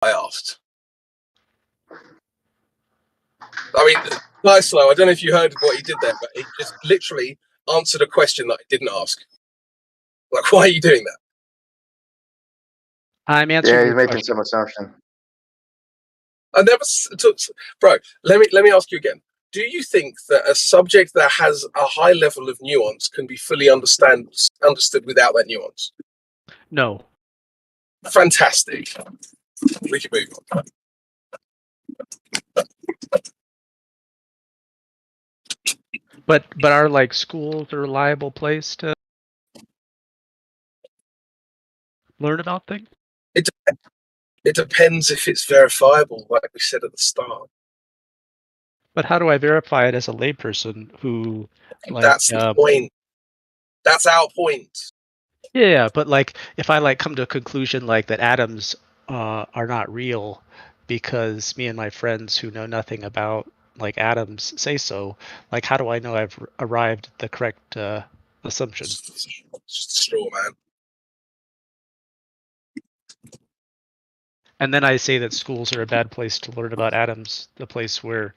I asked. I mean, nice slow. I don't know if you heard what he did there, but he just literally answered a question that I didn't ask. Like, why are you doing that? I'm answering. Yeah, he's making some assumption. I never took, bro. Let me ask you again. Do you think that a subject that has a high level of nuance can be fully understood without that nuance? No. Fantastic. We can move on. But are like schools a reliable place to learn about things? It depends if it's verifiable, like we said at the start. But how do I verify it as a layperson who, like, that's the point. That's our point. Yeah, but like, if I like come to a conclusion like that atoms are not real because me and my friends who know nothing about like atoms say so, like, how do I know I've arrived at the correct assumption? It's just a straw man. And then I say that schools are a bad place to learn about atoms, the place where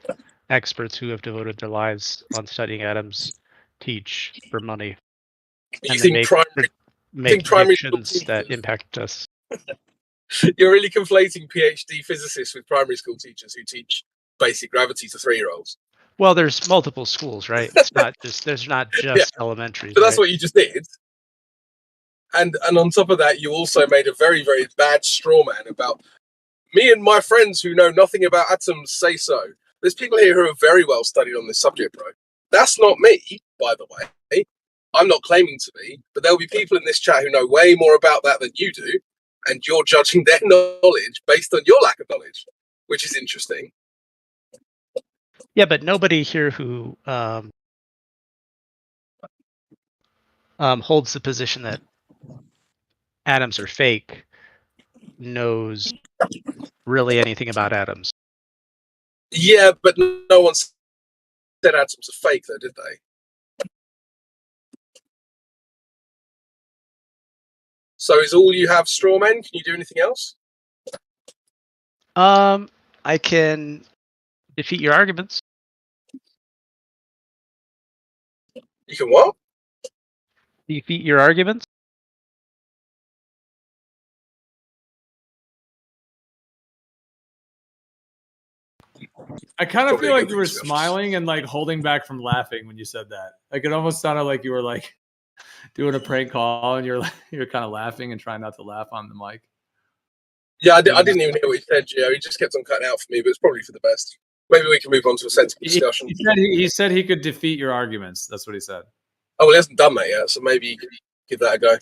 experts who have devoted their lives on studying atoms teach for money. You think make predictions that impact us. You're really conflating PhD physicists with primary school teachers who teach basic gravity to 3-year-olds. Well, there's multiple schools, right? It's not just there's not just elementary. But that's what you just did. And on top of that, you also made a very, very bad straw man about me and my friends who know nothing about atoms say so. There's people here who are very well studied on this subject, bro. That's not me, by the way. I'm not claiming to be, but there'll be people in this chat who know way more about that than you do, and you're judging their knowledge based on your lack of knowledge, which is interesting. Yeah, but nobody here who holds the position that atoms are fake knows really anything about atoms. Yeah, but no one said atoms are fake, though, did they? So is all you have straw men? Can you do anything else? I can defeat your arguments. You can what? Defeat your arguments? I kind of feel like you were smiling and like holding back from laughing when you said that. Like it almost sounded like you were like doing a prank call and you're kind of laughing and trying not to laugh on the mic. Yeah, I didn't even hear what he said, Gio. He just kept on cutting out for me, but it's probably for the best. Maybe we can move on to a sensible discussion. He said he could defeat your arguments. That's what he said. Oh, well, he hasn't done that yet, so maybe you could give that a go.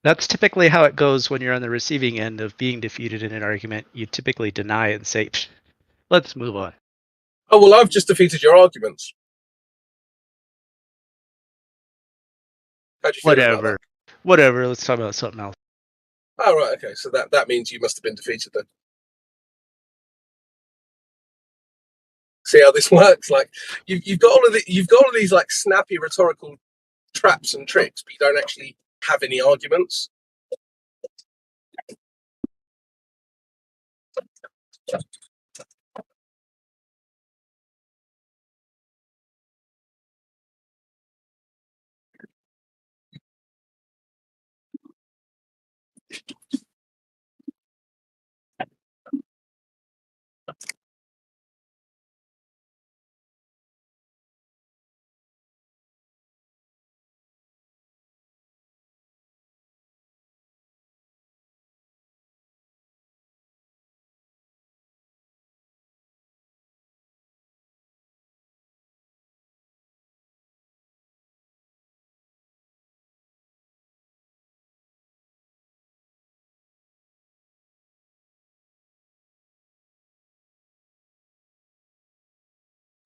That's typically how it goes when you're on the receiving end of being defeated in an argument. You typically deny it and say, let's move on. Oh, well, I've just defeated your arguments. How'd you feel about that? Whatever, let's talk about something else. Oh, right, okay, so that means you must have been defeated then. See how this works? Like you've got all of these like snappy rhetorical traps and tricks, but you don't actually have any arguments.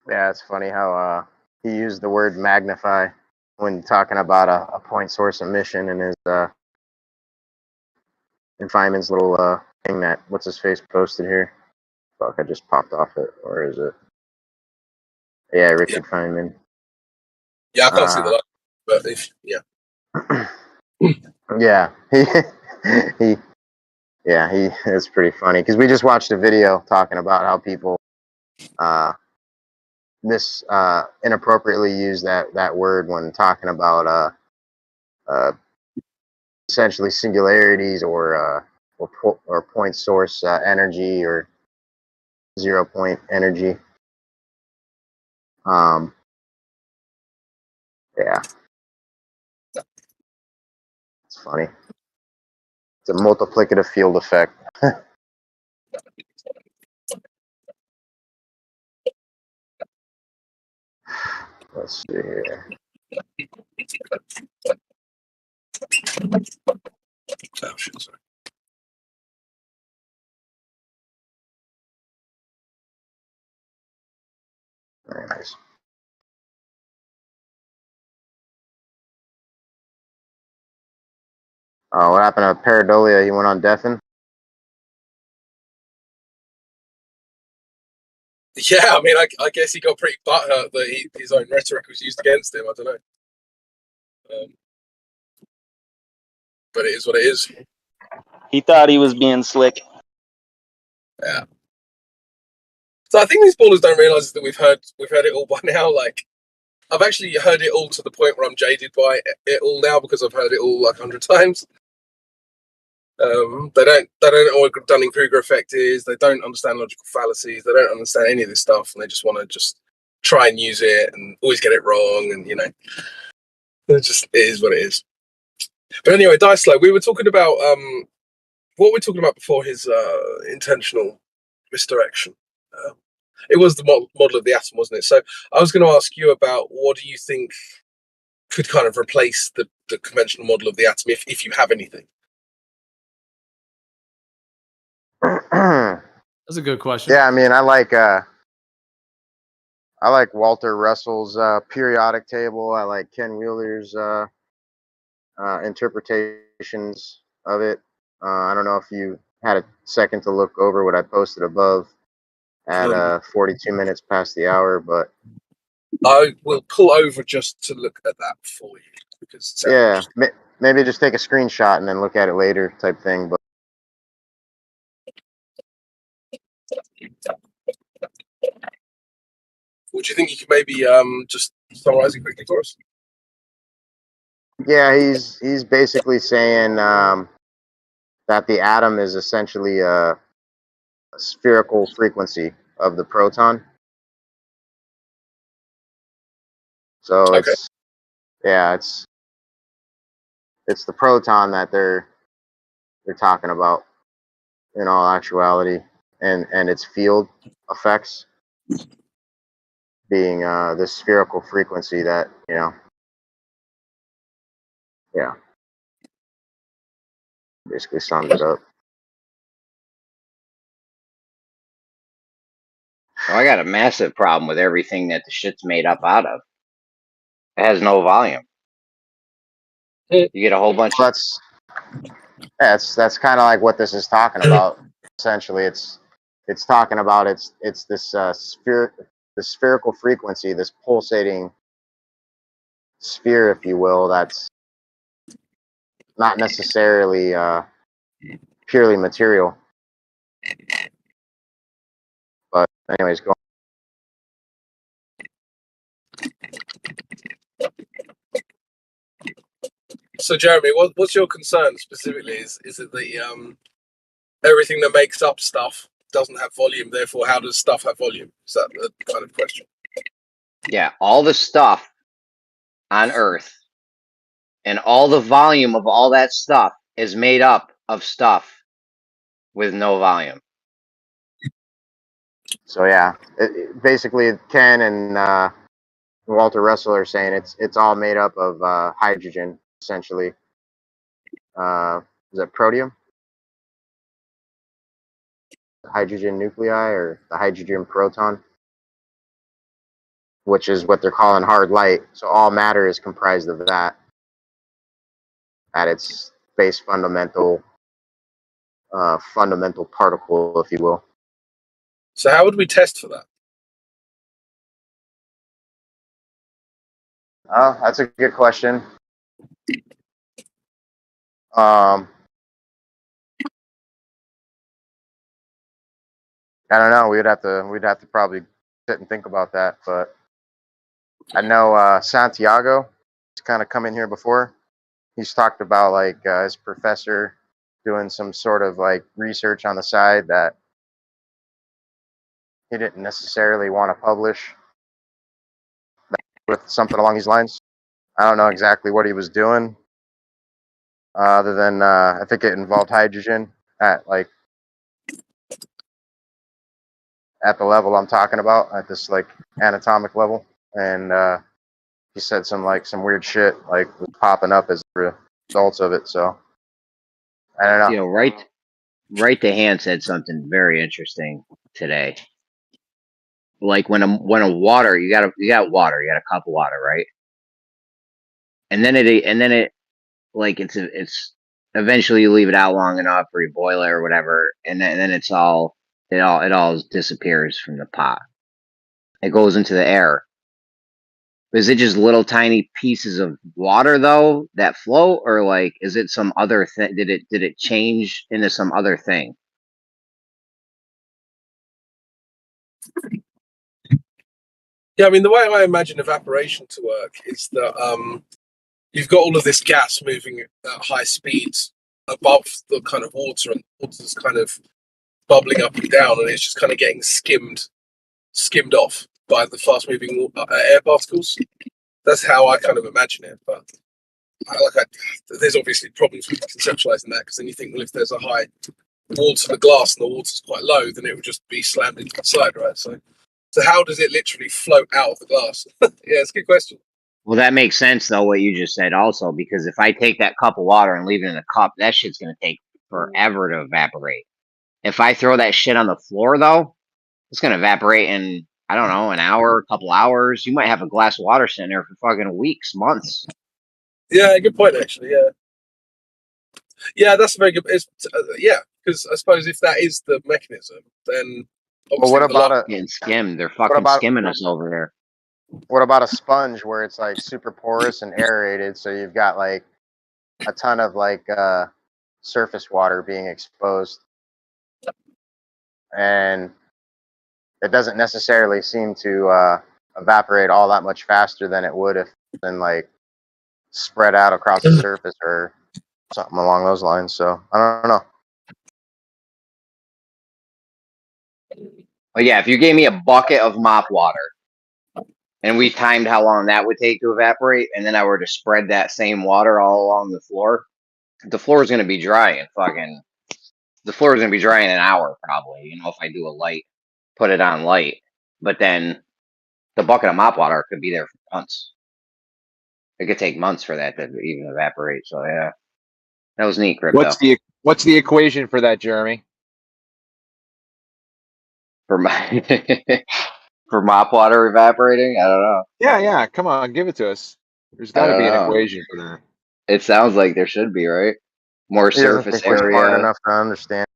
Yeah, it's funny how he used the word magnify when talking about a point source emission in his in Feynman's little thing that what's his face posted here. Fuck, I just popped off it. Or is it? Yeah, Richard Feynman. Yeah, I can't see the light, but yeah. Yeah, he Yeah, it's pretty funny because we just watched a video talking about how people inappropriately use that word when talking about essentially singularities or point source energy or 0 point energy. Yeah, it's funny. It's a multiplicative field effect. Let's see here. Oh, shit, sorry. Very nice. What happened to Paradolia? He went on deafened? Yeah, I mean, I guess he got pretty butthurt that his own rhetoric was used against him. I don't know. But it is what it is. He thought he was being slick. Yeah. So I think these ballers don't realise that we've heard it all by now. Like, I've actually heard it all to the point where I'm jaded by it all now because I've heard it all like 100 times. They don't know what Dunning-Kruger effect is. They don't understand logical fallacies. They don't understand any of this stuff, and they just want to just try and use it and always get it wrong. And it is what it is. But anyway, Dicelo, we were talking about what we're talking about before his intentional misdirection. It was the model of the atom, wasn't it? So I was going to ask you about what do you think could kind of replace the conventional model of the atom, if you have anything. That's a good question. Yeah, I mean, I like Walter Russell's periodic table. I like Ken Wheeler's interpretations of it. I don't know if you had a second to look over what I posted above at 42 minutes past the hour, but I will pull over just to look at that for you because yeah, maybe just take a screenshot and then look at it later, type thing. But would you think you could maybe just summarize it quickly for us? yeah, he's basically saying that the atom is essentially a spherical frequency of the proton. So Okay. it's the proton that they're talking about in all actuality, and its field effects being this spherical frequency that basically sums it up. Well, I got a massive problem with everything that the shit's made up out of. It has no volume. You get a whole bunch of... That's kind of like what this is talking about. Essentially, it's talking about it's this the spherical frequency, this pulsating sphere, if you will, that's not necessarily purely material. But anyways, go on. So Jeremy, what's your concern specifically? Is it the everything that makes up stuff doesn't have volume, therefore how does stuff have volume? Is that the kind of question? Yeah, all the stuff on Earth and all the volume of all that stuff is made up of stuff with no volume. So yeah, basically Ken and Walter Russell are saying it's all made up of hydrogen, essentially. Is that protium? The hydrogen nuclei or the hydrogen proton, which is what they're calling hard light. So all matter is comprised of that at its base fundamental particle, if you will. So how would we test for that? That's a good question. I don't know. We'd have to probably sit and think about that. But I know Santiago has kind of come in here before. He's talked about like his professor doing some sort of like research on the side that he didn't necessarily want to publish with something along these lines. I don't know exactly what he was doing, other than I think it involved hydrogen at the level I'm talking about, at this like anatomic level, and he said some weird shit like was popping up as a result of it. So I don't know. You know, right to hand said something very interesting today. Like when a water, you got water, you got a cup of water, right? And then it like it's eventually you leave it out long enough or you boil it or whatever, and then it all disappears from the pot. It goes into the air. Is it just little tiny pieces of water though that float, or like is it some other thing? Did it change into some other thing? Yeah, I mean, the way I imagine evaporation to work is that you've got all of this gas moving at high speeds above the kind of water, and the water's kind of bubbling up and down, and it's just kind of getting skimmed off by the fast-moving air particles. That's how I kind of imagine it. But there's obviously problems with conceptualizing that, because then you think, well, if there's a high wall to the glass and the water's quite low, then it would just be slammed into the side, right? So how does it literally float out of the glass? Yeah, it's a good question. Well, that makes sense though what you just said also, because if I take that cup of water and leave it in a cup, that shit's gonna take forever to evaporate. If I throw that shit on the floor though, it's gonna evaporate in, I don't know, an hour, a couple hours. You might have a glass of water sitting there for fucking weeks, months. Yeah, good point, actually. Yeah, that's a very good. Yeah, because I suppose if that is the mechanism, then Well, what about Getting skimmed. They're fucking skimming us over here. what about a sponge where it's like super porous and aerated, so you've got like a ton of like surface water being exposed, and it doesn't necessarily seem to evaporate all that much faster than it would if then like spread out across the surface or something along those lines. So I don't know. But yeah, if you gave me a bucket of mop water and we timed how long that would take to evaporate, and then I were to spread that same water all along the floor is gonna be dry in the floor is gonna be dry in an hour probably, you know, if I do a light, put it on light. But then the bucket of mop water could be there for months. It could take months for that to even evaporate. So yeah. That was neat, Crypto. What's the equation for that, Jeremy? For my for mop water evaporating? I don't know. Yeah. Come on, give it to us. There's got to be an equation for that. It sounds like there should be, right? More surface We're smart area. enough to understand.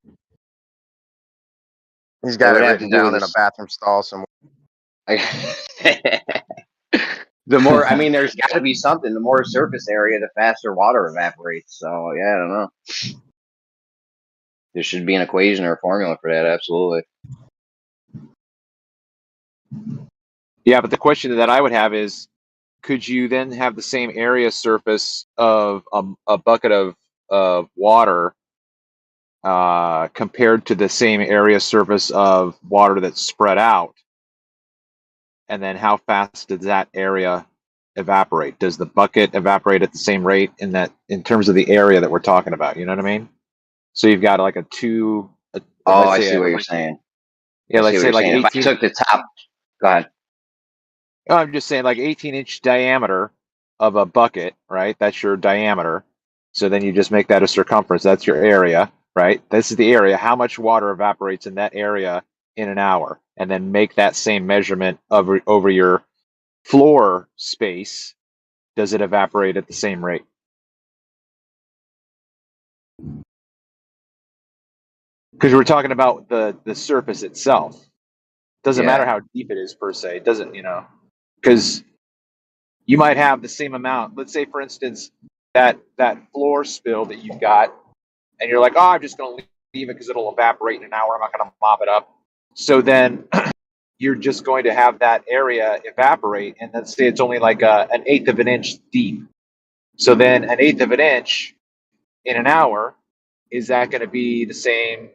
He's got it written down in a bathroom stall somewhere. The more, I mean, there's got to be something. The more surface area, the faster water evaporates. So yeah, I don't know. There should be an equation or a formula for that. Absolutely. Yeah, but the question that I would have is, could you then have the same area surface of a bucket of water compared to the same area surface of water that's spread out? And then how fast does that area evaporate? Does the bucket evaporate at the same rate in terms of the area that we're talking about? You know what I mean? So you've got like I see what you're saying. Yeah, let's say like 18. If I took the top, go ahead. No, I'm just saying like 18-inch diameter of a bucket, right? That's your diameter. So then you just make that a circumference. That's your area, right? This is the area. How much water evaporates in that area in an hour? And then make that same measurement over your floor space. Does it evaporate at the same rate? Because we're talking about the surface itself. Doesn't matter how deep it is per se. It doesn't, because you might have the same amount. Let's say, for instance, that floor spill that you've got, and you're like, oh, I'm just going to leave it because it'll evaporate in an hour. I'm not going to mop it up. So then you're just going to have that area evaporate, and let's say it's only like an eighth of an inch deep. So then an eighth of an inch in an hour, is that going to be the same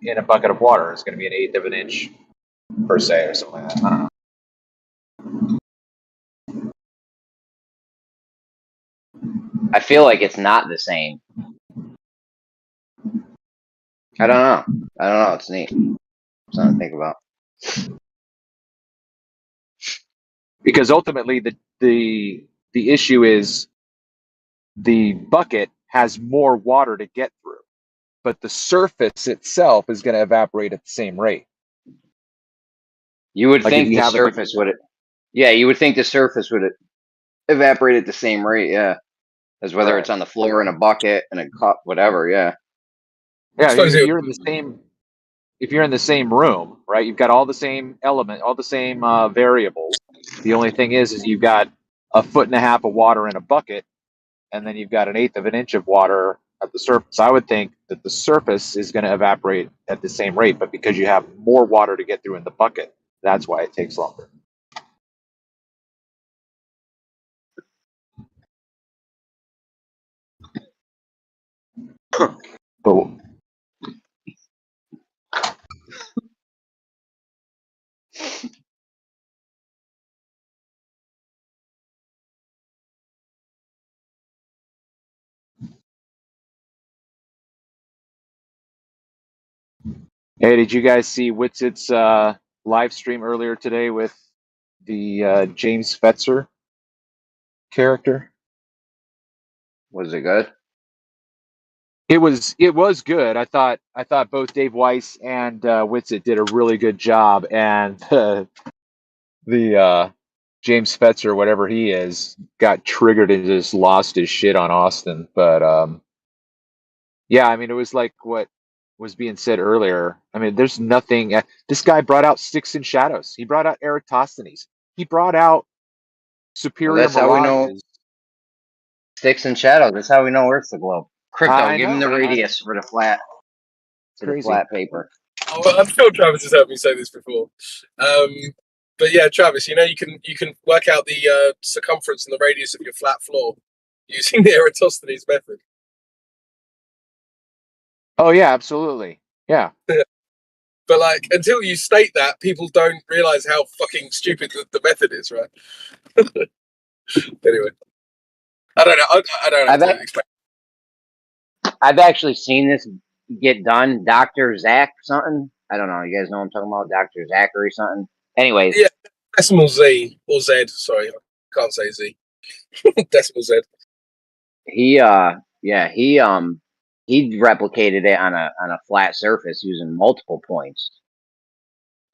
in a bucket of water? It's going to be an eighth of an inch per se, or something like that. I don't know. I feel like it's not the same. I don't know. It's neat. Something to think about. Because ultimately, the issue is the bucket has more water to get through, but the surface itself is going to evaporate at the same rate. You would Like if think you the have it like- surface would. Yeah, you would think the surface would evaporate at the same rate. Yeah, as whether it's on the floor in a bucket in a cup, whatever. Yeah. Yeah, Suppose if it- you're in the same, if you're in the same room, right? You've got all the same element, all the same variables. The only thing is you've got a foot and a half of water in a bucket, and then you've got an eighth of an inch of water at the surface. I would think that the surface is going to evaporate at the same rate, but because you have more water to get through in the bucket, that's why it takes longer. But hey, did you guys see Witsit's live stream earlier today with the James Fetzer character? Was it good? It was good. I thought both Dave Weiss and Witsit did a really good job, and the James Fetzer, whatever he is, got triggered and just lost his shit on Austin. But yeah, I mean, it was like what was being said earlier. I mean, there's nothing. This guy brought out Sticks and Shadows. He brought out Eratosthenes. He brought out Superior that's how we know. Mirages. Sticks and shadows. That's how we know Earth's the globe. Crypto, I give him the know. radius for the flat. For the Crazy. flat paper. Oh, I'm sure Travis has heard me say this before. But yeah, Travis, you know you can work out the circumference and the radius of your flat floor using the Eratosthenes method. Oh yeah, absolutely. Yeah. But like, until you state that, people don't realize how fucking stupid the method is, right? Anyway, I don't know. I don't have to explain. I've actually seen this get done. Dr. Zach something. I don't know. You guys know what I'm talking about? Dr. Zachary something. Anyways. Yeah, decimal Z or Z. Sorry, I can't say Z. Decimal Z. He replicated it on a flat surface using multiple points,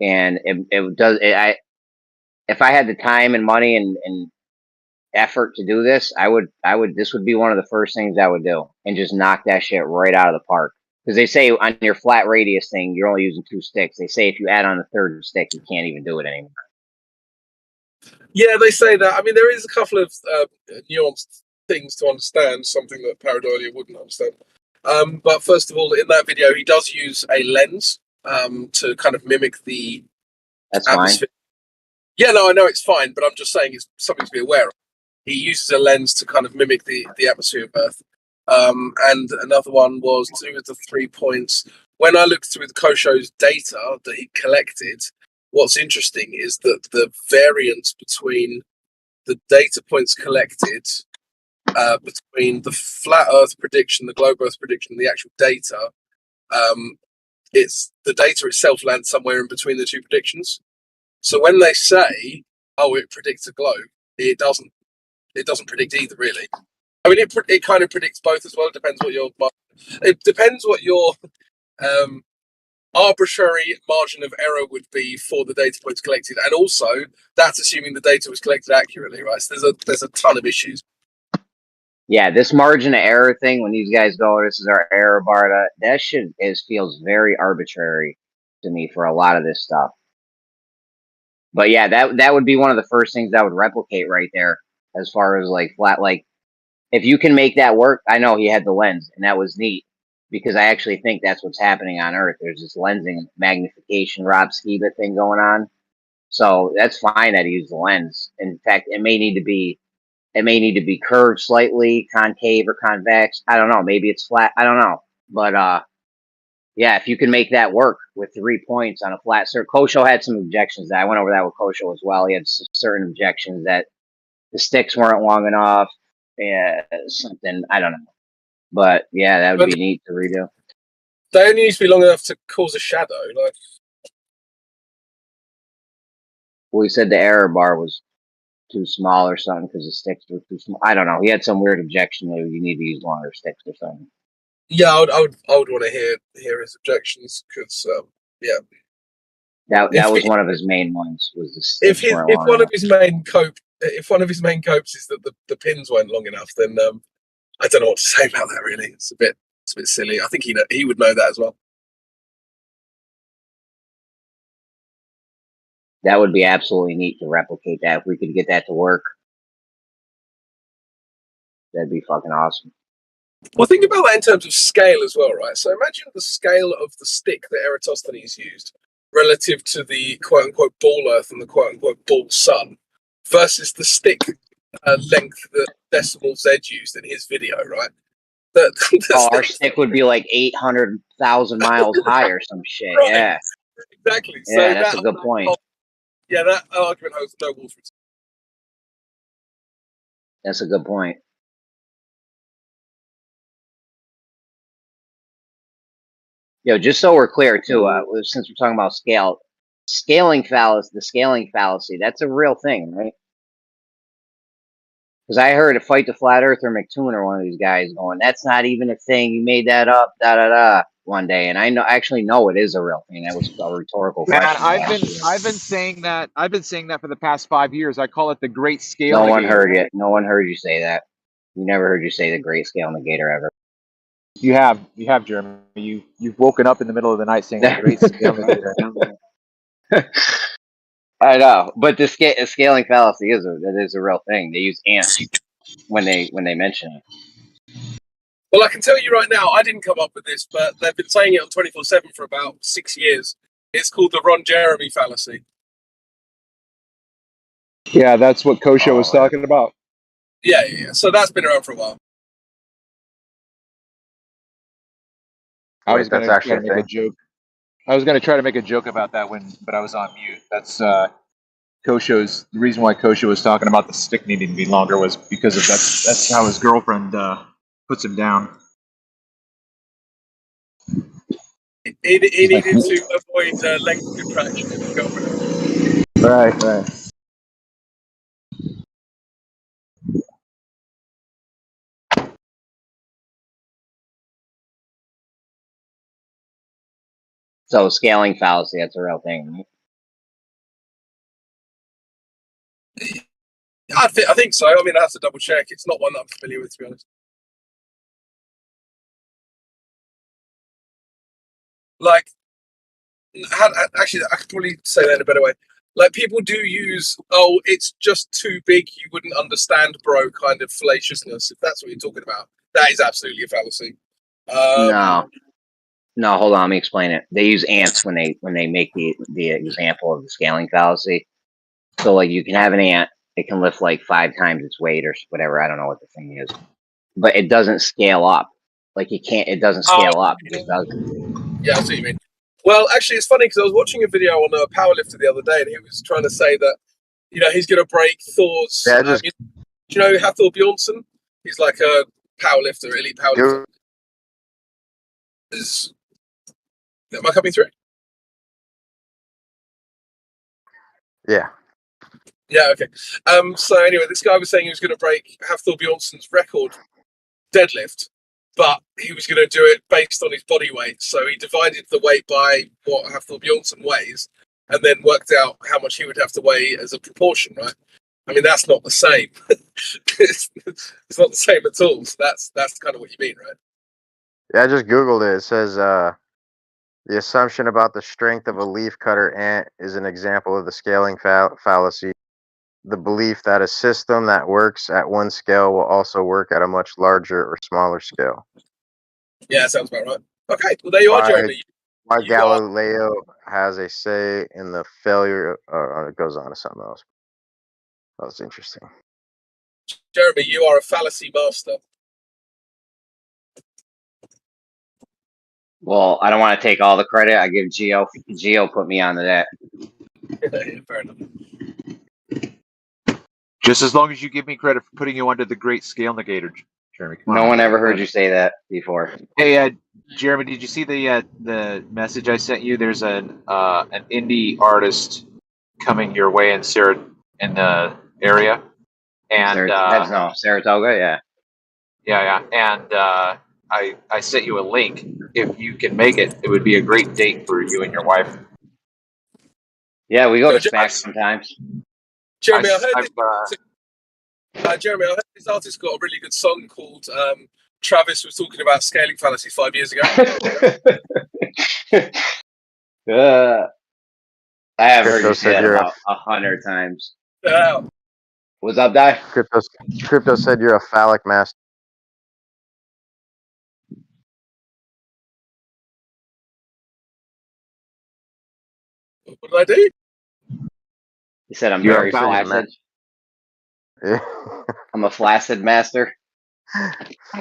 and it does. If I had the time and money and effort to do this, I would. This would be one of the first things I would do, and just knock that shit right out of the park. Because they say on your flat radius thing, you're only using 2 sticks. They say if you add on a third stick, you can't even do it anymore. Yeah, they say that. I mean, there is a couple of nuanced things to understand, something that Pareidolia wouldn't understand. But first of all, in that video, he does use a lens to kind of mimic the atmosphere. Fine. Yeah, no, I know it's fine, but I'm just saying it's something to be aware of. He uses a lens to kind of mimic the atmosphere of Earth. And another one was to do with the 3 points. When I looked through the Kosho's data that he collected, what's interesting is that the variance between the data points collected between the flat Earth prediction, the globe Earth prediction, and the actual data, it's the data itself lands somewhere in between the two predictions. So when they say, "Oh, it predicts a globe," it doesn't. It doesn't predict either, really. I mean, it kind of predicts both as well. It depends what your arbitrary margin of error would be for the data points collected, and also that's assuming the data was collected accurately, right? So there's a ton of issues. Yeah, this margin of error thing, when these guys go, this is our error bar, that shit feels very arbitrary to me for a lot of this stuff. But yeah, that would be one of the first things I would replicate right there, as far as like flat. Like, if you can make that work, I know he had the lens, and that was neat. because I actually think that's what's happening on Earth. There's this lensing magnification Rob Skiba thing going on. So that's fine that he used the lens. In fact, it may need to be curved slightly, concave or convex. I don't know. Maybe it's flat. I don't know. But yeah, if you can make that work with 3 points on a flat circle. Kosho had some objections. I went over that with Kosho as well. He had certain objections that the sticks weren't long enough. Yeah, something, I don't know. But yeah, that would be neat to redo. They only need to be long enough to cause a shadow. Like, well, he said the error bar was too small or something because the sticks were too small. I don't know. He had some weird objection that you need to use longer sticks or something. yeah, I would want to hear his objections because yeah. That was one of his main ones. Was the sticks weren't long if one enough. of his main copes is that the pins weren't long enough, then I don't know what to say about that. Really, it's a bit silly. I think he would know that as well. That would be absolutely neat to replicate that. If we could get that to work, that'd be fucking awesome. Well, think about that in terms of scale as well, right? So imagine the scale of the stick that Eratosthenes used relative to the quote-unquote ball Earth and the quote-unquote ball Sun versus the stick length that Decimal Z used in his video, right? Our stick would be like 800,000 miles high or some shit. Right. Yeah, exactly. Yeah, so that's a good point. Yeah, that argument holds no water. That's a good point. Yo, just so we're clear too, since we're talking about scaling fallacy, that's a real thing, right? Because I heard a Fight the Flat Earther McToon or one of these guys going, "That's not even a thing. You made that up." Da da da. One day, and I actually know it is a real thing. That was a rhetorical question. Man, I've been saying that. I've been saying that for the past 5 years. I call it the Great Scale. No one heard it. No one heard you say that. We never heard you say the Great Scale Negator ever. You have, Jeremy. You've woken up in the middle of the night saying the Great Scale Negator. I know, but the scaling fallacy is a real thing. They use ants when they mention it. Well, I can tell you right now, I didn't come up with this, but they've been saying it on 24/7 for about 6 years. It's called the Ron Jeremy fallacy. Yeah, that's what Kosho was talking about. Yeah. So that's been around for a while. I was going to try to make a joke. I was going to try to make a joke about that but I was on mute. That's Kosho's. The reason why Kosho was talking about the stick needing to be longer was because of that's how his girlfriend puts him down. He needed to avoid length contraction in his girlfriend. Right. So scaling fallacy, that's a real thing. I think so. I mean, I have to double check. It's not one that I'm familiar with, to be honest. Like, actually, I could probably say that in a better way. Like, people do use, it's just too big, you wouldn't understand, bro, kind of fallaciousness, if that's what you're talking about. That is absolutely a fallacy. No, hold on, let me explain it. They use ants when they make the example of the scaling fallacy. So, like, you can have an ant, it can lift like 5 times its weight or whatever. I don't know what the thing is, but it doesn't scale up. Like, it doesn't scale up. It just doesn't. Yeah, I see what you mean. Well, actually, it's funny because I was watching a video on a powerlifter the other day, and he was trying to say that, he's going to break Thor's. Do you know Hathor Bjornsson? He's like a powerlifter, elite powerlifter. Am I coming through? Yeah. Yeah, okay. So anyway, this guy was saying he was going to break Hathor Bjornsson's record deadlift, but he was going to do it based on his body weight. So he divided the weight by what Hathor Bjornsson weighs, and then worked out how much he would have to weigh as a proportion, right? I mean, that's not the same. It's not the same at all. So that's kind of what you mean, right? Yeah, I just Googled it. It says the assumption about the strength of a leafcutter ant is an example of the scaling fallacy. The belief that a system that works at one scale will also work at a much larger or smaller scale. Yeah, sounds about right. Okay, well there you are, Jeremy. Why You are- Galileo has a say in the failure? It goes on to something else. That was interesting. Jeremy, you are a fallacy master. Well, I don't want to take all the credit. I give Geo. Geo put me onto that. Fair enough. Just as long as you give me credit for putting you under the great scale negator, Jeremy. Come No on. one ever heard you say that before. Hey, Jeremy, did you see the message I sent you? There's an indie artist coming your way in the area, and Saratoga, yeah. yeah, and I sent you a link. If you can make it, it would be a great date for you and your wife. Yeah, we go to So, SPAC sometimes. Jeremy, I've, I heard this artist got a really good song called Travis was talking about scaling fallacy 5 years ago. I have heard Crypto you say said that you're about 100 times. Yeah. What's up, Di? Crypto said you're a phallic master. What did I do? He said I'm You're very a phallic flaccid. Yeah, I'm a flaccid master.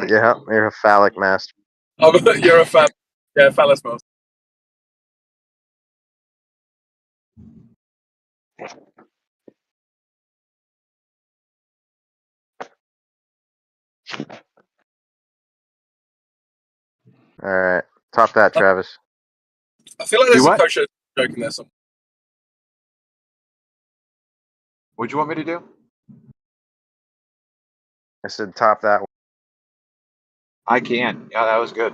yeah, you're a phallic master. You're a fan. Yeah, phallus master. All right, top that, Travis. I feel like there's Do a what? kosher joke in there somewhere. What'd you want me to do? I said top that. I can. Yeah, that was good.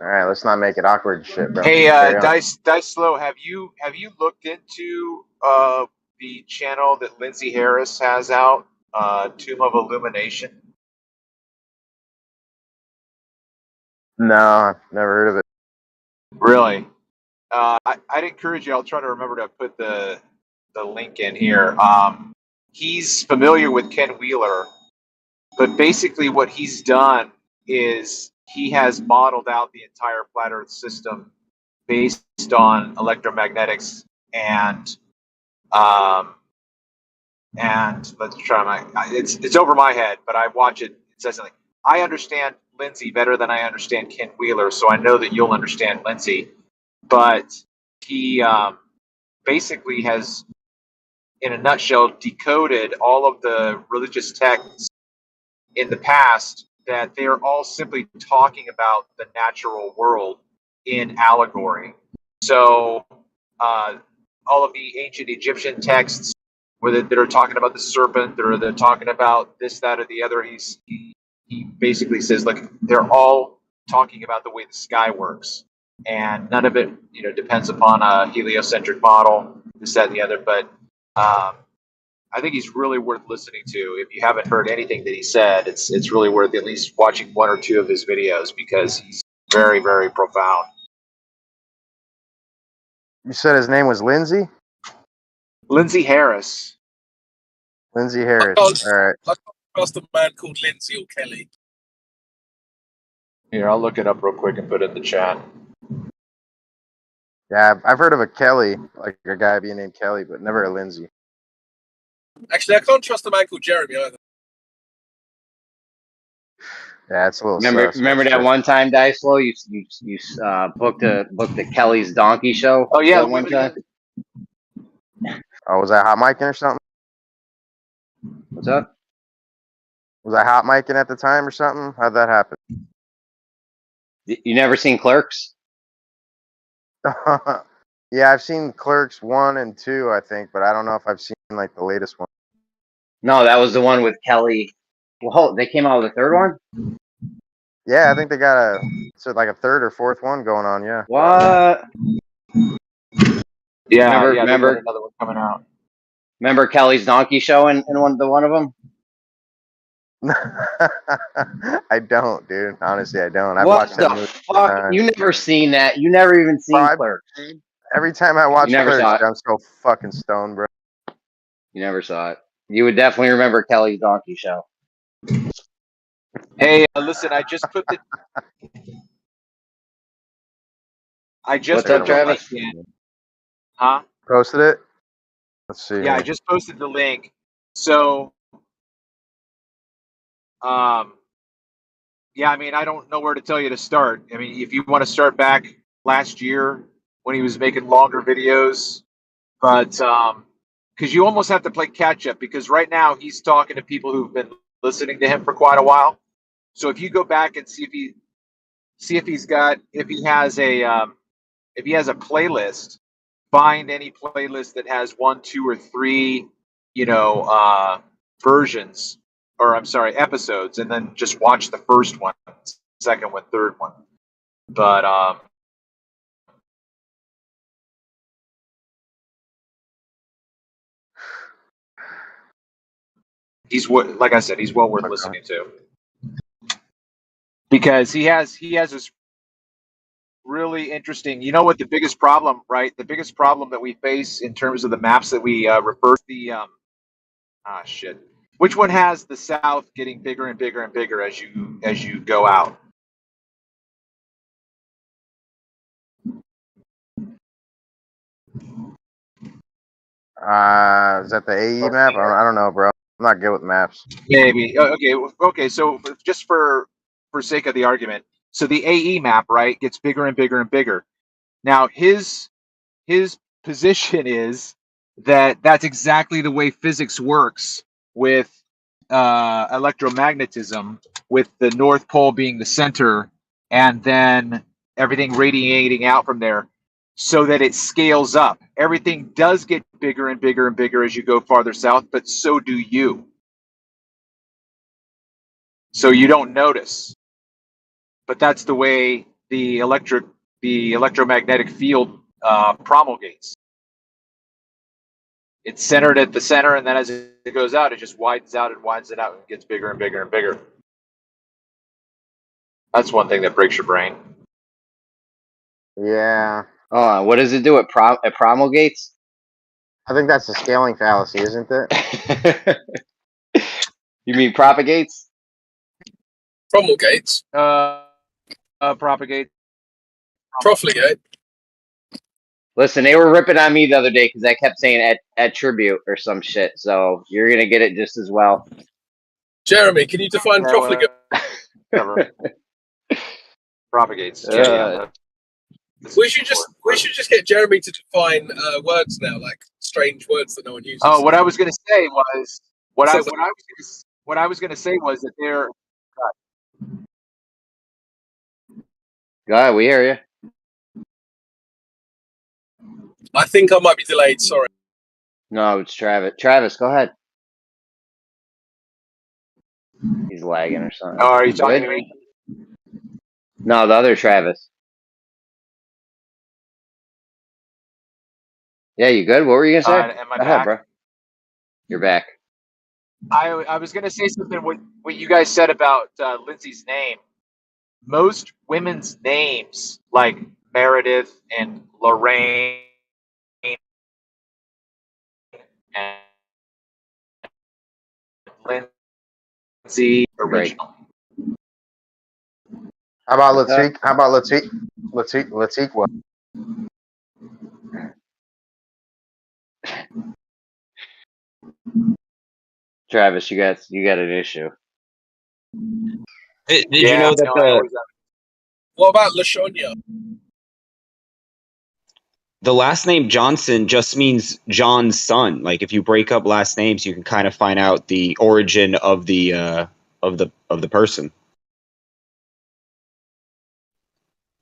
All right, let's not make it awkward and shit, bro. Hey, Carry on. Dice Slow, have you looked into the channel that Lindsay Harris has out, Tomb of Illumination? No, I've never heard of it. Really? I'd encourage you. I'll try to remember to put the link in here. He's familiar with Ken Wheeler, but basically what he's done is he has modeled out the entire flat Earth system based on electromagnetics and let's try it's over my head, but I watch it incessantly. I understand Lindsay better than I understand Ken Wheeler, so I know that you'll understand Lindsay. But he basically has, in a nutshell, decoded all of the religious texts in the past that they're all simply talking about the natural world in allegory. So all of the ancient Egyptian texts that are talking about the serpent, or they're talking about this, that, or the other, he basically says, like, they're all talking about the way the sky works, and none of it, depends upon a heliocentric model, this, that, and the other. But I think he's really worth listening to. If you haven't heard anything that he said, it's really worth at least watching one or two of his videos, because he's very, very profound. You said his name was Lindsay? Lindsay Harris. Lindsay Harris. All right. I can't trust a man called Lindsay or Kelly. Here, I'll look it up real quick and put it in the chat. Yeah, I've heard of a Kelly, like a guy being named Kelly, but never a Lindsay. Actually, I can't trust a man called Jeremy either. Yeah, it's a little Remember that one time, Dice Flow, you booked the Kelly's Donkey Show? Oh yeah, that one time. Oh, was I hot micing or something? What's up? Was I hot micing at the time or something? How'd that happen? You never seen Clerks? Yeah, I've seen Clerks 1 and 2, I think, but I don't know if I've seen like the latest one. No, that was the one with Kelly. Well, they came out with a third one? Yeah, I think they got like a third or fourth one going on, yeah. What? Yeah, remember another one coming out. Remember Kelly's Donkey Show in one of them? I don't, dude. Honestly, I don't. I've What watched that the movie fuck? You never seen that? You never even seen Clerks? Every time I watch You never Clerks, saw it. I'm so fucking stoned, bro. You never saw it. You would definitely remember Kelly's Donkey Show. Hey, listen, I just put the What's up, Travis? link in. Huh? Posted it. Let's see. Yeah, I here. just posted the link. So, yeah, I mean, I don't know where to tell you to start. I mean, if you want to start back last year when he was making longer videos, but because you almost have to play catch up because right now he's talking to people who've been listening to him for quite a while. So if you go back and see if he has a playlist, find any playlist that has 1, 2, or 3, versions, or I'm sorry, episodes, and then just watch the first one, second one, third one. But like I said, he's well worth listening to because he has this really interesting. You know what the biggest problem, right? The biggest problem that we face in terms of the maps that we refer to the shit. Which one has the south getting bigger and bigger and bigger as you go out? Is that the AE map? I don't know, bro. I'm not good with maps. Maybe. Okay. So just for sake of the argument, so the AE map, right, gets bigger and bigger and bigger. Now his position is that that's exactly the way physics works with electromagnetism, with the North Pole being the center, and then everything radiating out from there, so that it scales up. Everything does get bigger and bigger and bigger as you go farther south, but so do you. So you don't notice. But that's the way the electromagnetic field promulgates. It's centered at the center, and then as it goes out, it just widens out and widens it out and gets bigger and bigger and bigger. That's one thing that breaks your brain. Yeah. What does it do? It promulgates? I think that's the scaling fallacy, isn't it? You mean propagates? Promulgates. Propagate. Profligate. Listen, they were ripping on me the other day because I kept saying attribute or some shit. So you're gonna get it just as well. Jeremy, can you define profligate? Propagates. We should just get Jeremy to define words now, like strange words that no one uses. Oh, what I was going to say was what I was going to say was that they're. Go ahead, we hear you. I think I might be delayed. Sorry. No, it's Travis. Travis, go ahead. He's lagging or something. Oh, are you talking to me? No, the other Travis. Yeah, you good? What were you gonna say? Am I Go back? ahead, bro. You're back. I was going to say something. What you guys said about Lindsay's name. Most women's names, like Meredith and Lorraine and Lindsay, original. How about Latik? How about Latiqua? Travis, you got an issue. Did you know that What about Lashonia? the last name Johnson just means John's son? Like, if you break up last names, you can kind of find out the origin of the person.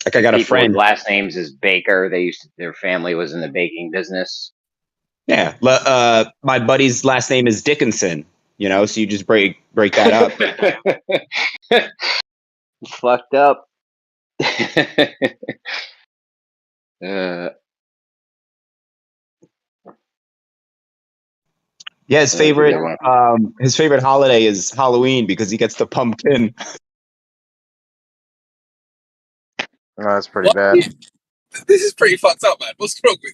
Like, I got a friend. With last names is Baker. Their family was in the baking business. Yeah, my buddy's last name is Dickinson. You know, so you just break that up. It's fucked up. Yeah, his favorite holiday is Halloween because he gets the pumpkin. Oh, that's pretty bad. This is pretty fucked up, man. What's wrong with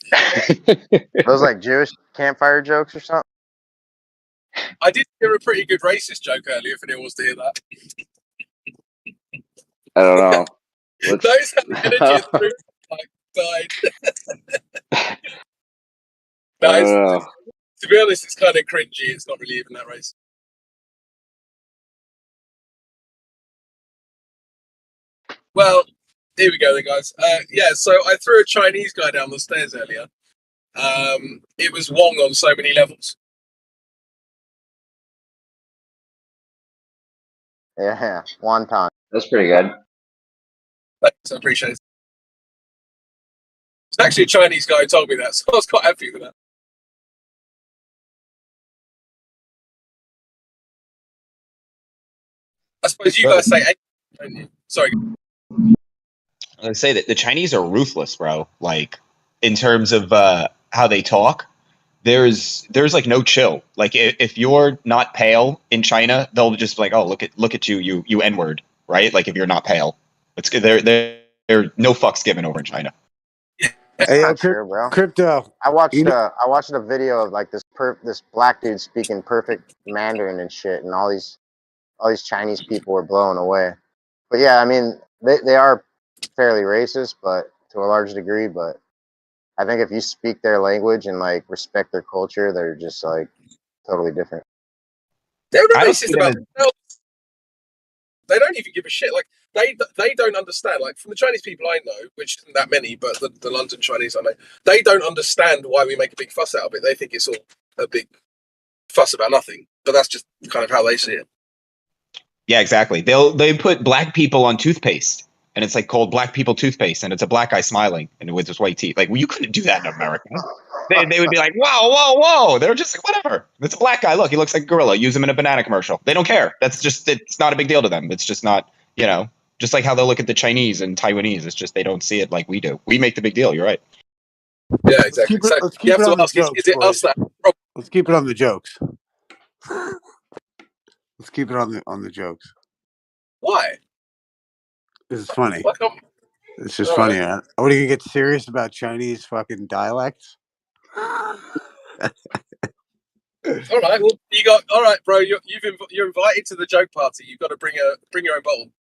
you? Those like Jewish campfire jokes or something? I did hear a pretty good racist joke earlier. If anyone wants to hear that, I don't know. notice how the energy is really, like died. I No, don't know. to be honest, it's kind of cringy. It's not really even that racist. Well, here we go then, guys. Yeah, so I threw a Chinese guy down the stairs earlier. It was Wong on so many levels. Yeah, wonton. That's pretty good. Thanks, I appreciate it. It's actually a Chinese guy who told me that, so I was quite happy with that. I suppose you guys say eight, don't you? Sorry. I say that the Chinese are ruthless, bro. Like in terms of how they talk, there's like no chill. Like if you're not pale in China, they'll just be like, oh, look at you N-word, right? Like if you're not pale, it's they're no fucks given over in China. That's Hey, not true, bro. Crypto. I watched You know- I watched a video of like this black dude speaking perfect Mandarin and shit, and all these Chinese people were blown away. But yeah, I mean they are fairly racist, but to a large degree. But I think if you speak their language and like respect their culture, they're just like totally different. They're not I don't racist see them about as- themselves. They don't even give a shit. Like they don't understand. Like from the Chinese people I know, which isn't that many, but the London Chinese I know, they don't understand why we make a big fuss out of it. They think it's all a big fuss about nothing. But that's just kind of how they see it. Yeah, exactly. They put black people on toothpaste, and it's like called black people toothpaste, and it's a black guy smiling and with his white teeth. Like, well, you couldn't do that in America. They would be like, whoa, whoa, whoa. They're just like, whatever. It's a black guy. Look, he looks like a gorilla. Use him in a banana commercial. They don't care. It's not a big deal to them. It's just not, just like how they'll look at the Chinese and Taiwanese. It's just they don't see it like we do. We make the big deal. You're right. Yeah, exactly. Let's keep you have it to on the ask, jokes, is it us boys. that? Let's keep it on the jokes. Let's keep it on the jokes. Why? This is funny. Why can't? It's just All funny. right. Huh? What are you gonna get serious about Chinese fucking dialects? All right. Well, you got all right, bro. You're invited to the joke party. You've got to bring your own bottle.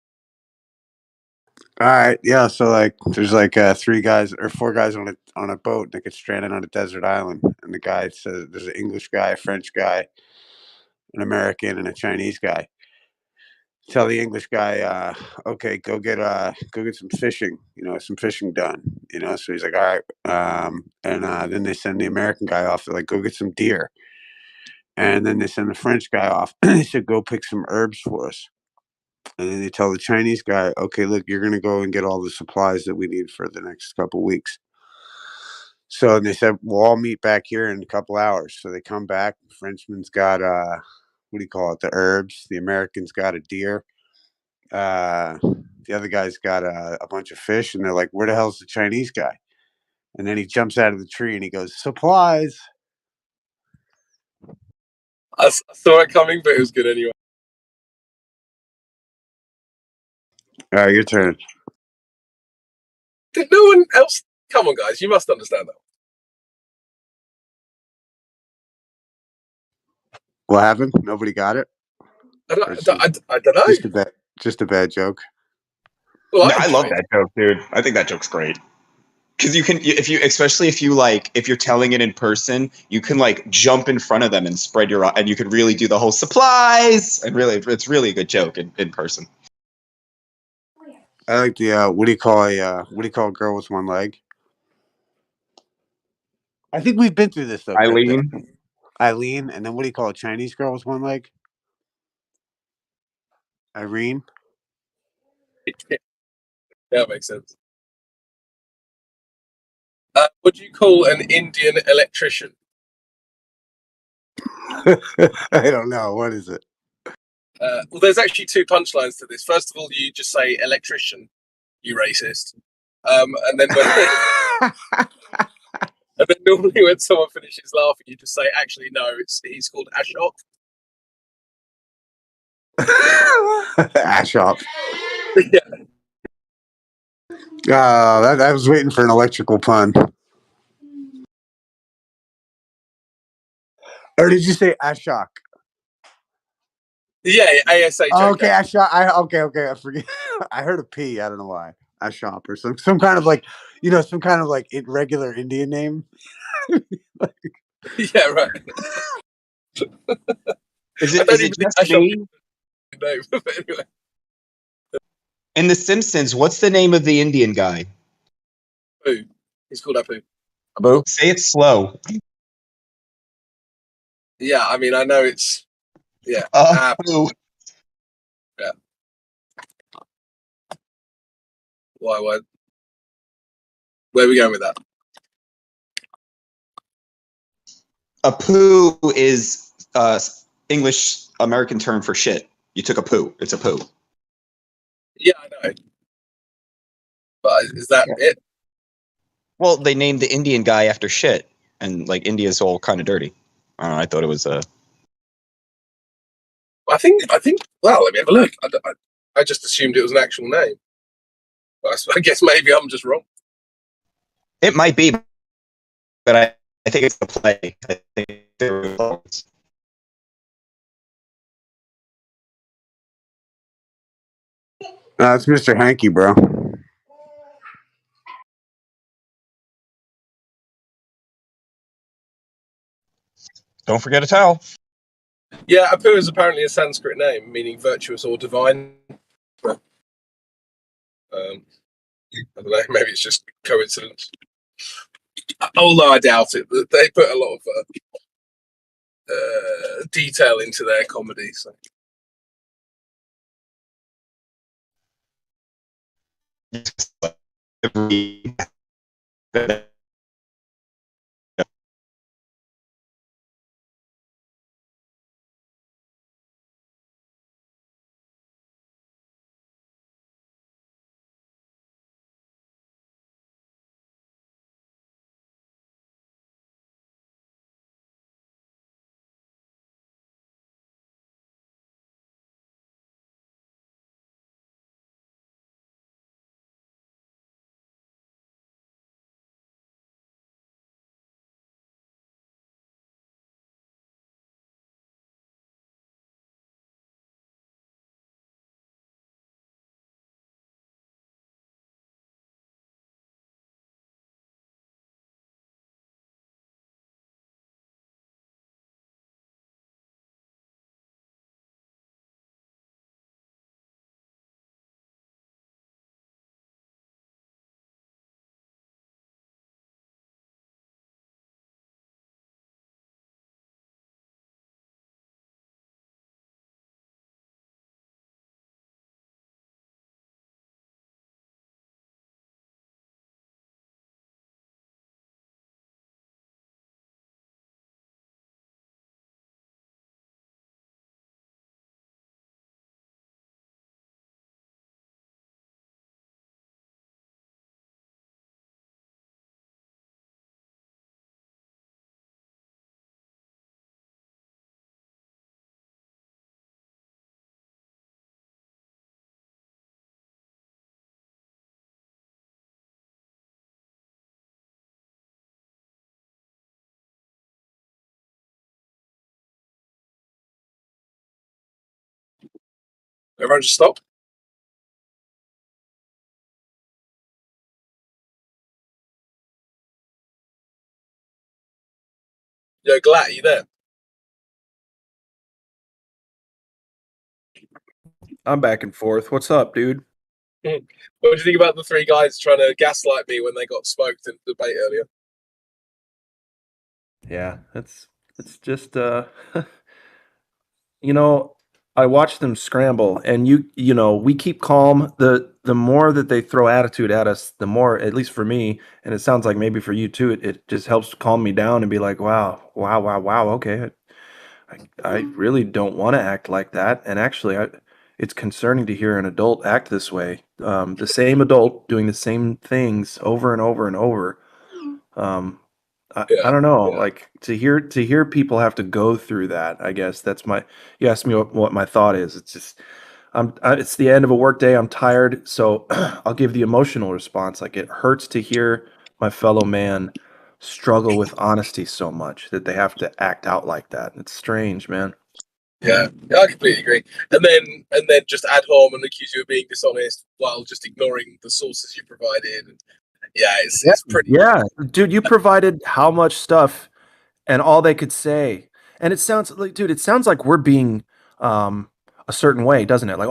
All right, yeah. So like, there's like 3 guys or 4 guys on a boat that get stranded on a desert island, and the guy says there's an English guy, a French guy, an American, and a Chinese guy. Tell the English guy, okay, go get some fishing, some fishing done, So he's like, all right, and then they send the American guy off. They're like, go get some deer, and then they send the French guy off. They said, go pick some herbs for us. And then they tell the Chinese guy, okay, look, you're going to go and get all the supplies that we need for the next couple of weeks. So they said, we'll all meet back here in a couple hours. So they come back. The Frenchman's got, what do you call it? The herbs. The American's got a deer. The other guy's got a bunch of fish. And they're like, where the hell's the Chinese guy? And then he jumps out of the tree and he goes, supplies. I saw it coming, but it was good anyway. All right, your turn. Did no one else? Come on, guys. You must understand that. What happened? Nobody got it? I don't know. Just a bad joke. Well, I love that joke, dude. I think that joke's great. Because especially if you're telling it in person, you can like jump in front of them and spread and you could really do the whole supplies. And really, it's really a good joke in person. I like the what do you call a girl with one leg? I think we've been through this though. Eileen, and then what do you call a Chinese girl with one leg? Irene. Yeah, that makes sense. What do you call an Indian electrician? I don't know. What is it? Well, there's actually 2 punchlines to this. First of all, you just say electrician, you racist. And then and then normally when someone finishes laughing, you just say, actually, no, he's called Ashok. Ashok. Yeah. I was waiting for an electrical pun. Or did you say Ashok? Yeah, ASH. Okay, I shop. Okay. I forget. I heard a P. I don't know why. I shop or some kind of like, some kind of like regular Indian name. Yeah, right. Is I it don't is it even think just I shop me? name. But anyway, In The Simpsons, what's the name of the Indian guy? Apu. He's called Apu. Abu? Say it slow. Yeah, I mean, I know it's Apu. Apu. Yeah. Why? Where are we going with that? Apu is English American term for shit. You took a poo. It's a poo. Yeah, I know. But is that it? Well, they named the Indian guy after shit, and like India's all kind of dirty. I don't know. I thought it was I think. Well, let me have a look. I just assumed it was an actual name. But I guess maybe I'm just wrong. It might be, but I think it's the play. I think they're clones. It's Mr. Hanky, bro. Don't forget a towel. Yeah, Apu is apparently a Sanskrit name meaning virtuous or divine. But, I don't know. Maybe it's just coincidence. Although I doubt it. They put a lot of detail into their comedy. So. Everyone just stop. Yo, Glat, you there? I'm back and forth. What's up, dude? What do you think about the three guys trying to gaslight me when they got smoked in the debate earlier? Yeah, it's just you know, I watch them scramble and we keep calm. The more that they throw attitude at us, the more, at least for me, and it sounds like maybe for you too, it just helps calm me down and be like, wow, okay. I really don't want to act like that. And actually, it's concerning to hear an adult act this way. The same adult doing the same things over and over and over. I don't know, like to hear people have to go through that. I guess that's you asked me what my thought is. It's just it's the end of a work day. I'm tired, so I'll give the emotional response. Like it hurts to hear my fellow man struggle with honesty so much that they have to act out like that. It's strange, man. Yeah, I completely agree. And then just ad hom and accuse you of being dishonest while just ignoring the sources you provided. Yeah, it's pretty. Yeah, dude, you provided how much stuff, and all they could say, and it sounds like, dude, it sounds like we're being a certain way, doesn't it? Like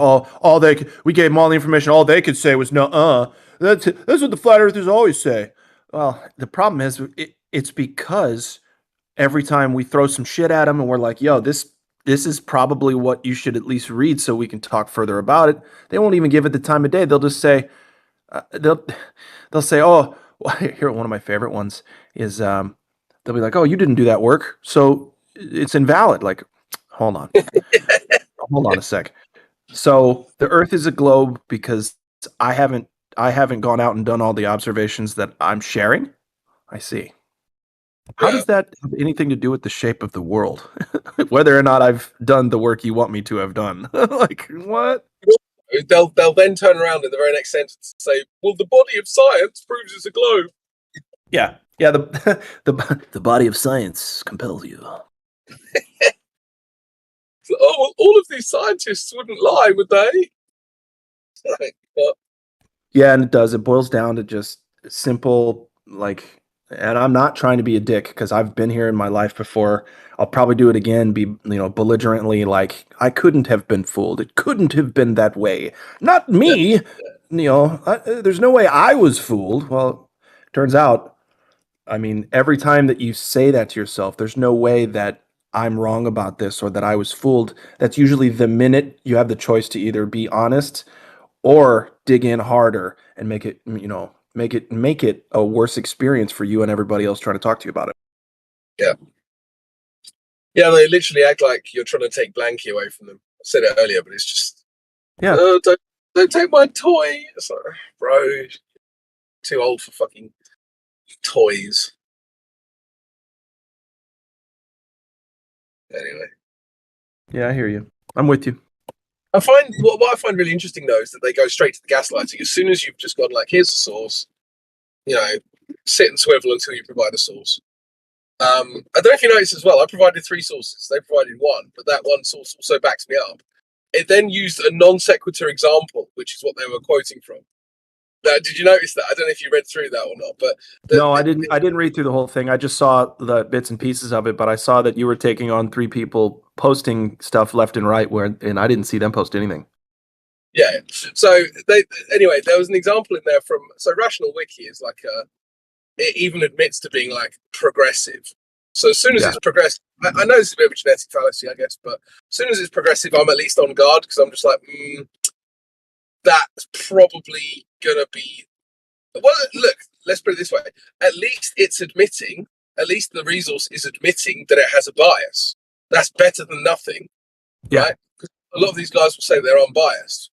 we gave them all the information. All they could say was no. That's what the flat earthers always say. Well, the problem is it's because every time we throw some shit at them and we're like, yo, this is probably what you should at least read so we can talk further about it. They won't even give it the time of day. They'll just say, they'll say, oh, here, one of my favorite ones is, they'll be like, oh, you didn't do that work, so it's invalid. Like, hold on, hold on a sec. So the Earth is a globe because I haven't gone out and done all the observations that I'm sharing. I see. How does that have anything to do with the shape of the world? Whether or not I've done the work you want me to have done. Like, what? They'll then turn around in the very next sentence and say, well, the body of science proves it's a globe. Yeah. The body of science compels you. So, oh, well, all of these scientists wouldn't lie, would they? Yeah, and it does. It boils down to just simple, like, and I'm not trying to be a dick because I've been here in my life before. I'll probably do it again, be, belligerently like, I couldn't have been fooled. It couldn't have been that way. Not me. There's no way I was fooled. Well, turns out, I mean, every time that you say that to yourself, there's no way that I'm wrong about this or that I was fooled. That's usually the minute you have the choice to either be honest or dig in harder and make it a worse experience for you and everybody else trying to talk to you about it. Yeah, they literally act like you're trying to take Blanky away from them. I said it earlier, but it's just, don't take my toy. It's like, bro, too old for fucking toys. Anyway. Yeah, I hear you. I'm with you. I find what I find really interesting though is that they go straight to the gaslighting as soon as you've just gone like, here's the source, sit and swivel until you provide a source. I don't know if you noticed as well. I provided 3 sources. They provided 1, but that one source also backs me up. It then used a non sequitur example, which is what they were quoting from. Did you notice that? I don't know if you read through that or not, but no, I didn't. I didn't read through the whole thing. I just saw the bits and pieces of it. But I saw that you were taking on 3 people posting stuff left and right, and I didn't see them post anything. Yeah. So anyway, there was an example in there from Rational Wiki is like it even admits to being like progressive. So as soon as it's progressive, I know this is a bit of a genetic fallacy, I guess, but as soon as it's progressive, I'm at least on guard because I'm just like, that's probably gonna be. Well, look, let's put it this way: at least it's admitting, at least the resource is admitting that it has a bias. That's better than nothing, right? Because a lot of these guys will say they're unbiased.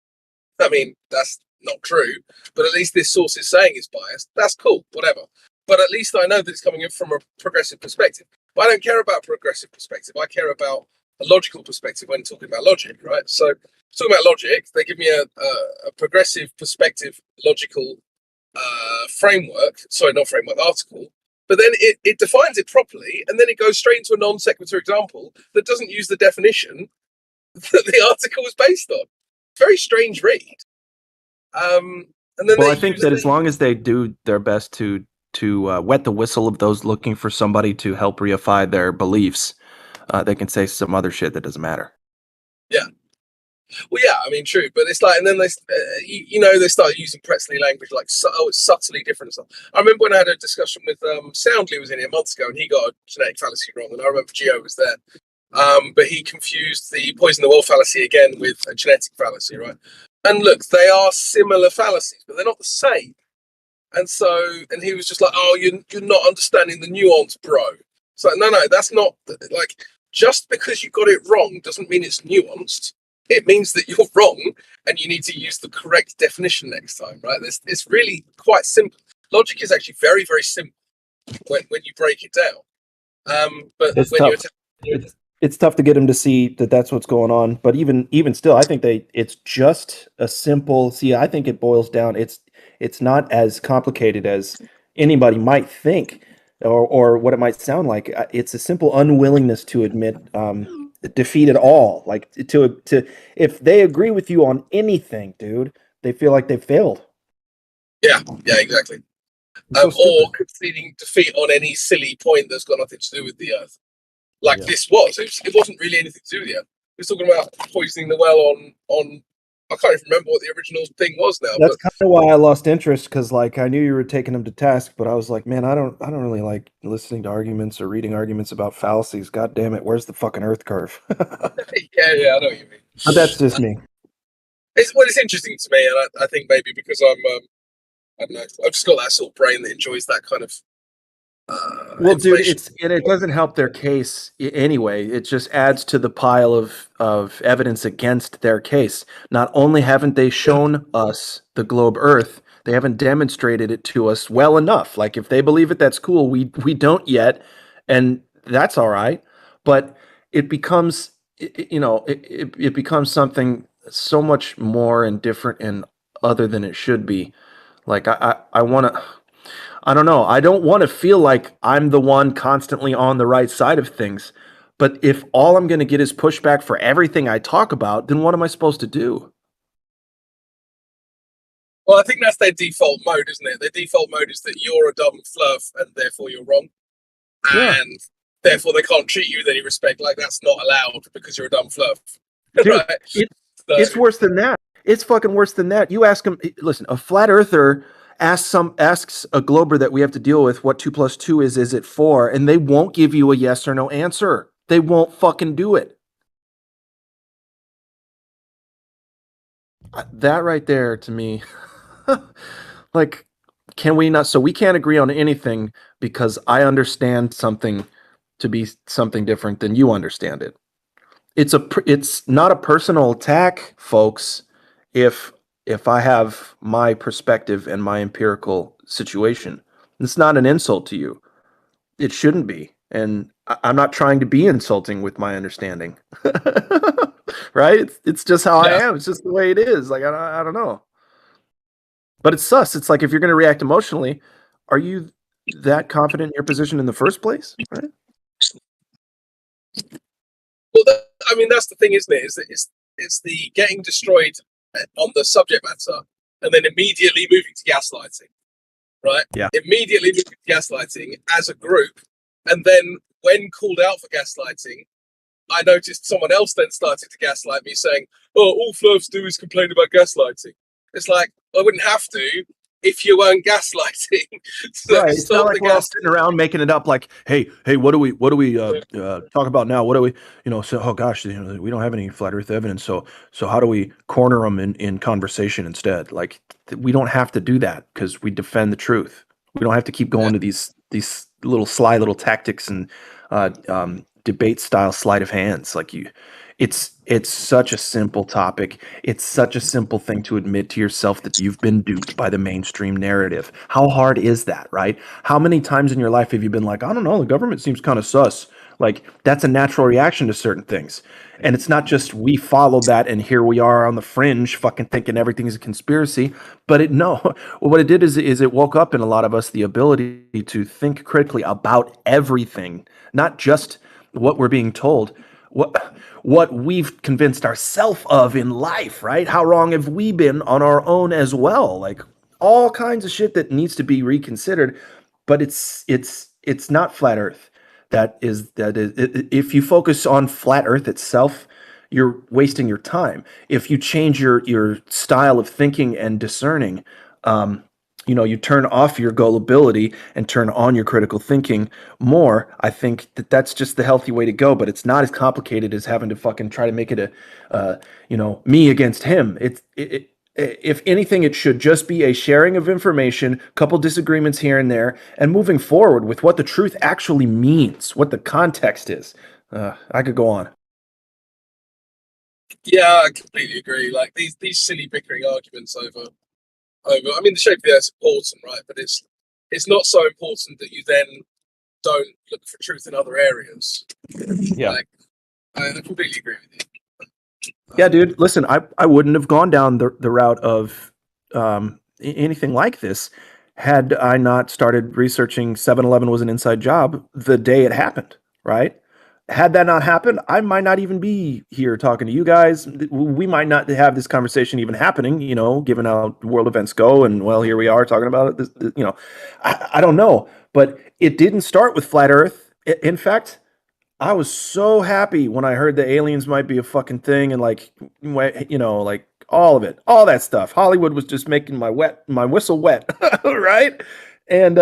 I mean, that's not true, but at least this source is saying it's biased. That's cool, whatever. But at least I know that it's coming in from a progressive perspective. But I don't care about progressive perspective. I care about a logical perspective when talking about logic, right? So talking about logic, they give me a progressive perspective, logical framework. Sorry, not framework, article. But then it defines it properly, and then it goes straight into a non sequitur example that doesn't use the definition that the article was based on. Very strange read. And then I think that as long as they do their best to wet the whistle of those looking for somebody to help reify their beliefs, they can say some other shit that doesn't matter. Yeah. Well, yeah, I mean, true, but it's like, and then they start using Pretzley language like, it's subtly different stuff. I remember when I had a discussion with Soundly was in here months ago, and he got a genetic fallacy wrong, and I remember Gio was there, but he confused the poison the well fallacy again with a genetic fallacy, right? And look, they are similar fallacies, but they're not the same. And he was just like, "Oh, you're not understanding the nuance, bro." It's like, no, that's not like just because you got it wrong doesn't mean it's nuanced. It means that you're wrong and you need to use the correct definition next time, right? It's really quite simple. Logic is actually very, very simple when you break it down. But it's when tough. It's tough to get them to see that that's what's going on. But even still, I think it's just a simple. See, I think it boils down. It's not as complicated as anybody might think, or what it might sound like. It's a simple unwillingness to admit defeat it all. Like to if they agree with you on anything, dude, they feel like they failed. Yeah, exactly. So or conceding defeat on any silly point that's got nothing to do with the Earth. Like this was. It wasn't really anything to do with the Earth. He was talking about poisoning the well on I can't even remember what the original thing was now. That's kind of why I lost interest, because like I knew you were taking him to task, but I was like, man, I don't really like listening to arguments or reading arguments about fallacies. God damn it, where's the fucking Earth curve? yeah, I know what you mean. But that's just me. It's interesting to me, and I think maybe because I don't know, I've just got that sort of brain that enjoys that kind of. Well, dude, it doesn't help their case anyway. It just adds to the pile of evidence against their case. Not only haven't they shown us the globe Earth, they haven't demonstrated it to us well enough. Like if they believe it, that's cool. We don't yet, and that's all right. But it becomes, it becomes something so much more and different and other than it should be. Like I want to. I don't know. I don't want to feel like I'm the one constantly on the right side of things. But if all I'm going to get is pushback for everything I talk about, then what am I supposed to do? Well, I think that's their default mode, isn't it? Their default mode is that you're a dumb fluff and therefore you're wrong. And therefore they can't treat you with any respect. Like that's not allowed because you're a dumb fluff. Dude, right? It's worse than that. It's fucking worse than that. You ask him, listen, a flat earther asks a glober that we have to deal with what 2 + 2 is it 4, and they won't give you a yes or no answer. They won't fucking do it. That right there to me, like, can we not? So we can't agree on anything because I understand something to be something different than you understand it. It's not a personal attack, folks. If I have my perspective and my empirical situation, it's not an insult to you. It shouldn't be. And I'm not trying to be insulting with my understanding. Right? It's just how I am. It's just the way it is. Like, I don't know. But it's sus. It's like if you're going to react emotionally, are you that confident in your position in the first place? Right? Well, I mean, that's the thing, isn't it? It's the getting destroyed on the subject matter and then immediately moving to gaslighting, right? Yeah. Immediately moving to gaslighting as a group. And then when called out for gaslighting, I noticed someone else then started to gaslight me saying, oh, all fluffs do is complain about gaslighting. It's like, I wouldn't have to if you weren't gaslighting. So right. It's not like we're all sitting around making it up like, hey, what do we talk about now? What do we, so, oh gosh, we don't have any flat earth evidence. So how do we corner them in conversation instead? Like we don't have to do that because we defend the truth. We don't have to keep going to these little sly little tactics and debate style sleight of hands. Like it's such a simple topic. It's such a simple thing to admit to yourself that you've been duped by the mainstream narrative. How hard is that, right? How many times in your life have you been like, I don't know, the government seems kind of sus. Like that's a natural reaction to certain things. And it's not just we followed that and here we are on the fringe fucking thinking everything's a conspiracy. But what it did is it woke up in a lot of us the ability to think critically about everything, not just what we're being told, what we've convinced ourselves of in life, right? How wrong have we been on our own as well? Like all kinds of shit that needs to be reconsidered. But it's not flat Earth. If you focus on flat Earth itself, you're wasting your time. If you change your style of thinking and discerning, you turn off your gullibility and turn on your critical thinking more. I think that's just the healthy way to go, but it's not as complicated as having to fucking try to make it me against him. If anything, it should just be a sharing of information, couple disagreements here and there, and moving forward with what the truth actually means, what the context is. I could go on. Yeah, I completely agree. Like these silly bickering arguments over. I mean, the shape of the Earth's important, right? But it's not so important that you then don't look for truth in other areas. Yeah, like, I completely agree with you. Yeah, dude. Listen, I wouldn't have gone down the route of anything like this had I not started researching 7-Eleven was an inside job the day it happened, right? had that not happened, I might not even be here talking to you guys. We might not have this conversation even happening, you know, given how world events go. And well, here we are talking about it. You know, I don't know, but it didn't start with flat Earth. In fact, I was so happy when I heard the aliens might be a fucking thing, and like, you know, like all of it, all that stuff. Hollywood was just making my whistle wet, right? And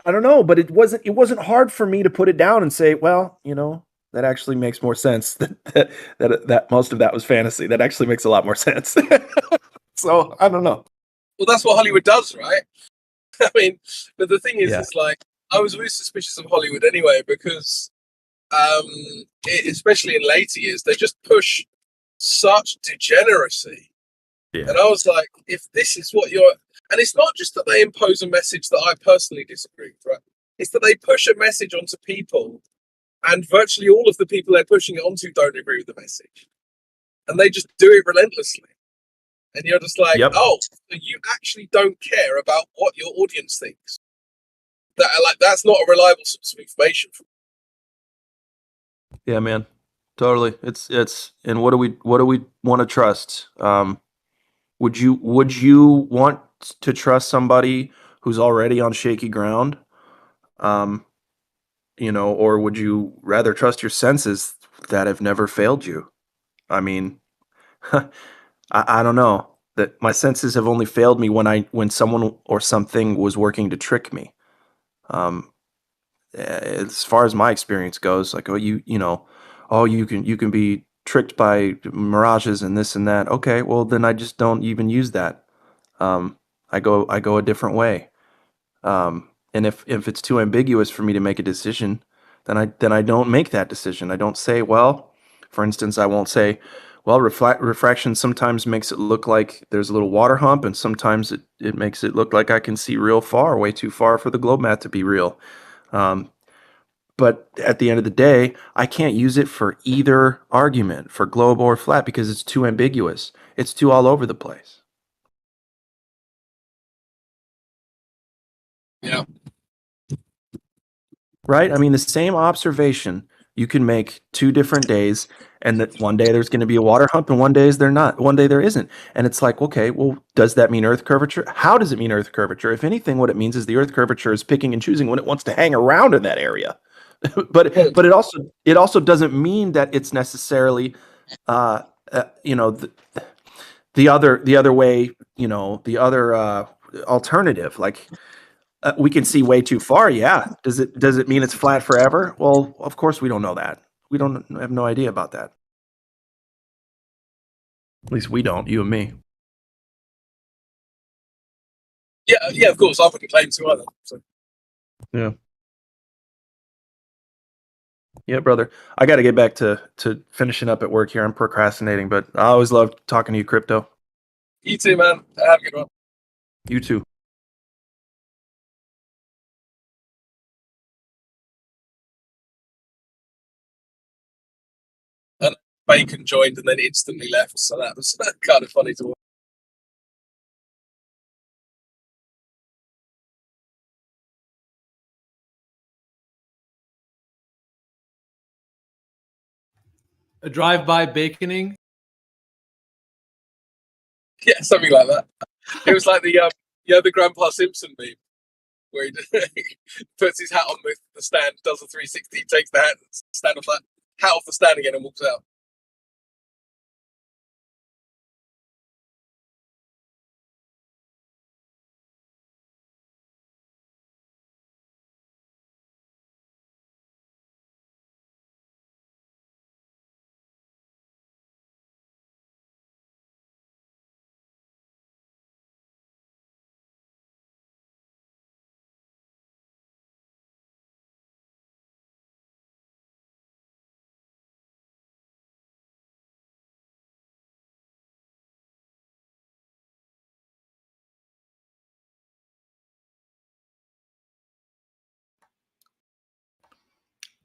I don't know, but it wasn't hard for me to put it down and say, well, you know, that actually makes more sense. That most of that was fantasy. That actually makes a lot more sense. So I don't know. Well, that's what Hollywood does, right? I mean, but the thing is, Yeah. it's like I was always suspicious of Hollywood anyway because, especially in later years, they just push such degeneracy. Yeah. And I was like, if this is what you're, and it's not just that they impose a message that I personally disagree with, right? It's that they push a message onto people, and virtually all of the people they're pushing it onto don't agree with the message, and they just do it relentlessly. And you're just like, Yep. oh, so you actually don't care about what your audience thinks. That's not a reliable source of information. Yeah, man. Totally. It's and what do we want to trust? Would you want to trust somebody who's already on shaky ground? You know, or would you rather trust your senses that have never failed you? I mean, I don't know. That my senses have only failed me when someone or something was working to trick me. As far as my experience goes, like, oh, you know, oh, you can be tricked by mirages and this and that. Okay, well then I just don't even use that. I go a different way. And if it's too ambiguous for me to make a decision, then I don't make that decision. I don't say, well, for instance, I won't say, well, refraction sometimes makes it look like there's a little water hump, and sometimes it makes it look like I can see real far, way too far for the globe mat to be real. But at the end of the day, I can't use it for either argument, for globe or flat, because it's too ambiguous. It's too all over the place. Yeah. Right? I mean, the same observation you can make 2 different days, and that one day there's going to be a water hump, and one day there isn't. And it's like, okay, well, does that mean Earth curvature? How does it mean Earth curvature? If anything, what it means is the Earth curvature is picking and choosing when it wants to hang around in that area. but it also doesn't mean that it's necessarily, you know, the other way, you know, the other alternative, like. We can see way too far. Yeah. Does it mean it's flat forever? Well, of course we don't know that. We don't have no idea about that. At least we don't. You and me. Yeah, of course. I wouldn't claim to either. So. Yeah. Yeah, brother. I got to get back to finishing up at work here. I'm procrastinating, but I always love talking to you, Crypto. You too, man. Have a good one. You too. And Bacon joined and then instantly left, so that was kind of funny to watch. A drive-by baconing. Yeah, something like that. It was like the Grandpa Simpson meme where he puts his hat on the stand, does a 360, takes the hat off the stand again, and walks out.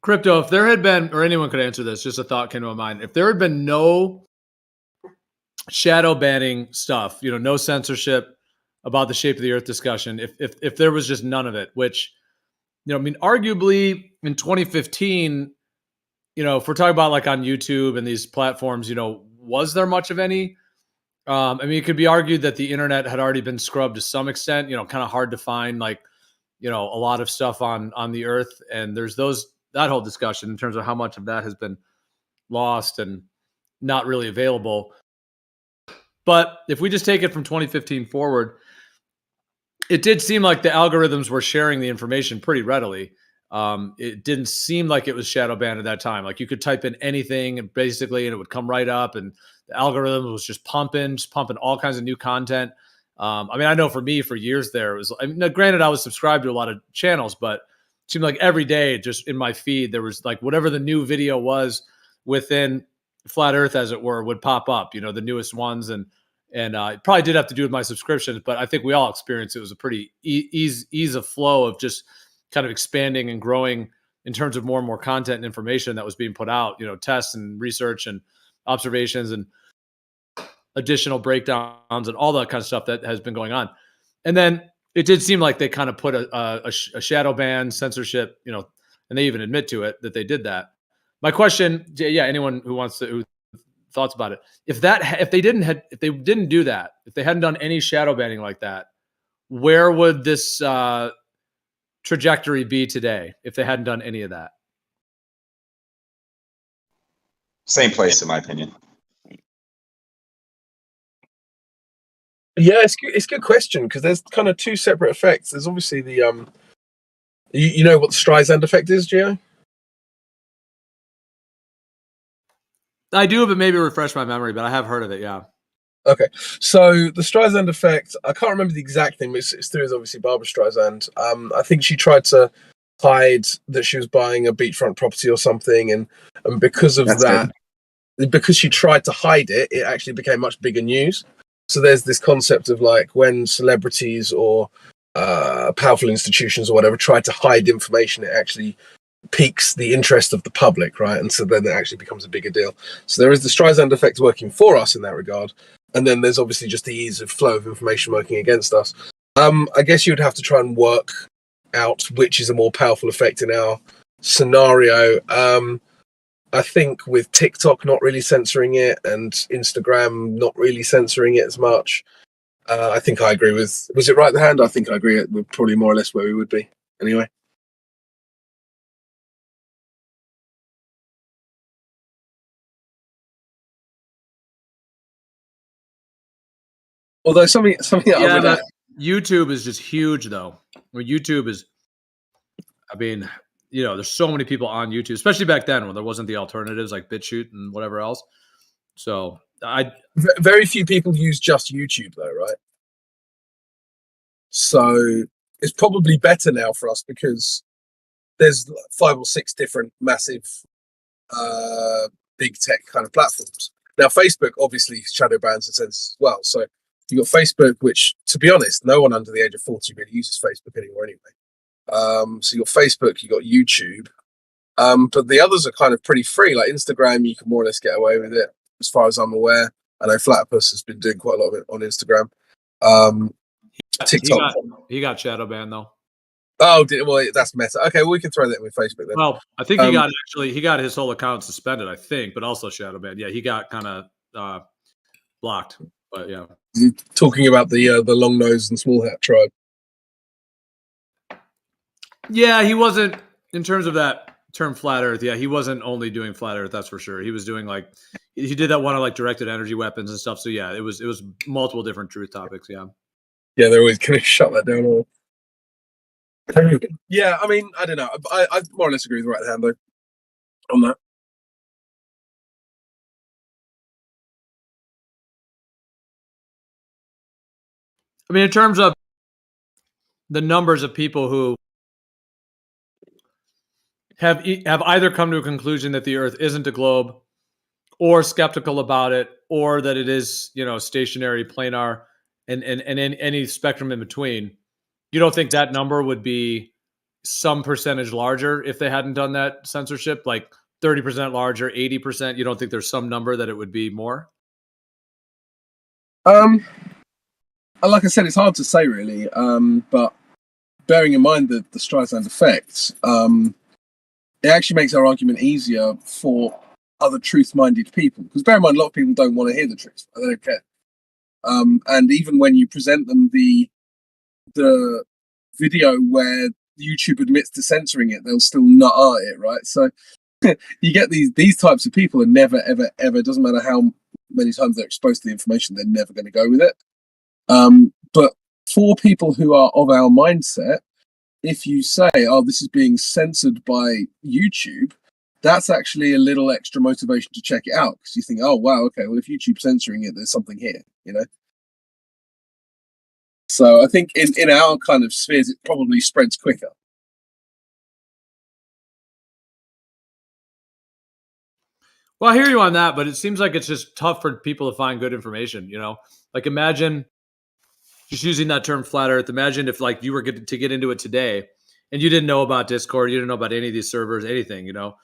Crypto, if there had been, or anyone could answer this, just a thought came to my mind. If there had been no shadow banning stuff, you know, no censorship about the shape of the earth discussion, if there was just none of it, which, you know, I mean, arguably in 2015, if we're talking about like on YouTube and these platforms, was there much of any? I mean, it could be argued that the internet had already been scrubbed to some extent. Kind of hard to find like a lot of stuff on the earth, and there's that whole discussion in terms of how much of that has been lost and not really available. But if we just take it from 2015 forward, it did seem like the algorithms were sharing the information pretty readily. It didn't seem like it was shadow banned at that time. Like you could type in anything and basically, and it would come right up, and the algorithm was just pumping all kinds of new content. I mean, I know for me, for years there, it was. Granted, I was subscribed to a lot of channels, but it seemed like every day, just in my feed, there was like whatever the new video was within Flat Earth, as it were, would pop up. The newest ones, and it probably did have to do with my subscriptions, but I think we all experienced it was a pretty ease of flow of just kind of expanding and growing in terms of more and more content and information that was being put out, tests and research and observations and additional breakdowns and all that kind of stuff that has been going on. And then it did seem like they kind of put a shadow ban, censorship, and they even admit to it that they did that. My question, anyone who thoughts about it, if they didn't do that, if they hadn't done any shadow banning like that, where would this trajectory be today if they hadn't done any of that? Same place, in my opinion. Yeah, it's a good question because there's kind of two separate effects. There's obviously the you know what the Streisand effect is, Gio? I do, but maybe refresh my memory, but I have heard of it, yeah. Okay, so the Streisand effect, I can't remember the exact thing, but it's through is obviously Barbara Streisand. I think she tried to hide that she was buying a beachfront property or something, and because of because she tried to hide it, it actually became much bigger news. So there's this concept of like when celebrities or powerful institutions or whatever try to hide information, it actually piques the interest of the public, right? And so then it actually becomes a bigger deal. So there is the Streisand effect working for us in that regard. And then there's obviously just the ease of flow of information working against us. I guess you'd have to try and work out which is a more powerful effect in our scenario. I think with TikTok not really censoring it and Instagram not really censoring it as much, I think I agree with... Was it right the hand? I think I agree. We're probably more or less where we would be. Anyway. Although something that YouTube is just huge, though. Well, YouTube is, I mean, there's so many people on YouTube, especially back then when there wasn't the alternatives like BitChute and whatever else. So very few people use just YouTube, though, right? So it's probably better now for us because there's 5 or 6 different massive big tech kind of platforms. Now, Facebook obviously shadow bans and censors as well. So you've got Facebook, which, to be honest, no one under the age of 40 really uses Facebook anymore anyway. So you've got Facebook, you've got YouTube. But the others are kind of pretty free. Like Instagram, you can more or less get away with it, as far as I'm aware. I know Flatpus has been doing quite a lot of it on Instagram. TikTok. He got shadow banned, though. Oh, well, that's Meta. Okay, well, we can throw that in with Facebook then. Well, I think he got his whole account suspended, I think, but also shadow banned. Yeah, he got kind of blocked. But yeah, talking about the long nose and small hat tribe. Yeah, he wasn't, in terms of that term flat Earth. Yeah, he wasn't only doing flat Earth. That's for sure. He was doing he did that one on like directed energy weapons and stuff. So yeah, it was multiple different truth topics. Yeah. Yeah, they're always going to shut that down. All. Yeah, I mean, I don't know. I more or less agree with Right Hand though on that. I mean, in terms of the numbers of people who have either come to a conclusion that the Earth isn't a globe, or skeptical about it, or that it is, stationary, planar, and in any spectrum in between, you don't think that number would be some percentage larger if they hadn't done that censorship, like 30% larger, 80%? You don't think there's some number that it would be more? Like I said, it's hard to say really, but bearing in mind the Streisand effect, it actually makes our argument easier for other truth-minded people. Because bear in mind, a lot of people don't want to hear the truth. They don't care. And even when you present them the video where YouTube admits to censoring it, they'll still nut at it, right? So you get these types of people, and never, ever, ever, doesn't matter how many times they're exposed to the information, they're never going to go with it. But for people who are of our mindset, if you say, oh, this is being censored by YouTube, that's actually a little extra motivation to check it out, because you think, oh, wow, okay, well, if YouTube's censoring it, there's something here, you know? So I think in our kind of spheres, it probably spreads quicker. Well, I hear you on that, but it seems like it's just tough for people to find good information, you know? Like, imagine, just using that term flat earth, imagine if like you were to get into it today and you didn't know about Discord, you didn't know about any of these servers, anything, you know,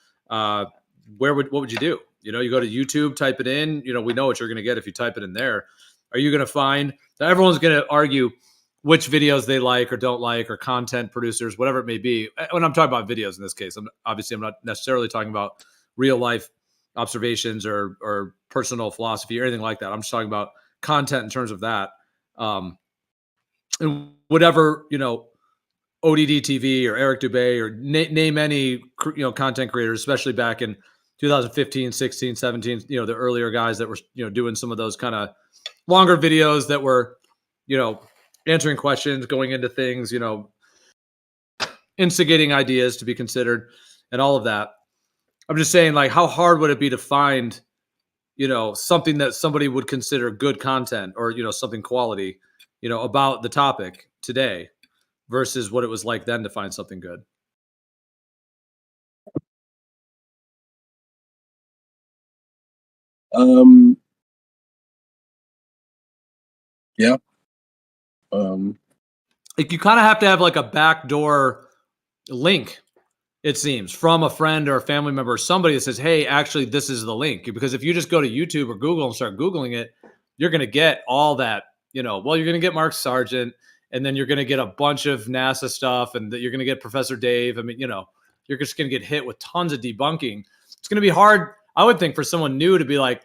what would you do? You know, you go to YouTube, type it in, you know, we know what you're going to get if you type it in there. Are you going to find that everyone's going to argue which videos they like or don't like, or content producers, whatever it may be? When I'm talking about videos in this case, I'm not necessarily talking about real life observations or personal philosophy or anything like that. I'm just talking about content in terms of that. And whatever, you know, ODD TV or Eric Dubay or name any, you know, content creators, especially back in 2015, 16, 17, you know, the earlier guys that were, you know, doing some of those kind of longer videos that were, you know, answering questions, going into things, you know, instigating ideas to be considered and all of that. I'm just saying, like, how hard would it be to find, you know, something that somebody would consider good content, or, you know, something quality, you know, about the topic today versus what it was like then to find something good? Yeah. Like, you kind of have to have like a backdoor link, it seems, from a friend or a family member or somebody that says, hey, actually, this is the link. Because if you just go to YouTube or Google and start Googling it, you're going to get all that, you know, well, you're going to get Mark Sargent, and then you're going to get a bunch of NASA stuff, and you're going to get Professor Dave. I mean, you know, you're just going to get hit with tons of debunking. It's going to be hard, I would think, for someone new to be like,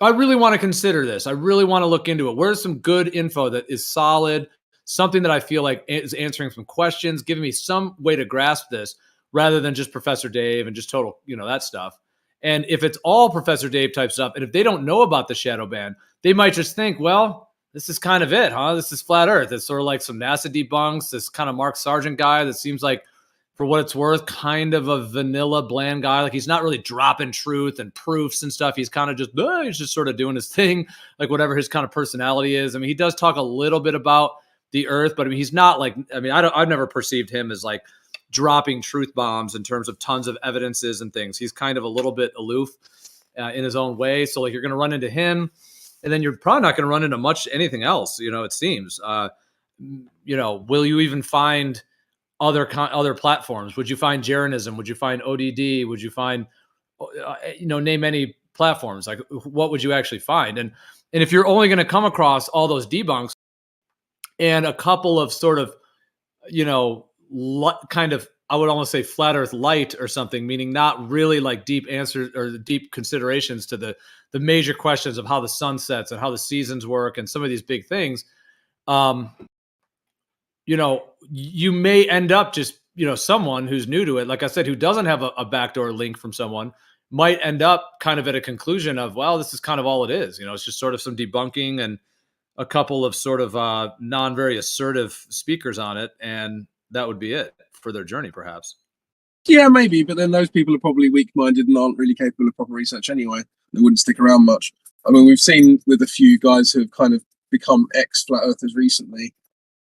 I really want to consider this. I really want to look into it. Where's some good info that is solid, something that I feel like is answering some questions, giving me some way to grasp this, rather than just Professor Dave and just total, you know, that stuff. And if it's all Professor Dave type stuff, and if they don't know about the shadow ban, they might just think, well, this is kind of it, huh? This is flat earth. It's sort of like some NASA debunks, this kind of Mark Sargent guy that seems like, for what it's worth, kind of a vanilla, bland guy. Like, he's not really dropping truth and proofs and stuff. He's kind of just, he's just sort of doing his thing, like whatever his kind of personality is. I mean, he does talk a little bit about the earth, but I mean, he's not like, I mean, I've never perceived him as like dropping truth bombs in terms of tons of evidences and things. He's kind of a little bit aloof in his own way. So like, you're going to run into him, and then you're probably not going to run into much anything else, you know, it seems. You know, will you even find other platforms? Would you find Jeranism? Would you find ODD? Would you find, you know, name any platforms? Like, what would you actually find? And if you're only going to come across all those debunks and a couple of sort of, you know, kind of, I would almost say flat earth light or something, meaning not really like deep answers or deep considerations to the major questions of how the sun sets and how the seasons work and some of these big things, you know, you may end up just, you know, someone who's new to it, like I said, who doesn't have a backdoor link from someone, might end up kind of at a conclusion of, well, this is kind of all it is. You know, it's just sort of some debunking and a couple of sort of non very assertive speakers on it, and that would be it for their journey, perhaps. Yeah, maybe, but then those people are probably weak-minded and aren't really capable of proper research anyway. They wouldn't stick around much. I mean, we've seen with a few guys who have kind of become ex-flat earthers recently,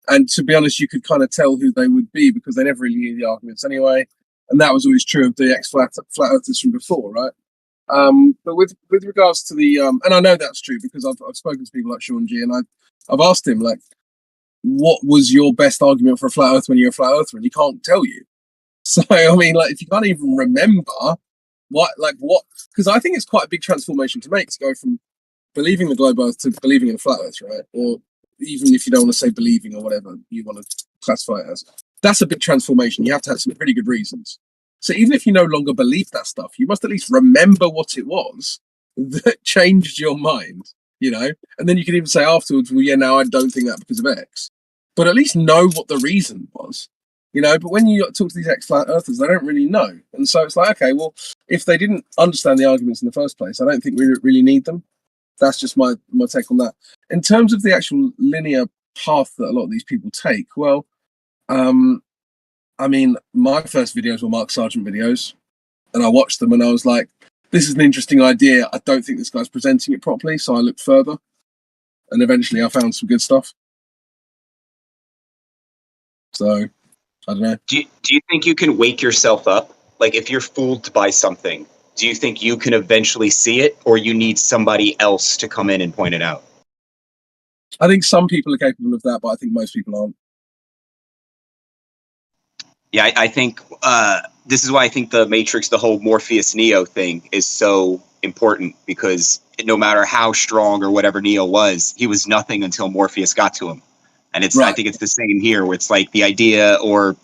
and to be honest, you could kind of tell who they would be because they never really knew the arguments anyway, and that was always true of the ex-flat earthers from before, right? But with regards to the and I know that's true because I've spoken to people like Sean G, and I've asked him, like, what was your best argument for a flat earth when you're a flat earther, and he can't tell you. So I mean, like, if you can't even remember what, because I think it's quite a big transformation to make, to go from believing the globe earth to believing in a flat earth, right? Or even if you don't want to say believing or whatever you want to classify it as, that's a big transformation. You have to have some pretty good reasons. So even if you no longer believe that stuff, you must at least remember what it was that changed your mind, you know? And then you can even say afterwards, well, yeah, now I don't think that because of X. But at least know what the reason was, you know? But when you talk to these ex-flat earthers, they don't really know. And so it's like, okay, well, if they didn't understand the arguments in the first place, I don't think we really need them. That's just my take on that. In terms of the actual linear path that a lot of these people take, well, I mean, my first videos were Mark Sargent videos, and I watched them and I was like, this is an interesting idea. I don't think this guy's presenting it properly. So I looked further, and eventually I found some good stuff. So, I don't know. Do you think you can wake yourself up? Like, if you're fooled by something, do you think you can eventually see it, or you need somebody else to come in and point it out? I think some people are capable of that, but I think most people aren't. Yeah, I think this is why I think the Matrix, the whole Morpheus Neo thing, is so important, because no matter how strong or whatever Neo was, he was nothing until Morpheus got to him. And it's, I think it's the same here, where it's like the idea or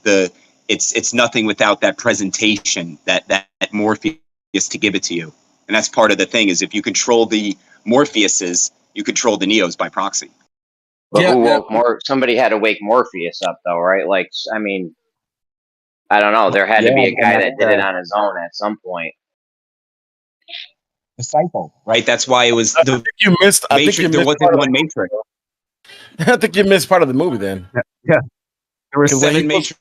it's nothing without that presentation, that Morpheus to give it to you. And that's part of the thing, is if you control the Morpheuses, you control the Neos by proxy. But who woke somebody had to wake Morpheus up, though, right? Like, I mean, I don't know. There had to be a guy that did it on his own at some point. The cycle, right? That's why it was the. I think you missed. I think you there missed wasn't one Matrix. I think you missed part of the movie then. Yeah, there were 'Cause when he 7 was-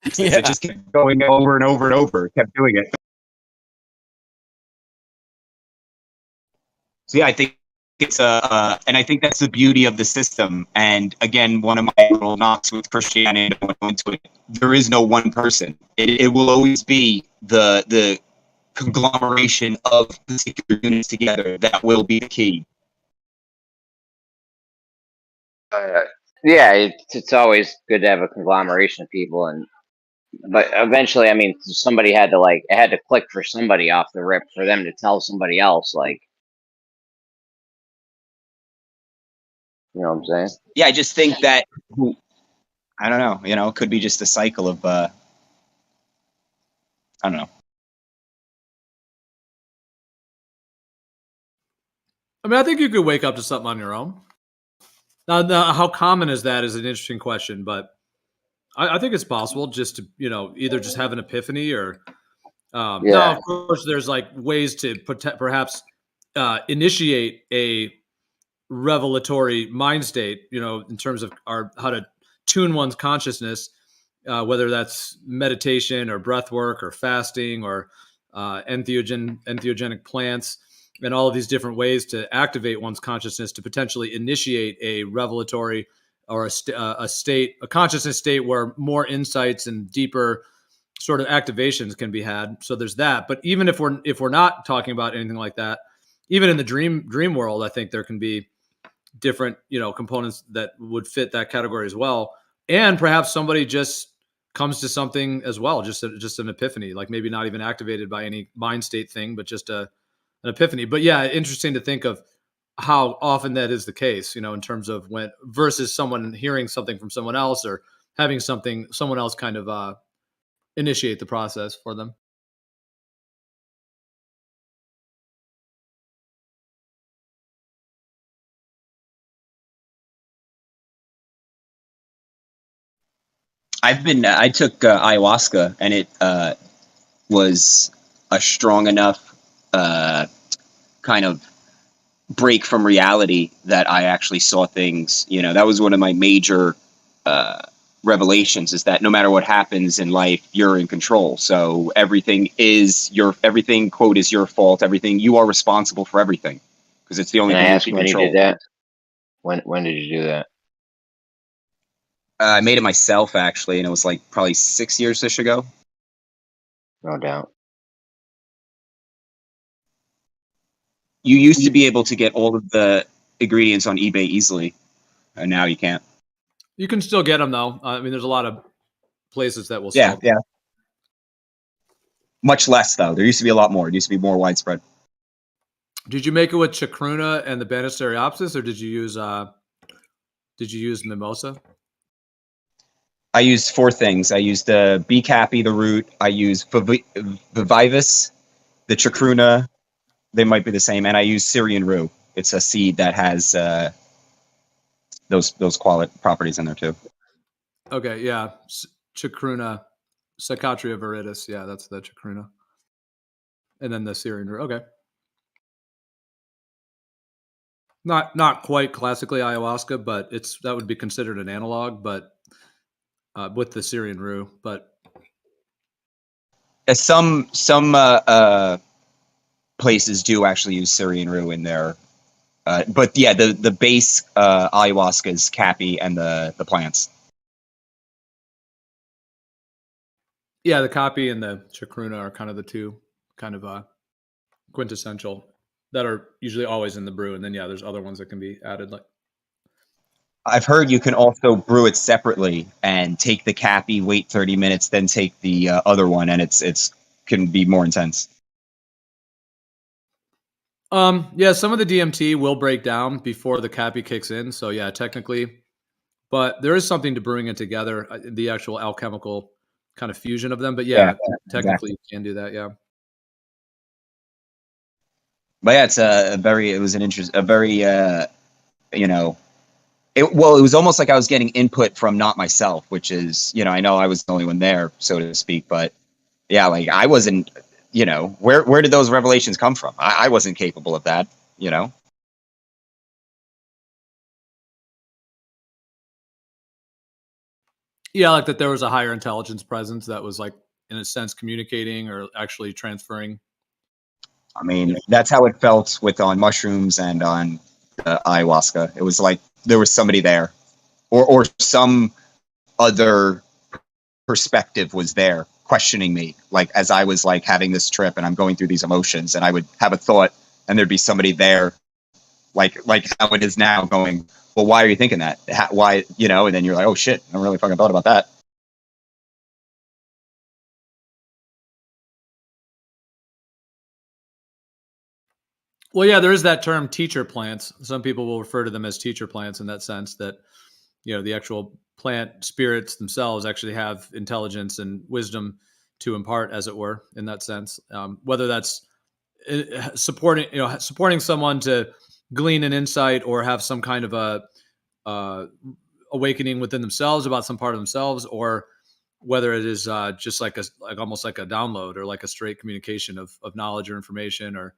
Matrixes that just kept going over and over and over, kept doing it. So yeah, I think it's and I think that's the beauty of the system. And again, one of my little knocks with Christianity, I went into it, there is no one person. It will always be the conglomeration of particular units together that will be the key. Yeah, it's always good to have a conglomeration of people, but eventually, I mean, somebody had to it had to click for somebody off the rip for them to tell somebody else, like, you know what I'm saying? Yeah, I just think that, I don't know, it could be just a cycle of, I don't know. I mean, I think you could wake up to something on your own. Now, how common is that is an interesting question, but I think it's possible just to, either just have an epiphany or, now, of course, there's ways to perhaps initiate a revelatory mind state, in terms of how to tune one's consciousness, whether that's meditation or breath work or fasting or entheogenic plants, and all of these different ways to activate one's consciousness to potentially initiate a revelatory or a consciousness state where more insights and deeper sort of activations can be had. So there's that. But even if we're not talking about anything like that, even in the dream world, I think there can be different, components that would fit that category as well. And perhaps somebody just comes to something as well, just an epiphany, like maybe not even activated by any mind state thing, but just an epiphany. But yeah, interesting to think of how often that is the case, in terms of when versus someone hearing something from someone else or having someone else kind of initiate the process for them. I took ayahuasca, and it was a strong enough kind of break from reality that I actually saw things. That was one of my major revelations, is that no matter what happens in life, you're in control. So everything quote is your fault. Everything, you are responsible for everything, because it's the only thing you can control. When you did that? When did you do that? I made it myself, actually, and it was probably 6 years-ish ago. No doubt. You used to be able to get all of the ingredients on eBay easily, and now you can't. You can still get them, though. I mean, there's a lot of places that will sell. Yeah. Much less, though. There used to be a lot more. It used to be more widespread. Did you make it with chacruna and the Banisteriopsis, or did you use mimosa? I used 4 things. I used the bee cappy, the root. I used Vivivus, the chacruna. They might be the same. And I used Syrian rue. It's a seed that has those properties in there too. Okay, yeah. Chacruna, Psychotria viridis. Yeah, that's the chacruna. And then the Syrian rue. Okay. Not quite classically ayahuasca, but that would be considered an analog, but with the Syrian rue. But Some places do actually use Syrian rue in there. But yeah, the base ayahuasca is cappy and the plants. yeah, the copy and the chacruna are kind of the two kind of quintessential that are usually always in the brew. And then yeah, there's other ones that can be added. Like I've heard you can also brew it separately and take the cappy, wait 30 minutes, then take the other one, and it's can be more intense. Yeah, some of the DMT will break down before the cappy kicks in. So yeah, technically, but there is something to brewing it together, the actual alchemical kind of fusion of them. But yeah, technically you can do that. Yeah. But yeah, it's it was a very you know, it was almost like I was getting input from not myself, which is, I know I was the only one there, so to speak, but yeah, like I wasn't, where did those revelations come from? I wasn't capable of that, Yeah, like that there was a higher intelligence presence that was like, in a sense, communicating or actually transferring. I mean, that's how it felt on mushrooms and on ayahuasca. It was like there was somebody there, or some other perspective was there questioning me, like as I was like having this trip and I'm going through these emotions, and I would have a thought and there'd be somebody there, like how it is now, going, well, why are you thinking that? Why, and then you're like, oh shit, I really fucking thought about that. Well, yeah, there is that term teacher plants. Some people will refer to them as teacher plants in that sense that, the actual plant spirits themselves actually have intelligence and wisdom to impart, as it were, in that sense. Whether that's supporting someone to glean an insight or have some kind of a awakening within themselves about some part of themselves, or whether it is just like almost like a download or like a straight communication of knowledge or information, or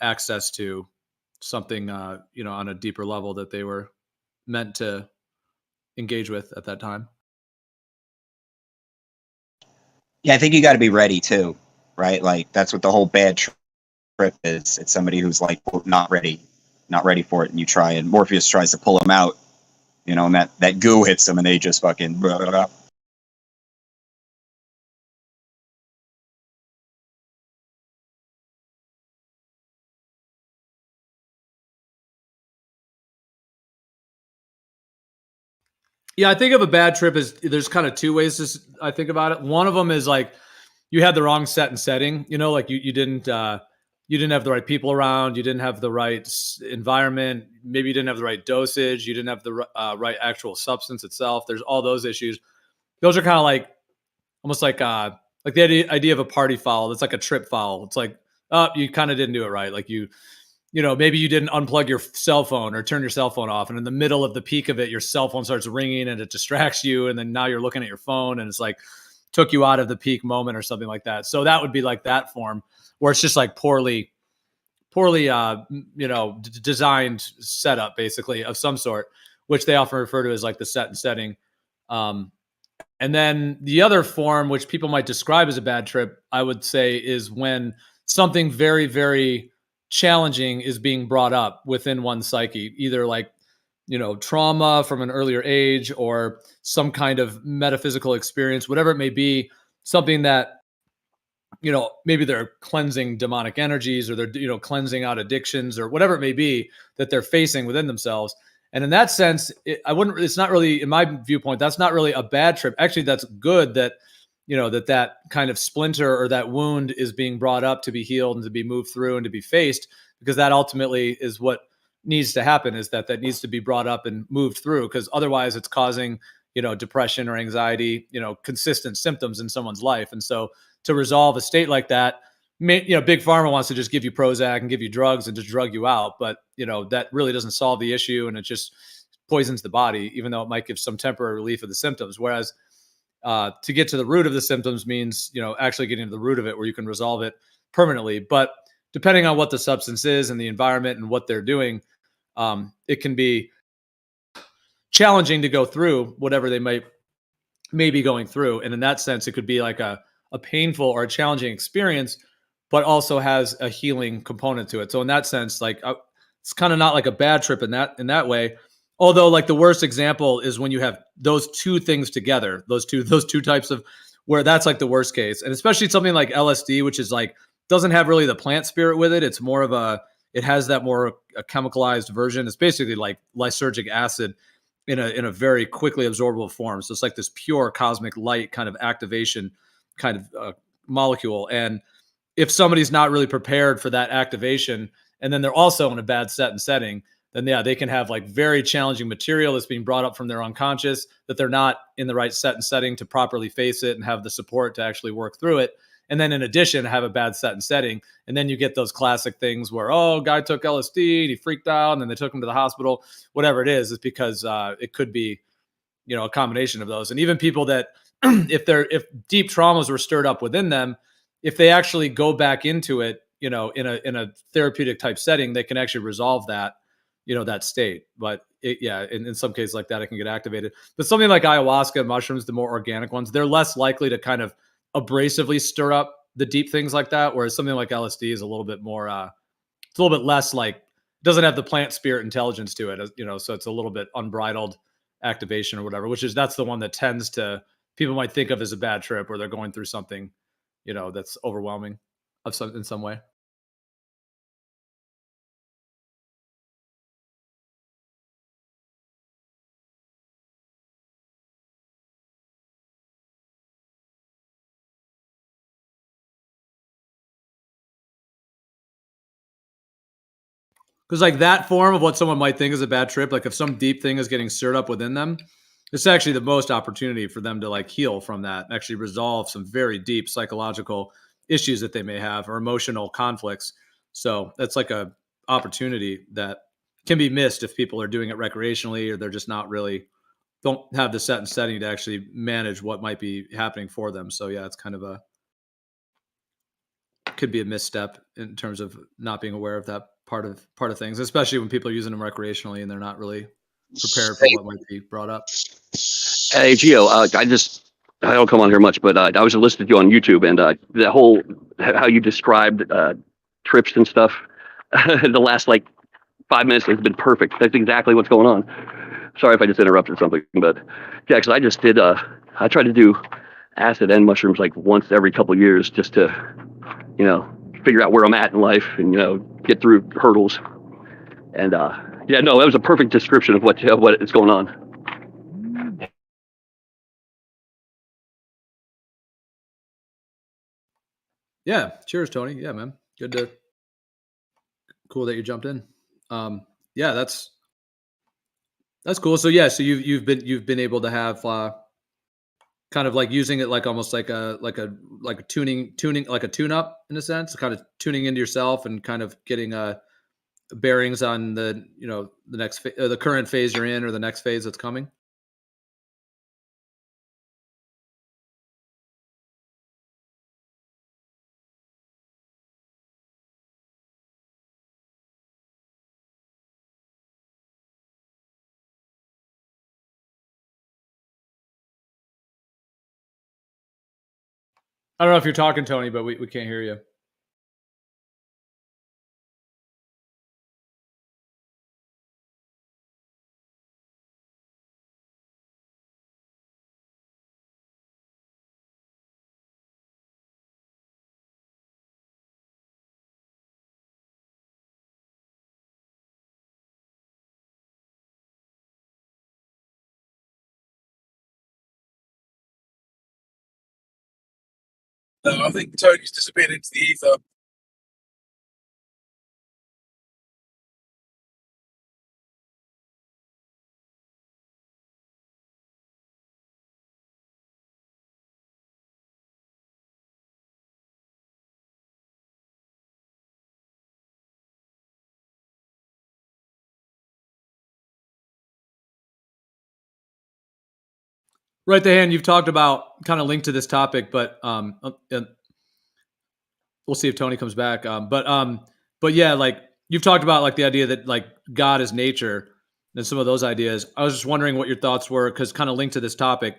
access to something on a deeper level that they were meant to engage with at that time. Yeah, I think you got to be ready too, right? Like that's what the whole bad trip is. It's somebody who's like not ready for it, and you try, and Morpheus tries to pull them out, and that goo hits them, and they just fucking blah, blah, blah. Yeah, I think of a bad trip as there's kind of two ways I think about it. One of them is like you had the wrong set and setting. Like you didn't have the right people around. You didn't have the right environment. Maybe you didn't have the right dosage. You didn't have the right actual substance itself. There's all those issues. Those are kind of like almost like the idea of a party foul. It's like a trip foul. It's like, oh, you kind of didn't do it right. Like maybe you didn't unplug your cell phone or turn your cell phone off. And in the middle of the peak of it, your cell phone starts ringing and it distracts you. And then now you're looking at your phone and it's like took you out of the peak moment or something like that. So that would be like that form where it's just like poorly, designed setup basically of some sort, which they often refer to as like the set and setting. And then the other form, which people might describe as a bad trip, I would say is when something very, very challenging is being brought up within one's psyche, either like, trauma from an earlier age or some kind of metaphysical experience, whatever it may be, something that, maybe they're cleansing demonic energies or they're, cleansing out addictions or whatever it may be that they're facing within themselves. And in that sense, it's not really, in my viewpoint, that's not really a bad trip. Actually, that's good that, that kind of splinter or that wound is being brought up to be healed and to be moved through and to be faced, because that ultimately is what needs to happen, is that needs to be brought up and moved through, because otherwise it's causing, depression or anxiety, consistent symptoms in someone's life. And so to resolve a state like that, Big Pharma wants to just give you Prozac and give you drugs and just drug you out. But, that really doesn't solve the issue, and it just poisons the body, even though it might give some temporary relief of the symptoms. Whereas to get to the root of the symptoms means, actually getting to the root of it where you can resolve it permanently. But depending on what the substance is and the environment and what they're doing, it can be challenging to go through whatever they may be going through. And in that sense, it could be like a painful or a challenging experience, but also has a healing component to it. So in that sense, like it's kind of not like a bad trip in that way. Although like the worst example is when you have those two things together, those two types of, where that's like the worst case. And especially something like LSD, which is like, doesn't have really the plant spirit with it. It's more of it has that more a chemicalized version. It's basically like lysergic acid in a very quickly absorbable form. So it's like this pure cosmic light kind of activation kind of molecule. And if somebody's not really prepared for that activation, and then they're also in a bad set and setting, then yeah, they can have like very challenging material that's being brought up from their unconscious that they're not in the right set and setting to properly face it and have the support to actually work through it. And then in addition, have a bad set and setting. And then you get those classic things where, guy took LSD and he freaked out and then they took him to the hospital. Whatever it is because it could be, a combination of those. And even people that if deep traumas were stirred up within them, if they actually go back into it, in a therapeutic type setting, they can actually resolve that, that state. But in some cases like that, it can get activated. But something like ayahuasca, mushrooms, the more organic ones, they're less likely to kind of abrasively stir up the deep things like that. Whereas something like LSD is a little bit more, it's a little bit less like, doesn't have the plant spirit intelligence to it, so it's a little bit unbridled activation or whatever, that's the one that tends to, people might think of as a bad trip where they're going through something, that's overwhelming in some way. Because like that form of what someone might think is a bad trip, like if some deep thing is getting stirred up within them, it's actually the most opportunity for them to like heal from that and actually resolve some very deep psychological issues that they may have or emotional conflicts. So that's like a opportunity that can be missed if people are doing it recreationally or they're just not really, don't have the set and setting to actually manage what might be happening for them. So yeah, it's kind of could be a misstep in terms of not being aware of that part of things, especially when people are using them recreationally and they're not really prepared for what might be brought up. Hey, Gio, I don't come on here much, but I was listening to you on YouTube, and the whole how you described trips and stuff. The last like 5 minutes has been perfect. That's exactly what's going on. Sorry if I just interrupted something, but yeah, because I just did. I try to do acid and mushrooms like once every couple of years, just to figure out where I'm at in life and get through hurdles. And that was a perfect description of what is going on. Yeah, cheers, Tony. Yeah, man, cool that you jumped in. Yeah, that's cool. So yeah, so you've been able to have kind of like using it like almost like a tuning like a tune up in a sense, kind of tuning into yourself and kind of getting bearings on the the next the current phase you're in or the next phase that's coming. I don't know if you're talking, Tony, but we can't hear you. No, I think Tony's disappeared into the ether. Right, the hand you've talked about kind of linked to this topic, but we'll see if Tony comes back. But yeah, like you've talked about like the idea that like God is nature and some of those ideas. I was just wondering what your thoughts were, because kind of linked to this topic.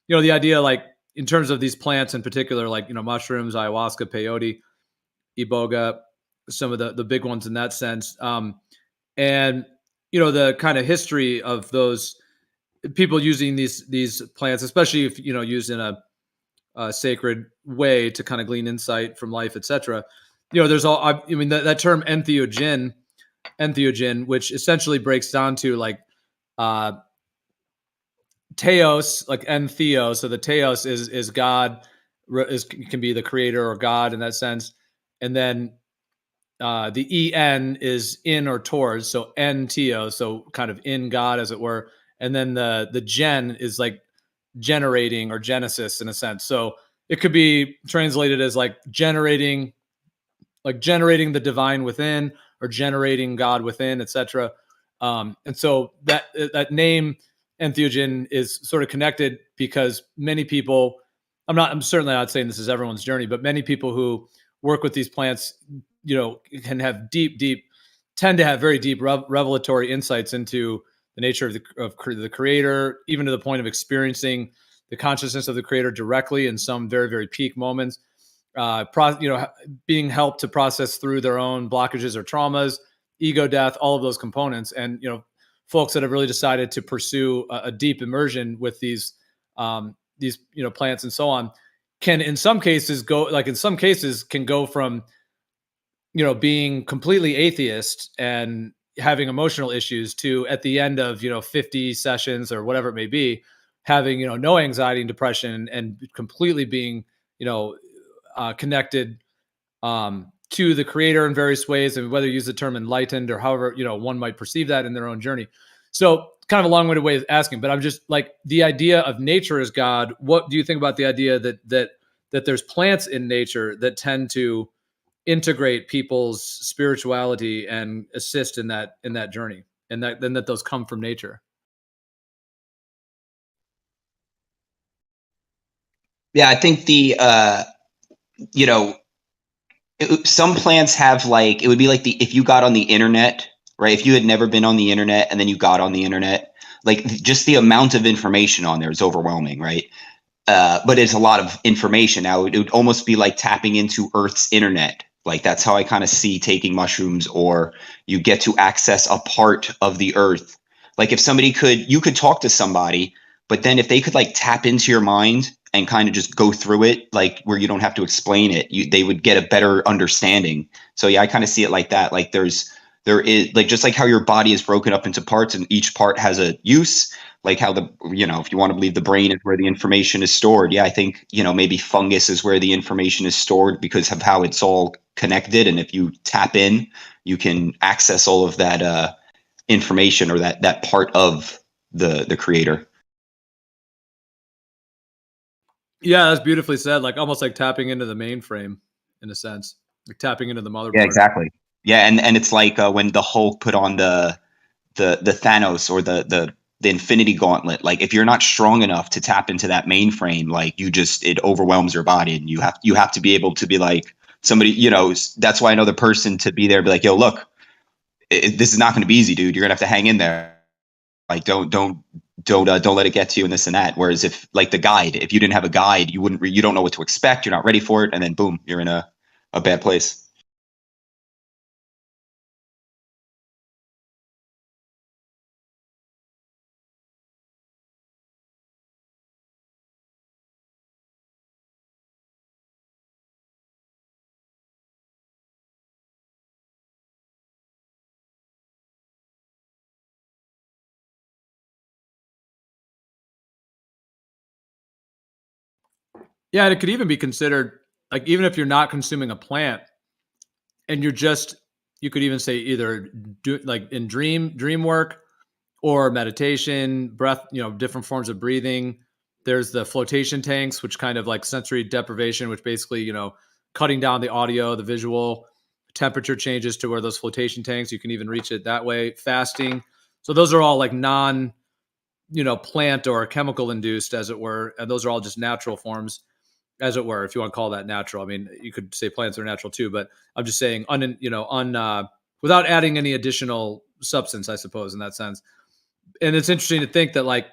You know, the idea like in terms of these plants in particular, like, you know, mushrooms, ayahuasca, peyote, iboga, some of the big ones in that sense. And you know, the kind of history of those people using these plants, especially if, you know, used in a sacred way to kind of glean insight from life, etc. You know, there's all, I mean, that term entheogen, which essentially breaks down to like uh, theos, like entheo. So the theos is God, can be the creator or God in that sense, and then the en is in or towards, so enteo, so kind of in God as it were, and then the gen is like generating or genesis in a sense. So it could be translated as like generating the divine within or generating God within, etc. And so that name entheogen is sort of connected because many people, I'm certainly not saying this is everyone's journey, but many people who work with these plants, you know, can have tend to have very deep revelatory insights into the nature of the creator, even to the point of experiencing the consciousness of the creator directly in some very, very peak moments. You know, being helped to process through their own blockages or traumas, ego death, all of those components. And, you know, folks that have really decided to pursue a deep immersion with these, you know, plants and so on, can in some cases can go from, you know, being completely atheist and having emotional issues to at the end of, you know, 50 sessions or whatever it may be, having, you know, no anxiety and depression and completely being, you know, connected to the creator in various ways, and whether you use the term enlightened or however, you know, one might perceive that in their own journey. So kind of a long-winded way of asking, but I'm just like, the idea of nature as God, what do you think about the idea that there's plants in nature that tend to integrate people's spirituality and assist in that journey, and that those come from nature? Yeah, I think you know, some plants have like, it would be like if you got on the internet, right? If you had never been on the internet and then you got on the internet, like just the amount of information on there is overwhelming, right? But it's a lot of information. Now it would almost be like tapping into Earth's internet. Like that's how I kind of see taking mushrooms, or you get to access a part of the Earth. Like if you could talk to somebody, but then if they could like tap into your mind and kind of just go through it, like where you don't have to explain it, they would get a better understanding. So yeah, I kind of see it like that. Like there is like, just like how your body is broken up into parts and each part has a use, like how you know, if you want to believe the brain is where the information is stored. Yeah, I think, you know, maybe fungus is where the information is stored because of how it's all connected. And if you tap in, you can access all of that information, or that part of the creator. Yeah, that's beautifully said. Like almost like tapping into the mainframe in a sense, like tapping into the motherboard. Yeah, exactly. Yeah, and it's like when the Hulk put on the Thanos or the Infinity Gauntlet. Like if you're not strong enough to tap into that mainframe, like it overwhelms your body, and you have to be able to be like somebody, you know. That's why another person to be there, be like, yo, look, this is not going to be easy, dude. You're gonna have to hang in there. Like don't let it get to you and this and that. Whereas if like the guide, if you didn't have a guide, you don't know what to expect. You're not ready for it, and then boom, you're in a bad place. Yeah, and it could even be considered like, even if you're not consuming a plant and you could even say either do like in dream work or meditation, breath, you know, different forms of breathing. There's the flotation tanks, which kind of like sensory deprivation, which basically, you know, cutting down the audio, the visual, temperature changes to where those flotation tanks, you can even reach it that way. Fasting. So those are all like plant or chemical induced, as it were. And those are all just natural forms, as it were, if you want to call that natural. I mean, you could say plants are natural too, but I'm just saying without adding any additional substance, I suppose, in that sense. And it's interesting to think that, like,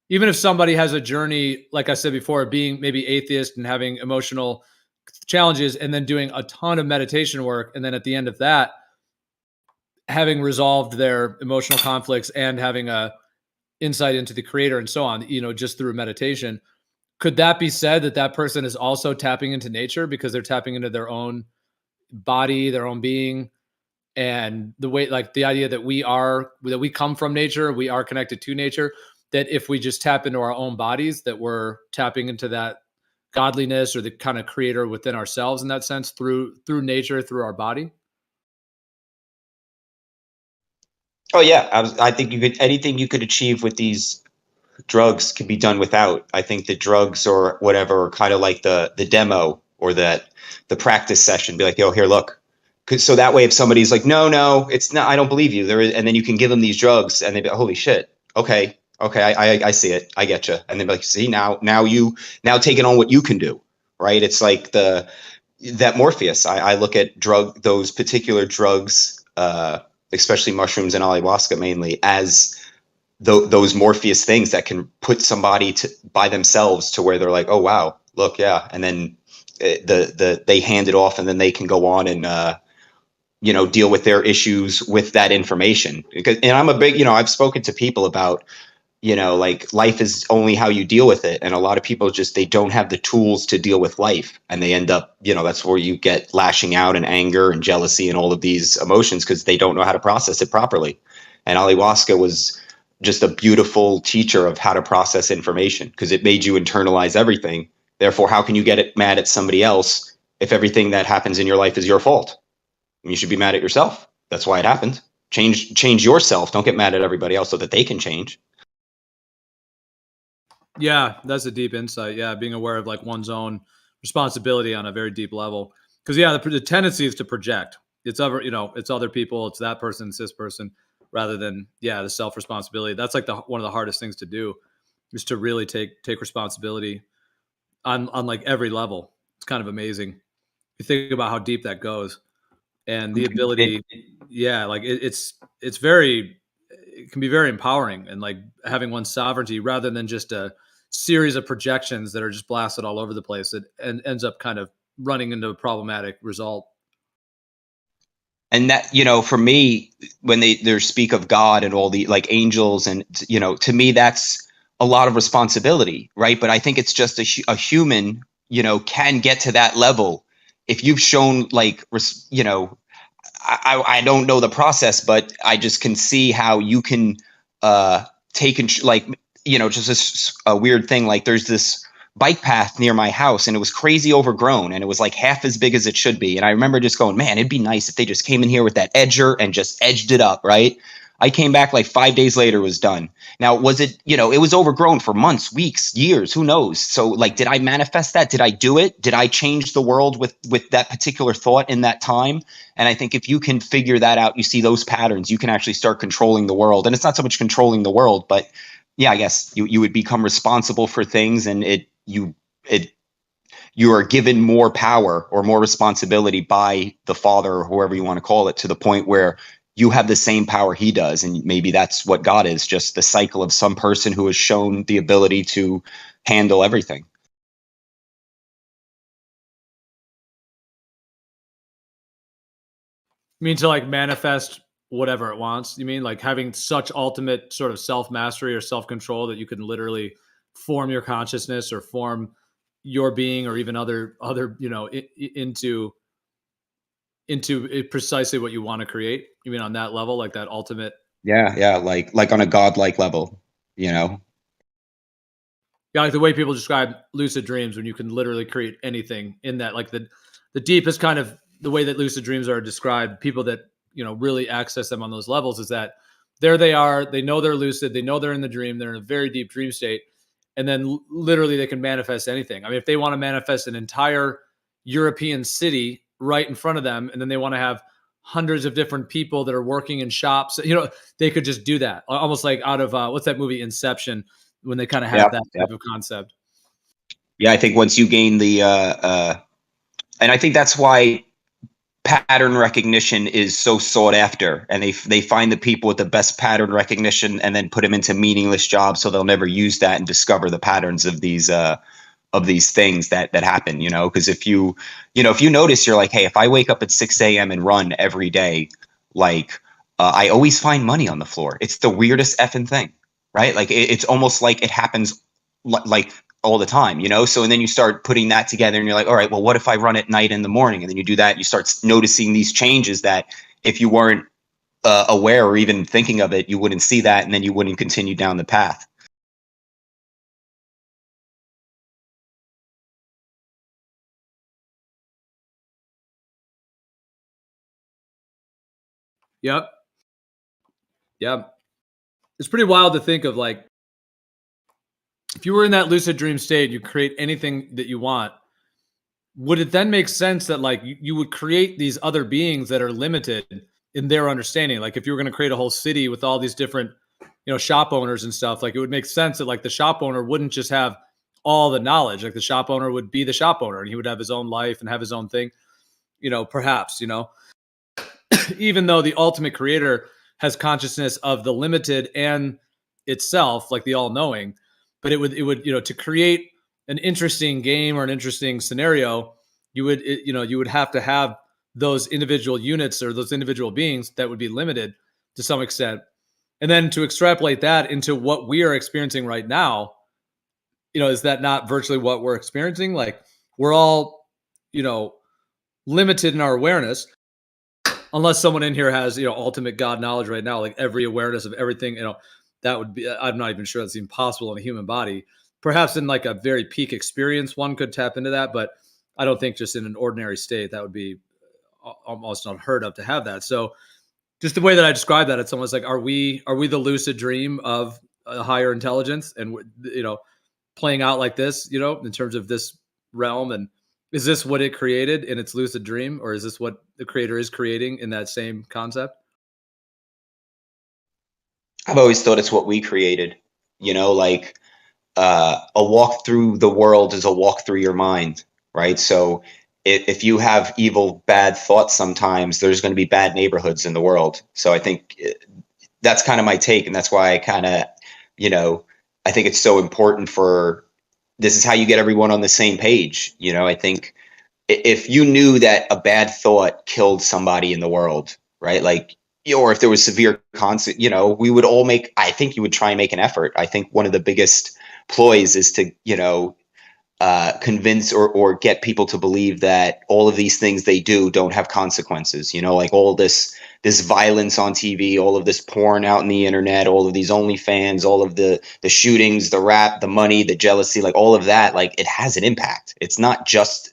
even if somebody has a journey, like I said before, being maybe atheist and having emotional challenges and then doing a ton of meditation work, and then at the end of that, having resolved their emotional conflicts and having a insight into the creator and so on, just through meditation, could that be said that that person is also tapping into nature because they're tapping into their own body, their own being, and the way, like, the idea that we come from nature, we are connected to nature, that if we just tap into our own bodies, that we're tapping into that godliness or the kind of creator within ourselves in that sense through nature, through our body? Oh yeah, I think anything you could achieve with these drugs could be done without. I think the drugs or whatever are kind of like the demo or the practice session. Be like, yo, here, look. So that way, if somebody's like, no, it's not, I don't believe you, and then you can give them these drugs, and they be, holy shit, okay, I see it, I get you, and they're like, see, now taking on what you can do, right? It's like that Morpheus. I look at those particular drugs, especially mushrooms and ayahuasca mainly, as those Morpheus things that can put somebody by themselves to where they're like, oh wow, look, yeah, and then they hand it off, and then they can go on and deal with their issues with that information. And I'm a big, I've spoken to people about, like, life is only how you deal with it, and a lot of people they don't have the tools to deal with life, and they end up, that's where you get lashing out and anger and jealousy and all of these emotions because they don't know how to process it properly. And ayahuasca was just a beautiful teacher of how to process information because it made you internalize everything. Therefore, how can you get mad at somebody else if everything that happens in your life is your fault? You should be mad at yourself. That's why it happened. Change yourself. Don't get mad at everybody else so that they can change. Yeah, that's a deep insight. Yeah, being aware of, like, one's own responsibility on a very deep level. Because the tendency is to project. It's it's other people, it's that person, it's this person, rather than the self responsibility. That's like one of the hardest things to do, is to really take responsibility on like every level. It's kind of amazing. You think about how deep that goes, and the ability, like it can be very empowering, and like having one's sovereignty rather than just a series of projections that are just blasted all over the place that ends up kind of running into a problematic result. And that, for me, when they speak of God and all the, like, angels, and, to me, that's a lot of responsibility, right? But I think it's just a human, can get to that level if you've shown, like, I don't know the process, but I just can see how you can take, like, just a weird thing. Like, there's this bike path near my house, and it was crazy overgrown, and it was like half as big as it should be. And I remember just going, man, it'd be nice if they just came in here with that edger and just edged it up, right? I came back like 5 days later, it was done. Now, was it, it was overgrown for months, weeks, years, who knows? So, like, did I manifest that? Did I do it? Did I change the world with that particular thought in that time? And I think if you can figure that out, you see those patterns, you can actually start controlling the world. And it's not so much controlling the world, but yeah, I guess you would become responsible for things, and you are given more power or more responsibility by the Father, or whoever you want to call it, to the point where you have the same power he does. And maybe that's what God is, just the cycle of some person who has shown the ability to handle everything. You mean to, like, manifest whatever it wants? You mean like having such ultimate sort of self-mastery or self-control that you can literally form your consciousness or form your being, or even other into precisely what you want to create? You mean on that level, like that ultimate? Yeah, like on a godlike level, Yeah, like the way people describe lucid dreams, when you can literally create anything in that. Like the deepest kind of the way that lucid dreams are described, people that really access them on those levels, is that there they are, they know they're lucid, they know they're in the dream, they're in a very deep dream state, and then literally they can manifest anything. I mean, if they want to manifest an entire European city right in front of them, and then they want to have hundreds of different people that are working in shops. You know, they could just do that, almost like out of what's that movie, Inception, when they kind of have that type of concept. Yeah, I think once you gain the and I think that's why pattern recognition is so sought after, and they find the people with the best pattern recognition and then put them into meaningless jobs so they'll never use that and discover the patterns of these things that happen, you know. Because if you notice, you're like, hey, if I wake up at 6 a.m. and run every day, like I always find money on the floor. It's the weirdest effing thing, right? Like it's almost like it happens like all the time, you know? So, and then you start putting that together and you're like, all right, well, what if I run at night in the morning? And then you do that, you start noticing these changes that if you weren't aware or even thinking of it, you wouldn't see that. And then you wouldn't continue down the path. Yep. It's pretty wild to think of, like, if you were in that lucid dream state, you create anything that you want. Would it then make sense that like you would create these other beings that are limited in their understanding? Like if you were going to create a whole city with all these different, you know, shop owners and stuff, like it would make sense that like the shop owner wouldn't just have all the knowledge. Like the shop owner would be the shop owner and he would have his own life and have his own thing, you know, perhaps, you know, even though the ultimate creator has consciousness of the limited and itself, like the all knowing, but it would, you know, to create an interesting game or an interesting scenario, you would have to have those individual units or those individual beings that would be limited to some extent. And then to extrapolate that into what we are experiencing right now, you know, is that not virtually what we're experiencing? Like we're all, you know, limited in our awareness, unless someone in here has, you know, ultimate God knowledge right now, like every awareness of everything, you know, that would be, I'm not even sure that's even possible in a human body. Perhaps in like a very peak experience, one could tap into that, but I don't think just in an ordinary state, that would be almost unheard of to have that. So just the way that I describe that, it's almost like, are we the lucid dream of a higher intelligence and, you know, playing out like this, you know, in terms of this realm? And is this what it created in its lucid dream? Or is this what the creator is creating in that same concept? I've always thought it's what we created, you know, like a walk through the world is a walk through your mind, right? So if you have evil, bad thoughts, sometimes there's going to be bad neighborhoods in the world. So I think that's kind of my take. And that's why I kind of, you know, I think it's so important this is how you get everyone on the same page. You know, I think if you knew that a bad thought killed somebody in the world, right? Like, or if there was severe consequence, you know, we would all I think you would try and make an effort. I think one of the biggest ploys is to, you know, convince or get people to believe that all of these things they do don't have consequences, you know, like all this violence on TV, all of this porn out in the internet, all of these OnlyFans, all of the shootings, the rap, the money, the jealousy, like all of that, like it has an impact. It's not just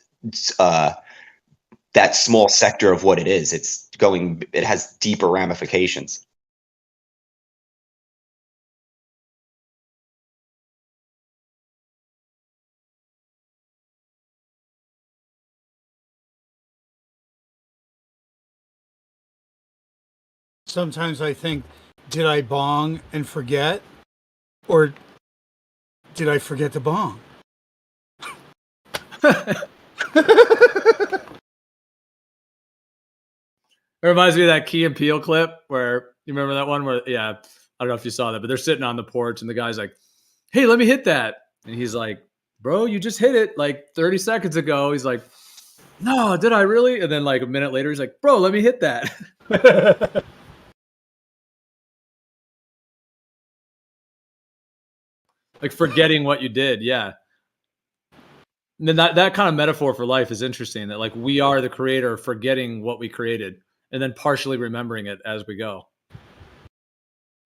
that small sector of what it is. It has deeper ramifications. Sometimes I think, did I bong and forget? Or did I forget to bong? It reminds me of that Key and Peele clip where you remember that one where, yeah, I don't know if you saw that, but they're sitting on the porch and the guy's like, hey, let me hit that. And he's like, bro, you just hit it like 30 seconds ago. He's like, no, did I really? And then like a minute later, he's like, bro, let me hit that. Like forgetting what you did. Yeah. And then that kind of metaphor for life is interesting, that like we are the creator forgetting what we created and then partially remembering it as we go.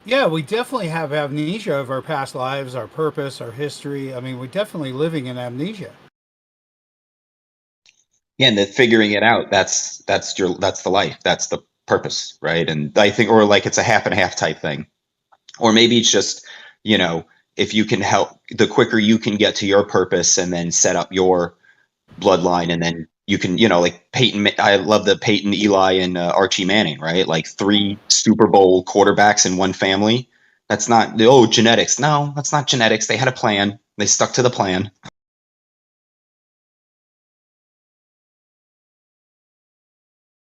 Yeah, we definitely have amnesia of our past lives, our purpose, our history. I mean, we're definitely living in amnesia. Yeah, and the figuring it out, that's the life. That's the purpose, right? And I think, or like it's a half and half type thing. Or maybe it's just, you know, if you can help, the quicker you can get to your purpose and then set up your bloodline and then you can, like Peyton. I love the Peyton, Eli, and Archie Manning, right? Like 3 Super Bowl quarterbacks in one family. That's not genetics. No, that's not genetics. They had a plan. They stuck to the plan.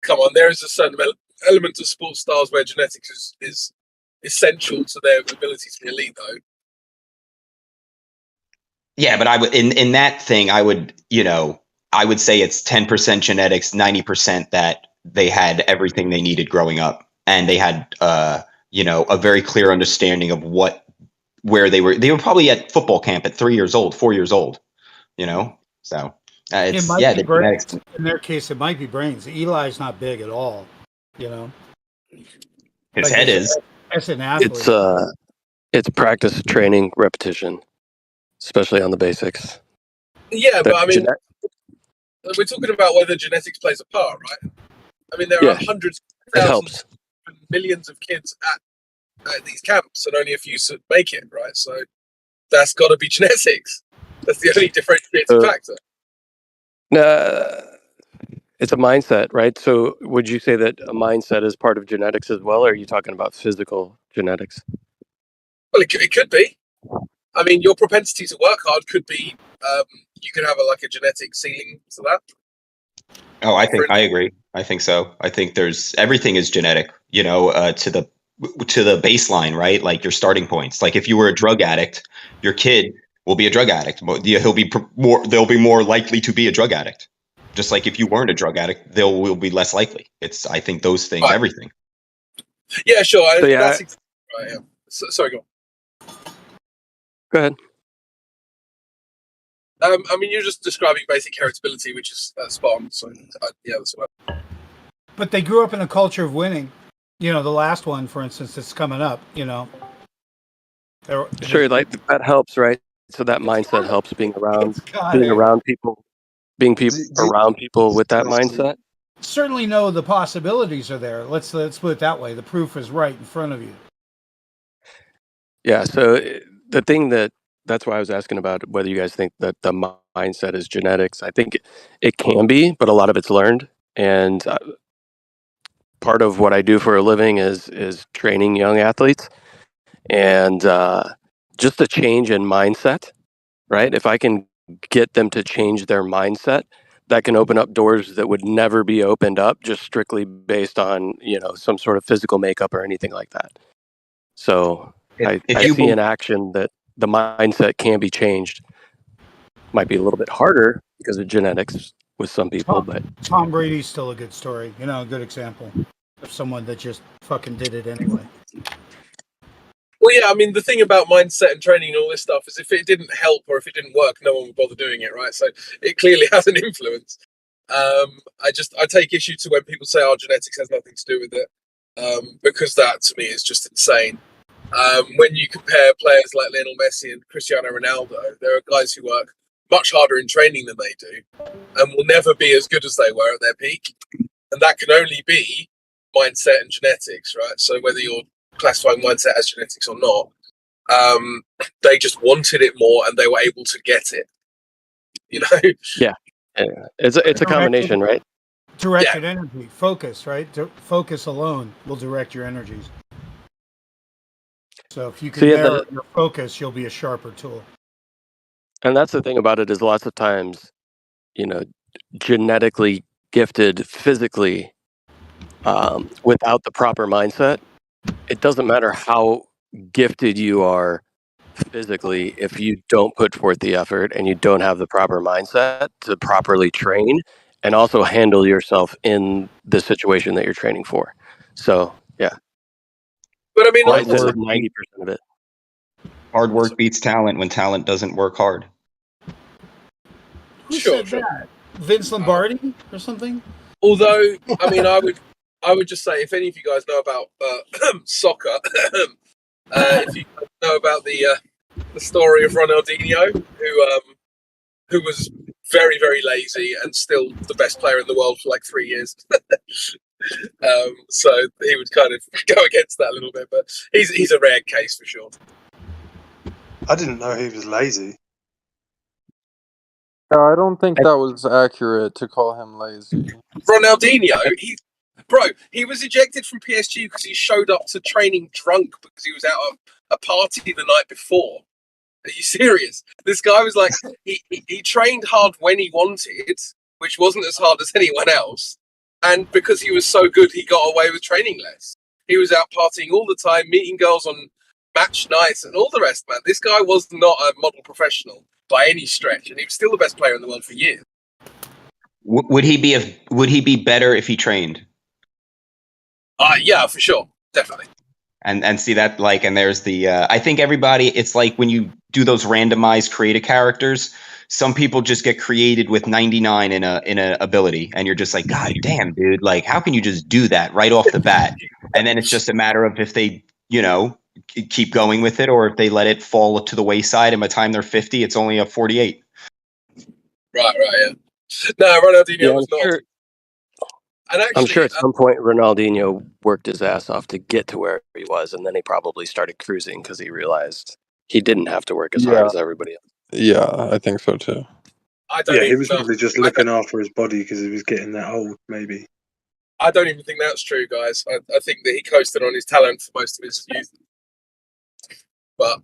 Come on, there is a certain element of sports stars where genetics is essential to their ability to be elite, though. Yeah, but I would in that thing, I would say it's 10% genetics, 90% that they had everything they needed growing up, and they had a very clear understanding of where they were. They were probably at football camp at 3 years old, 4 years old, So It it's might be the genetics. brains. In their case, it might be brains. Eli's not big at all. His head is. As an athlete, It's practice, training, repetition, especially on the basics. Yeah, but I mean, we're talking about whether genetics plays a part, right? I mean, there are hundreds, thousands, millions of kids at these camps, and only a few make it, right? So that's got to be genetics. That's the only differentiating factor. It's a mindset, right? So would you say that a mindset is part of genetics as well, or are you talking about physical genetics? Well, it could be. I mean, your propensity to work hard could be, you could have a genetic ceiling to that. Oh, I agree. I think so. I think everything is genetic, to the baseline, right? Like your starting points. Like if you were a drug addict, your kid will be a drug addict. They'll be more likely to be a drug addict. Just like if you weren't a drug addict, they will be less likely. I think those things, everything. Yeah, sure. So, that's right, yeah. Sorry, go on. Go ahead. I mean, you're just describing basic heritability, which is spot on. So, yeah, that's what. But they grew up in a culture of winning. The last one, for instance, that's coming up. Sure, like that helps, right? So that mindset helps being around people, around people with that mindset. Certainly know the possibilities are there. Let's put it that way. The proof is right in front of you. Yeah. So the thing that's why I was asking about whether you guys think that the mindset is genetics. I think it can be, but a lot of it's learned. And part of what I do for a living is training young athletes, and just a change in mindset, right? If I can get them to change their mindset, that can open up doors that would never be opened up just strictly based on some sort of physical makeup or anything like that. So I see in action that the mindset can be changed. Might be a little bit harder because of genetics with some people, but Tom Brady's still a good story. A good example of someone that just fucking did it anyway. Well, yeah, I mean, the thing about mindset and training and all this stuff is if it didn't help or if it didn't work, no one would bother doing it, right? So it clearly has an influence. I take issue to when people say, genetics has nothing to do with it, because that, to me, is just insane. When you compare players like Lionel Messi and Cristiano Ronaldo, there are guys who work much harder in training than they do and will never be as good as they were at their peak. And that can only be mindset and genetics, right? So whether you're classifying mindset as genetics or not, they just wanted it more and they were able to get it. Yeah. It's a combination, right? Directed energy, focus, right? Focus alone will direct your energies. So if you can narrow your focus, you'll be a sharper tool. And that's the thing about it is lots of times, genetically gifted physically, without the proper mindset, it doesn't matter how gifted you are physically if you don't put forth the effort and you don't have the proper mindset to properly train and also handle yourself in the situation that you're training for. So, yeah. But I mean, mindset is 90% of it. Hard work beats talent when talent doesn't work hard. Who said that? Vince Lombardi or something? Although, I mean, I would just say, if any of you guys know about soccer, if you know about the story of Ronaldinho, who was very, very lazy and still the best player in the world for like 3 years. So he would kind of go against that a little bit, but he's a rare case for sure. I didn't know he was lazy. I don't think that was accurate to call him lazy. Ronaldinho, he was ejected from PSG because he showed up to training drunk because he was out of a party the night before. Are you serious? This guy was like, he trained hard when he wanted, which wasn't as hard as anyone else. And because he was so good, he got away with training less. He was out partying all the time, meeting girls on match nights and all the rest, man. This guy was not a model professional by any stretch, and he was still the best player in the world for years. Would he be better if he trained? Yeah, for sure, definitely. And see that, like, and there's the I think everybody, it's like when you do those randomized creative characters, some people just get created with 99 in a ability, and you're just like, God damn, dude, like, how can you just do that right off the bat? And then it's just a matter of if they, keep going with it, or if they let it fall to the wayside, and by the time they're 50, it's only a 48. Right, yeah. No, Ronaldinho was not. Sure. And actually, I'm sure at some point Ronaldinho worked his ass off to get to where he was, and then he probably started cruising because he realized he didn't have to work as hard as everybody else. Yeah, I think so too. He was probably just looking after his body because he was getting that old, maybe. I don't even think that's true, guys. I think that he coasted on his talent for most of his youth. But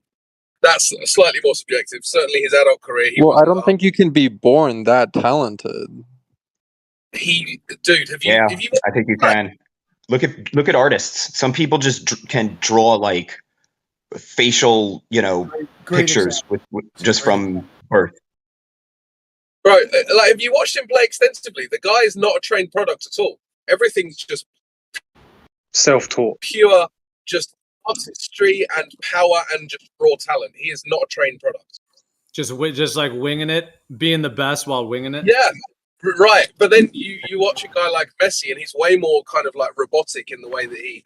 that's slightly more subjective. Certainly his adult career. I don't think you can be born that talented. Dude, have you? I think you can. Look at artists. Some people just can draw like facial, pictures with just from birth. Right, like if you watched him play extensively, the guy is not a trained product at all. Everything's just self-taught, pure, just artistry and power and just raw talent. He is not a trained product. Just like winging it, being the best while winging it. Yeah, right. But then you watch a guy like Messi, and he's way more kind of like robotic in the way that he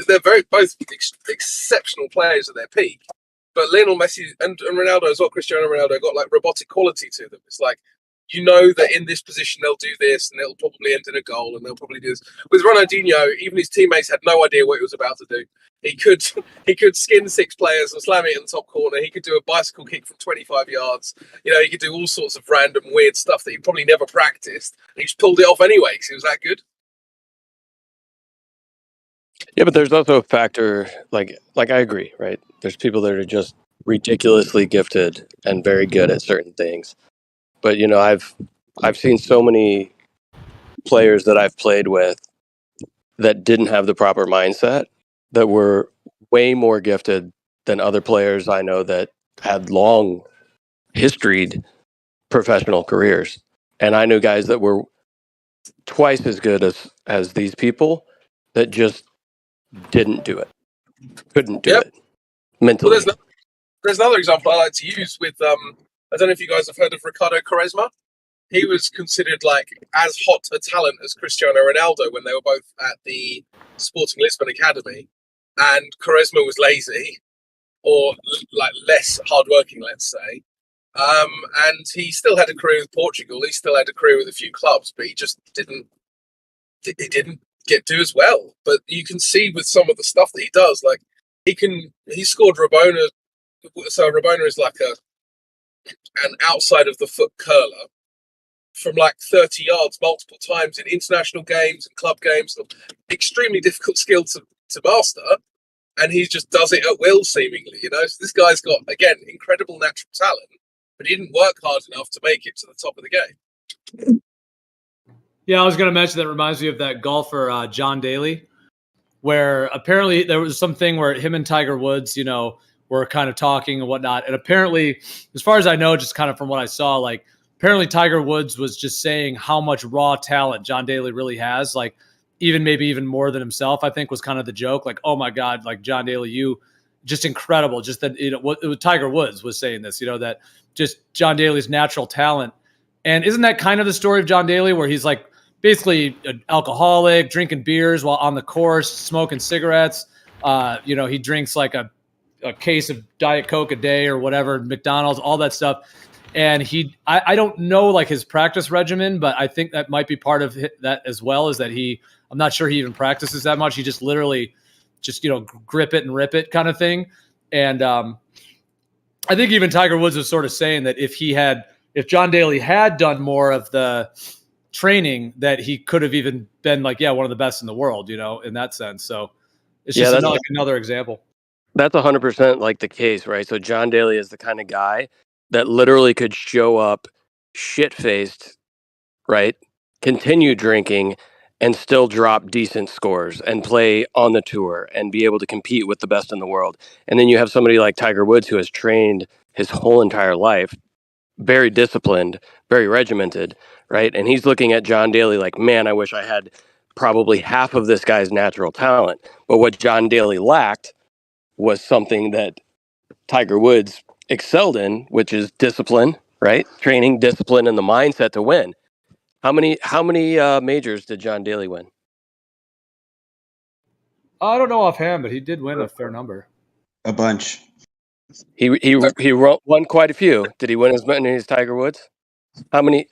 they're both exceptional players at their peak. But Lionel Messi and Ronaldo as well, Cristiano Ronaldo, got like robotic quality to them. It's like, that in this position they'll do this, and it'll probably end in a goal, and they'll probably do this. With Ronaldinho, even his teammates had no idea what he was about to do. He could skin 6 players and slam it in the top corner. He could do a bicycle kick from 25 yards. He could do all sorts of random weird stuff that he probably never practiced. And he just pulled it off anyway because he was that good. Yeah, but there's also a factor, like I agree, right? There's people that are just ridiculously gifted and very good at certain things. But I've seen so many players that I've played with that didn't have the proper mindset, that were way more gifted than other players I know that had long historied professional careers. And I knew guys that were twice as good as these people that just didn't do it, couldn't do it mentally. Well, there's another example I like to use with I don't know if you guys have heard of Ricardo Quaresma. He was considered like as hot a talent as Cristiano Ronaldo when they were both at the Sporting Lisbon Academy, and Quaresma was lazy or like less hardworking, let's say. And he still had a career with Portugal. He still had a career with a few clubs, but he just didn't do as well. But you can see with some of the stuff that he does, like he scored Rabona. So Rabona is like an outside of the foot curler from like 30 yards multiple times in international games and club games. Extremely difficult skill to master, and he just does it at will, seemingly. So this guy's got, again, incredible natural talent, but he didn't work hard enough to make it to the top of the game. Yeah, I was going to mention that reminds me of that golfer, John Daly, where apparently there was something where him and Tiger Woods, were kind of talking and whatnot. And apparently, as far as I know, just kind of from what I saw, like apparently Tiger Woods was just saying how much raw talent John Daly really has, like maybe even more than himself, I think was kind of the joke. Like, oh my God, like John Daly, you just incredible. Just that, what Tiger Woods was saying this, that just John Daly's natural talent. And isn't that kind of the story of John Daly, where he's like basically an alcoholic, drinking beers while on the course, smoking cigarettes. He drinks like a case of Diet Coke a day or whatever, McDonald's, all that stuff. And I don't know like his practice regimen, but I think that might be part of that as well, is that I'm not sure he even practices that much. He just literally grip it and rip it kind of thing. And I think even Tiger Woods was sort of saying that if John Daly had done more of the training, that he could have even been like, one of the best in the world, in that sense. So it's just another example. That's 100% like the case, right? So John Daly is the kind of guy that literally could show up shit-faced, right? Continue drinking and still drop decent scores and play on the tour and be able to compete with the best in the world. And then you have somebody like Tiger Woods who has trained his whole entire life, very disciplined, very regimented, right? And he's looking at John Daly like, man, I wish I had probably half of this guy's natural talent. But what John Daly lacked was something that Tiger Woods excelled in, which is discipline, right? Training, discipline, and the mindset to win. How many majors did John Daly win? I don't know offhand, but he did win a fair number. A bunch. He won quite a few. Did he win as many as Tiger Woods? How many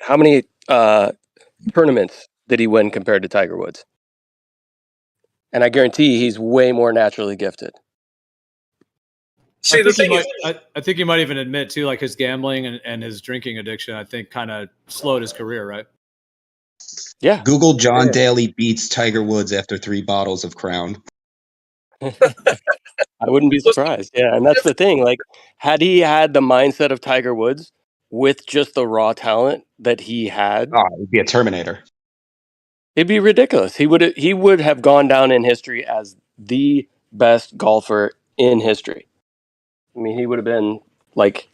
tournaments did he win compared to Tiger Woods? And I guarantee he's way more naturally gifted. See, I think he might even admit too, like his gambling and his drinking addiction, I think kind of slowed his career, right? Yeah. Google John Daly beats Tiger Woods after 3 bottles of Crown. I wouldn't be surprised. Yeah, and that's the thing. Like, had he had the mindset of Tiger Woods with just the raw talent that he had, he'd be a Terminator. It'd be ridiculous. He would have gone down in history as the best golfer in history. I mean, he would have been like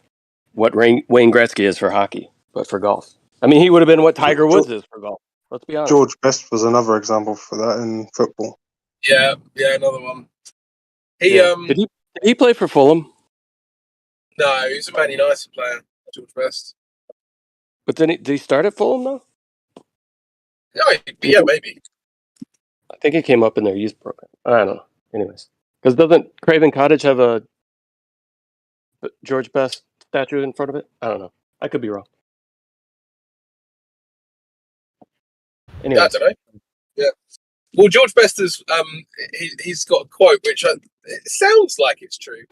what Wayne Gretzky is for hockey, but for golf. I mean, he would have been what Tiger Woods is for golf. Let's be honest. George Best was another example for that in football. Yeah, another one. Did he play for Fulham? No, he's a Man United player, George Best. But then did he start at Fulham though? Yeah, maybe. I think he came up in their youth program. I don't know. Anyways, because doesn't Craven Cottage have a George Best statue in front of it? I don't know. I could be wrong. Anyways. I don't know. Yeah. Well, George Best is he's got a quote which it sounds like it's true.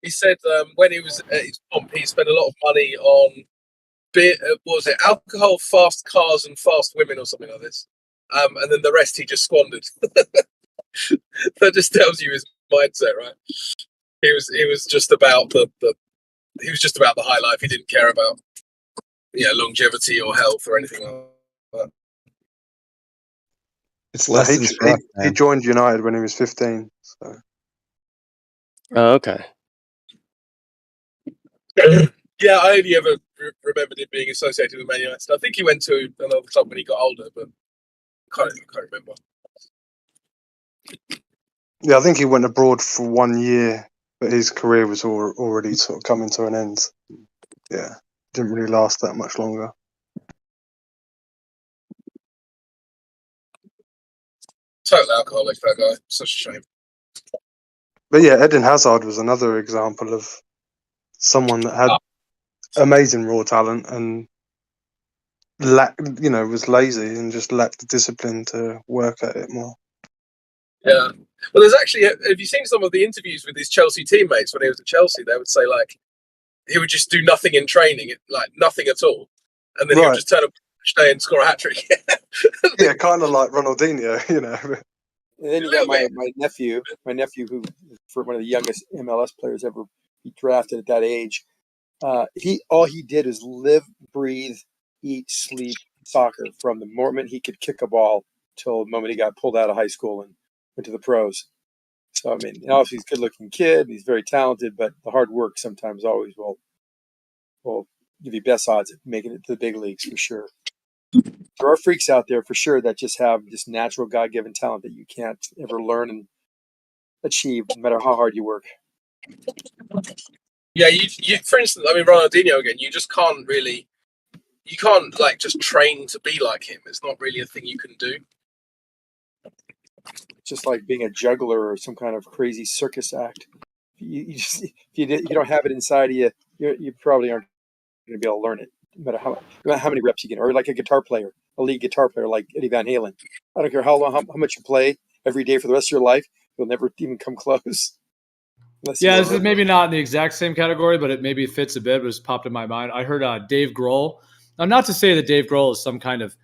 He said when he was at his pomp, he spent a lot of money on beer, what was it, alcohol, fast cars, and fast women, or something like this. And then the rest he just squandered. That just tells you his mindset, right? He was just about the high life. He didn't care about longevity or health or anything like that. It's less than he joined United when he was 15. So. Oh, okay. Yeah, I only ever remembered him being associated with Man United. I think he went to another club when he got older, but I can't remember. Yeah, I think he went abroad for 1 year, but his career was already sort of coming to an end. Yeah, didn't really last that much longer. Total alcoholic, that guy. Such a shame. But yeah, Eden Hazard was another example of someone that had amazing raw talent and was lazy and just lacked the discipline to work at it more. Yeah. Well, there's actually, have you seen some of the interviews with his Chelsea teammates when he was at Chelsea? They would say, like, he would just do nothing in training, like nothing at all. And then he would just turn up each day and score a hat-trick. Yeah, kind of like Ronaldinho, And then you got my nephew who for one of the youngest MLS players ever be drafted at that age. All he did is live, breathe, eat, sleep soccer from the moment he could kick a ball till the moment he got pulled out of high school and went to the pros. So I mean, obviously he's a good-looking kid. He's very talented, but the hard work sometimes always will give you best odds at making it to the big leagues for sure. There are freaks out there for sure that just have this natural God-given talent that you can't ever learn and achieve, no matter how hard you work. Yeah, you for instance, I mean, Ronaldinho again, you can't like just train to be like him. It's not really a thing you can do. It's just like being a juggler or some kind of crazy circus act. If you don't have it inside of you, you probably aren't going to be able to learn it, no matter how many reps you get. Or like a guitar player, a lead guitar player like Eddie Van Halen. I don't care how much you play every day for the rest of your life, you'll never even come close. Yeah, this is maybe not in the exact same category, but it maybe fits a bit. It was popped in my mind. I heard Dave Grohl. Now, not to say that Dave Grohl is some kind of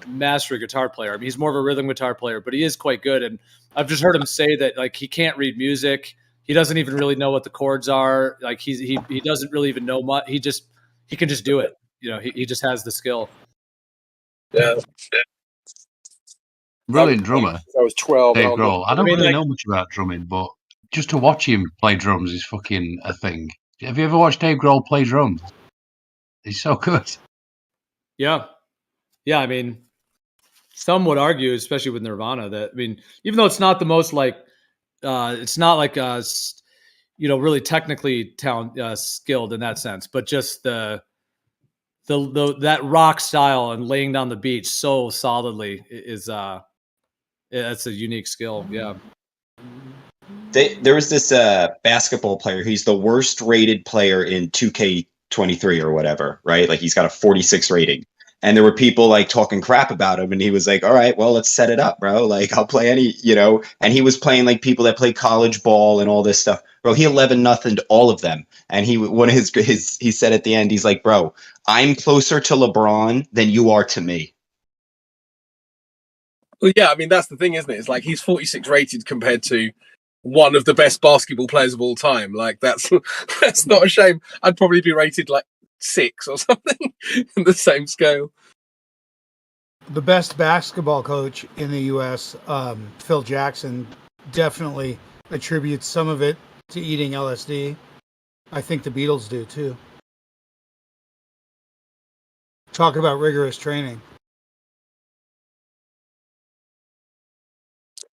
master guitar player. I mean, he's more of a rhythm guitar player, but he is quite good. And I've just heard him say that like he can't read music. He doesn't even really know what the chords are. Like he doesn't really even know much. He can just do it. You know, he just has the skill. Yeah. Brilliant drummer. I was 12. Dave Grohl. I don't really like, know much about drumming, but just to watch him play drums is fucking a thing. Have you ever watched Dave Grohl play drums? He's so good. Yeah. Yeah. I mean, some would argue, especially with Nirvana, that, I mean, even though it's not the most like, it's not like, really technically skilled in that sense, but just the that rock style and laying down the beat so solidly is that's a unique skill. Yeah. There was this basketball player. He's the worst rated player in 2K23 or whatever, right? Like he's got a 46 rating. And there were people like talking crap about him, and he was like, "All right, well, let's set it up, bro. Like, I'll play any, you know." And he was playing like people that play college ball and all this stuff, bro. He 11-0'd all of them, and one of his he said at the end, he's like, "Bro, I'm closer to LeBron than you are to me." Well, yeah, I mean that's the thing, isn't it? It's like he's 46 rated compared to one of the best basketball players of all time. Like that's not a shame. I'd probably be rated like 6 or something in the same scale. The best basketball coach in the U.S., Phil Jackson, definitely attributes some of it to eating LSD. I think the Beatles do too. Talk about rigorous training.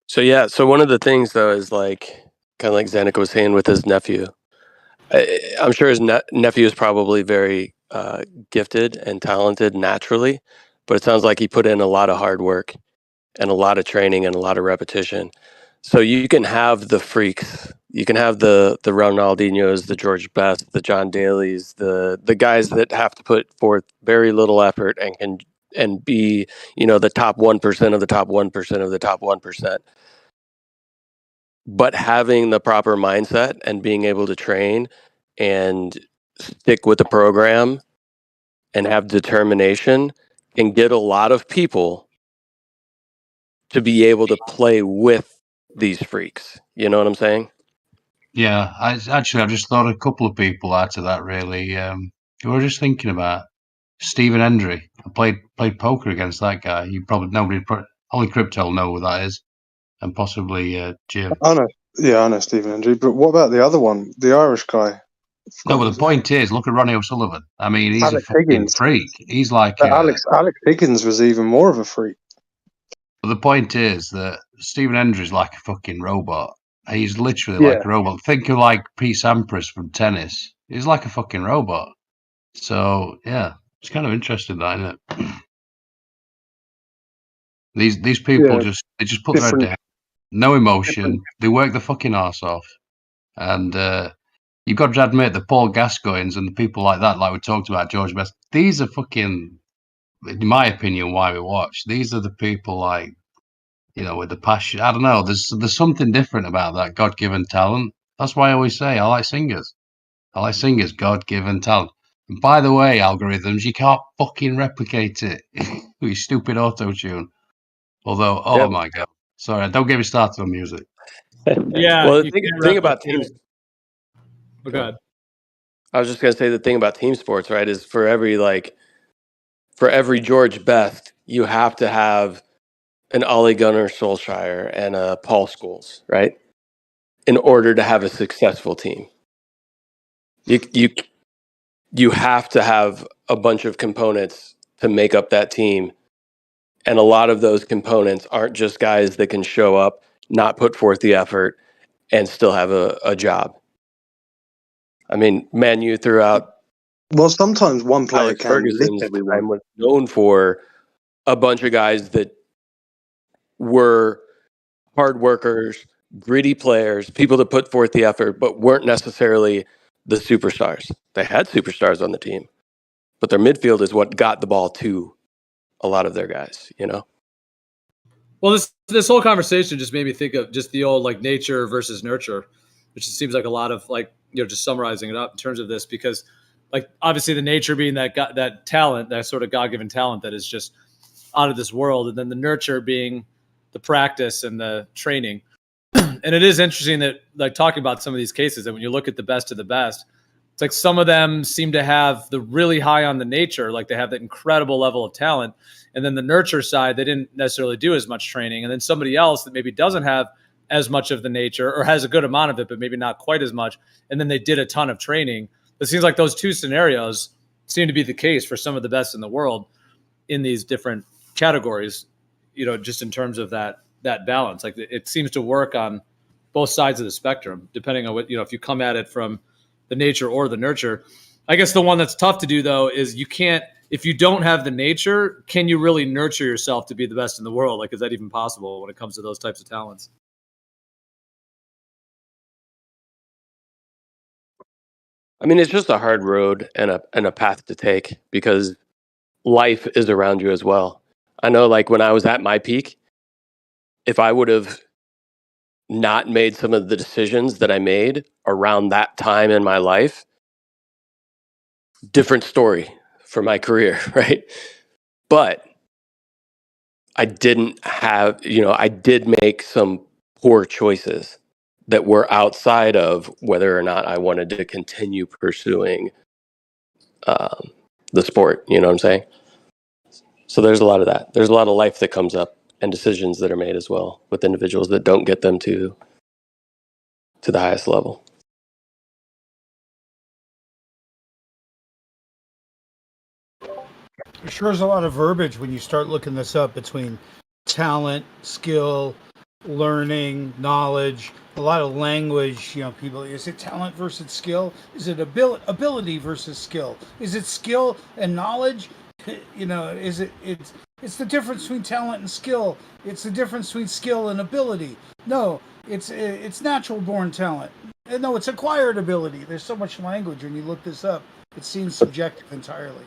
So yeah, so one of the things though is like kind of like Zanuck was saying with his nephew. I'm sure his nephew is probably very gifted and talented naturally, but it sounds like he put in a lot of hard work and a lot of training and a lot of repetition. So you can have the freaks, you can have the Ronaldinhos, the George Best, the John Daly's, the guys that have to put forth very little effort and be, you know, the top 1% of the top 1% of the top 1%. But having the proper mindset and being able to train and stick with the program and have determination can get a lot of people to be able to play with these freaks. You know what I'm saying? Yeah, I've just thought a couple of people out of that really. We were just thinking about Stephen Hendry. I played poker against that guy. Only Crypto will know who that is, and possibly Jim. I know Stephen Hendry, but what about the other one, the Irish guy? No, but the point is, look at Ronnie O'Sullivan. I mean, he's Alex a fucking Higgins. freak. He's like Alex Higgins was even more of a freak. But the point is that Stephen Hendry's like a fucking robot. He's literally like a robot. Think of like Pete Sampras from tennis. He's like a fucking robot. So yeah, it's kind of interesting, that, isn't it? These people just put their head down, no emotion. They work the fucking arse off, and you've got to admit the Paul Gascoignes and the people like that, like we talked about, George Best. These are fucking, in my opinion, why we watch. These are the people like, you know, with the passion. I don't know. There's something different about that God-given talent. That's why I always say I like singers. I like singers, God-given talent. And by the way, algorithms, you can't fucking replicate it with your stupid auto-tune. Although, oh my God. Sorry, don't get me started on music. Yeah. Well, the thing about teams. Oh, God. I was just gonna say the thing about team sports, right, is for every George Best, you have to have an Ole Gunnar Solskjaer and a Paul Scholes, right? In order to have a successful team. You have to have a bunch of components to make up that team. And a lot of those components aren't just guys that can show up, not put forth the effort, and still have a job. I mean, Man U throughout. Well, sometimes one player Alex can lift Ferguson's everyone. time was known for a bunch of guys that were hard workers, gritty players, people that put forth the effort, but weren't necessarily the superstars. They had superstars on the team, but their midfield is what got the ball to a lot of their guys, you know? Well, this whole conversation just made me think of just the old like nature versus nurture. which it seems like a lot of like, just summarizing it up in terms of this, because like obviously the nature being that talent, that sort of God-given talent that is just out of this world, and then the nurture being the practice and the training. And it is interesting that, like, talking about some of these cases, that when you look at the best of the best, it's like some of them seem to have the really high on the nature, like they have that incredible level of talent. And then the nurture side, they didn't necessarily do as much training. And then somebody else that maybe doesn't have as much of the nature, or has a good amount of it, but maybe not quite as much, and then they did a ton of training. It seems like those two scenarios seem to be the case for some of the best in the world in these different categories, just in terms of that balance. Like it seems to work on both sides of the spectrum, depending on what, if you come at it from the nature or the nurture. I guess the one that's tough to do though is you can't, if you don't have the nature, can you really nurture yourself to be the best in the world? Like, is that even possible when it comes to those types of talents? I mean, it's just a hard road and a path to take, because life is around you as well. I know, like, when I was at my peak, if I would have not made some of the decisions that I made around that time in my life, different story for my career, right? But I didn't have, I did make some poor choices that were outside of whether or not I wanted to continue pursuing the sport. You know what I'm saying? So there's a lot of that. There's a lot of life that comes up and decisions that are made as well with individuals that don't get them to the highest level. There sure is a lot of verbiage when you start looking this up between talent, skill, learning, knowledge, a lot of language. People, is it talent versus skill? Is it ability versus skill? Is it skill and knowledge? Is it's the difference between talent and skill. It's the difference between skill and ability. No, it's natural born talent. No, it's acquired ability. There's so much language when you look this up. It seems subjective entirely.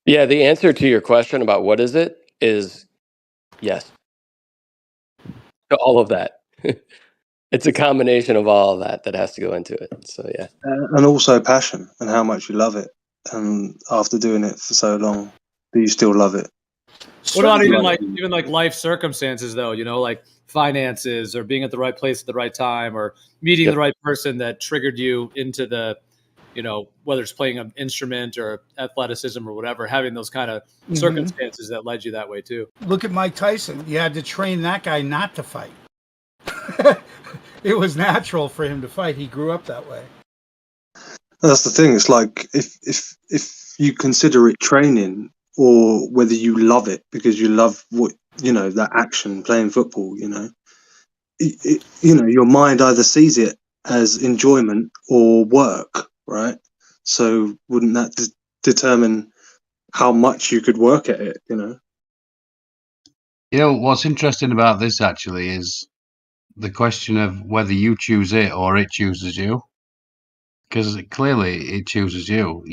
Yeah, the answer to your question about what is it is yes to all of that. It's a combination of all of that has to go into it. So yeah, and also passion and how much you love it. And after doing it for so long, do you still love it? What about even like life circumstances though? Like finances, or being at the right place at the right time, or meeting the right person that triggered you into the, whether it's playing an instrument or athleticism or whatever, having those kind of circumstances that led you that way too. Look at Mike Tyson. You had to train that guy not to fight. It was natural for him to fight. He grew up that way. That's the thing. It's like if you consider it training, or whether you love it because you love what that action, playing football. Your mind either sees it as enjoyment or work, right? So wouldn't that determine how much you could work at it? What's interesting about this actually is the question of whether you choose it or it chooses you, because clearly it chooses you.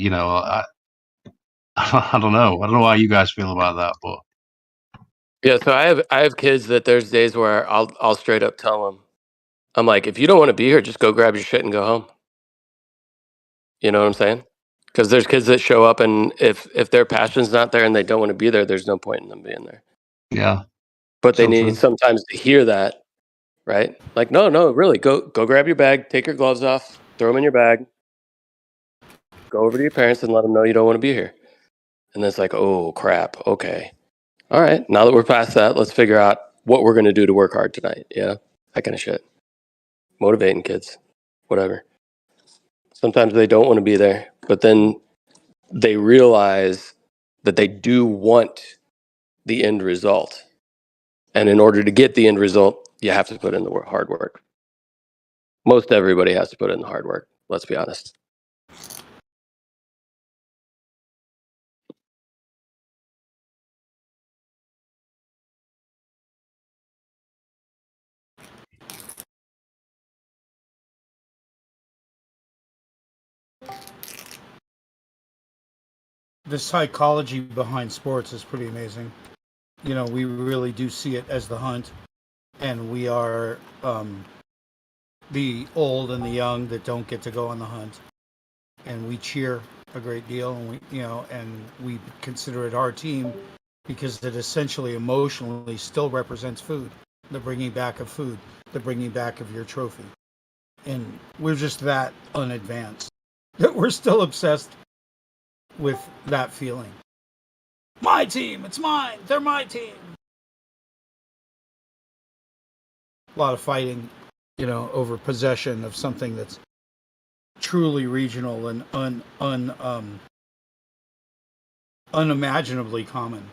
I don't know. I don't know how you guys feel about that, but yeah. So I have kids that there's days where I'll straight up tell them, I'm like, if you don't want to be here, just go grab your shit and go home. You know what I'm saying? Because there's kids that show up, and if their passion's not there and they don't want to be there, there's no point in them being there. yeah. But they need sometimes to hear that, right? Like, no, really, go grab your bag, take your gloves off, throw them in your bag, go over to your parents and let them know you don't want to be here. And then it's like, oh crap, okay, all right. Now that we're past that, let's figure out what we're going to do to work hard tonight. Yeah, that kind of shit. Motivating kids, whatever. Sometimes they don't want to be there, but then they realize that they do want the end result. And in order to get the end result, you have to put in the hard work. Most everybody has to put in the hard work. Let's be honest. The psychology behind sports is pretty amazing. We really do see it as the hunt, and we are the old and the young that don't get to go on the hunt, and we cheer a great deal, and we consider it our team because it essentially emotionally still represents food, the bringing back of food, the bringing back of your trophy, and we're just that unadvanced that we're still obsessed with that feeling. My team, it's mine. They're my team. A lot of fighting, over possession of something that's truly regional and unimaginably common.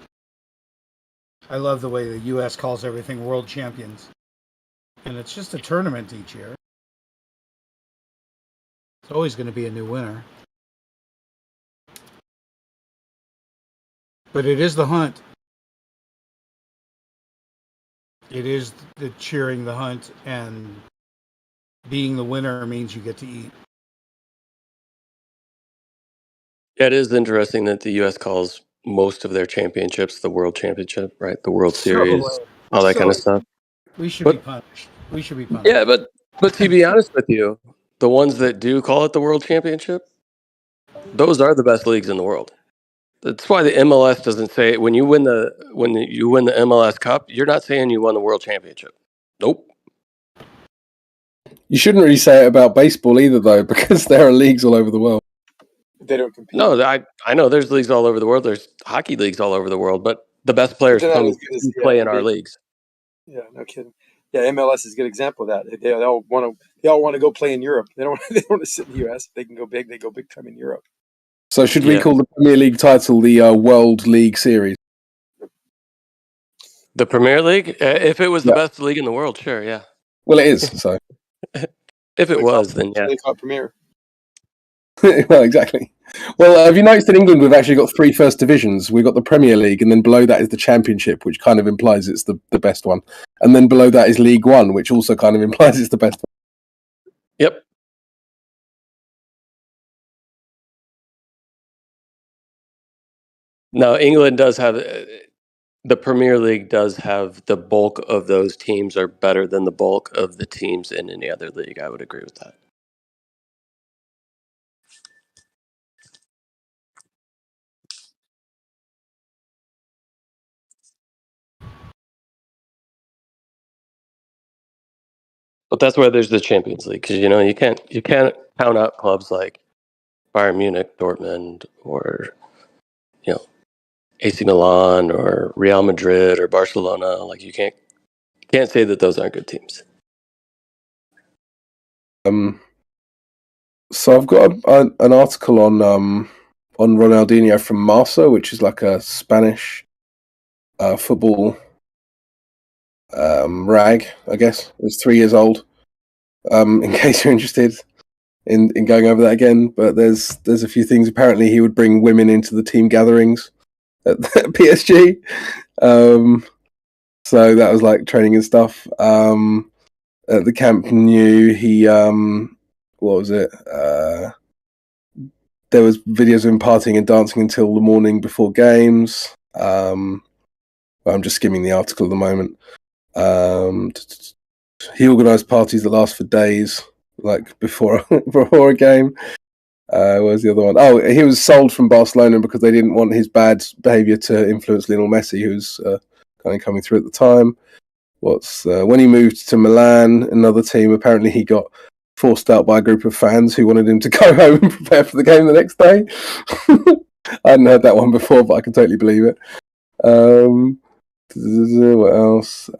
I love the way the U.S. calls everything world champions, and it's just a tournament each year. It's always going to be a new winner, but it is the hunt. It is the cheering the hunt, and being the winner means you get to eat. Yeah, it is interesting that the U.S. calls most of their championships the World Championship, right? The World Series, all that kind of stuff. We should But be punished. We should be punished. yeah, but to be honest with you, the ones that do call it the World Championship, those are the best leagues in the world. That's why the MLS doesn't say when you win the MLS Cup, you're not saying you won the World Championship. Nope. You shouldn't really say it about baseball either, though, because there are leagues all over the world. They don't compete. No, I know there's leagues all over the world. There's hockey leagues all over the world, but the best players They're not come as good as play in our leagues. Yeah, no kidding. Yeah, MLS is a good example of that. They all want to go play in Europe. They don't want to sit in the US. If they can go big, they go big time in Europe. So should we call the Premier League title the World League Series? The Premier League? If it was the best league in the world, sure, yeah. Well, it is, so. If it was, then yeah. They call it Premier. Well, exactly. Well, have you noticed in England we've actually got 3 first divisions? We've got the Premier League, and then below that is the Championship, which kind of implies it's the best one. And then below that is League One, which also kind of implies it's the best one. Yep. No, England does have the Premier League does have the bulk of those teams are better than the bulk of the teams in any other league. I would agree with that. But that's why there's the Champions League, because you can't count out clubs like Bayern Munich, Dortmund, or AC Milan or Real Madrid or Barcelona. Like you can't say that those aren't good teams. So I've got an article on Ronaldinho from Marca, which is like a Spanish football rag, I guess. It's 3 years old. In case you're interested in going over that again, but there's a few things. Apparently, he would bring women into the team gatherings at PSG. So that was like training and stuff. At the Camp Nou, he what was it? There was videos of him partying and dancing until the morning before games. I'm just skimming the article at the moment. He organised parties that last for days, like before a game. Where's the other one? Oh, he was sold from Barcelona because they didn't want his bad behaviour to influence Lionel Messi, who was kind of coming through at the time. When he moved to Milan, another team, apparently he got forced out by a group of fans who wanted him to go home and prepare for the game the next day. I hadn't heard that one before, but I can totally believe it. What else?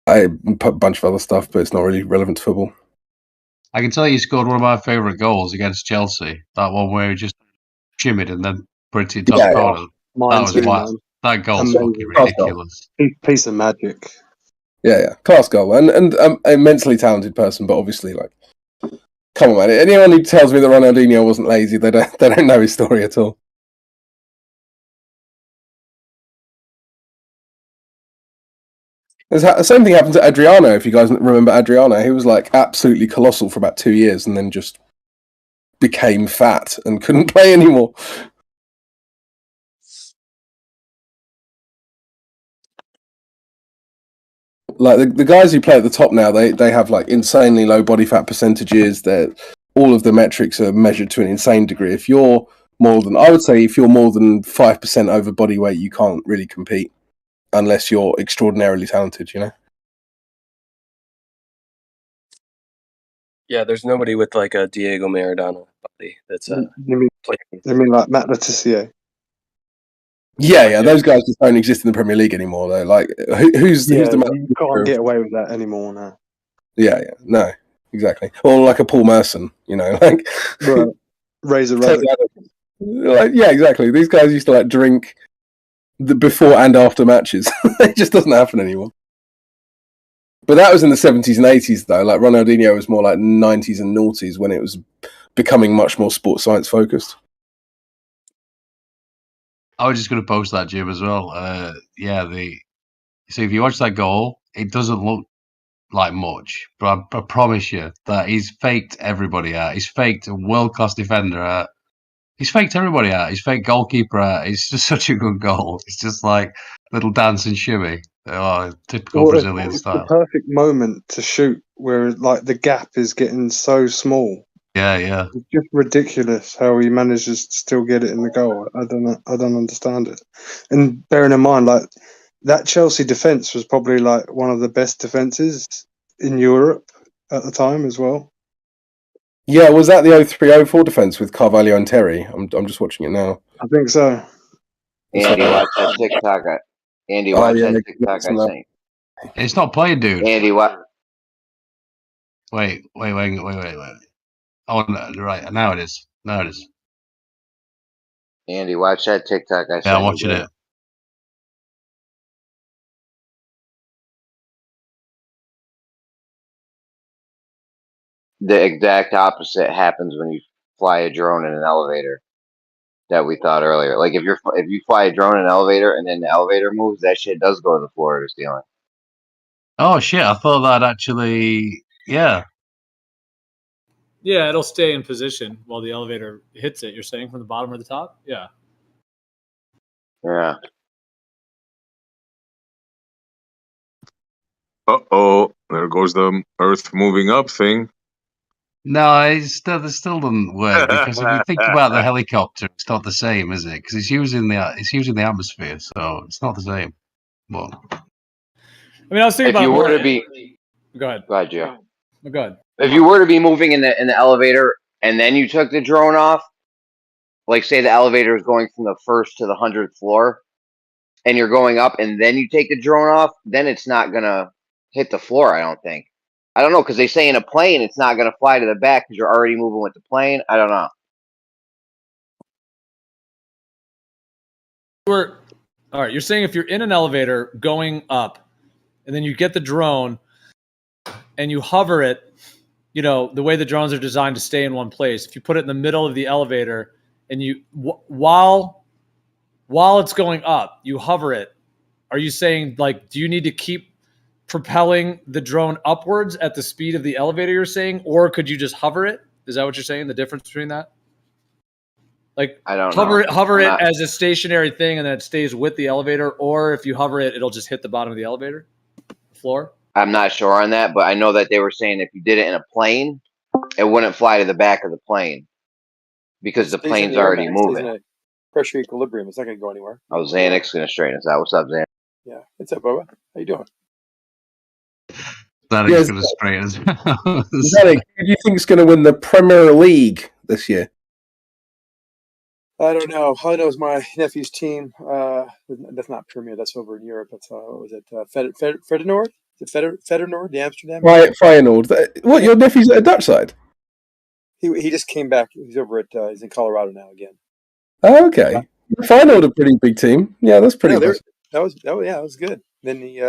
A bunch of other stuff, but it's not really relevant to football. I can tell you scored one of my favourite goals against Chelsea. That one where he just shimmied and then pretty top corner. Mine too, man. That goal's Amazing. fucking ridiculous. Piece of magic. Yeah, class goal, and immensely talented person, but obviously, like, come on, man. Anyone who tells me that Ronaldinho wasn't lazy, they don't know his story at all. The same thing happened to Adriano. If you guys remember Adriano, he was like absolutely colossal for about 2 years, and then just became fat and couldn't play anymore. Like the guys who play at the top now, they have like insanely low body fat percentages. All of the metrics are measured to an insane degree. If you're more than 5% over body weight, you can't really compete unless you're extraordinarily talented. You know. Yeah, there's nobody with like a Diego Maradona body that's You playing. mean like Matt Letizia? Yeah, those guys just don't exist in the Premier League anymore. Though, like who's the You can't get away with that anymore now. Yeah, no, exactly. Or like a Paul Merson, you know, like Right. Razor Teddy Ruddock. Adams. Like, yeah, exactly. These guys used to like drink before and after matches. It just doesn't happen anymore. But that was in the 70s and 80s, though. Like Ronaldinho was more like 90s and noughties when it was becoming much more sports science focused. I was just going to post that, Jim, as well. So if you watch that goal, it doesn't look like much, but I promise you that he's faked everybody out. He's faked a world-class defender out. He's faked everybody out. He's faked goalkeeper out. It's just such a good goal. It's just like little dance and shimmy. Oh, typical Well, Brazilian it's the style. perfect moment to shoot where like the gap is getting so small. Yeah. It's just ridiculous how he manages to still get it in the goal. I don't understand it. And bearing in mind, like that Chelsea defense was probably like one of the best defenses in Europe at the time as well. Yeah, was that the 03-04 defense with Carvalho and Terry? I'm just watching it now. I think so. Andy, watch that TikTok. Andy, watch that TikTok I sent. It's not playing, dude. Andy, what? Wait. Oh, no, right. Now it is. Andy, watch that TikTok I sent. Yeah, I'm watching it. The exact opposite happens when you fly a drone in an elevator that we thought earlier. Like if you fly a drone in an elevator and then the elevator moves, that shit does go to the floor or the ceiling. Oh shit! I thought that actually. Yeah. Yeah, it'll stay in position while the elevator hits it. You're saying from the bottom or the top? Yeah. Yeah. Uh-oh, there goes the Earth moving up thing. No, it still doesn't work because if you think about the helicopter, it's not the same, is it? Because it's using the atmosphere, so it's not the same. But I mean, I was thinking if about you more. were to be, Go ahead. Go ahead, Joe. Go ahead. If you were to be moving in the elevator and then you took the drone off, like say the elevator is going from the 1st to the 100th floor, and you're going up and then you take the drone off, then it's not gonna hit the floor. I don't think. I don't know because they say in a plane it's not gonna fly to the back because you're already moving with the plane. I don't know. All right, you're saying if you're in an elevator going up, and then you get the drone, and you hover it, you know the way the drones are designed to stay in one place. If you put it in the middle of the elevator, and you while it's going up, you hover it. Are you saying like, do you need to keep propelling the drone upwards at the speed of the elevator? You're saying, or could you just hover it? Is that what you're saying? The difference between that? Like I don't hover know. it as a stationary thing and then it stays with the elevator, or if you hover it, it'll just hit the bottom of the elevator floor? I'm not sure on that, but I know that they were saying if you did it in a plane, it wouldn't fly to the back of the plane because the plane's already moving. Stays in a pressure equilibrium. It's not going to go anywhere. Oh, Xanax gonna straighten us out. What's up, Xanax? Yeah. What's up, Bubba? How you doing? that is going to straighten us. Who do you think is going to win the Premier League this year? I don't know. All I know is my nephew's team. That's not Premier. That's over in Europe. That's what was it? Feyenoord? Is it Feyenoord? The Amsterdam. Feyenoord. What? Your nephew's at a Dutch side? He just came back. He's over at. He's in Colorado now again. Oh, okay. Feyenoord a pretty big team. Yeah, that's pretty. Yeah, that was good. Then he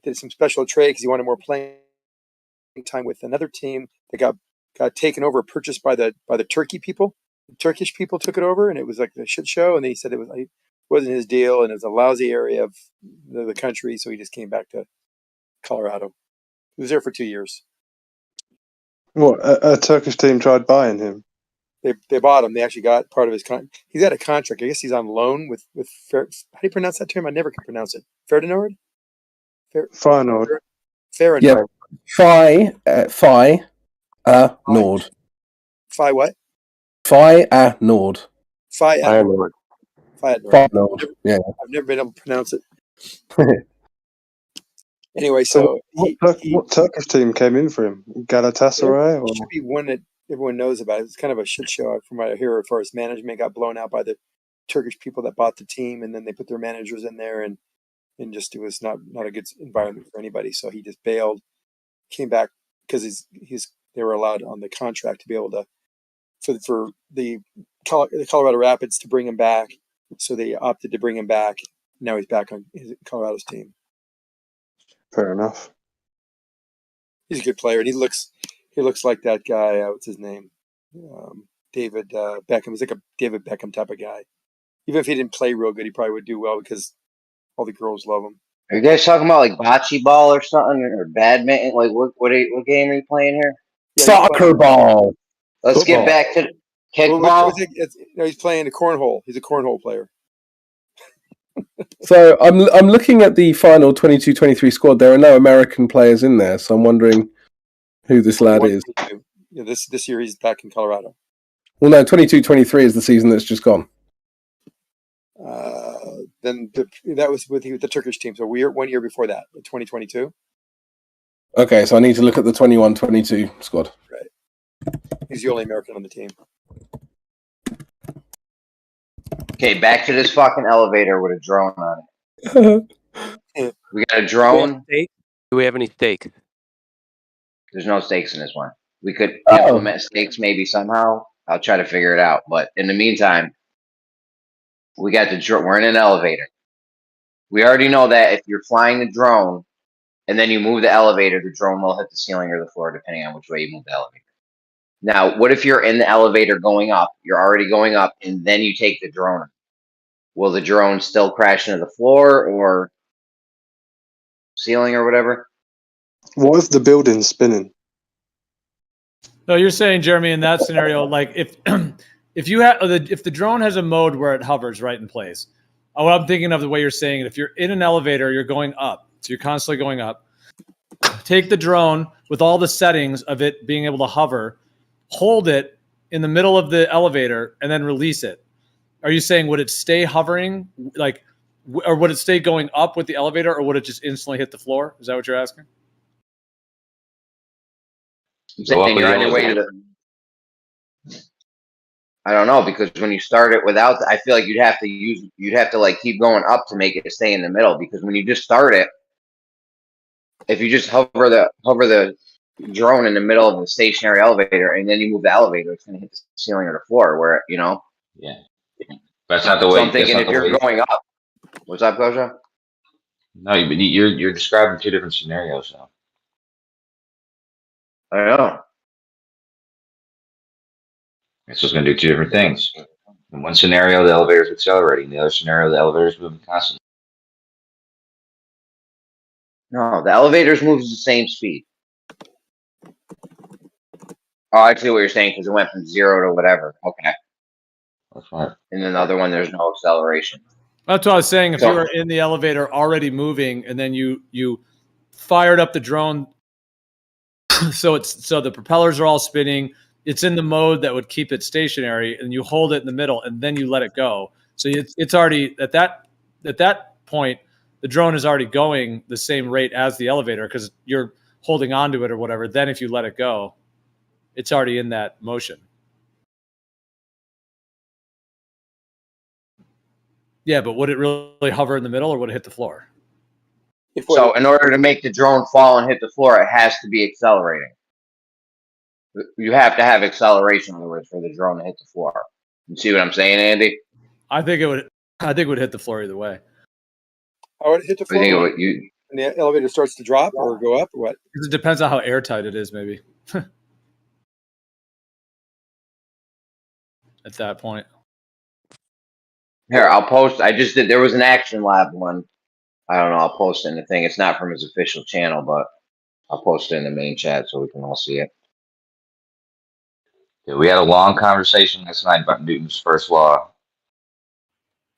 did some special trade because he wanted more playing time with another team that got taken over, purchased by the Turkey people. The Turkish people took it over, and it was like a shit show. And he said it wasn't his deal, and it was a lousy area of the country. So he just came back to Colorado. He was there for 2 years. What, a Turkish team tried buying him? They bought him. They actually got part of his contract. He's got a contract. I guess he's on loan with how do you pronounce that term? I never can pronounce it. Feyenoord? Feyenoord. Yeah, Feyenoord. Nord. Phi what? Feyenoord. Feyenoord. Feyenoord. Yeah. I've never been able to pronounce it. Anyway, So so what Turkish team came in for him? Galatasaray? it Or? should be one that everyone knows about. It's kind of a shit show from what I hear as far as management got blown out by the Turkish people that bought the team, and then they put their managers in there, and just it was not a good environment for anybody. So he just bailed, came back because they were allowed on the contract to be able to for the Colorado Rapids to bring him back. So they opted to bring him back. Now he's back on Colorado's team. Fair enough. He's a good player, and he looks like that guy. What's his name? David Beckham. He's like a David Beckham type of guy. Even if he didn't play real good, he probably would do well because all the girls love him. Are you guys talking about like bocce ball or something, or badminton? Like what game are you playing here? Yeah, Soccer ball. Let's get back to kickball. No, he's playing the cornhole. He's a cornhole player. So I'm looking at the final 22-23 squad. There are no American players in there, so I'm wondering who this lad is. Yeah, this year he's back in Colorado. Well, no, 22-23 is the season that's just gone. Then that was with the Turkish team. So we're 1 year before that, 2022. Okay, so I need to look at the 21-22 squad. Right. He's the only American on the team. Okay, back to this fucking elevator with a drone on it. We got a drone. Do we have any stake? There's no stakes in this one. We could implement stakes maybe somehow. I'll try to figure it out. But in the meantime, we got the drone. We're in an elevator. We already know that if you're flying the drone and then you move the elevator, the drone will hit the ceiling or the floor, depending on which way you move the elevator. Now, what if you're in the elevator going up? You're already going up, and then you take the drone. Will the drone still crash into the floor or ceiling or whatever? What if the building's spinning? No, you're saying, Jeremy, in that scenario, like if if the drone has a mode where it hovers right in place. What I'm thinking of the way you're saying it, if you're in an elevator, you're going up. So you're constantly going up. Take the drone with all the settings of it being able to hover, hold it in the middle of the elevator, and then release it. Are you saying would it stay hovering, like, or would it stay going up with the elevator, or would it just instantly hit the floor? Is that what you're asking? You're on your way to the. I don't know, because when you start it without, I feel like you'd have to like keep going up to make it stay in the middle. Because when you just start it, if you just hover the drone in the middle of the stationary elevator and then you move the elevator, it's going to hit the ceiling or the floor. Where Yeah, that's not the way. So I'm thinking if you're going up, what's up, Goja? No, but you're describing two different scenarios now. I don't know. It's just going to do two different things. In one scenario, the elevator is accelerating. In the other scenario, the elevator is moving constantly. No, the elevators moves the same speed. Oh, I see what you're saying, because it went from 0 to whatever. Okay. That's right. And then the other one, there's no acceleration. That's what I was saying. If you were in the elevator already moving, and then you fired up the drone, so the propellers are all spinning. It's in the mode that would keep it stationary, and you hold it in the middle, and then you let it go. So it's already at that point, the drone is already going the same rate as the elevator because you're holding onto it or whatever. Then if you let it go, it's already in that motion. Yeah, but would it really hover in the middle, or would it hit the floor? So in order to make the drone fall and hit the floor, it has to be accelerating. You have to have acceleration, in other words, for the drone to hit the floor. You see what I'm saying, Andy? I think it would hit the floor either way. How would it hit the floor? And the elevator starts to drop or go up or what? Because it depends on how airtight it is, maybe. At that point. Here, I'll post. There was an Action Lab one. I don't know. I'll post it in the thing. It's not from his official channel, but I'll post it in the main chat so we can all see it. Yeah, we had a long conversation last night about Newton's first law.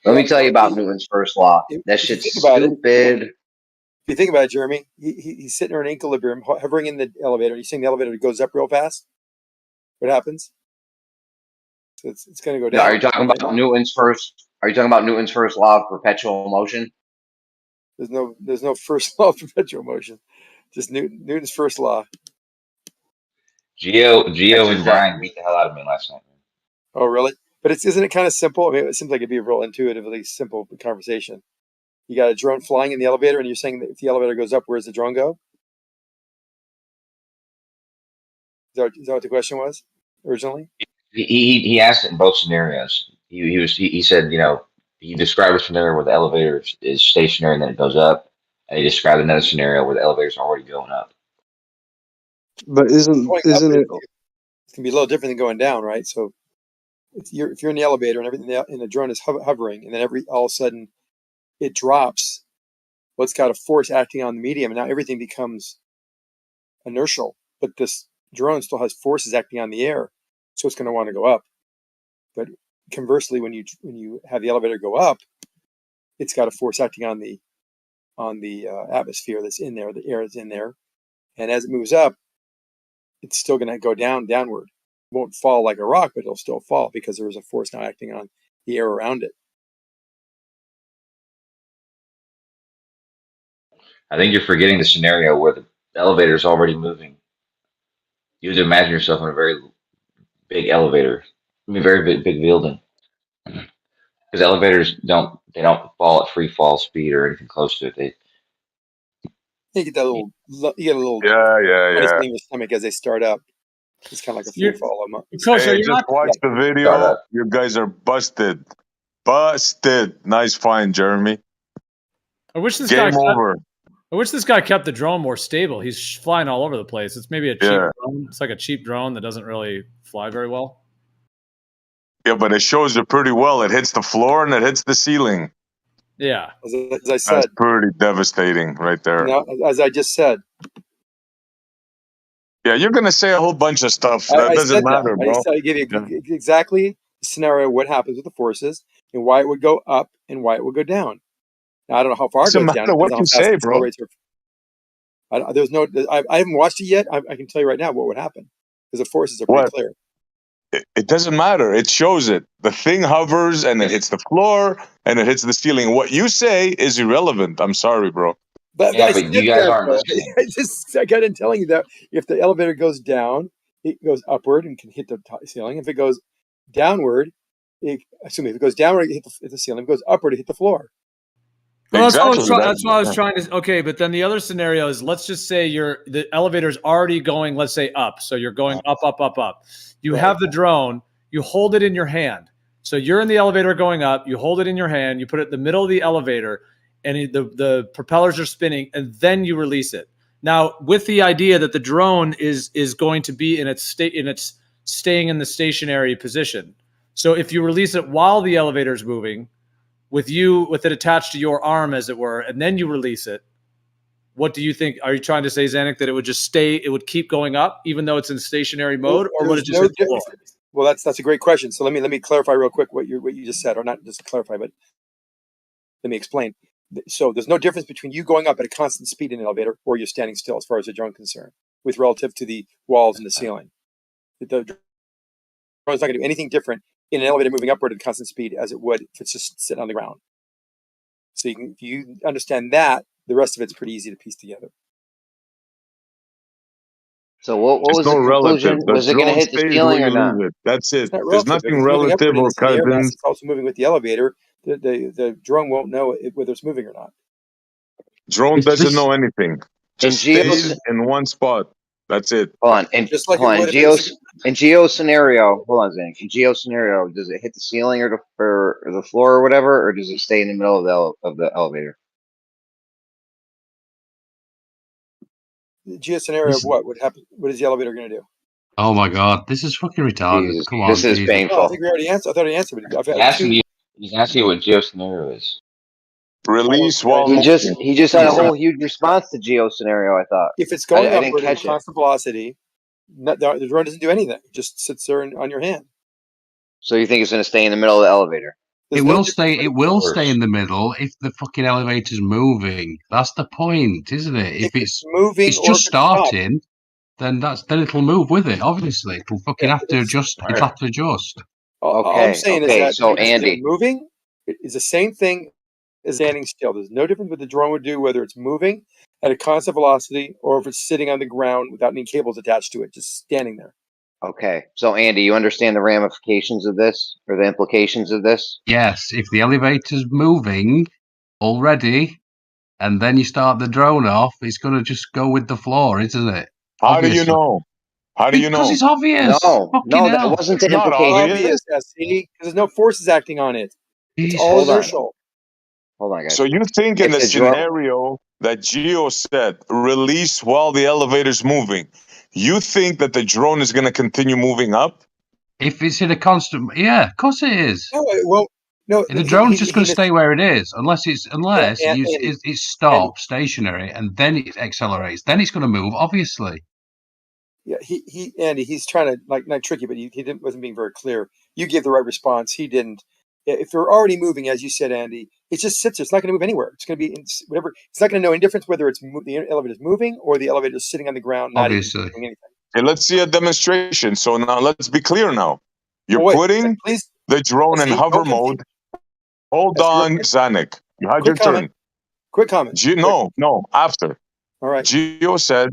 Let me tell you about Newton's first law. That shit's stupid. you think about it, Jeremy, he's sitting there in equilibrium, hovering in the elevator. You saying the elevator goes up real fast? What happens? So it's going to go down. Are you talking about Newton's first? Are you talking about Newton's first law of perpetual motion? There's no first law of perpetual motion. Just Newton's first law. Geo and Brian beat the hell out of me last night. Oh, really? But isn't it kind of simple? I mean, it seems like it'd be a real intuitively simple conversation. You got a drone flying in the elevator, and you're saying that if the elevator goes up, where does the drone go? Is that what the question was originally? He asked it in both scenarios. He said, he described a scenario where the elevator is stationary and then it goes up, and he described another scenario where the elevator's already going up. But isn't it? It's gonna be a little different than going down, right? So if you're in the elevator and everything, and the drone is hovering, and then all of a sudden it drops. Well, it's got a force acting on the medium, and now everything becomes inertial. But this drone still has forces acting on the air, so it's going to want to go up. But conversely, when you have the elevator go up, it's got a force acting on the atmosphere that's in there, the air that's in there, and as it moves up, it's still going to go downward. It won't fall like a rock, but it'll still fall because there is a force now acting on the air around it. I think you're forgetting the scenario where the elevator is already moving. You have to imagine yourself in a very big elevator. I mean, very big building. Because elevators don't fall at free fall speed or anything close to it. You get a little yeah. in your stomach as they start up. It's kind of like a free fall. Hey, just watch the video. You guys are busted. Nice find, Jeremy. I wish this Game over. I wish this guy kept the drone more stable. He's flying all over the place. It's maybe a cheap drone. It's like a cheap drone that doesn't really fly very well. Yeah, but it shows it pretty well. It hits the floor and it hits the ceiling. Yeah. As I said. That's pretty devastating right there. Now, as I just said. Yeah, you're going to say a whole bunch of stuff. That doesn't matter, bro. I give you exactly the scenario, what happens with the forces, and why it would go up and why it would go down. Now, I don't know how far it goes down. What you say, bro. I haven't watched it yet. I can tell you right now what would happen because the forces are pretty clear. It doesn't matter. It shows it. The thing hovers and it hits the floor and it hits the ceiling. What you say is irrelevant. I'm sorry, bro. But you guys aren't listening. I got in telling you that if the elevator goes down, it goes upward and can hit the ceiling. If it goes downward, if it goes downward, it hit the ceiling. If it goes upward, it hit the floor. Well, that's what I was trying to. Okay, but then the other scenario is, let's just say the elevator's already going, let's say up. So you're going up. You have the drone. You hold it in your hand. So you're in the elevator going up. You hold it in your hand. You put it in the middle of the elevator, and the propellers are spinning, and then you release it. Now, with the idea that the drone is going to be in its staying in the stationary position. So if you release it while the elevator is moving, with it attached to your arm, as it were, and then you release it, what do you think? Are you trying to say, Zanuck, that it would just stay, it would keep going up even though it's in stationary mode, or would it just hit the floor? Well, that's a great question. So let me clarify real quick what you just said, or not just clarify, but let me explain. So there's no difference between you going up at a constant speed in an elevator or you're standing still as far as the drone is concerned, with relative to the walls and the ceiling. The drone is not going to do anything different in an elevator moving upward at a constant speed as it would if it's just sitting on the ground. So if you understand that, the rest of it's pretty easy to piece together. So what was the conclusion? Was it going to hit the ceiling or not? That's it. There's nothing relative or cousins. It's also moving with the elevator. The drone won't know whether it's moving or not. Drone doesn't know anything. Just stays in one spot. That's it. Hold on. In Geo scenario, hold on, Zach. In Geo scenario, does it hit the ceiling or the floor or whatever, or does it stay in the middle of the elevator? The Geo scenario of what would happen? What is the elevator going to do? Oh my god, this is fucking retarded. Jesus, come on, this is painful. Oh, I think we already answered. I thought I answered. He's asking you what Geo scenario is. Release while he just had a whole huge response to Geo scenario. I thought if it's going upward at constant velocity, the drone doesn't do anything. It just sits there on your hand. So you think it's going to stay in the middle of the elevator? It will stay. It will stay in the middle if the fucking elevator's moving. That's the point, isn't it? If it's moving it's or just if it's stopped. starting, then it'll move with it. Obviously, it'll fucking have to adjust. It'll have to adjust. All I'm saying is that so if Andy, they're moving is the same thing as standing still. There's no difference what the drone would do, whether it's moving at a constant velocity or if it's sitting on the ground without any cables attached to it, just standing there. okay, so Andy, you understand the ramifications of this or the implications of this? Yes, if the elevator's moving already, and then you start the drone off, it's going to just go with the floor, isn't it? How do you know? How do you know? Because it's obvious. No, that wasn't the It's not implication. obvious. See, because there's no forces acting on it. It's Jeez. all Hold on. inertial. Hold on, guys. So you think in If the the drone- scenario that Geo said, release while the elevator's moving, you think that the drone is going to continue moving up? If it's in a constant, yeah, of course it is. No, well, no. The drone's just going to stay where it is, unless it's Andy, stopped stationary and then it accelerates. Then it's going to move, obviously. Yeah, Andy, he's trying to not trick you, but he wasn't being very clear. You gave the right response. He didn't. If they're already moving, as you said, Andy, it just sits there. It's not going to move anywhere. It's going to be whatever. It's not going to know any difference whether it's the elevator is moving or the elevator is sitting on the ground, not even doing anything. Okay, let's see a demonstration. So now let's be clear now. You're wait, putting please, the drone in see, hover don't confuse- mode. Hold on, Zanik. You had your Quick comment. turn. Quick comment. No, after. All right. Geo said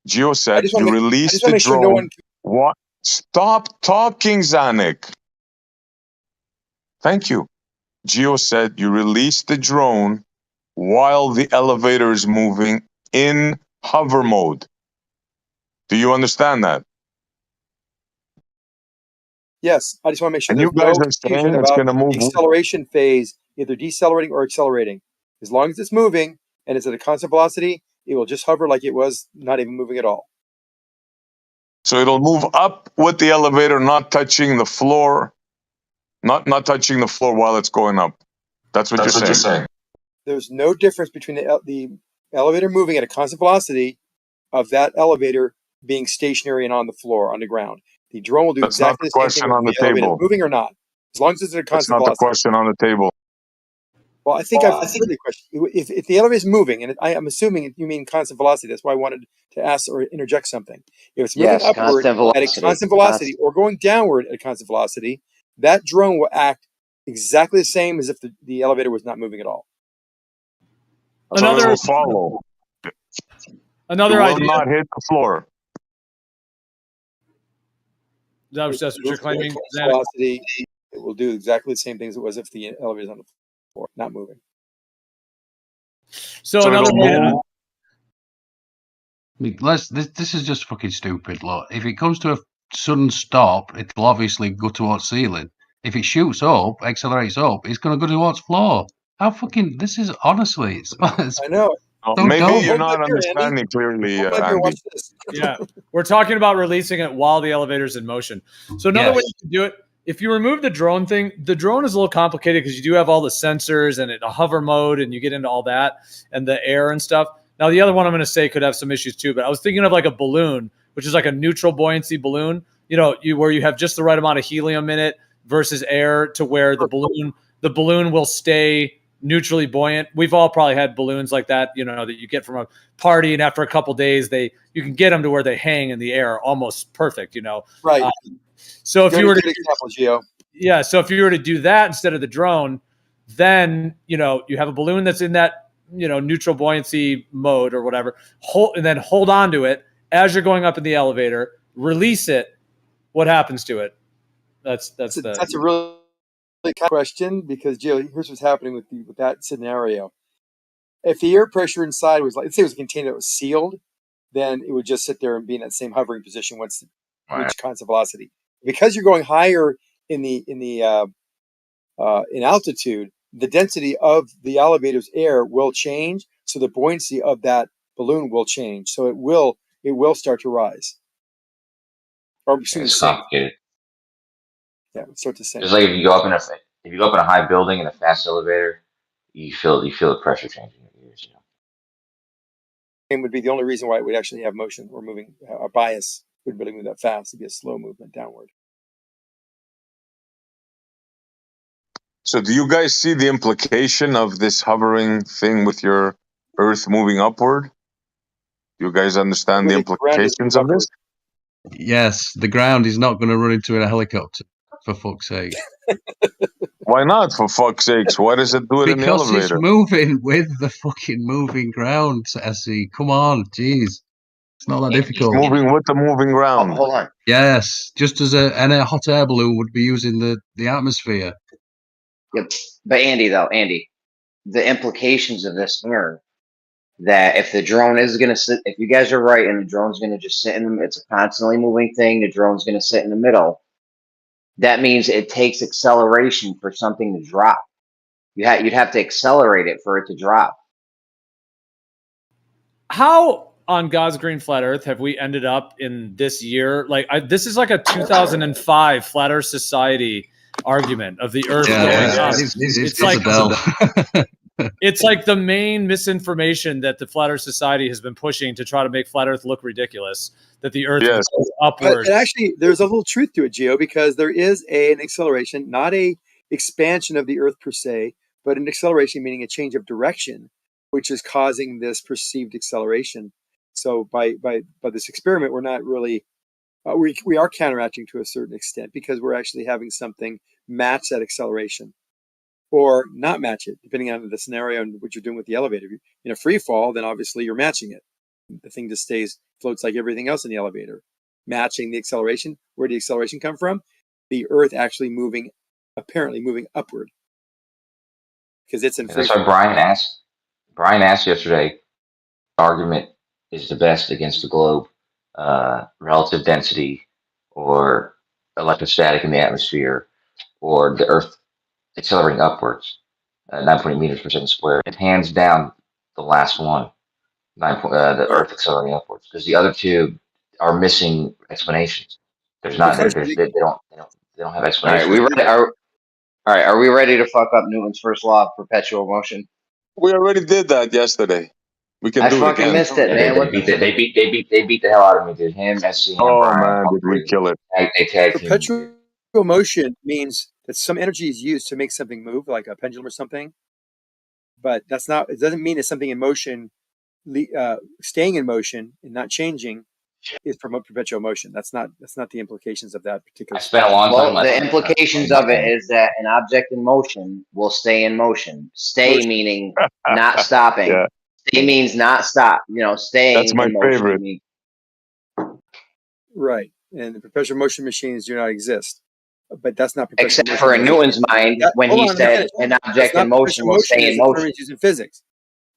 just wanna you make- I released just wanna the make sure drone. no one- What? Stop talking, Zanik. Thank you. Geo said you released the drone while the elevator is moving in hover mode. Do you understand that? Yes, I just want to make sure And there's you guys no are confusion saying it's about gonna move the acceleration phase, either decelerating or accelerating. As long as it's moving and it's at a constant velocity, it will just hover like it was not even moving at all. So it'll move up with the elevator, not touching the floor, not touching the floor while it's going up. That's what you're saying. There's no difference between the elevator moving at a constant velocity of that elevator being stationary and on the floor, on the ground. The drone will do That's not exactly the the same question thing whether on the the elevator is table. moving or not, as long as it's at a That's constant not the velocity. question on the table. Well, I think I've answered the question. If the elevator is moving, and I'm assuming you mean constant velocity, that's why I wanted to ask or interject something. If it's moving Yes, upward constant at a velocity. constant velocity or going downward at a constant velocity, that drone will act exactly the same as if the elevator was not moving at all. So it will follow. Another it will idea. not hit the floor. That's what you're claiming. Constant velocity, it will do exactly the same thing as it was if the elevator is on the floor, not moving. So another it'll way to, move. This is just fucking stupid. Look, if it comes to a sudden stop, it'll obviously go towards ceiling. If it shoots up, accelerates up, it's going to go towards floor. How fucking? This is honestly, it's I know. so Maybe dumb. you're not understanding clearly, Andy. yeah, we're talking about releasing it while the elevator's in motion. So another way you can do it, if you remove the drone thing, the drone is a little complicated because you do have all the sensors and a hover mode, and you get into all that and the air and stuff. Now, the other one I'm going to say could have some issues too, but I was thinking of like a balloon, which is like a neutral buoyancy balloon, where you have just the right amount of helium in it versus air to where the balloon will stay neutrally buoyant. We've all probably had balloons like that, that you get from a party, and after a couple days, you can get them to where they hang in the air almost perfect, Right. So if you were to, example, Gio. Yeah, so if you were to do that instead of the drone, then you have a balloon that's in that neutral buoyancy mode or whatever. And then hold on to it as you're going up in the elevator. Release it. What happens to it? That's a really good question, because Gio, here's what's happening with that scenario. If the air pressure inside was let's say it was a container that was sealed, then it would just sit there and be in that same hovering position once it reached constant velocity. Because you're going higher in altitude, the density of the elevator's air will change, so the buoyancy of that balloon will change. So it will start to rise. Or It's complicated. Yeah, start to sink. Just like if you go up in a high building in a fast elevator, you feel the pressure changing in your ears. Would be the only reason why it would actually have motion or moving. A bias would really move that fast. It'd be a slow movement downward. So do you guys see the implication of this hovering thing with your Earth moving upward? Do you guys understand the implications of this? Yes, the ground is not going to run into a helicopter, for fuck's sake. Why not, for fuck's sakes? Why does it do it in the Because it's elevator? moving with the fucking moving ground, SE. Come on, jeez. It's not that difficult. Moving with the moving ground. Hold on. Yes, just as a hot air balloon would be using the atmosphere. Yep. But Andy, the implications of this are that if the drone is going to sit, if you guys are right, and the drone's going to just sit in, it's a constantly moving thing. The drone's going to sit in the middle. That means it takes acceleration for something to drop. You'd have to accelerate it for it to drop. How on God's green flat Earth have we ended up in this year? Like this is like a 2005 Flat Earth Society argument of the Earth going up. It's like it's like the main misinformation that the Flat Earth Society has been pushing to try to make Flat Earth look ridiculous. That the Earth goes upward. But actually, there's a little truth to it, Gio, because there is an acceleration, not a expansion of the Earth per se, but an acceleration meaning a change of direction, which is causing this perceived acceleration. So by this experiment, we're not really we are counteracting to a certain extent because we're actually having something match that acceleration or not match it, depending on the scenario and what you're doing with the elevator. If you're in a free fall, then obviously you're matching it. The thing just floats like everything else in the elevator, matching the acceleration. Where did the acceleration come from? The Earth actually apparently moving upward. Because it's in free That's fall. why Brian asked yesterday, argument is the best against the globe, relative density or electrostatic in the atmosphere or the Earth accelerating upwards, 9.8 meters per second squared. And hands down the last one, the Earth accelerating upwards, because the other two are missing explanations. There's not. They don't have explanations. All right, are we ready to fuck up Newton's first law of perpetual motion? We already did that yesterday. We can do it again. I fucking missed it, man. They beat the hell out of me, dude. Him, SC, and Brian. Man, did we kill it? They tag team. Perpetual motion means that some energy is used to make something move, like a pendulum or something. But that's not. It doesn't mean that something in motion, staying in motion and not changing, is promote perpetual motion. That's not the implications of that particular. I spent a long time. The implications of it is that an object in motion will stay in motion. Stay meaning not stopping. Yeah. Stay means not stop. Staying. That's my in motion favorite. Right, and the perpetual motion machines do not exist. But that's not perpetual except motion. for in Newton's mind when he said an object in motion will stay in motion. Used in physics.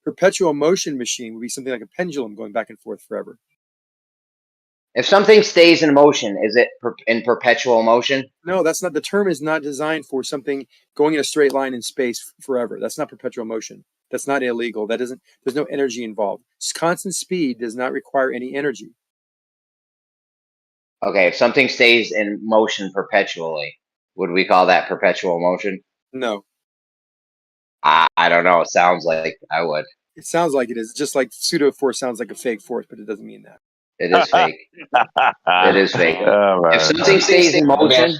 Perpetual motion machine would be something like a pendulum going back and forth forever. If something stays in motion, is it in perpetual motion? No, that's not. The term is not designed for something going in a straight line in space forever. That's not perpetual motion. That's not illegal. There's no energy involved. Constant speed does not require any energy. Okay, if something stays in motion perpetually, would we call that perpetual motion? No. I don't know. It sounds like I would. It sounds like it is. Just like pseudo force sounds like a fake force, but it doesn't mean that. It is fake. It is fake. Oh, if something stays in motion,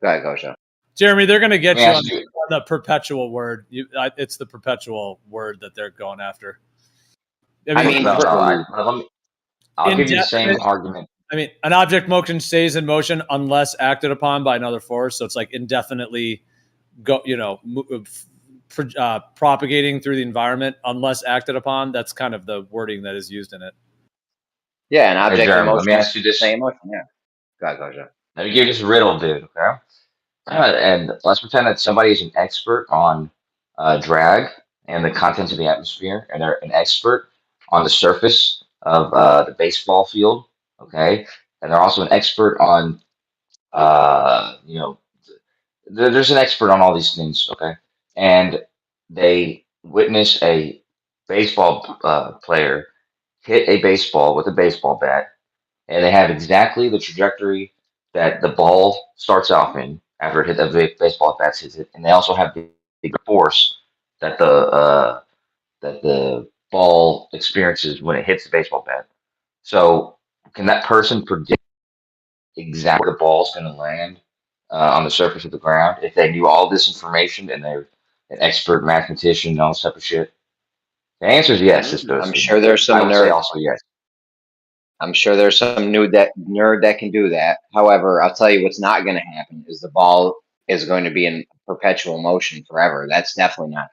go ahead, Kosha. Jeremy, they're going to get you on the perpetual word. It's the perpetual word that they're going after. I'll give you the same argument. I mean, an object motion stays in motion unless acted upon by another force. So it's like indefinitely propagating through the environment unless acted upon. That's kind of the wording that is used in it. Yeah, an object in motion. Let me ask you this. Same motion. Yeah. Go ahead, Kosha. Let me give you this riddle, dude. Okay. And let's pretend that somebody is an expert on drag and the contents of the atmosphere, and they're an expert on the surface of the baseball field. Okay, and they're also an expert on, there's an expert on all these things. Okay, and they witness a baseball player hit a baseball with a baseball bat, and they have exactly the trajectory that the ball starts off in after it hit the baseball bat hits it, and they also have the force that the ball experiences when it hits the baseball bat. So, can that person predict exactly where the ball's going to land on the surface of the ground, if they knew all this information and they're an expert mathematician and all this type of shit? The answer is yes. This does. I'm sure there's I some would say nerd. also yes. I'm sure there's some nerd that can do that. However, I'll tell you what's not going to happen is the ball is going to be in perpetual motion forever. That's definitely not.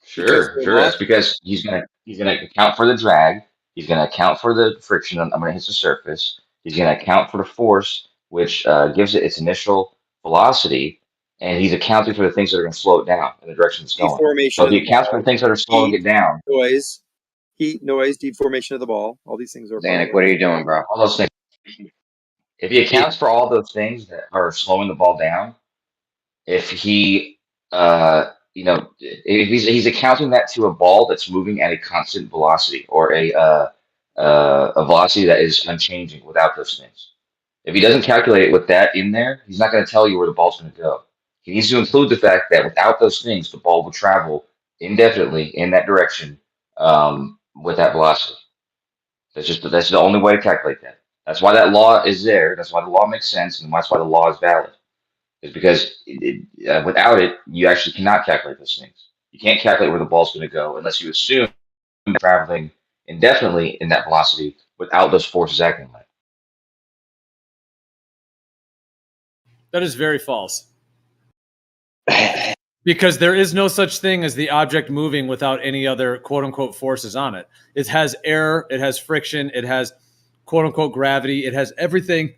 Sure. That's because he's gonna account for the drag. He's gonna account for the friction when it hits the surface. He's gonna account for the force, which gives it its initial velocity, and he's accounting for the things that are gonna slow it down in the direction it's going. Deformation So of he the accounts for ball, the things that are slowing heat, it down. noise, deformation of the ball. All these things are part of Zanuck, what are you doing, bro? All those things. If he accounts for all those things that are slowing the ball down, if he if he's accounting that to a ball that's moving at a constant velocity or a velocity that is unchanging without those things. If he doesn't calculate it with that in there, he's not going to tell you where the ball's going to go. He needs to include the fact that without those things, the ball will travel indefinitely in that direction with that velocity. That's the only way to calculate that. That's why that law is there. That's why the law makes sense, and that's why the law is valid. Is because without it, you actually cannot calculate those things. You can't calculate where the ball's going to go unless you assume it's traveling indefinitely in that velocity without those forces acting on it. That is very false. Because there is no such thing as the object moving without any other quote unquote forces on it. It has air, it has friction, it has quote unquote gravity, it has everything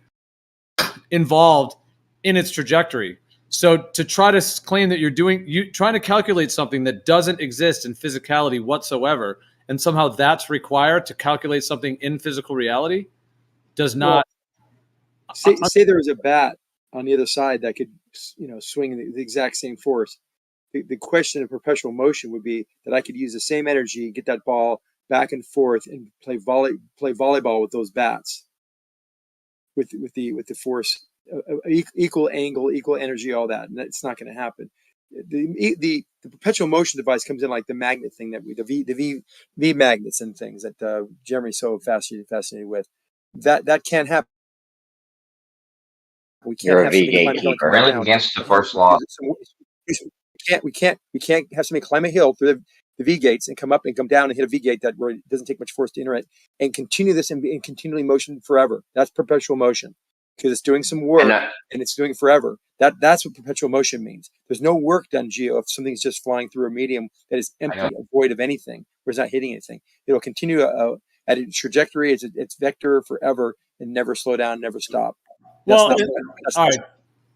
involved in its trajectory. So to try to claim that you're trying to calculate something that doesn't exist in physicality whatsoever, and somehow that's required to calculate something in physical reality, does not. Well, say there was a bat on the other side that could, swing the exact same force. The question of perpetual motion would be that I could use the same energy, get that ball back and forth, and play volleyball with those bats, with the force, equal angle, equal energy, all that. And that's not going to happen. The perpetual motion device comes in like the magnet thing that the V magnets and things that Jeremy's so fascinated with. That can't happen. We can't have something gatekeeper. Really against the first law. We can't have something climb a hill through the V gates and come up and come down and hit a V gate where it doesn't take much force to enter it and continue this and continually motion forever. That's perpetual motion because it's doing some work and it's doing forever. That's what perpetual motion means. There's no work done, Geo, if something's just flying through a medium that is empty, void of anything, where it's not hitting anything. It'll continue at a trajectory, its vector forever and never slow down, never stop. All right.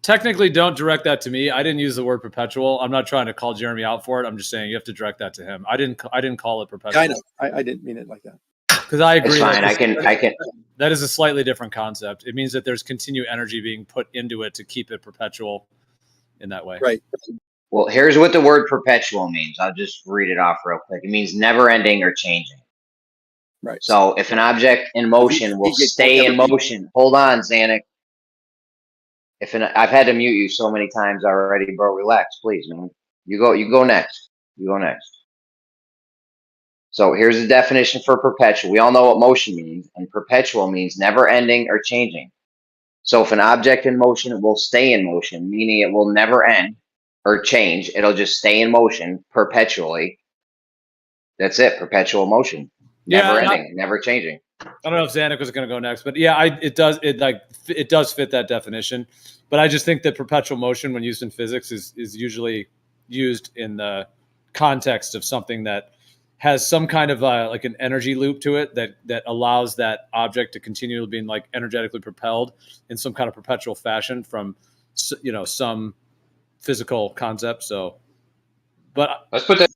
Technically, don't direct that to me. I didn't use the word perpetual. I'm not trying to call Jeremy out for it. I'm just saying you have to direct that to him. I didn't call it perpetual. I know. I didn't mean it like that. Because I agree. It's fine. I can. That is a slightly different concept. It means that there's continued energy being put into it to keep it perpetual in that way. Right. Well, here's what the word perpetual means. I'll just read it off real quick. It means never ending or changing. Right. So if an object in motion will stay in motion, hold on, Zanuck. I've had to mute you so many times already, bro. Relax, please, man. You go next. So here's the definition for perpetual. We all know what motion means, and perpetual means never ending or changing. So if an object in motion will stay in motion, meaning it will never end or change, it'll just stay in motion perpetually. That's it, perpetual motion. Never ending, never changing. I don't know if Zanuck was going to go next, but yeah, it does fit that definition. But I just think that perpetual motion, when used in physics, is usually used in the context of something that has some kind of like an energy loop to it that allows that object to continue being like energetically propelled in some kind of perpetual fashion from some physical concept. So, but let's put that.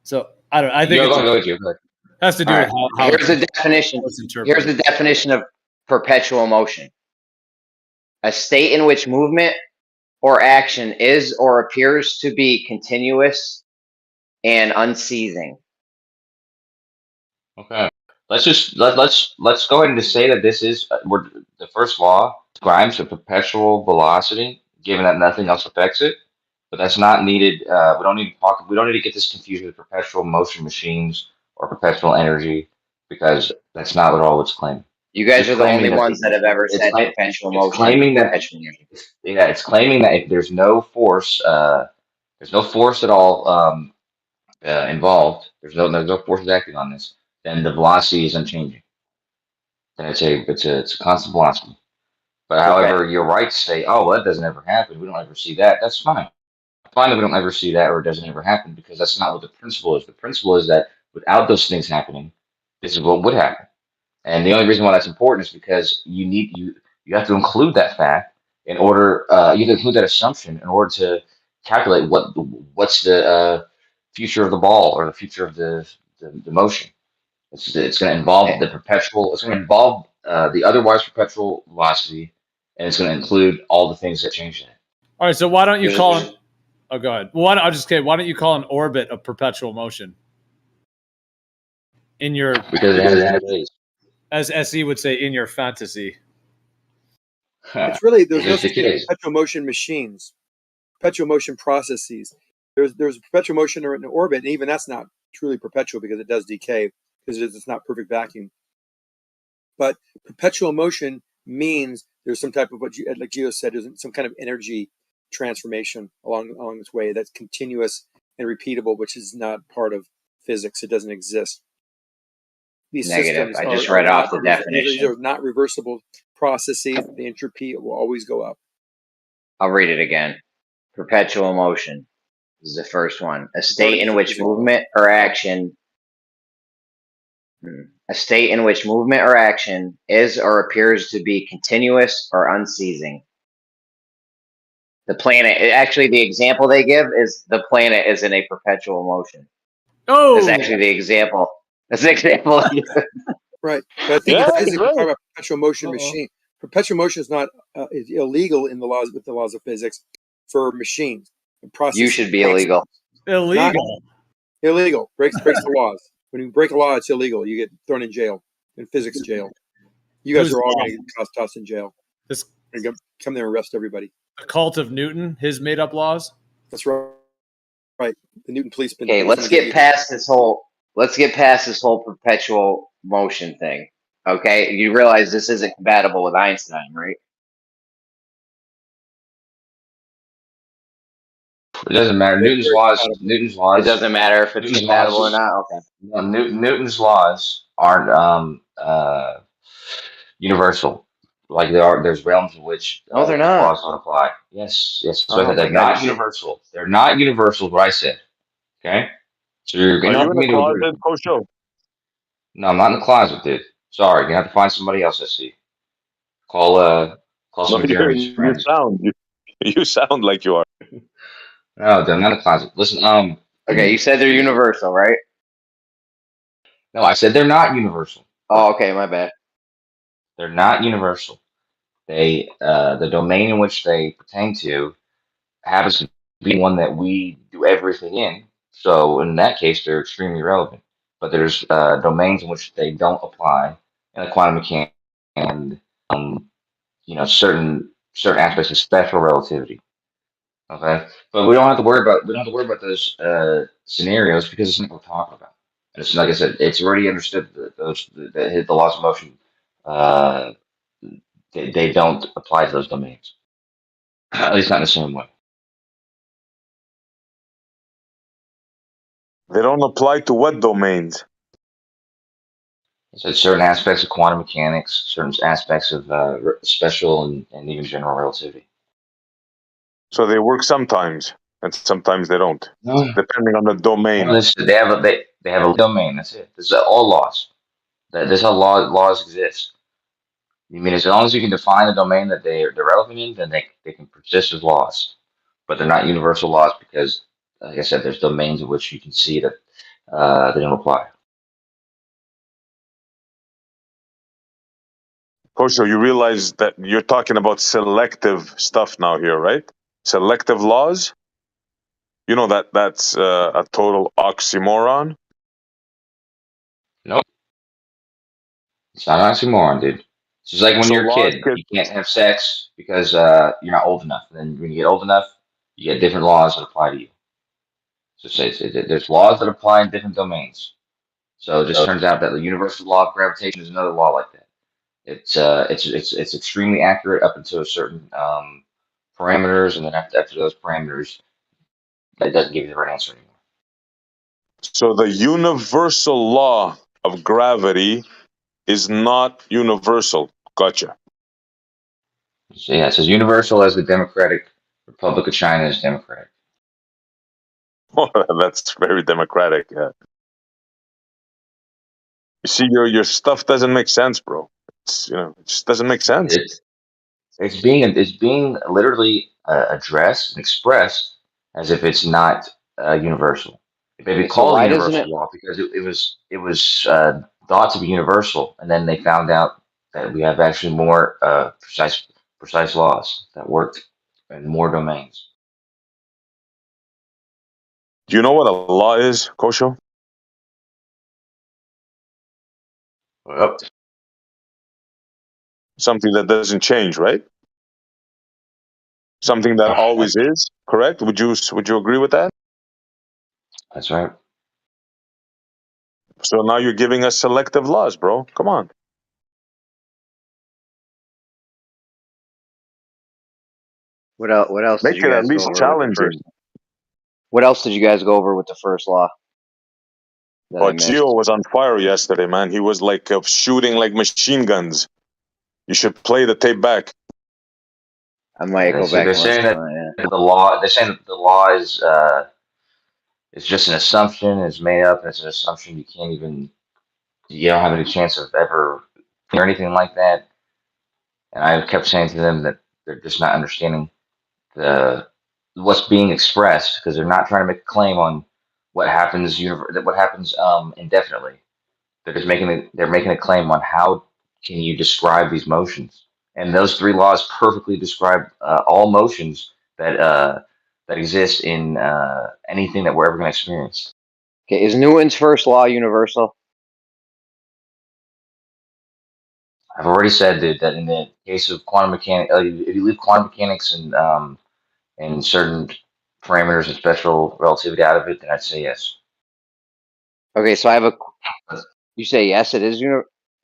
So I don't. I think it has to do with how. Here's the definition. Here's the definition of perpetual motion: a state in which movement or action is or appears to be continuous and unceasing. Okay. Let's go ahead and just say that this is the first law describes a perpetual velocity, given that nothing else affects it. But that's not needed. We don't need to get this confused with perpetual motion machines or perpetual energy, because that's not what all it's claiming. You guys It's are the only claiming that ones that have ever it's, said claim, perpetual it's motion. claiming that yeah, it's claiming that if there's no force, there's no force at all involved. There's no forces acting on this. Then the velocity is unchanging. Then it's a constant velocity. But Okay. however, you're right to say, oh, well, that doesn't ever happen. We don't ever see that. That's fine. Fine that we don't ever see that or it doesn't ever happen because that's not what the principle is. The principle is that without those things happening, this is what would happen. And the only reason why that's important is because you have to include that fact in order you have to include that assumption in order to calculate what's the future of the ball or the future of the motion. It's going to involve the perpetual. It's going to involve the otherwise perpetual velocity, and it's going to include all the things that change that. All right, so why don't you call it? Oh, go ahead. Well, I'll just kidding. Why don't you call an orbit of perpetual motion? In your Because it has as SE would say, in your fantasy. It's really there's no Just such thing as perpetual motion machines, perpetual motion processes. There's perpetual motion in an orbit, and even that's not truly perpetual because it does decay because it's not perfect vacuum. But perpetual motion means there's some type of what you, like Gio said, there's some kind of energy transformation along this way that's continuous and repeatable, which is not part of physics. It doesn't exist. These Negative. systems I just read off the these definition. are not reversible processes. The entropy will always go up. I'll read it again. Perpetual motion. This is the first one. A state in which movement or action is or appears to be continuous or unceasing. The planet, actually, the example they give is the planet is in a perpetual motion. Oh, that's actually the example. That's the example. Right, but I think in physics, we talk about perpetual motion machine. Perpetual motion is not is illegal in the laws with the laws of physics for machines. You should be illegal. Illegal. Breaks the laws. When you break a law, it's illegal. You get thrown in jail, in physics jail. You guys are all going to get tossed in jail. This come there and arrest everybody. The cult of Newton, his made up laws. That's right. Right. The Newton policeman. Okay, let's get past this whole perpetual motion thing. Okay, you realize this isn't compatible with Einstein, right? It doesn't matter. Newton's laws. It doesn't matter if it's compatible or not. Okay. No, Newton's laws aren't universal. Like there's realms in which no, they're not. Laws don't apply. Yes. So they're not universal. They're not universal. What I said. Okay. So you're going to have me to agree. No, I'm not in the closet, dude. Sorry, you have to find somebody else. I see. Call some of Jeremy's friends. You sound like you are. No, they're not in the closet. Listen, okay, you said they're universal, right? No, I said they're not universal. Oh, okay, my bad. They're not universal. They the domain in which they pertain to happens to be one that we do everything in. So in that case, they're extremely relevant. But there's domains in which they don't apply in the quantum mechanics and certain aspects of special relativity. Okay, but we don't have to worry about those scenarios because it's not what we're talking about. And it's like I said, it's already understood that the laws of motion they don't apply to those domains, at least not in the same way. They don't apply to what domains? So certain aspects of quantum mechanics, certain aspects of special and even general relativity. So they work sometimes, and sometimes they don't, depending on the domain. Well, they have a domain. That's it. This is all laws. This is how laws exist. I mean, as long as you can define the domain that they're relevant in, then they can persist as laws. But they're not universal laws because, like I said, there's domains in which you can see that they don't apply. Kosho, you realize that you're talking about selective stuff now here, right? Selective laws? You know that's a total oxymoron? Nope. It's not an oxymoron, dude. It's just like when you're a kid. You can't have sex because you're not old enough. And then when you get old enough, you get different laws that apply to you. So there's laws that apply in different domains. So it just turns out that the universal law of gravitation is another law like that. It's extremely accurate up until a certain parameters, and then after those parameters, it doesn't give you the right answer anymore. So the universal law of gravity is not universal. Gotcha. So yeah, it says universal as the Democratic Republic of China is democratic. That's very democratic. Yeah. You see, your stuff doesn't make sense, bro. It just doesn't make sense. It's being literally addressed and expressed as if it's not universal. It may be Okay, so called a why doesn't universal it? law because it was thought to be universal, and then they found out that we have actually more precise laws that work in more domains. Do you know what a law is, Kosho? Well, something that doesn't change, right? Something that always is, correct? Would you agree with that? That's right. So now you're giving us selective laws, bro. Come on. What else? What else did Make you it at guys go least over with the first? challenging. What else did you guys go over with the first law? That I Oh, missed. Gio was on fire yesterday, man. He was like shooting like machine guns. You should play the tape back. I might go back. They're saying that the law. They're saying that the law is it's just an assumption. It's made up. It's an assumption. You can't even. You don't have any chance of ever or anything like that. And I kept saying to them that they're just not understanding the what's being expressed because they're not trying to make a claim on what happens indefinitely. They're making a claim on how can you describe these motions, and those three laws perfectly describe all motions that exist in anything that we're ever going to experience. Okay, is Newton's first law universal? I've already said that in the case of quantum mechanics, if you leave quantum mechanics and certain parameters and special relativity out of it, then I'd say yes. Okay, so I have a. You say yes, it is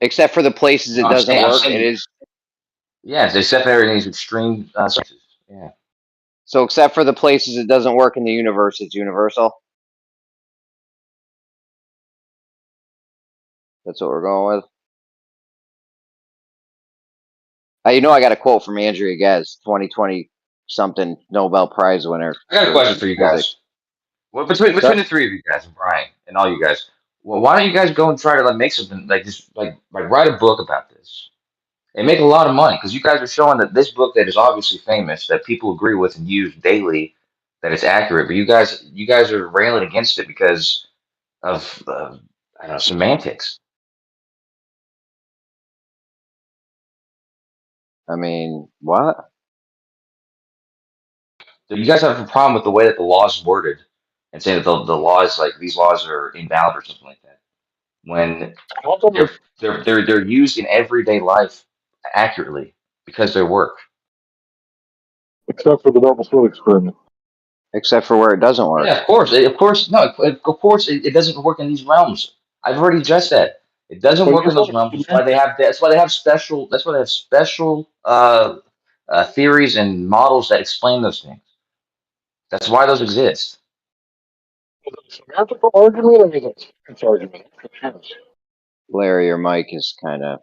except for the places it No, doesn't I'm work. saying, It is. yes, except for these extreme circumstances. Yeah. So except for the places it doesn't work in the universe, it's universal. That's what we're going with. I got a quote from Andrea Ghez, 2020 something Nobel Prize winner. I got a question for you guys. Well, between the three of you guys and Brian and all you guys, well, why don't you guys go and try to make something like this, like write a book about this and make a lot of money because you guys are showing that this book that is obviously famous that people agree with and use daily, that it's accurate, but you guys are railing against it because of I don't know, semantics. I mean, what? So you guys have a problem with the way that the law is worded and saying that the law is like these laws are invalid or something like that. When they're used in everyday life accurately because they work. Except for the double slit experiment. Except for where it doesn't work. Yeah, of course, it doesn't work in these realms. I've already addressed that. It doesn't work in those realms. That's why they have. That's why they have special. That's why they have special theories and models that explain those things. That's why those exist. Semantical argument or is it science argument? Larry, your mic is kind of.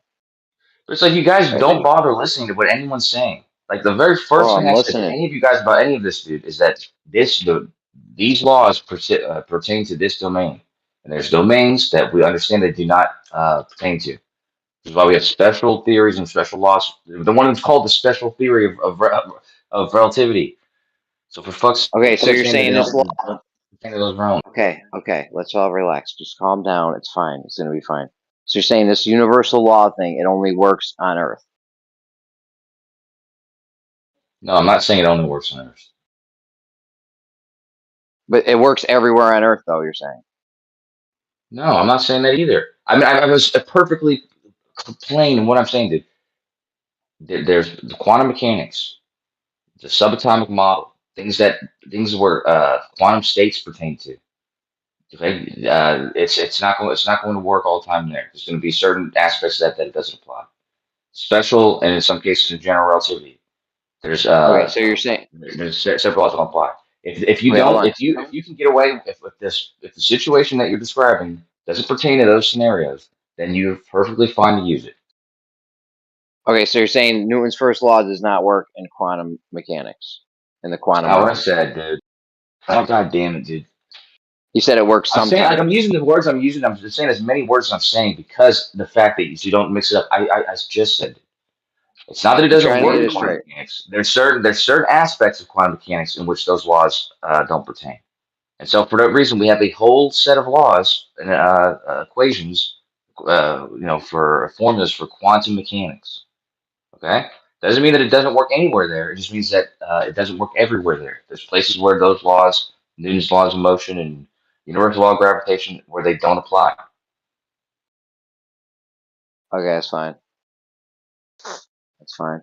It's like you guys don't bother listening to what anyone's saying. Like the very first thing I'm I said to listening. any of you guys about any of this, dude, is that these laws pertain to this domain, and there's domains that we understand they do not pertain to. This is why we have special theories and special laws. The one that's called the special theory of relativity. So for fuck's Okay, so you're saying this law. pertain to those realms. Okay, let's all relax. Just calm down. It's fine. It's gonna be fine. So you're saying this universal law thing, it only works on Earth. No, I'm not saying it only works on Earth. But it works everywhere on Earth, though. You're saying. No, I'm not saying that either. I mean, I was perfectly plain in what I'm saying, dude. There's the quantum mechanics, the subatomic model, things where quantum states pertain to. Okay, it's not going to work all the time there. There's going to be certain aspects of that it doesn't apply. special, and in some cases in general relativity. There's Okay, so you're saying there's several laws that don't apply. If you Okay, hold don't on. if you can get away if the situation that you're describing doesn't pertain to those scenarios, then you're perfectly fine to use it. Okay, so you're saying Newton's first law does not work in quantum mechanics, in the That's quantum not what I realm. said, dude. Oh, God damn it, dude. You said it works I'm saying, like, sometimes. I'm using the words I'm using. I'm just saying as many words as I'm saying because the fact that you don't mix it up. I just said it. It's not that it I'm doesn't trying to work get in it quantum straight. mechanics. There's certain aspects of quantum mechanics in which those laws don't pertain. And so for that reason, we have a whole set of laws and equations, for formulas for quantum mechanics. Okay, doesn't mean that it doesn't work anywhere there. It just means that it doesn't work everywhere there. There's places where those laws, Newton's laws of motion and universal law of gravitation, where they don't apply. Okay, that's fine. That's fine.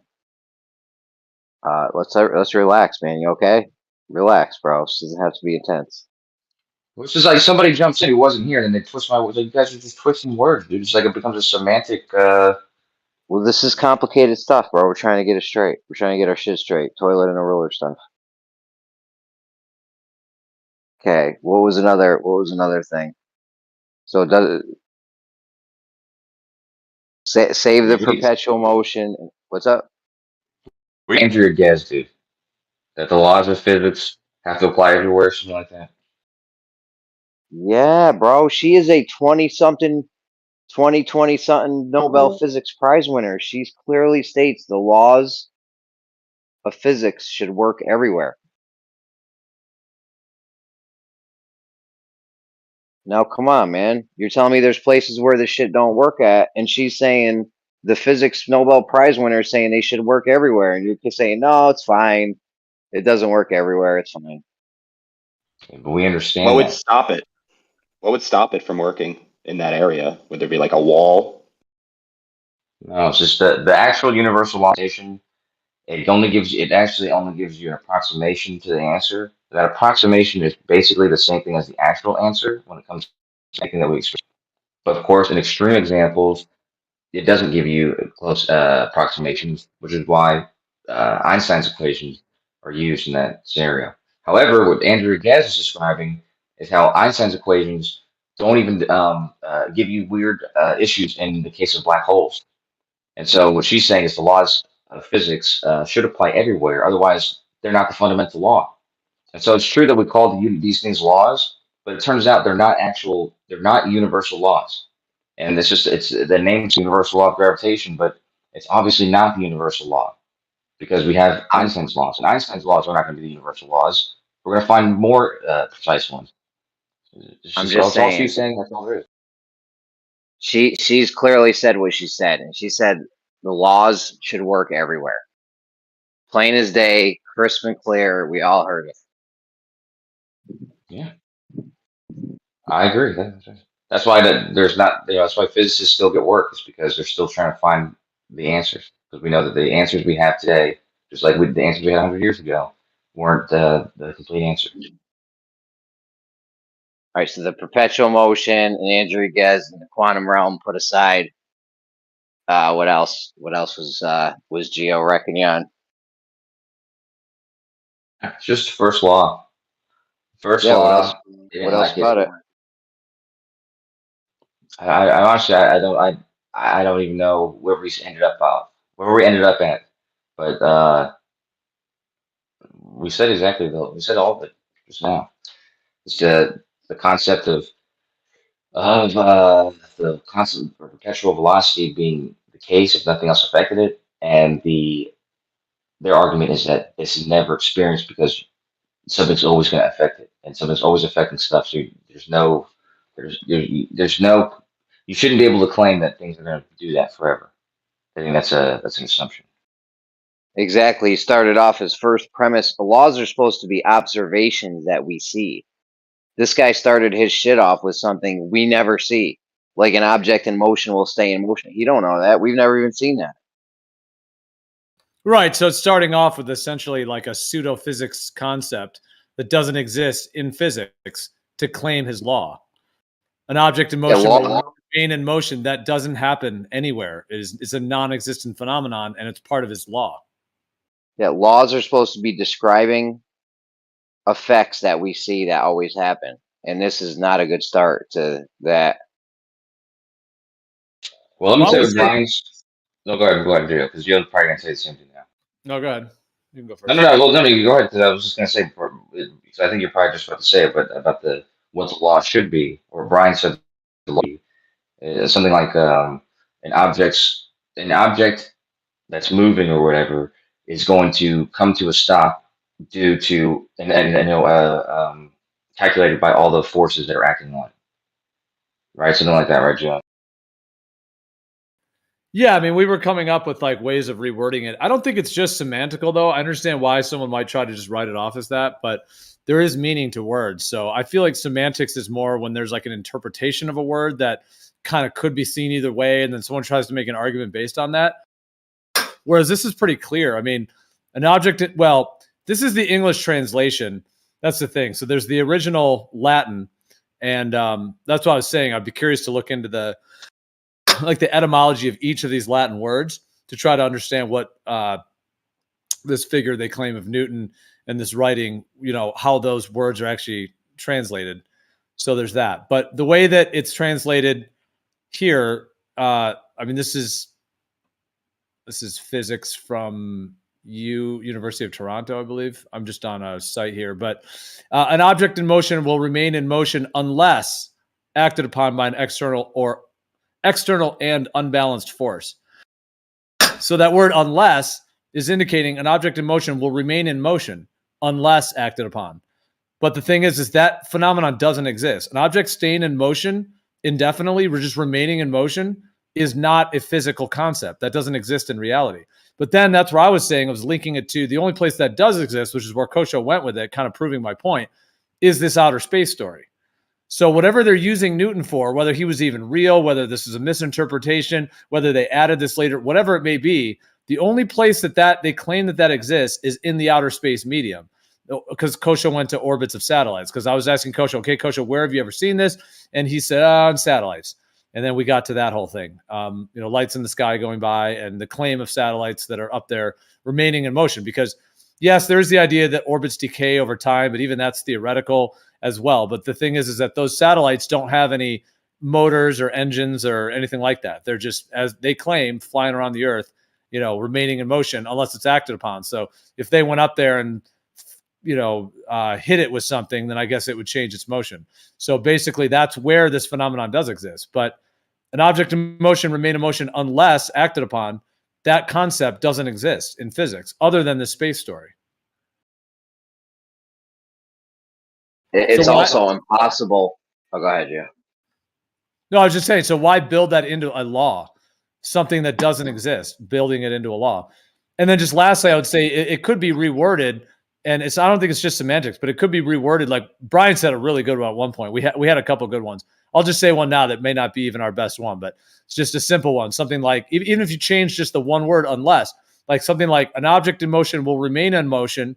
Let's relax, man. You okay? Relax, bro. This doesn't have to be intense. It's just like somebody jumps in who wasn't here, and then they twist my words. Like, you guys are just twisting words, dude. It's like it becomes a semantic. Well, this is complicated stuff, bro. We're trying to get it straight. We're trying to get our shit straight. Toilet and a ruler stuff. Okay. What was another thing? So does save the perpetual motion. What's up? Andrew guess, dude, that the laws of physics have to apply everywhere, something like that. Yeah, bro. She is a 20-something Nobel Physics Prize winner. She clearly states the laws of physics should work everywhere. Now, come on, man. You're telling me there's places where this shit don't work at, and she's saying the physics Nobel Prize winner is saying they should work everywhere, and you're saying, no, it's fine. It doesn't work everywhere. It's fine. But we understand What would that. stop it? What would stop it from working in that area? Would there be like a wall? No, it's just the actual universal law of gravitation. It actually only gives you an approximation to the answer. That approximation is basically the same thing as the actual answer when it comes to anything that we experience. But of course, in extreme examples, it doesn't give you close approximations, which is why Einstein's equations are used in that scenario. However, what Andrew Gaz is describing is how Einstein's equations don't even give you weird issues in the case of black holes. And so what she's saying is the laws of physics should apply everywhere. Otherwise, they're not the fundamental law. And so it's true that we call these things laws, but it turns out they're not universal laws. And it's the name's universal law of gravitation, but it's obviously not the universal law because we have Einstein's laws, and Einstein's laws are not going to be the universal laws. We're going to find more precise ones. I'm just That's all saying. she's saying. That's all there is. She's clearly said what she said, and she said the laws should work everywhere. Plain as day, crisp and clear. We all heard it. Yeah, I agree. That's why there's not. That's why physicists still get work. Is because they're still trying to find the answers. Because we know that the answers we have today, just like the answers we had 100 years ago, weren't the complete answer. All right, so the perpetual motion and Andrew Ghez in the quantum realm put aside. What else? What else was Geo reckoning on? It's just the first law. First Yeah. law. What else about it? I honestly I don't even know where we ended up at, but we said all of it just now. It's the concept of the constant or perpetual velocity being the case if nothing else affected it, and their argument is that this is never experienced because something's always going to affect it, and something's always affecting stuff. So there's no you shouldn't be able to claim that things are going to do that forever. I think that's an assumption. Exactly. He started off his first premise. The laws are supposed to be observations that we see. This guy started his shit off with something we never see. Like an object in motion will stay in motion. You don't know that. We've never even seen that. Right. So it's starting off with essentially like a pseudo physics concept that doesn't exist in physics to claim his law. An object in motion remain in motion, that doesn't happen anywhere. It's a non-existent phenomenon, and it's part of his law. Yeah, laws are supposed to be describing effects that we see that always happen, and this is not a good start to that. Well, let me say with Brian's. No, go ahead, Gio, because you're probably gonna say the same thing now. No, go ahead. You can go first. No. Well, no, you go ahead. Because I was just gonna say, because I think you're probably just about to say it, but about what the law should be, or Brian said the law something like an object that's moving or whatever is going to come to a stop due to calculated by all the forces that are acting on it. Right, something like that, right, Joe? Yeah, I mean, we were coming up with like ways of rewording it. I don't think it's just semantical, though. I understand why someone might try to just write it off as that, but there is meaning to words. So I feel like semantics is more when there's like an interpretation of a word that kind of could be seen either way, and then someone tries to make an argument based on that. Whereas this is pretty clear. I mean, an object, well, this is the English translation. That's the thing. So there's the original Latin, and that's what I was saying. I'd be curious to look into the etymology of each of these Latin words to try to understand what this figure they claim of Newton and this writing, how those words are actually translated. So there's that. But the way that it's translated here, I mean, this is physics from University of Toronto, I believe. I'm just on a site here. But an object in motion will remain in motion unless acted upon by an external and unbalanced force. So that word unless is indicating an object in motion will remain in motion unless acted upon. But the thing is that phenomenon doesn't exist. An object staying in motion indefinitely, we're just remaining in motion, is not a physical concept. That doesn't exist in reality. But then that's where I was saying, I was linking it to the only place that does exist, which is where Kosho went with it, kind of proving my point, is this outer space story. So whatever they're using Newton for, whether he was even real, whether this is a misinterpretation, whether they added this later, whatever it may be, the only place that they claim that exists is in the outer space medium. Because Kosho went to orbits of satellites. Because I was asking Kosho, okay, Kosho, where have you ever seen this? And he said, on satellites. And then we got to that whole thing, lights in the sky going by and the claim of satellites that are up there remaining in motion. Because yes, there's the idea that orbits decay over time, but even that's theoretical as well. But the thing is that those satellites don't have any motors or engines or anything like that. They're just, as they claim, flying around the Earth, remaining in motion unless it's acted upon. So if they went up there and hit it with something, then I guess it would change its motion. So basically that's where this phenomenon does exist. But an object in motion remain in motion unless acted upon. That concept doesn't exist in physics other than the space story. It's also impossible. Oh, go ahead, Joe. No, I was just saying, so why build that into a law? Something that doesn't exist, building it into a law. And then just lastly, I would say it could be reworded. And I don't think it's just semantics, but it could be reworded. Like Brian said a really good one at one point. We had a couple good ones. I'll just say one now that may not be even our best one, but it's just a simple one. Something like, even if you change just the one word, unless, like something like an object in motion will remain in motion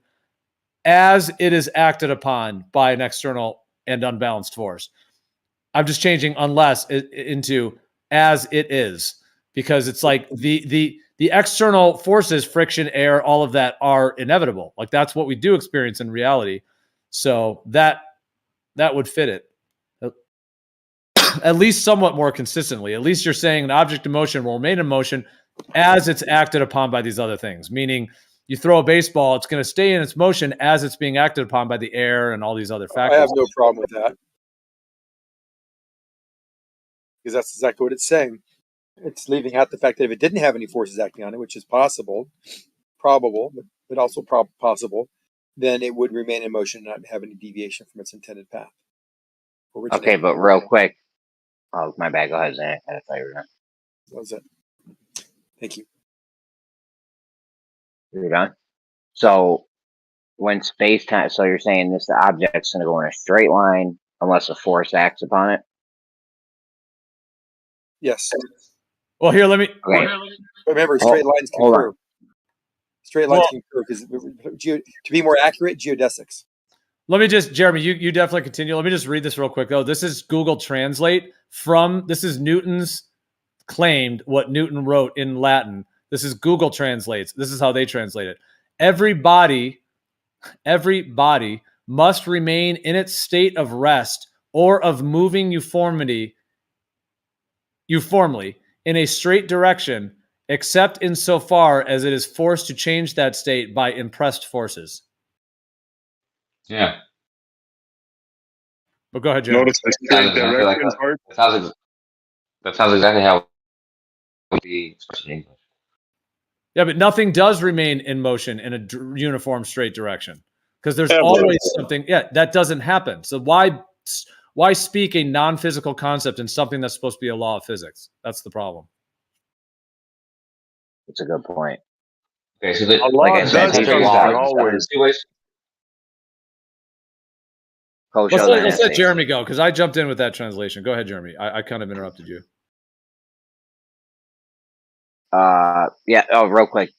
as it is acted upon by an external and unbalanced force. I'm just changing unless into as it is, because it's like the external forces, friction, air, all of that are inevitable. Like that's what we do experience in reality. So that would fit it. At least somewhat more consistently. At least you're saying an object in motion will remain in motion as it's acted upon by these other things. Meaning you throw a baseball, it's going to stay in its motion as it's being acted upon by the air and all these other factors. I have no problem with that. Because that's exactly what it's saying. It's leaving out the fact that if it didn't have any forces acting on it, which is possible, probable, but also possible, then it would remain in motion and not have any deviation from its intended path. Okay, but real quick. Oh, my bad. Go ahead, Zach. I thought you were done. That was it. Thank you. You're done? So when space-time, so you're saying this object's going to go in a straight line unless a force acts upon it? Yes. Well, here, let me... Okay. Remember, straight lines can curve. Straight lines can curve because, to be more accurate, geodesics. Let me just, Jeremy, you definitely continue. Let me just read this real quick, though. This is Google Translate this is Newton's claimed what Newton wrote in Latin. This is Google Translates. This is how they translate it. Every body must remain in its state of rest or of moving uniformly in a straight direction, except insofar as it is forced to change that state by impressed forces. Yeah. But go ahead, Jeremy. Notice the straight Exactly like direction that. part. That sounds exactly how it would be expressed in English. Yeah, but nothing does remain in motion in a uniform straight direction because there's Ever. always something. Yeah, that doesn't happen. So why speak a non-physical concept in something that's supposed to be a law of physics? That's the problem. It's a good point. Okay, so that, Allah like I said, does take something out always. two ways. Coach, Let's let Jeremy go because I jumped in with that translation. Go ahead, Jeremy. I kind of interrupted you. Yeah. Oh, real quick.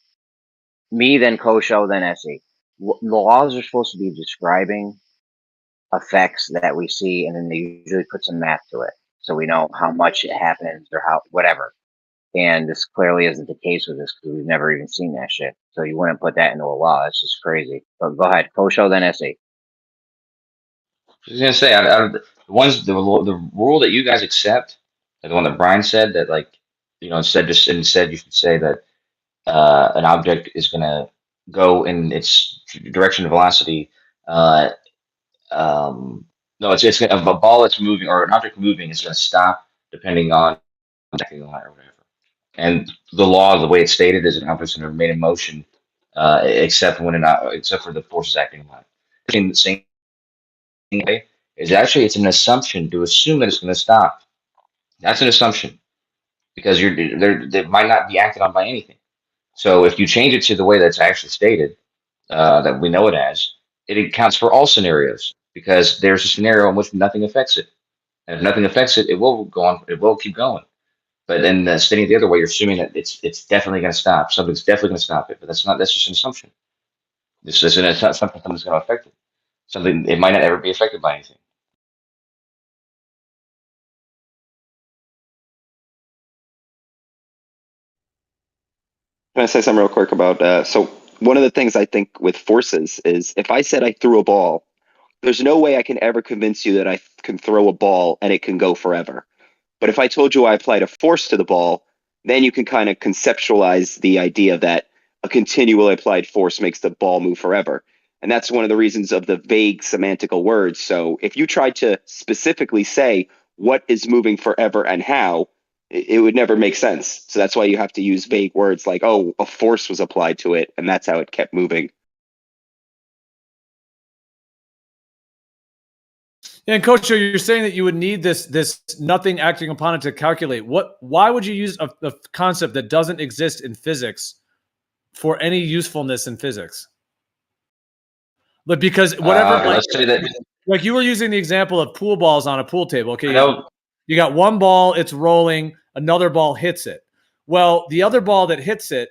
Me, then Kosho, then Essie. The laws are supposed to be describing effects that we see, and then they usually put some math to it, so we know how much it happens or how whatever. And this clearly isn't the case with this because we've never even seen that shit. So you wouldn't put that into a law. It's just crazy. But go ahead, Kosho, then Essie. I was gonna say, out of the rule that you guys accept, like the one that Brian said, that like, you know, instead you should say that an object is gonna go in its direction of velocity. No, it's gonna, a ball that's moving or an object moving is gonna stop depending on acting on it or whatever. And the law, the way it's stated, is an object's gonna remain in motion, except for the forces acting on it. In the same way, it's an assumption to assume that it's going to stop. That's an assumption because they might not be acted on by anything. So if you change it to the way that's actually stated, that we know it as, it accounts for all scenarios because there's a scenario in which nothing affects it, and if nothing affects it, it will go on. It will keep going. But then stating it the other way, you're assuming that it's definitely going to stop. Something's definitely going to stop it, but that's not. That's just an assumption. This is an assumption something's going to affect it. Something it might not ever be affected by anything. Can I say something real quick about so one of the things I think with forces is if I said I threw a ball, there's no way I can ever convince you that I can throw a ball and it can go forever. But if I told you I applied a force to the ball, then you can kind of conceptualize the idea that a continual applied force makes the ball move forever. And that's one of the reasons of the vague semantical words. So if you tried to specifically say what is moving forever and how, it would never make sense. So that's why you have to use vague words like, oh, a force was applied to it, and that's how it kept moving. And Coach, you're saying that you would need this nothing acting upon it to calculate. Why would you use a concept that doesn't exist in physics for any usefulness in physics? But because whatever, let's say that, like you were using the example of pool balls on a pool table. Okay, I you got one ball, it's rolling, another ball hits it. Well, the other ball that hits it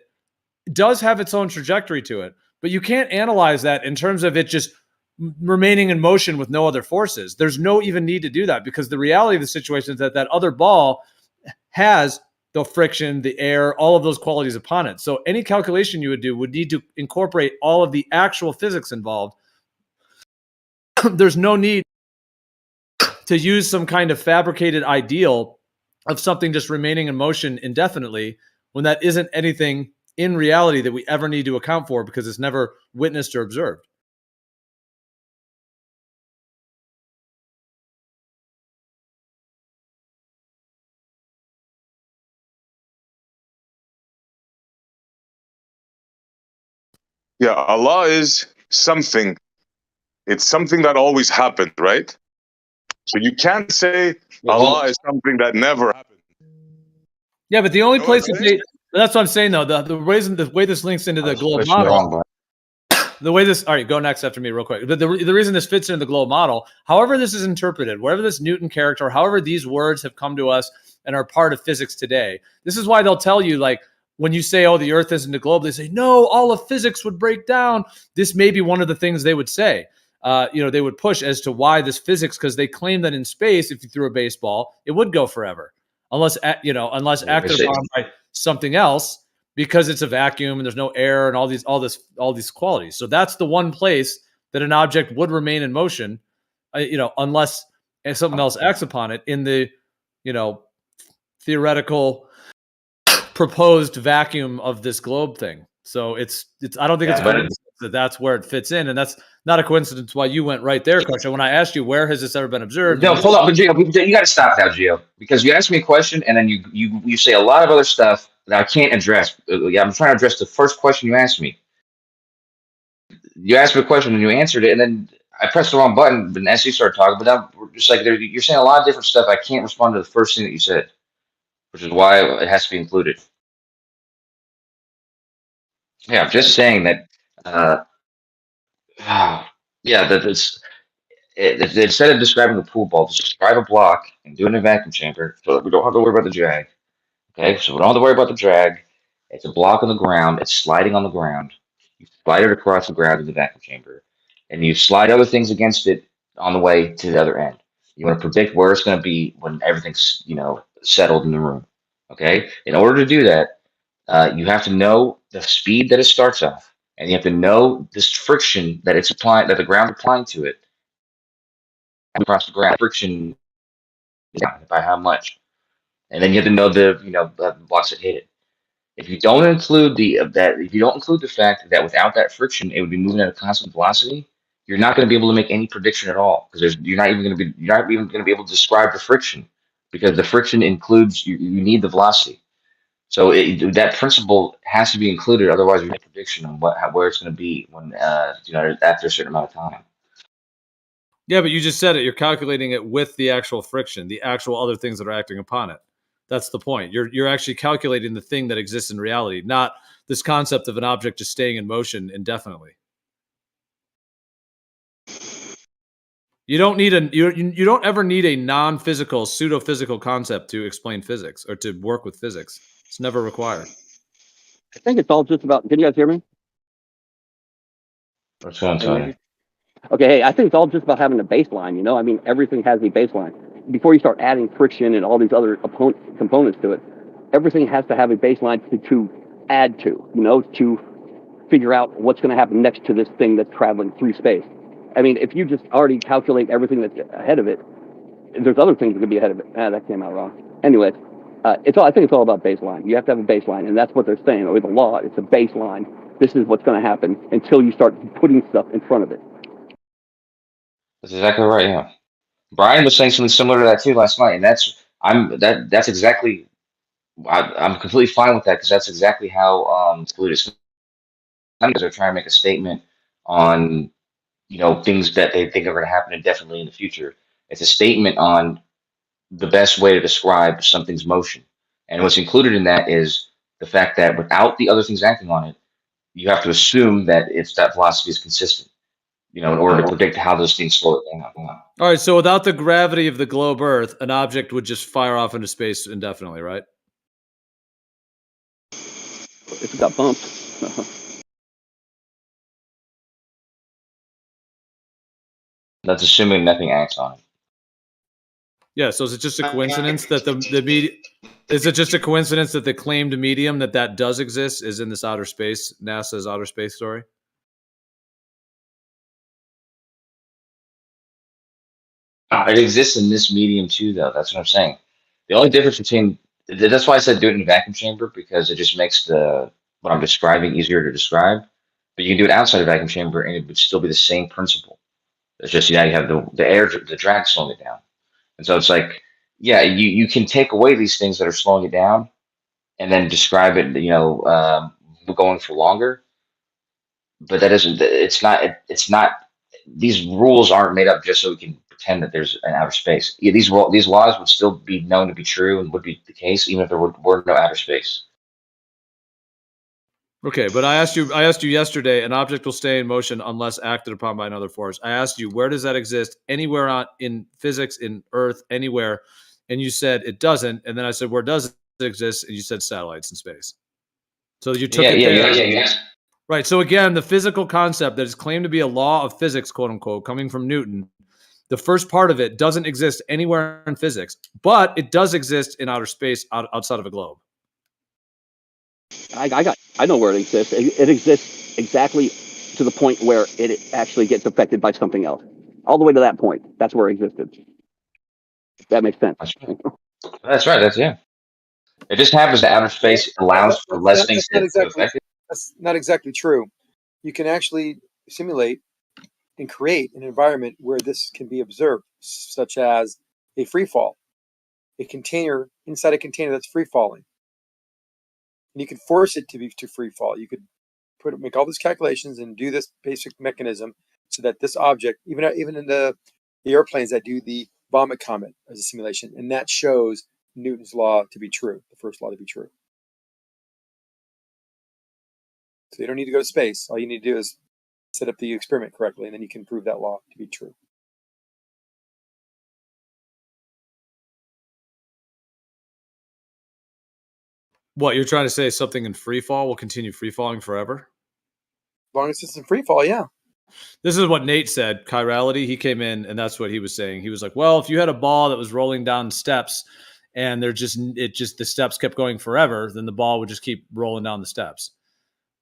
does have its own trajectory to it, but you can't analyze that in terms of it just remaining in motion with no other forces. There's no even need to do that because the reality of the situation is that other ball has the friction, the air, all of those qualities upon it. So any calculation you would do would need to incorporate all of the actual physics involved. There's no need to use some kind of fabricated ideal of something just remaining in motion indefinitely when that isn't anything in reality that we ever need to account for because it's never witnessed or observed. Yeah, Allah is something. It's something that always happened, right? So you can't say Allah is something that never happened. Yeah, but the only place that that's what I'm saying though. The way this links into the globe model. The way this, all right, go next after me real quick. But the reason this fits into the globe model, however this is interpreted, whatever this Newton character, however these words have come to us and are part of physics today, this is why they'll tell you, like, when you say, oh, the earth isn't a globe, they say, no, all of physics would break down. This may be one of the things they would say. they would push as to why this physics, because they claim that in space, if you threw a baseball, it would go forever, unless acted upon by something else, because it's a vacuum and there's no air and all these qualities. So that's the one place that an object would remain in motion, unless something else acts upon it in the, theoretical proposed vacuum of this globe thing. So it's I don't think it's a coincidence that that's where it fits in, and that's not a coincidence why you went right there, Coach. When I asked you where has this ever been observed, No, hold up, Gio, you got to stop now, Gio, because you asked me a question and then you say a lot of other stuff that I can't address. I'm trying to address the first question you asked me. You asked me a question and you answered it, and then I pressed the wrong button. But as you started talking, but now we're just like you're saying a lot of different stuff. I can't respond to the first thing that you said, which is why it has to be included. Yeah, I'm just saying that. That it's instead of describing a pool ball, just describe a block and do it in a vacuum chamber, so that we don't have to worry about the drag. Okay, so we don't have to worry about the drag. It's a block on the ground. It's sliding on the ground. You slide it across the ground in the vacuum chamber, and you slide other things against it on the way to the other end. You want to predict where it's going to be when everything's settled in the room. Okay, in order to do that, you have to know the speed that it starts off, and you have to know this friction that it's applying, that the ground applying to it across the ground. Friction is by how much, and then you have to know the blocks that hit it. If you don't include the fact that without that friction, it would be moving at a constant velocity, you're not going to be able to make any prediction at all, because you're not even going to be able to describe the friction, because the friction includes you need the velocity. So that principle has to be included, otherwise we make a prediction on where it's going to be when after a certain amount of time. Yeah, but you just said it. You're calculating it with the actual friction, the actual other things that are acting upon it. That's the point. You're actually calculating the thing that exists in reality, not this concept of an object just staying in motion indefinitely. You don't need you don't ever need a non-physical, pseudo-physical concept to explain physics or to work with physics. It's never required. I think it's all just about. Can you guys hear me? What's going on, Tony? Okay, hey, I think it's all just about having a baseline. I mean, everything has a baseline. Before you start adding friction and all these other components to it, everything has to have a baseline to add to, to figure out what's going to happen next to this thing that's traveling through space. I mean, if you just already calculate everything that's ahead of it, there's other things that could be ahead of it. That came out wrong. Anyways, I think it's all about baseline. You have to have a baseline, and that's what they're saying with the law. It's a baseline. This is what's going to happen until you start putting stuff in front of it. That's exactly right. Yeah, Brian was saying something similar to that too last night, and that's exactly. I'm completely fine with that, because that's exactly how Plutus. Because they're trying to make a statement on things that they think are going to happen indefinitely in the future. It's a statement on the best way to describe something's motion, and what's included in that is the fact that without the other things acting on it, you have to assume that that velocity is consistent. In order to predict how those things slow it down. All right, so without the gravity of the globe Earth, an object would just fire off into space indefinitely, right? If it got bumped. That's assuming nothing acts on it. Yeah, so is it just a coincidence that the media? Is it just a coincidence that the claimed medium that does exist is in this outer space, NASA's outer space story? It exists in this medium too, though. That's what I'm saying. The only difference between that's why I said do it in a vacuum chamber, because it just makes what I'm describing easier to describe. But you can do it outside a vacuum chamber, and it would still be the same principle. It's just you have the air, the drag slowing it down, and so it's like, yeah, you can take away these things that are slowing it down, and then describe it, going for longer. But that isn't. It's not. These rules aren't made up just so we can pretend that there's an outer space. Yeah, these laws would still be known to be true and would be the case even if there were no outer space. Okay, but I asked you yesterday, an object will stay in motion unless acted upon by another force. I asked you, where does that exist? Anywhere in physics, in Earth, anywhere. And you said it doesn't. And then I said, where does it exist? And you said satellites in space. So you took it there. Yeah. Right. So again, the physical concept that is claimed to be a law of physics, quote unquote, coming from Newton, the first part of it doesn't exist anywhere in physics, but it does exist in outer space outside of a globe. I know where it exists. It exists exactly to the point where it actually gets affected by something else. All the way to that point. That's where it existed. If that makes sense. That's right. That's yeah. It just happens that outer space allows for less things to affect it. That's not exactly true. You can actually simulate and create an environment where this can be observed, such as a free fall, a container inside a container that's free falling. And you could force it to free fall. You could make all these calculations and do this basic mechanism so that this object, even in the airplanes that do the vomit comet as a simulation, and that shows Newton's law to be true, the first law to be true. So you don't need to go to space. All you need to do is set up the experiment correctly, and then you can prove that law to be true. What, you're trying to say something in free fall will continue free falling forever? As long as it's in free fall, yeah. This is what Nate said, chirality. He came in and that's what he was saying. He was like, well, if you had a ball that was rolling down steps and the steps kept going forever, then the ball would just keep rolling down the steps.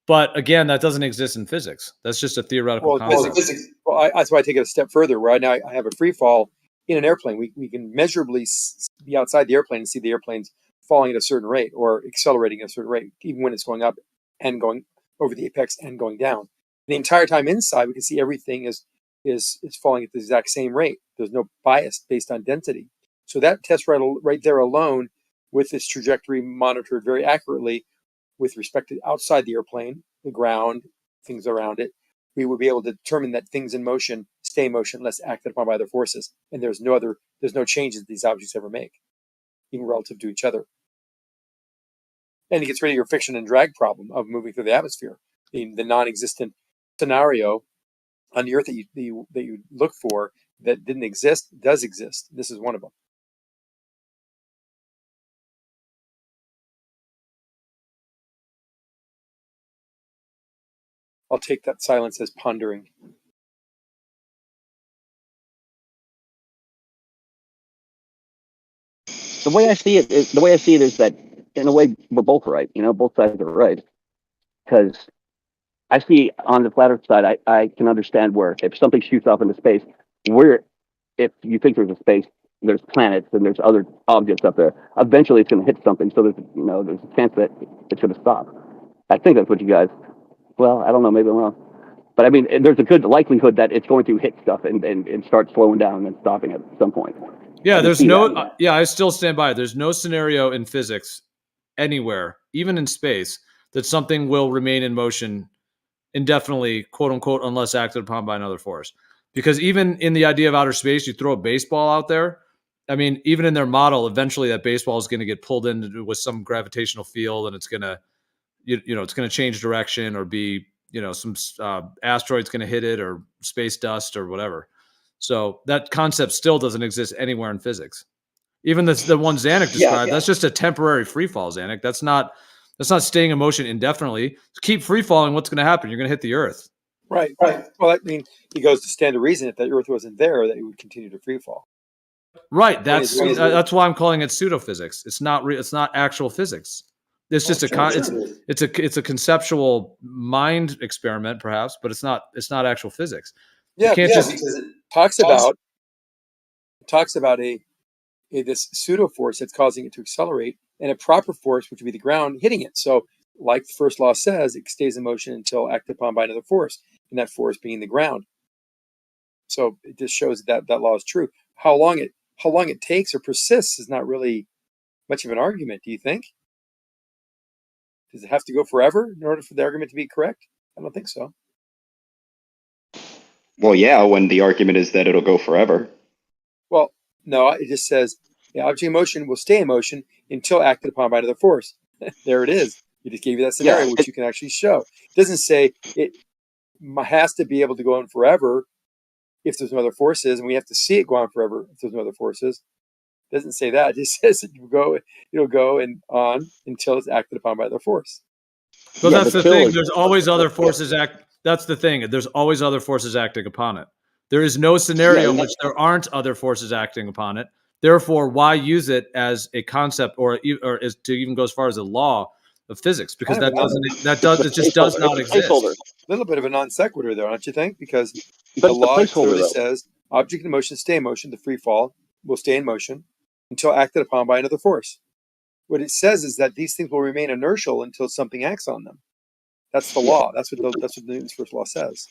But again, that doesn't exist in physics. That's just a theoretical concept. That's why I take it a step further. Right now, I have a free fall in an airplane. We can measurably be outside the airplane and see the airplanes falling at a certain rate or accelerating at a certain rate, even when it's going up and going over the apex and going down. The entire time inside, we can see everything is falling at the exact same rate. There's no bias based on density. So that test right there alone, with this trajectory monitored very accurately, with respect to outside the airplane, the ground, things around it, we would be able to determine that things in motion stay in motion unless acted upon by other forces. And there's no changes that these objects ever make, even relative to each other. And it gets rid of your friction and drag problem of moving through the atmosphere. The non-existent scenario on the Earth that you look for that didn't exist does exist. This is one of them. I'll take that silence as pondering. The way I see it is that in a way we're both right. Both sides are right. Because I see on the flat Earth side, I can understand where if something shoots off into space, if you think there's a space, there's planets and there's other objects up there. Eventually, it's going to hit something. So there's a chance that it's going to stop. I think that's what you guys. Well, I don't know. Maybe I'm wrong. But I mean, there's a good likelihood that it's going to hit stuff and start slowing down and stopping at some point. Yeah, I still stand by it. There's no scenario in physics anywhere, even in space, that something will remain in motion indefinitely, quote unquote, unless acted upon by another force. Because even in the idea of outer space, you throw a baseball out there. I mean, even in their model, eventually that baseball is going to get pulled in with some gravitational field, and it's going to, it's going to change direction or be, some asteroid's going to hit it or space dust or whatever. So that concept still doesn't exist anywhere in physics. Even the one Zanuck described, that's just a temporary free fall, Zanuck. That's not staying in motion indefinitely. Keep free falling, what's going to happen? You're going to hit the Earth. Right. Well, I mean, he goes to stand to reason if the Earth wasn't there, that it would continue to free fall. Right. That's why I'm calling it pseudophysics. It's not actual physics. It's just it's a conceptual mind experiment, perhaps, but it's not actual physics. Yeah, because it talks about this pseudo force that's causing it to accelerate, and a proper force, which would be the ground, hitting it. So, like the first law says, it stays in motion until acted upon by another force, and that force being the ground. So it just shows that law is true. How long it takes or persists is not really much of an argument. Do you think? Does it have to go forever in order for the argument to be correct? I don't think so. Well, yeah, when the argument is that it'll go forever. Well, no, it just says the object in motion will stay in motion until acted upon by another force. There it is. It just gave you that scenario, which you can actually show. It doesn't say it has to be able to go on forever if there's no other forces, and we have to see it go on forever if there's no other forces. It doesn't say that. It just says it'll go and on until it's acted upon by the force. But Yeah, that's the the chill thing. is There's always other forces act. That's the thing. There's always other forces acting upon it. There is no yeah, scenario in and which there aren't other forces acting upon it. Therefore, why use it as a concept, or as to even go as far as a law of physics? Because Kind of that a non, doesn't. That it's does. a It just does placeholder. not It's a exist. placeholder, little bit of a non sequitur there, don't you think? Because but the it's a law placeholder clearly though. says object in motion stay in motion. The free fall will stay in motion until acted upon by another force. What it says is that these things will remain inertial until something acts on them. That's the Yeah, law. That's what Newton's first law says.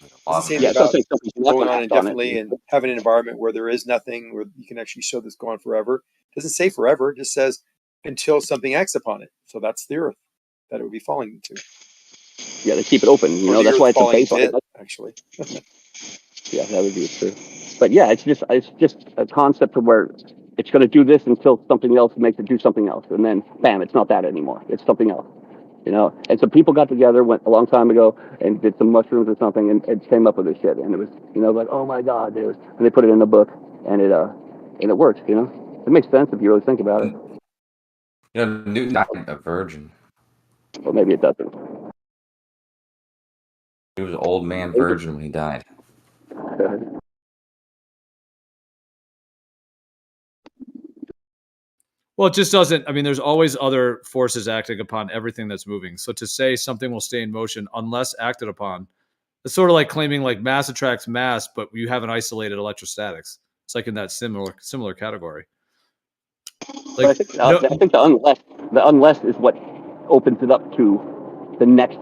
It doesn't say anything yeah. It does about say something's not going going to on act on it. indefinitely and having an environment where there is nothing, where you can actually show this going forever. It doesn't say forever. It just says until something acts upon it. So that's the Earth that it would be falling into, Yeah, they keep it open. You or know, the that's Earth why it's a falling into baseline. it, actually. Yeah, that would be true. But yeah, it's just a concept of where it's going to do this until something else makes it do something else, and then bam, it's not that anymore. It's something else. You know, and so people got together, went a long time ago, and did some mushrooms or something, and came up with this shit. And it was, you know, like, oh my god, dude. And they put it in a book, and it works. You know, it makes sense if you really think about it. You know, Newton died a virgin. Well, maybe it doesn't. He was an old man virgin when he died. Well, it just doesn't. I mean, there's always other forces acting upon everything that's moving. So to say something will stay in motion unless acted upon, it's sort of like claiming like mass attracts mass, but you haven't isolated electrostatics. It's like in that similar category. But I think the unless is what opens it up to the next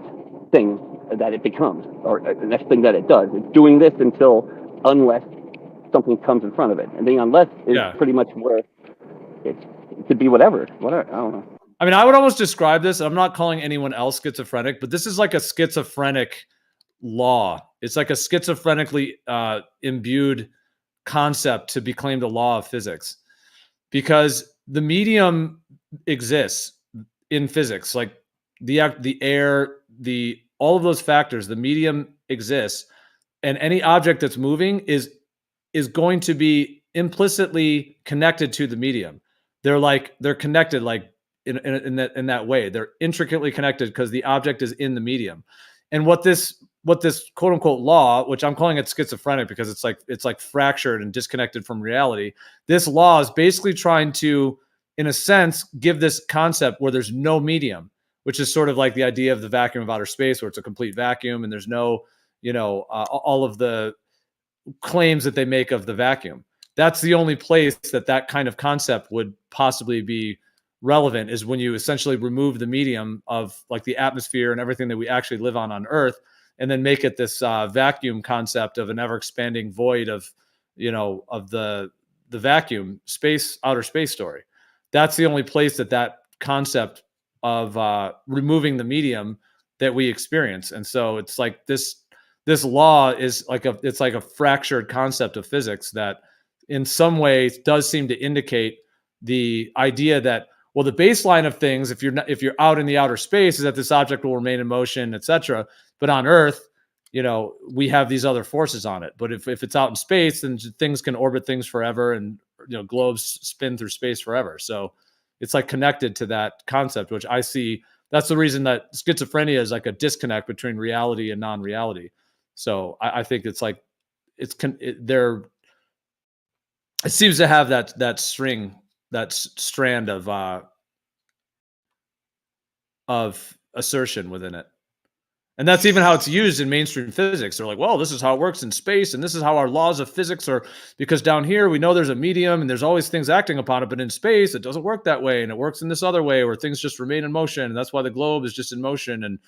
thing that it becomes, or the next thing that it does. It's doing this until unless something comes in front of it, and the unless is pretty much where it could be whatever. I don't know. I mean, I would almost describe this. I'm not calling anyone else schizophrenic, but this is like a schizophrenic law. It's like a schizophrenically imbued concept to be claimed a law of physics, because the medium exists in physics, like the air, all of those factors. The medium exists, and any object that's moving is going to be implicitly connected to the medium. They're connected, like in that way. They're intricately connected because the object is in the medium. And what this quote unquote law, which I'm calling it schizophrenic because it's like fractured and disconnected from reality. This law is basically trying to, in a sense, give this concept where there's no medium, which is sort of like the idea of the vacuum of outer space, where it's a complete vacuum and there's no, all of the claims that they make of the vacuum. That's the only place that kind of concept would possibly be relevant, is when you essentially remove the medium of like the atmosphere and everything that we actually live on Earth, and then make it this vacuum concept of an ever expanding void of, of the vacuum space, outer space story. That's the only place that concept of removing the medium that we experience. And so it's like this law is like it's like a fractured concept of physics that in some ways does seem to indicate the idea that, well, the baseline of things, if you're out in the outer space, is that this object will remain in motion, etc. But on Earth, we have these other forces on it. But if it's out in space, then things can orbit things forever, and globes spin through space forever. So it's like connected to that concept, which I see. That's the reason that schizophrenia is like a disconnect between reality and non-reality. So I think it's like it seems to have that strand of assertion within it. And that's even how it's used in mainstream physics. They're like, well, this is how it works in space, and this is how our laws of physics are, because down here we know there's a medium and there's always things acting upon it, but in space it doesn't work that way, and it works in this other way where things just remain in motion, and that's why the globe is just in motion, and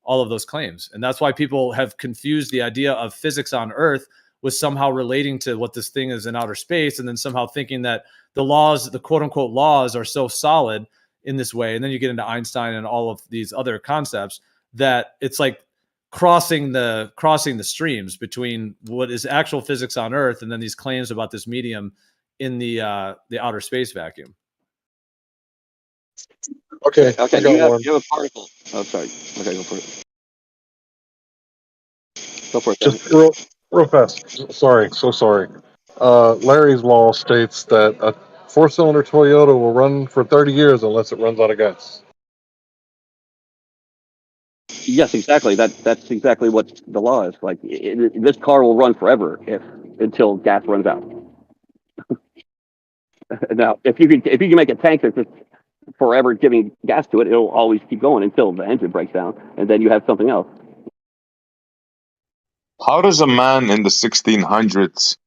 all of those claims. And that's why people have confused the idea of physics on Earth with somehow relating to what this thing is in outer space, and then somehow thinking that the laws, the quote unquote laws, are so solid in this way. And then you get into Einstein and all of these other concepts that it's like crossing the streams between what is actual physics on Earth and then these claims about this medium in the outer space vacuum. Okay. Okay. I got one. You have a particle. Oh, sorry. Okay, go for it. Go for it. Just real fast. Sorry. So sorry. Larry's law states that a 4-cylinder Toyota will run for 30 years unless it runs out of gas. Yes, exactly. That's exactly what the law is. Like this car will run forever until gas runs out. Now, if you can make a tank that's just forever giving gas to it, it'll always keep going until the engine breaks down, and then you have something else. How does a man in the 1600s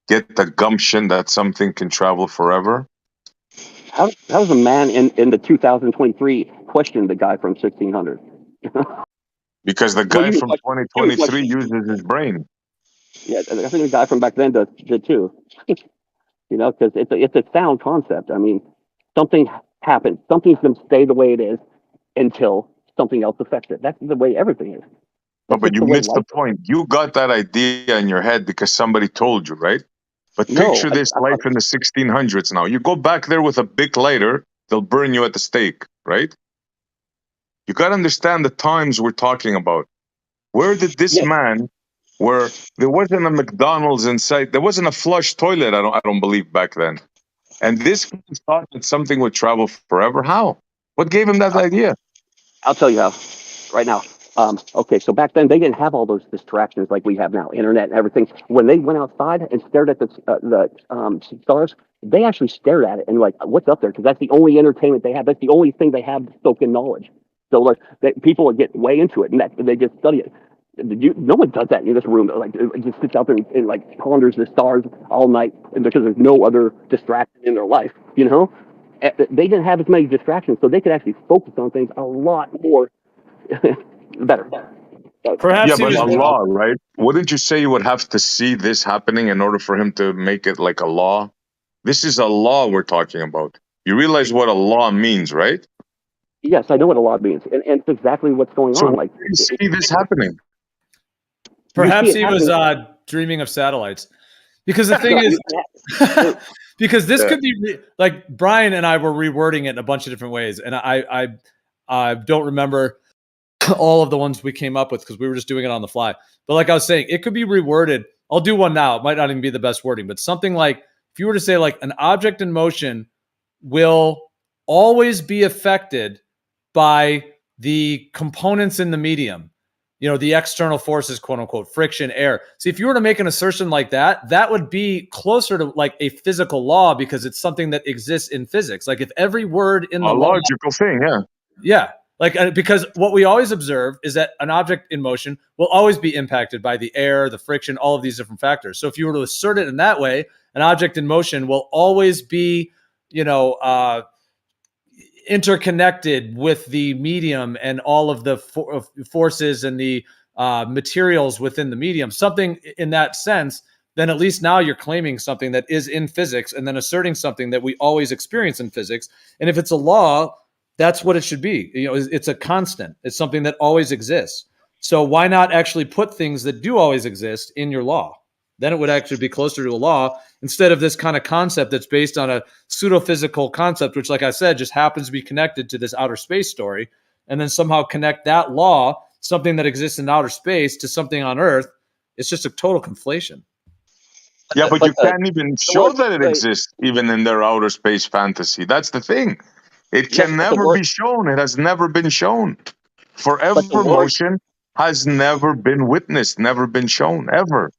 get the gumption that something can travel forever? How does a man in the 2023 question the guy from 1600? Because the Well, guy you can from question, 2023 uses his brain. yeah, I think the guy from back then did too. You know, because it's a sound concept. I mean, something happens. Something's going to stay the way it is until something else affects it. That's the way everything is. No, That's but just you the way missed the life is. point. You got that idea in your head because somebody told you, right? But No, picture this life in the 1600s now. You go back there with a big lighter, they'll burn you at the stake, right? You got to understand the times we're talking about. Where did this man, where there wasn't a McDonald's in sight, there wasn't a flush toilet, I don't believe back then. And this guy thought that something would travel forever. How? What gave him that idea? I'll tell you how. Right now. Okay, so back then they didn't have all those distractions like we have now, internet and everything. When they went outside and stared at the stars, they actually stared at it and like, what's up there? Because that's the only entertainment they have. That's the only thing they have to soak in knowledge. So like, people would get way into it and they just study it. No one does that in this room. Like, it just sits out there and like ponders the stars all night, and because there's no other distraction in their life. You know, they didn't have as many distractions, so they could actually focus on things a lot more better. Perhaps Yeah, he but was. Allah, right? Wouldn't you say you would have to see this happening in order for him to make it like a law? This is a law we're talking about. You realize what a law means, right? Yes, I know what a law means, and it's exactly what's going So on. where Like, do you see this happening? Perhaps he was happening. dreaming of satellites, because the thing is, because this could be like Brian and I were rewording it in a bunch of different ways, and I don't remember all of the ones we came up with because we were just doing it on the fly. But like I was saying, it could be reworded. I'll do one now. It might not even be the best wording, but something like if you were to say like an object in motion will always be affected by the components in the medium, you know, the external forces, quote unquote, friction, air. See, if you were to make an assertion like that, that would be closer to like a physical law because it's something that exists in physics. Like if every word in the A law, logical thing, yeah. yeah. Like, because what we always observe is that an object in motion will always be impacted by the air, the friction, all of these different factors. So if you were to assert it in that way, an object in motion will always be, you know, interconnected with the medium and all of the forces and the materials within the medium, something in that sense, then at least now you're claiming something that is in physics and then asserting something that we always experience in physics. And if it's a law, that's what it should be. You know, it's a constant. It's something that always exists. So why not actually put things that do always exist in your law? Then it would actually be closer to a law instead of this kind of concept that's based on a pseudo-physical concept, which, like I said, just happens to be connected to this outer space story, and then somehow connect that law, something that exists in outer space, to something on Earth. It's just a total conflation. Yeah, but you can't even show that it exists even in their outer space fantasy. That's the thing. It can never be shown. It has never been shown. Forever motion has never been witnessed, never been shown, ever.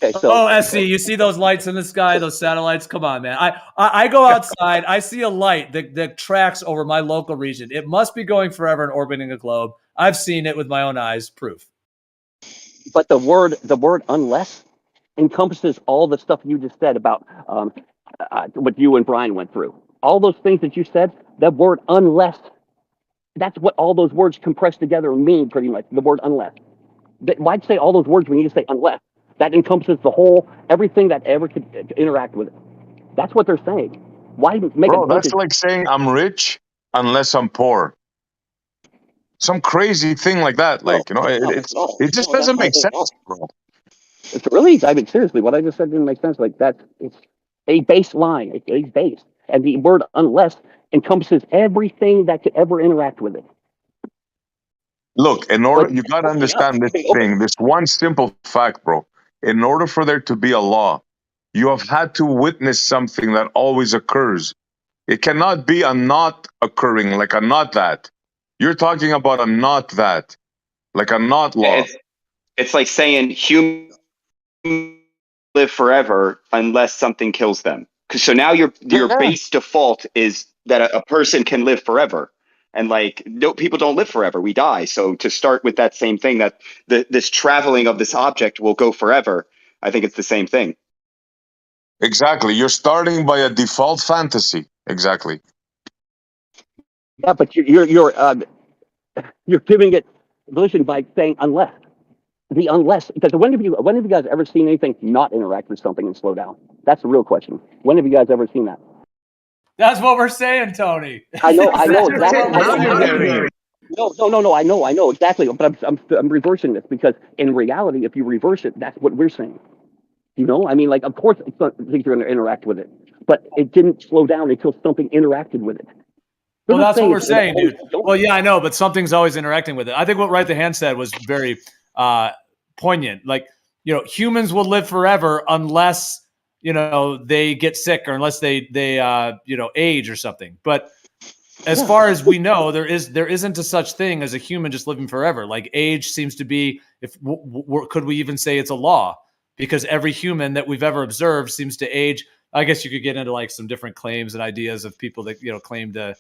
Okay, so SC, you see those lights in the sky, those satellites? Come on, man. I go outside, I see a light that tracks over my local region. It must be going forever and orbiting a globe. I've seen it with my own eyes. Proof. But the word unless encompasses all the stuff you just said about what you and Brian went through. All those things that you said, that word unless, that's what all those words compressed together mean pretty much, the word unless. Why'd say all those words when you just say unless? That encompasses the whole, everything that ever could interact with it. That's what they're saying. Why make Bro, that's like saying I'm rich unless I'm poor. Some crazy thing like that. Like, you know, it just doesn't make sense, bro. It's really, I mean, seriously, what I just said didn't make sense. Like, it's a baseline, a base. And the word unless encompasses everything that could ever interact with it. Look, you got to understand this thing, this one simple fact, bro. In order for there to be a law, you have had to witness something that always occurs. It cannot be a not occurring, like a not that. You're talking about a not that, like a not law. It's like saying humans live forever unless something kills them. So now your base default is that a person can live forever. And like, no, people don't live forever. We die. So to start with that same thing, that this traveling of this object will go forever, I think it's the same thing. Exactly. You're starting by a default fantasy. Exactly. Yeah, but you're giving it volition by saying unless. The unless, because when have you guys ever seen anything not interact with something and slow down? That's the real question. When have you guys ever seen that? That's what we're saying, Tony. I know exactly. Now you're getting it. No, I know exactly. But I'm reversing this because in reality, if you reverse it, that's what we're saying. You know, I mean, like, of course, things are going to interact with it, but it didn't slow down until something interacted with it. Well, that's what we're saying, dude. Well, yeah, I know, but something's always interacting with it. I think what Right the Hand said was very poignant. Like, you know, humans will live forever unless, you know, they get sick or unless they you know, age or something. But as far as we know, there isn't a such thing as a human just living forever. Like, age seems to be, if could we even say it's a law? Because every human that we've ever observed seems to age. I guess you could get into like some different claims and ideas of people that, you know, claim to,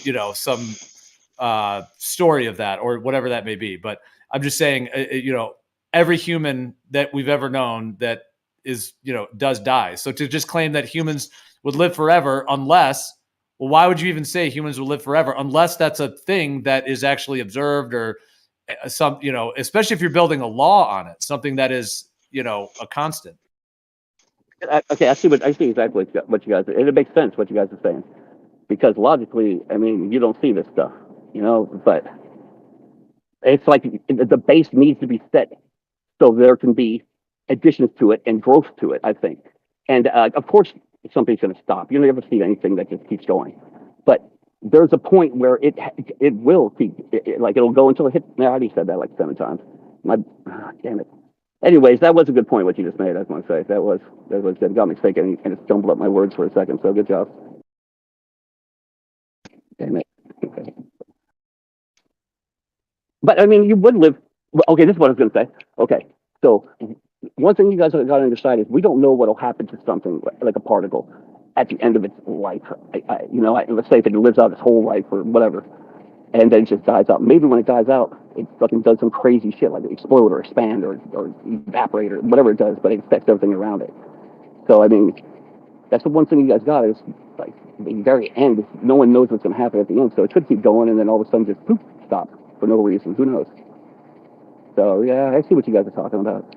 you know, some story of that or whatever that may be. But I'm just saying, you know, every human that we've ever known that is, you know, does die. So to just claim that humans would live forever unless, well, why would you even say humans will live forever unless that's a thing that is actually observed or some, you know, especially if you're building a law on it, something that is, you know, a constant. Okay, I see exactly what you guys are, and it makes sense what you guys are saying, because logically, I mean, you don't see this stuff, you know, but it's like the base needs to be set so there can be additions to it and growth to it, I think. And of course, something's going to stop. You never see anything that just keeps going, but there's a point where it will keep, like it'll go until it hits. I already said that like 7 times. Damn it. Anyways, that was a good point what you just made. I just want to say that was good. Got me thinking and it's jumbled up my words for a second. So good job. Damn it. Okay. But I mean, you would live. Okay, this is what I was going to say. Okay, so one thing you guys got to understand is we don't know what will happen to something like a particle at the end of its life. Let's say if it lives out its whole life or whatever, and then it just dies out. Maybe when it dies out, it fucking does some crazy shit like explode or expand or evaporate or whatever it does, but it affects everything around it. So I mean, that's the one thing you guys got is like the very end. No one knows what's going to happen at the end, so it could keep going and then all of a sudden just poof, stop for no reason. Who knows? So yeah, I see what you guys are talking about.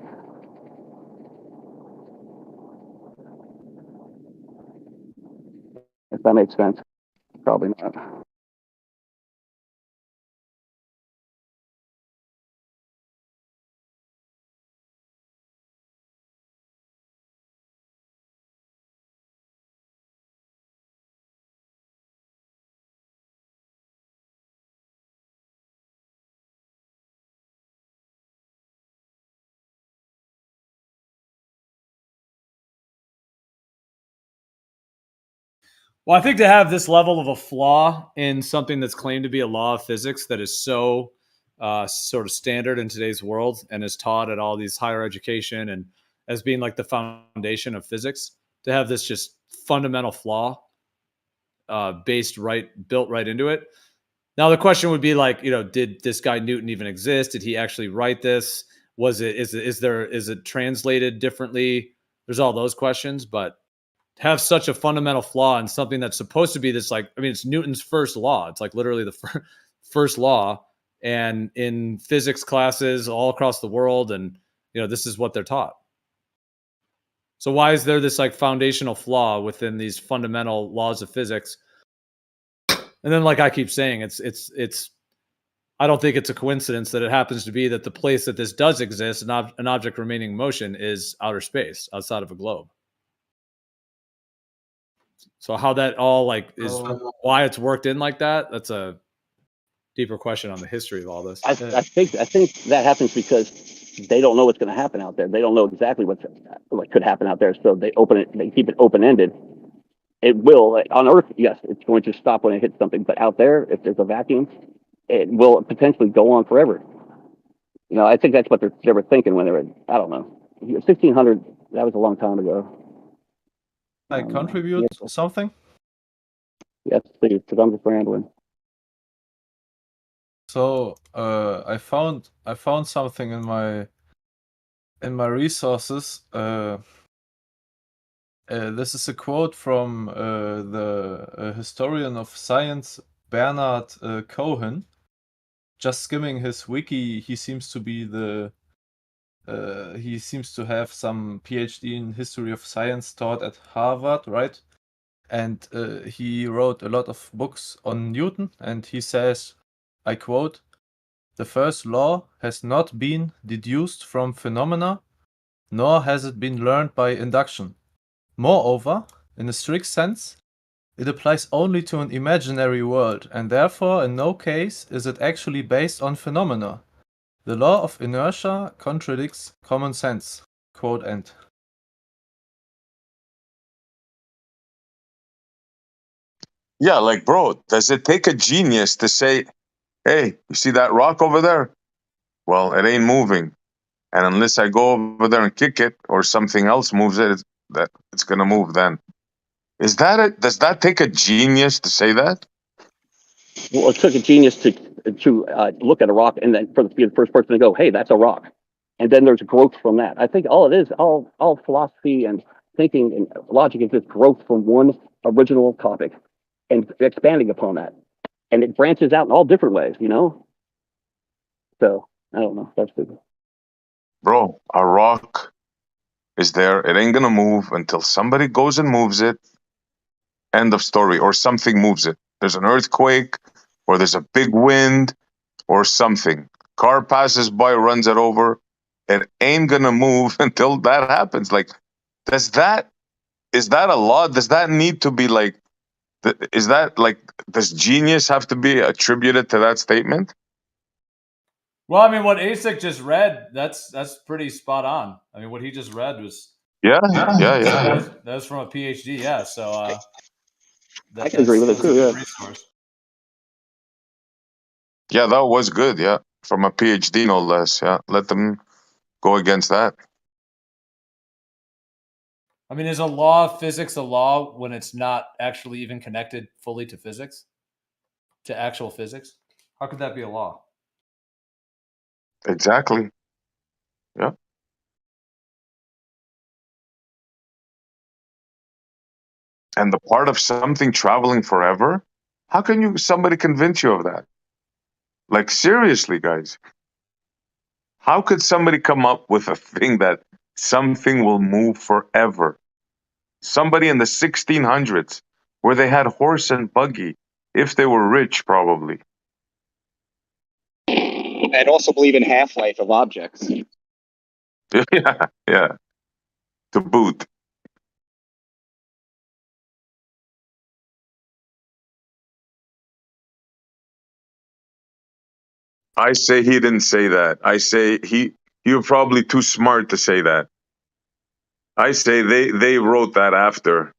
If that makes sense, probably not. Well, I think to have this level of a flaw in something that's claimed to be a law of physics that is so sort of standard in today's world and is taught at all these higher education and as being like the foundation of physics, to have this just fundamental flaw built right into it. Now the question would be like, you know, did this guy Newton even exist? Did he actually write this? Is it translated differently? There's all those questions, but have such a fundamental flaw in something that's supposed to be this, like, I mean, it's Newton's first law. It's like literally the first law, and in physics classes all across the world, and you know, this is what they're taught. So why is there this like foundational flaw within these fundamental laws of physics? And then, like I keep saying, it's I don't think it's a coincidence that it happens to be that the place that this does exist, an object remaining in motion, is outer space outside of a globe. So how that all like is why it's worked in like that, that's a deeper question on the history of all this. I think that happens because they don't know what's going to happen out there. They don't know exactly what could happen out there. So they keep it open ended. It will, like, on Earth, yes, it's going to stop when it hits something. But out there, if there's a vacuum, it will potentially go on forever. You know, I think that's what they were thinking when they were, I don't know, 1600. That was a long time ago. I contribute something. Yes, please, because I'm just rambling. So I found something in my resources. This is a quote from the historian of science Bernard Cohen. Just skimming his wiki, he seems to be he seems to have some PhD in history of science taught at Harvard, right? And he wrote a lot of books on Newton, and he says, I quote, "The first law has not been deduced from phenomena, nor has it been learned by induction. Moreover, in a strict sense, it applies only to an imaginary world, and therefore in no case is it actually based on phenomena. The law of inertia contradicts common sense." Quote end. Yeah, like, bro, does it take a genius to say, hey, you see that rock over there? Well, it ain't moving. And unless I go over there and kick it or something else moves it, it's going to move then. Is that it? Does that take a genius to say that? Well, it took a genius to look at a rock and then be the first person to go, hey, that's a rock. And then there's growth from that. I think all it is, all philosophy and thinking and logic is just growth from one original topic and expanding upon that. And it branches out in all different ways, you know? So, I don't know. That's good. Bro, a rock is there. It ain't going to move until somebody goes and moves it. End of story. Or something moves it. There's an earthquake, or there's a big wind, or something. Car passes by, runs it over. It ain't going to move until that happens. Like, is that a law? Does that need to be like, is that like, does genius have to be attributed to that statement? Well, I mean, what ASIC just read, that's pretty spot on. I mean, what he just read was Yeah. That was from a PhD, yeah. So I can agree with it too, yeah. Resource. Yeah, that was good. Yeah, from a PhD, no less. Yeah, let them go against that. I mean, is a law of physics a law when it's not actually even connected fully to physics, to actual physics? How could that be a law? Exactly. Yeah. And the part of something traveling forever, how can somebody convince you of that? Like, seriously, guys, how could somebody come up with a thing that something will move forever? Somebody in the 1600s, where they had horse and buggy, if they were rich, probably. I'd also believe in half-life of objects. Yeah. To boot. I say he didn't say that. I say you're probably too smart to say that. I say they wrote that after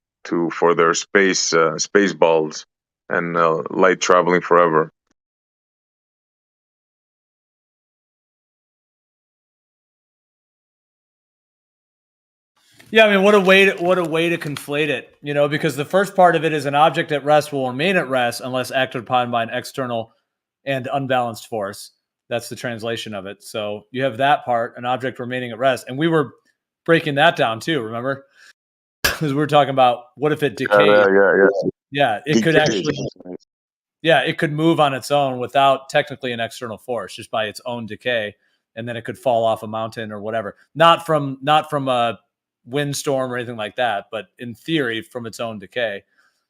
for their space balls and light traveling forever. Yeah, I mean, what a way to conflate it, you know, because the first part of it is an object at rest will remain at rest unless acted upon by an external and unbalanced force. That's the translation of it. So you have that part, an object remaining at rest, and we were breaking that down too. Remember, because we were talking about what if it decayed? Yeah, it could actually. Yeah, it could move on its own without technically an external force, just by its own decay, and then it could fall off a mountain or whatever. Not from a windstorm or anything like that, but in theory from its own decay.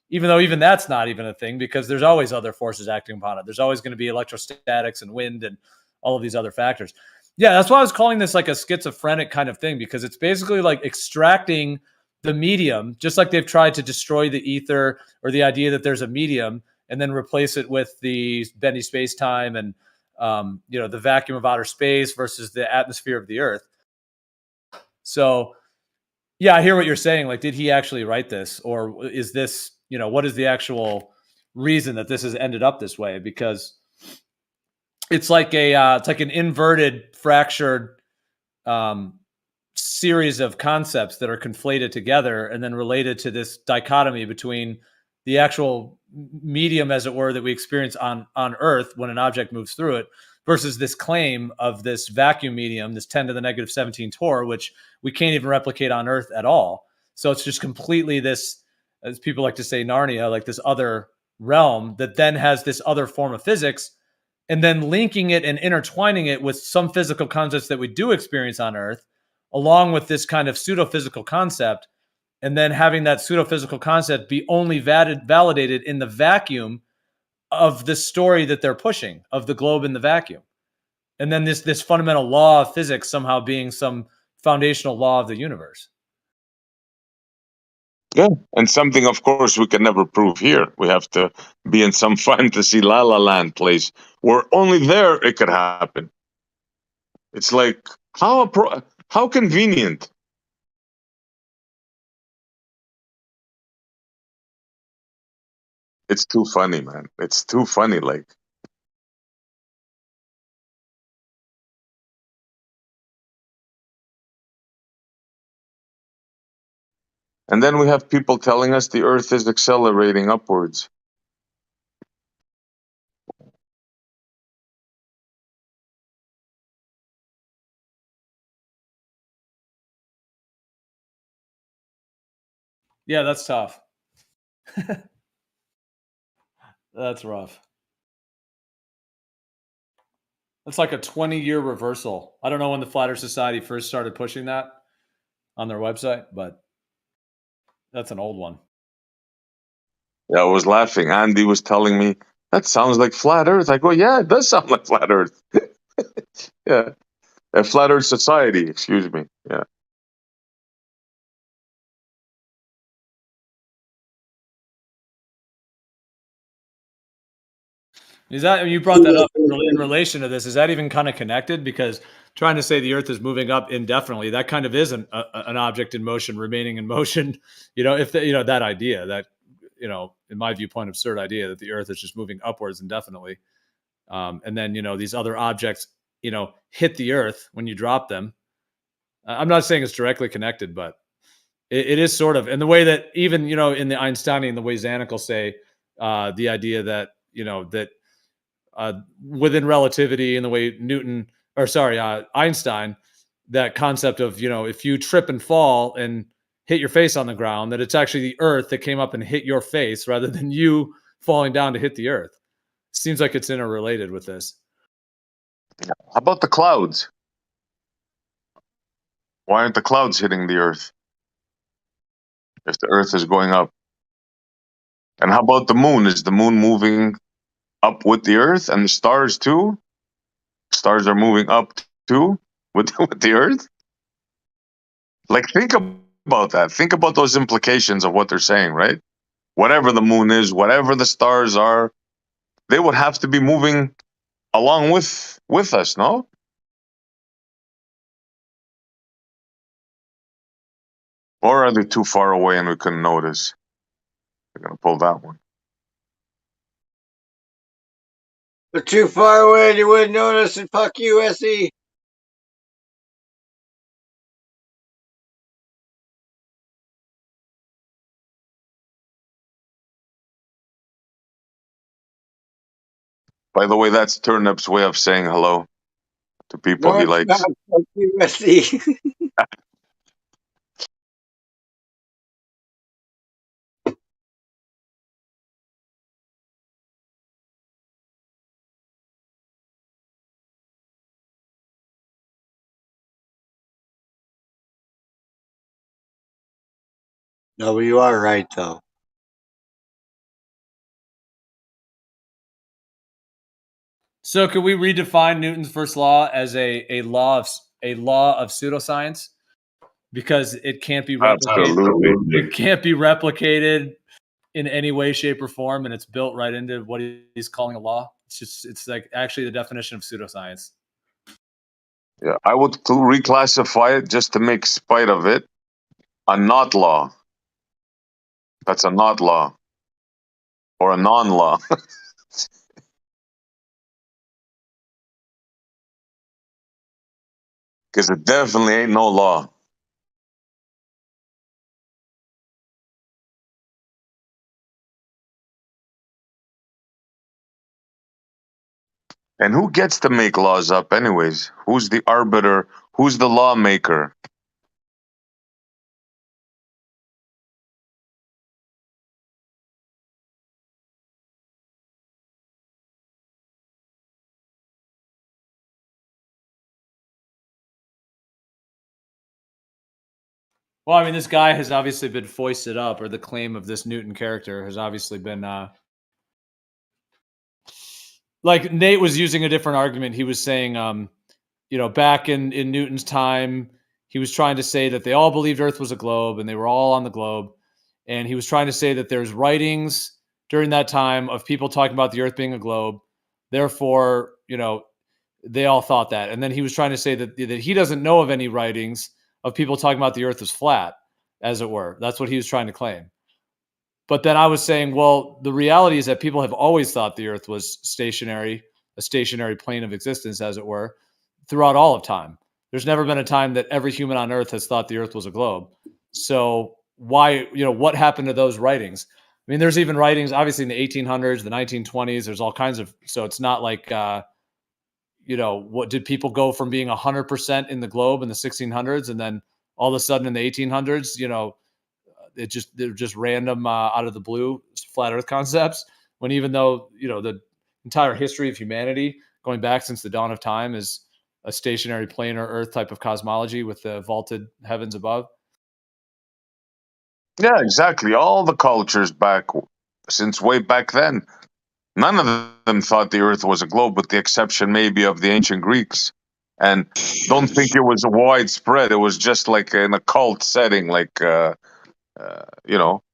Even though even that's not even a thing because there's always other forces acting upon it. There's always going to be electrostatics and wind and all of these other factors. Yeah, that's why I was calling this like a schizophrenic kind of thing, because it's basically like extracting the medium, just like they've tried to destroy the ether or the idea that there's a medium, and then replace it with the bendy space-time and the vacuum of outer space versus the atmosphere of the Earth. So, yeah, I hear what you're saying. Like, did he actually write this, or is this, what is the actual reason that this has ended up this way? Because it's like an inverted, fractured series of concepts that are conflated together and then related to this dichotomy between the actual medium, as it were, that we experience on Earth when an object moves through it, versus this claim of this vacuum medium, this 10 to the negative 17 torr, which we can't even replicate on Earth at all. So it's just completely this, as people like to say, Narnia, like this other realm that then has this other form of physics, and then linking it and intertwining it with some physical concepts that we do experience on Earth, along with this kind of pseudo-physical concept, and then having that pseudo-physical concept be only validated in the vacuum of the story that they're pushing, of the globe in the vacuum. And then this fundamental law of physics somehow being some foundational law of the universe. Yeah, and something, of course, we can never prove here. We have to be in some fantasy La La Land place where only there it could happen. It's like, how convenient. It's too funny, man. It's too funny, like. And then we have people telling us the Earth is accelerating upwards. Yeah, that's tough. That's rough. It's like a 20-year reversal. I don't know when the Flat Earth Society first started pushing that on their website, but that's an old one. Yeah, I was laughing. Andy was telling me, that sounds like Flat Earth. I go, yeah, it does sound like Flat Earth. Yeah. A Flat Earth Society, excuse me. Yeah. Is that, you brought that up in relation to this, is that even kind of connected? Because trying to say the Earth is moving up indefinitely, that kind of is an object in motion, remaining in motion. If that idea, that, in my viewpoint, absurd idea that the Earth is just moving upwards indefinitely. And then, these other objects, hit the Earth when you drop them. I'm not saying it's directly connected, but it is sort of. And the way that even, in the Einsteinian, the way Zanuck will say, the idea that, that within relativity and the way Einstein, that concept of, if you trip and fall and hit your face on the ground, that it's actually the Earth that came up and hit your face rather than you falling down to hit the Earth. Seems like it's interrelated with this. How about the clouds? Why aren't the clouds hitting the Earth if the Earth is going up? And how about the moon? Is the moon moving up with the Earth and the stars too? Stars are moving up too with the Earth? Like, think about that. Think about those implications of what they're saying, right? Whatever the moon is, whatever the stars are, they would have to be moving along with us, no? Or are they too far away and we couldn't notice? They're gonna pull that one. They're too far away and you wouldn't notice, and fuck you, SE. By the way, that's Turnip's way of saying hello to people No, he it's likes. not. Fuck you, SE. No, you are right, though. So could we redefine Newton's first law as a law of pseudoscience? Because it can't be replicated. Absolutely. It can't be replicated in any way, shape, or form, and it's built right into what he's calling a law. It's like actually the definition of pseudoscience. Yeah, I would reclassify it just to make spite of it a not law. That's a not law or a non-law. Because it definitely ain't no law. And who gets to make laws up anyways? Who's the arbiter? Who's the lawmaker? Well, I mean, this guy has obviously been foisted up, or the claim of this Newton character has obviously been like Nate was using a different argument. He was saying, back in Newton's time, he was trying to say that they all believed Earth was a globe and they were all on the globe. And he was trying to say that there's writings during that time of people talking about the Earth being a globe. Therefore, they all thought that. And then he was trying to say that he doesn't know of any writings of people talking about the Earth as flat, as it were. That's what he was trying to claim. But then I was saying, well, the reality is that people have always thought the Earth was stationary, a stationary plane of existence, as it were, throughout all of time. There's never been a time that every human on Earth has thought the Earth was a globe. So why, what happened to those writings? I mean, there's even writings, obviously, in the 1800s, the 1920s. There's all kinds of. So it's not like, what did people go from being 100% in the globe in the 1600s, and then all of a sudden in the 1800s, they're just random out of the blue flat Earth concepts. When even though the entire history of humanity, going back since the dawn of time, is a stationary planar Earth type of cosmology with the vaulted heavens above. Yeah, exactly. All the cultures back since way back then, none of them thought the Earth was a globe, with the exception maybe of the ancient Greeks. And don't think it was widespread. It was just like in a cult setting, like it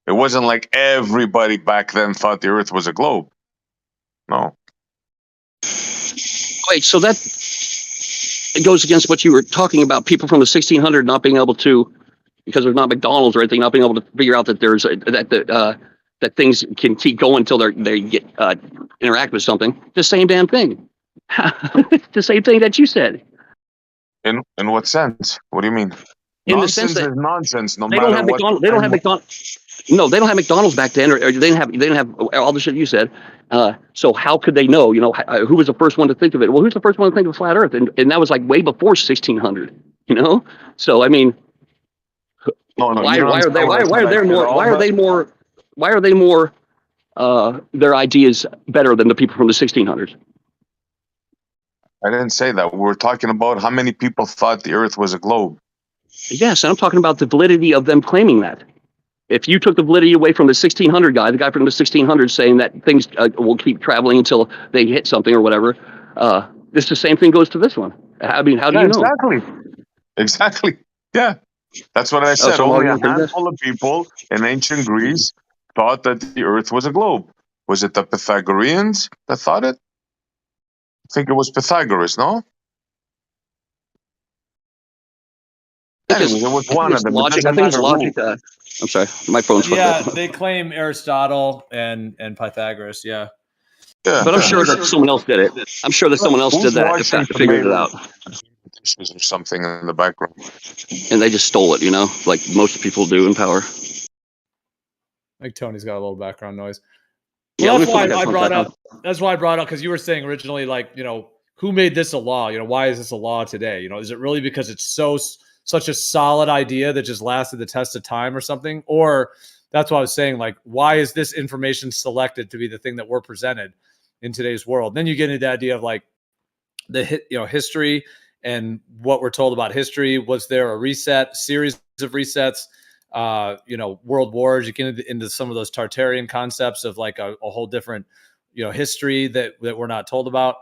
wasn't like everybody back then thought the Earth was a globe. No. Wait, so that it goes against what you were talking about, people from the 1600 not being able to, because there's not McDonald's or anything, not being able to figure out that there's that things can keep going until they get interact with something. The same damn thing. The same thing that you said. In what sense? What do you mean? In Nonsense the sense that is nonsense. No they matter don't have what. McDonald's. They don't have McDonald's. No, they don't have McDonald's back then, or they didn't have all the shit you said. So how could they know? Who was the first one to think of it? Well, who's the first one to think of flat Earth? And that was like way before 1600. So I mean, why are they more their ideas better than the people from the 1600s? I didn't say that. We were talking about how many people thought the Earth was a globe. Yes, and I'm talking about the validity of them claiming that. If you took the validity away from the 1600 guy, the guy from the 1600s saying that things will keep traveling until they hit something or whatever, it's the same thing goes to this one. I mean, how do you know? Exactly. Yeah. That's what I said. Only a handful of people in ancient Greece thought that the Earth was a globe. Was it the Pythagoreans that thought it? I think it was Pythagoras, no? Anyway, it was one of them. Logic. I think it's logic. I'm sorry, my phone's fucked up. Yeah, they claim Aristotle and Pythagoras. Yeah. But I'm sure that someone else did it. I'm sure that someone else did that, figured it out. Or something in the background. And they just stole it, like most people do in power. I think Tony's got a little background noise. Well, that's why I brought up. That's why I brought up, because you were saying originally, like, who made this a law? Why is this a law today? Is it really because it's such a solid idea that just lasted the test of time or something? Or that's what I was saying, like, why is this information selected to be the thing that we're presented in today's world? Then you get into the idea of like the history and what we're told about history. Was there a series of resets? World wars. You get into some of those Tartarian concepts of like a whole different, history that we're not told about.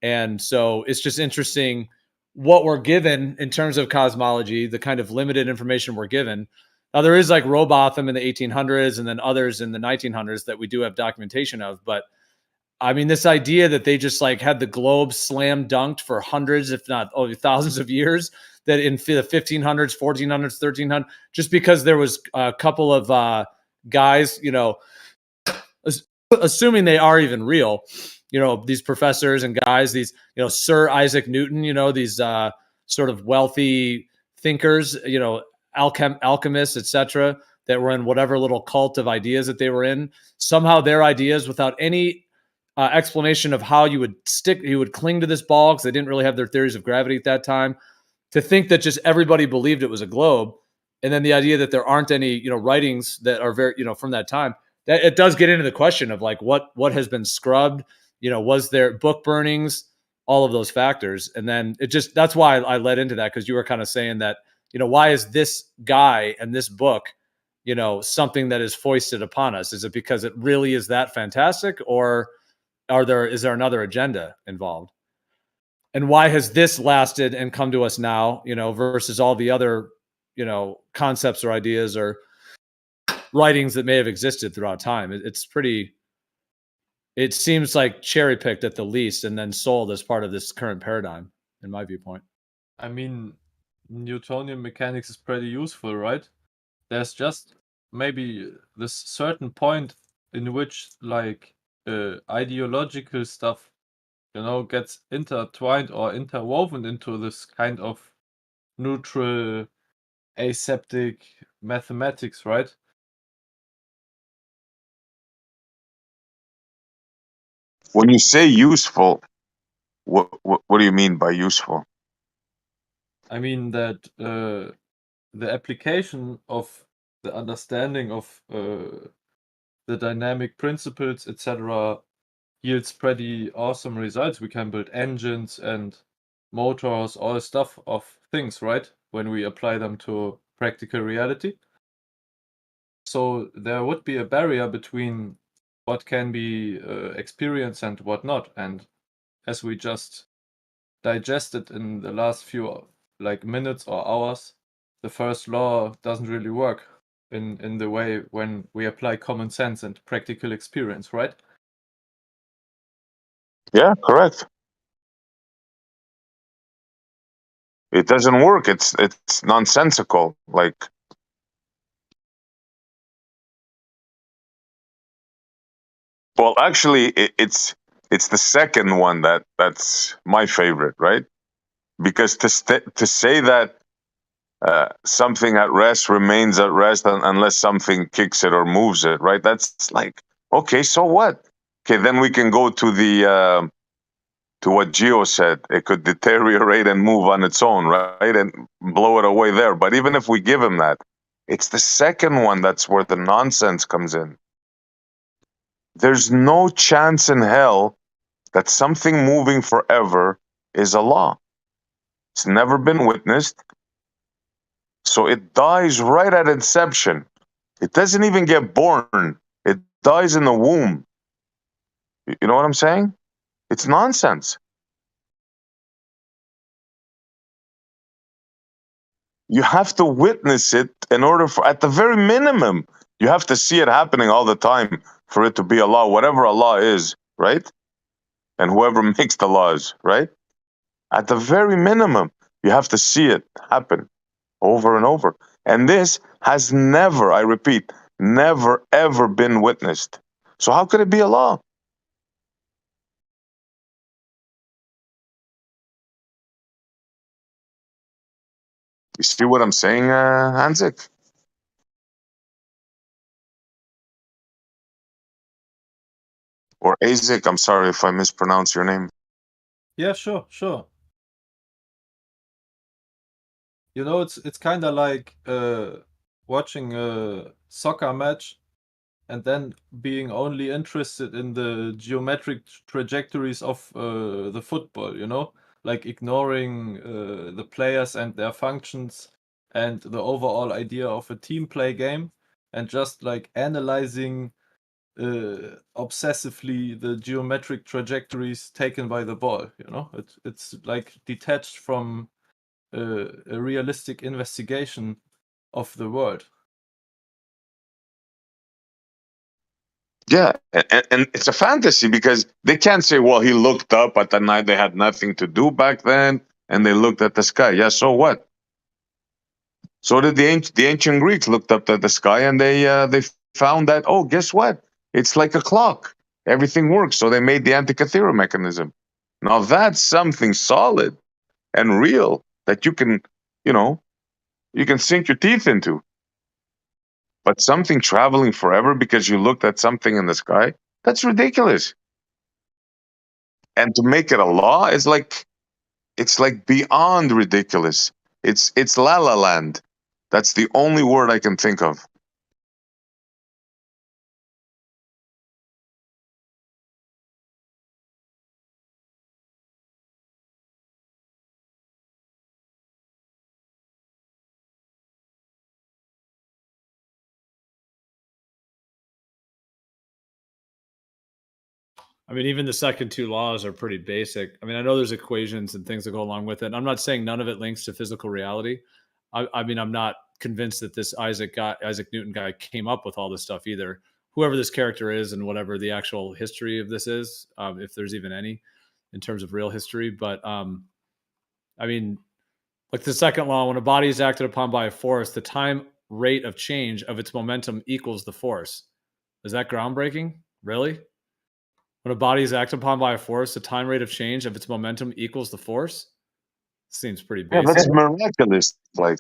And so it's just interesting what we're given in terms of cosmology, the kind of limited information we're given. Now, there is like Robotham in the 1800s and then others in the 1900s that we do have documentation of. But I mean, this idea that they just like had the globe slam dunked for hundreds, if not thousands of years, that in the 1500s, 1400s, 1300s, just because there was a couple of guys, assuming they are even real, these professors and guys, these, Sir Isaac Newton, these sort of wealthy thinkers, alchemists, etc., that were in whatever little cult of ideas that they were in. Somehow their ideas, without any explanation of how you would cling to this ball, because they didn't really have their theories of gravity at that time, to think that just everybody believed it was a globe. And then the idea that there aren't any, writings that are very, from that time, that it does get into the question of like what has been scrubbed, was there book burnings, all of those factors. And then that's why I led into that, because you were kind of saying that, why is this guy and this book, something that is foisted upon us? Is it because it really is that fantastic, or is there another agenda involved? And why has this lasted and come to us now, versus all the other, concepts or ideas or writings that may have existed throughout time? It seems like cherry picked at the least and then sold as part of this current paradigm, in my viewpoint. I mean, Newtonian mechanics is pretty useful, right? There's just maybe this certain point in which like ideological stuff, gets intertwined or interwoven into this kind of neutral, aseptic mathematics, right? When you say useful, what do you mean by useful? I mean that the application of the understanding of the dynamic principles, etc., yields pretty awesome results. We can build engines and motors, all stuff of things, right? When we apply them to practical reality. So there would be a barrier between what can be experienced and what not. And as we just digested in the last few minutes or hours, the first law doesn't really work in the way when we apply common sense and practical experience, right? Yeah, correct. It doesn't work. It's nonsensical. Well, actually, it's the second one that's my favorite, right? Because to say that something at rest remains at rest unless something kicks it or moves it, right? That's like, okay, so what? Okay, then we can go to the to what Gio said. It could deteriorate and move on its own, right? And blow it away there. But even if we give him that, it's the second one that's where the nonsense comes in. There's no chance in hell that something moving forever is a law. It's never been witnessed. So it dies right at inception. It doesn't even get born. It dies in the womb. You know what I'm saying? It's nonsense. You have to witness it in order for, at the very minimum, you have to see it happening all the time for it to be a law, whatever a law is, right? And whoever makes the laws, right? At the very minimum, you have to see it happen over and over. And this has never, I repeat, never ever been witnessed. So how could it be a law? You see what I'm saying, Hanzik? Or Azik, I'm sorry if I mispronounce your name. Yeah, sure. It's kind of like watching a soccer match and then being only interested in the geometric trajectories of the football, like ignoring the players and their functions and the overall idea of a team play game, and just like analyzing obsessively the geometric trajectories taken by the ball. It's like detached from a realistic investigation of the world. Yeah, and it's a fantasy because they can't say, well, he looked up at the night, they had nothing to do back then, and they looked at the sky. Yeah, so what? So did the ancient Greeks looked up at the sky, and they found that, oh, guess what? It's like a clock. Everything works. So they made the Antikythera mechanism. Now that's something solid and real that you can, you can sink your teeth into. But something traveling forever because you looked at something in the sky, that's ridiculous. And to make it a law is like, it's like beyond ridiculous. It's La La Land. That's the only word I can think of. I mean, even the second two laws are pretty basic. I mean, I know there's equations and things that go along with it. And I'm not saying none of it links to physical reality. I mean, I'm not convinced that this Isaac Newton guy came up with all this stuff either. Whoever this character is and whatever the actual history of this is, if there's even any in terms of real history. But I mean, like the second law, when a body is acted upon by a force, the time rate of change of its momentum equals the force. Is that groundbreaking? Really? When a body is acted upon by a force, the time rate of change of its momentum equals the force? Seems pretty Yeah, basic. that's miraculous. Like,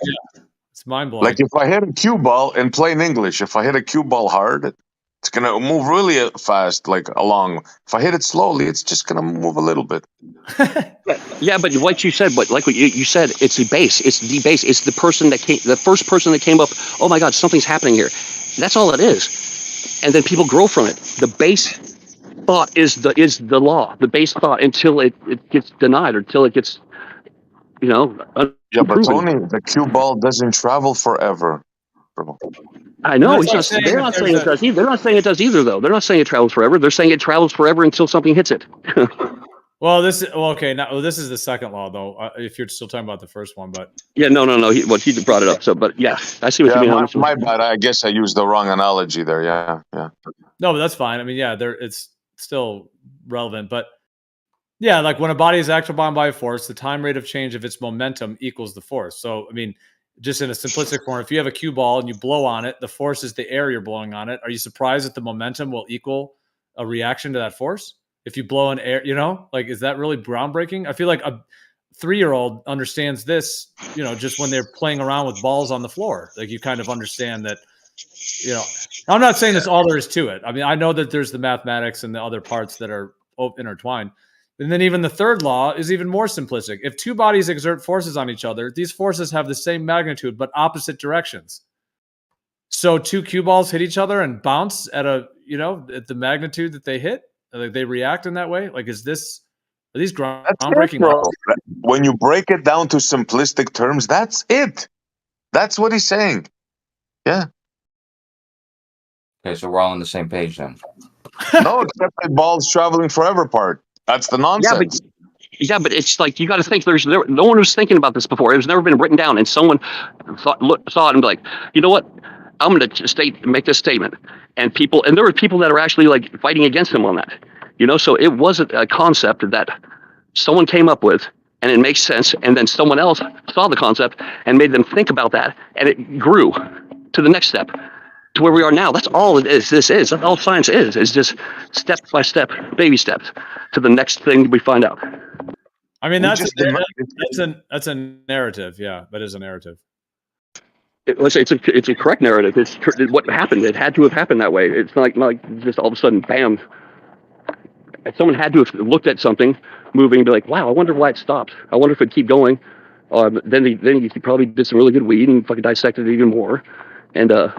it's mind blowing. Like if I hit a cue ball in plain English, if I hit a cue ball hard, it's gonna move really fast, like along. If I hit it slowly, it's just gonna move a little bit. Yeah, but like you said, what you said, it's the base. It's the base. It's the person that came, the first person that came up. Oh my God, something's happening here. That's all it is. And then people grow from it. The base thought is the law. The base thought until it gets denied or until it gets, Yeah, but Tony, the cue ball doesn't travel forever. I know. They're not saying it does either. They're not saying it does either, though. They're not saying it travels forever. They're saying it travels forever until something hits it. Well, okay. Now, this is the second law, though. If you're still talking about the first one, but Yeah, no. He brought it up. So, but yeah, I see what you mean. My bad. I guess I used the wrong analogy there. Yeah. no, but that's fine. I mean, yeah, it's still relevant, but yeah, like when a body is acted upon by a force, the time rate of change of its momentum equals the force. So, I mean, just in a simplistic form, if you have a cue ball and you blow on it, the force is the air you're blowing on it. Are you surprised that the momentum will equal a reaction to that force? If you blow in air, like, is that really groundbreaking? I feel like a 3-year-old understands this, just when they're playing around with balls on the floor. Like, you kind of understand that, I'm not saying that's all there is to it. I mean, I know that there's the mathematics and the other parts that are intertwined. And then even the third law is even more simplistic. If two bodies exert forces on each other, these forces have the same magnitude but opposite directions. So two cue balls hit each other and bounce at at the magnitude that they hit. Like, they react in that way. Like, are these groundbreaking laws? When you break it down to simplistic terms, that's it. That's what he's saying. Yeah. Okay, so we're all on the same page then. No, except the ball's traveling forever part. That's the nonsense. Yeah, but it's like, you got to think. No one was thinking about this before. It was never been written down, and someone saw it and be like, you know what? I'm going to make this statement, and there were people that are actually like fighting against him on that. So it wasn't a concept that someone came up with, and it makes sense, and then someone else saw the concept and made them think about that, and it grew to the next step, to where we are now. That's all it is. That's all science is. It's just step by step, baby steps to the next thing we find out. I mean, that's a narrative. Yeah, that is a narrative. It's a correct narrative. It's what happened. It had to have happened that way. It's not like just all of a sudden, bam. Someone had to have looked at something moving and be like, wow, I wonder why it stopped. I wonder if it'd keep going. Then he probably did some really good weed and fucking dissected it even more. And, and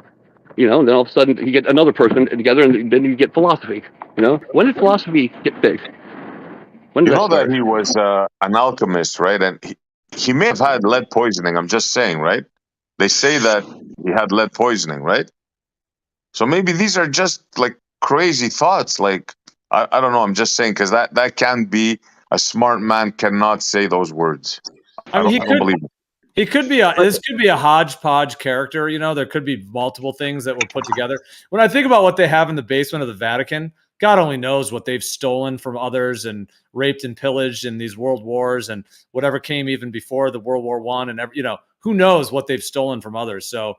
then all of a sudden you get another person together, and then you get philosophy. When did philosophy get big? When did that he was an alchemist, right? And he may have had lead poisoning. I'm just saying, right? They say that he had lead poisoning, right? So maybe these are just like crazy thoughts. Like, I don't know. I'm just saying, because that can be, a smart man cannot say those words. I don't believe it. He could be this could be a hodgepodge character. There could be multiple things that were put together. When I think about what they have in the basement of the Vatican, God only knows what they've stolen from others and raped and pillaged in these world wars and whatever came even before the World War I, and who knows what they've stolen from others. So,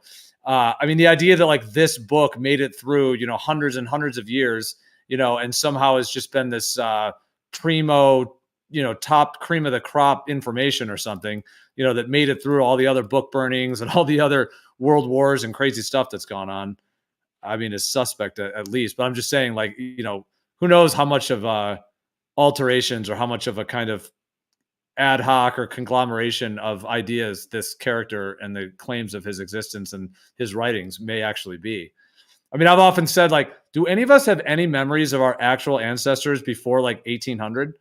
I mean, the idea that like this book made it through, hundreds and hundreds of years, and somehow has just been this primo, top cream of the crop information or something, that made it through all the other book burnings and all the other world wars and crazy stuff that's gone on, I mean, is suspect at least. But I'm just saying, like, who knows how much of alterations or how much of a kind of ad hoc or conglomeration of ideas this character and the claims of his existence and his writings may actually be. I mean, I've often said, like, do any of us have any memories of our actual ancestors before like 1800?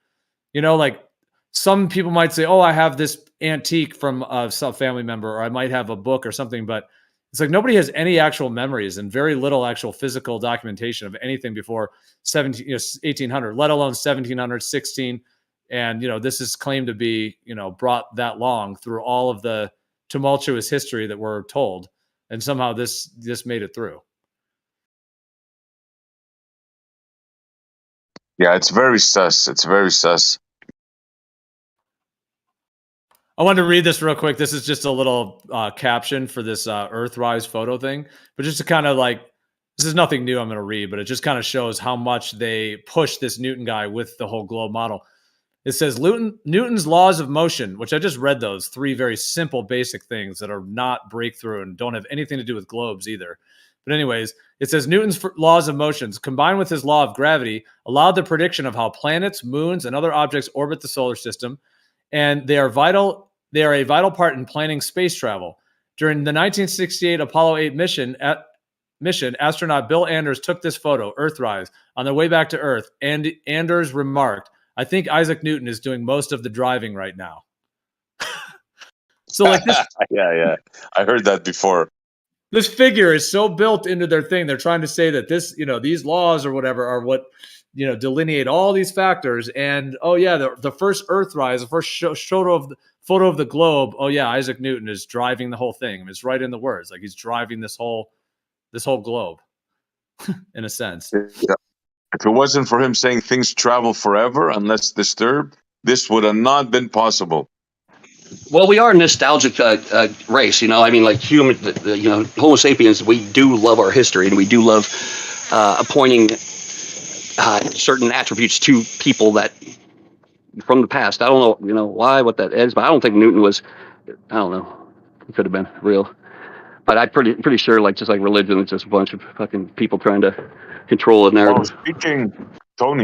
Like some people might say, oh, I have this antique from a family member, or I might have a book or something, but it's like nobody has any actual memories and very little actual physical documentation of anything before 1800, let alone 1700, 16. And, this is claimed to be, brought that long through all of the tumultuous history that we're told. And somehow this made it through. Yeah, it's very sus. It's very sus. I wanted to read this real quick. This is just a little caption for this Earthrise photo thing, but just to kind of like, this is nothing new I'm going to read, but it just kind of shows how much they push this Newton guy with the whole globe model. It says Newton's laws of motion, which I just read those 3 very simple, basic things that are not breakthrough and don't have anything to do with globes either. But anyways, it says Newton's laws of motions combined with his law of gravity allowed the prediction of how planets, moons, and other objects orbit the solar system. And they are a vital part in planning space travel. During the 1968 Apollo 8 mission, astronaut Bill Anders took this photo, Earthrise, on their way back to Earth. And Anders remarked, I think Isaac Newton is doing most of the driving right now. So like this, yeah, I heard that before. This figure is so built into their thing. They're trying to say that this, these laws or whatever are what, delineate all these factors. And oh yeah, the first Earthrise, the first photo of the globe. Oh yeah, Isaac Newton is driving the whole thing. It's right in the words, like he's driving this whole globe, in a sense. Yeah. If it wasn't for him saying things travel forever unless disturbed, this would have not been possible. Well, we are a nostalgic race, I mean, like human, Homo sapiens, we do love our history and we do love appointing certain attributes to people that from the past. I don't know, why, what that is, but I don't think Newton was, I don't know, it could have been real. But I'm pretty sure, like, just like religion, it's just a bunch of fucking people trying to control a narrative.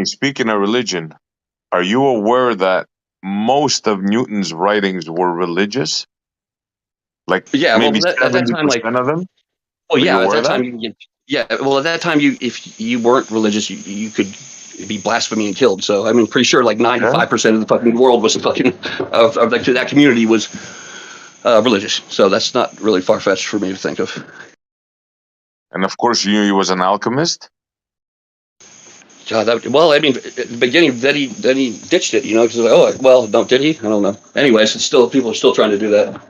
Speaking of religion, are you aware that most of Newton's writings were religious? Like, yeah, maybe well, at that time, like, of them? Well, yeah, at that time, well, at that time, if you weren't religious, you could be blasphemy and killed. So, I mean, pretty sure like 95% of the fucking world was fucking of like that community was religious. So that's not really far fetched for me to think of. And of course, you knew he was an alchemist. Well, I mean, at the beginning, then he ditched it, because no, did he? I don't know. Anyways, it's still, people are still trying to do that.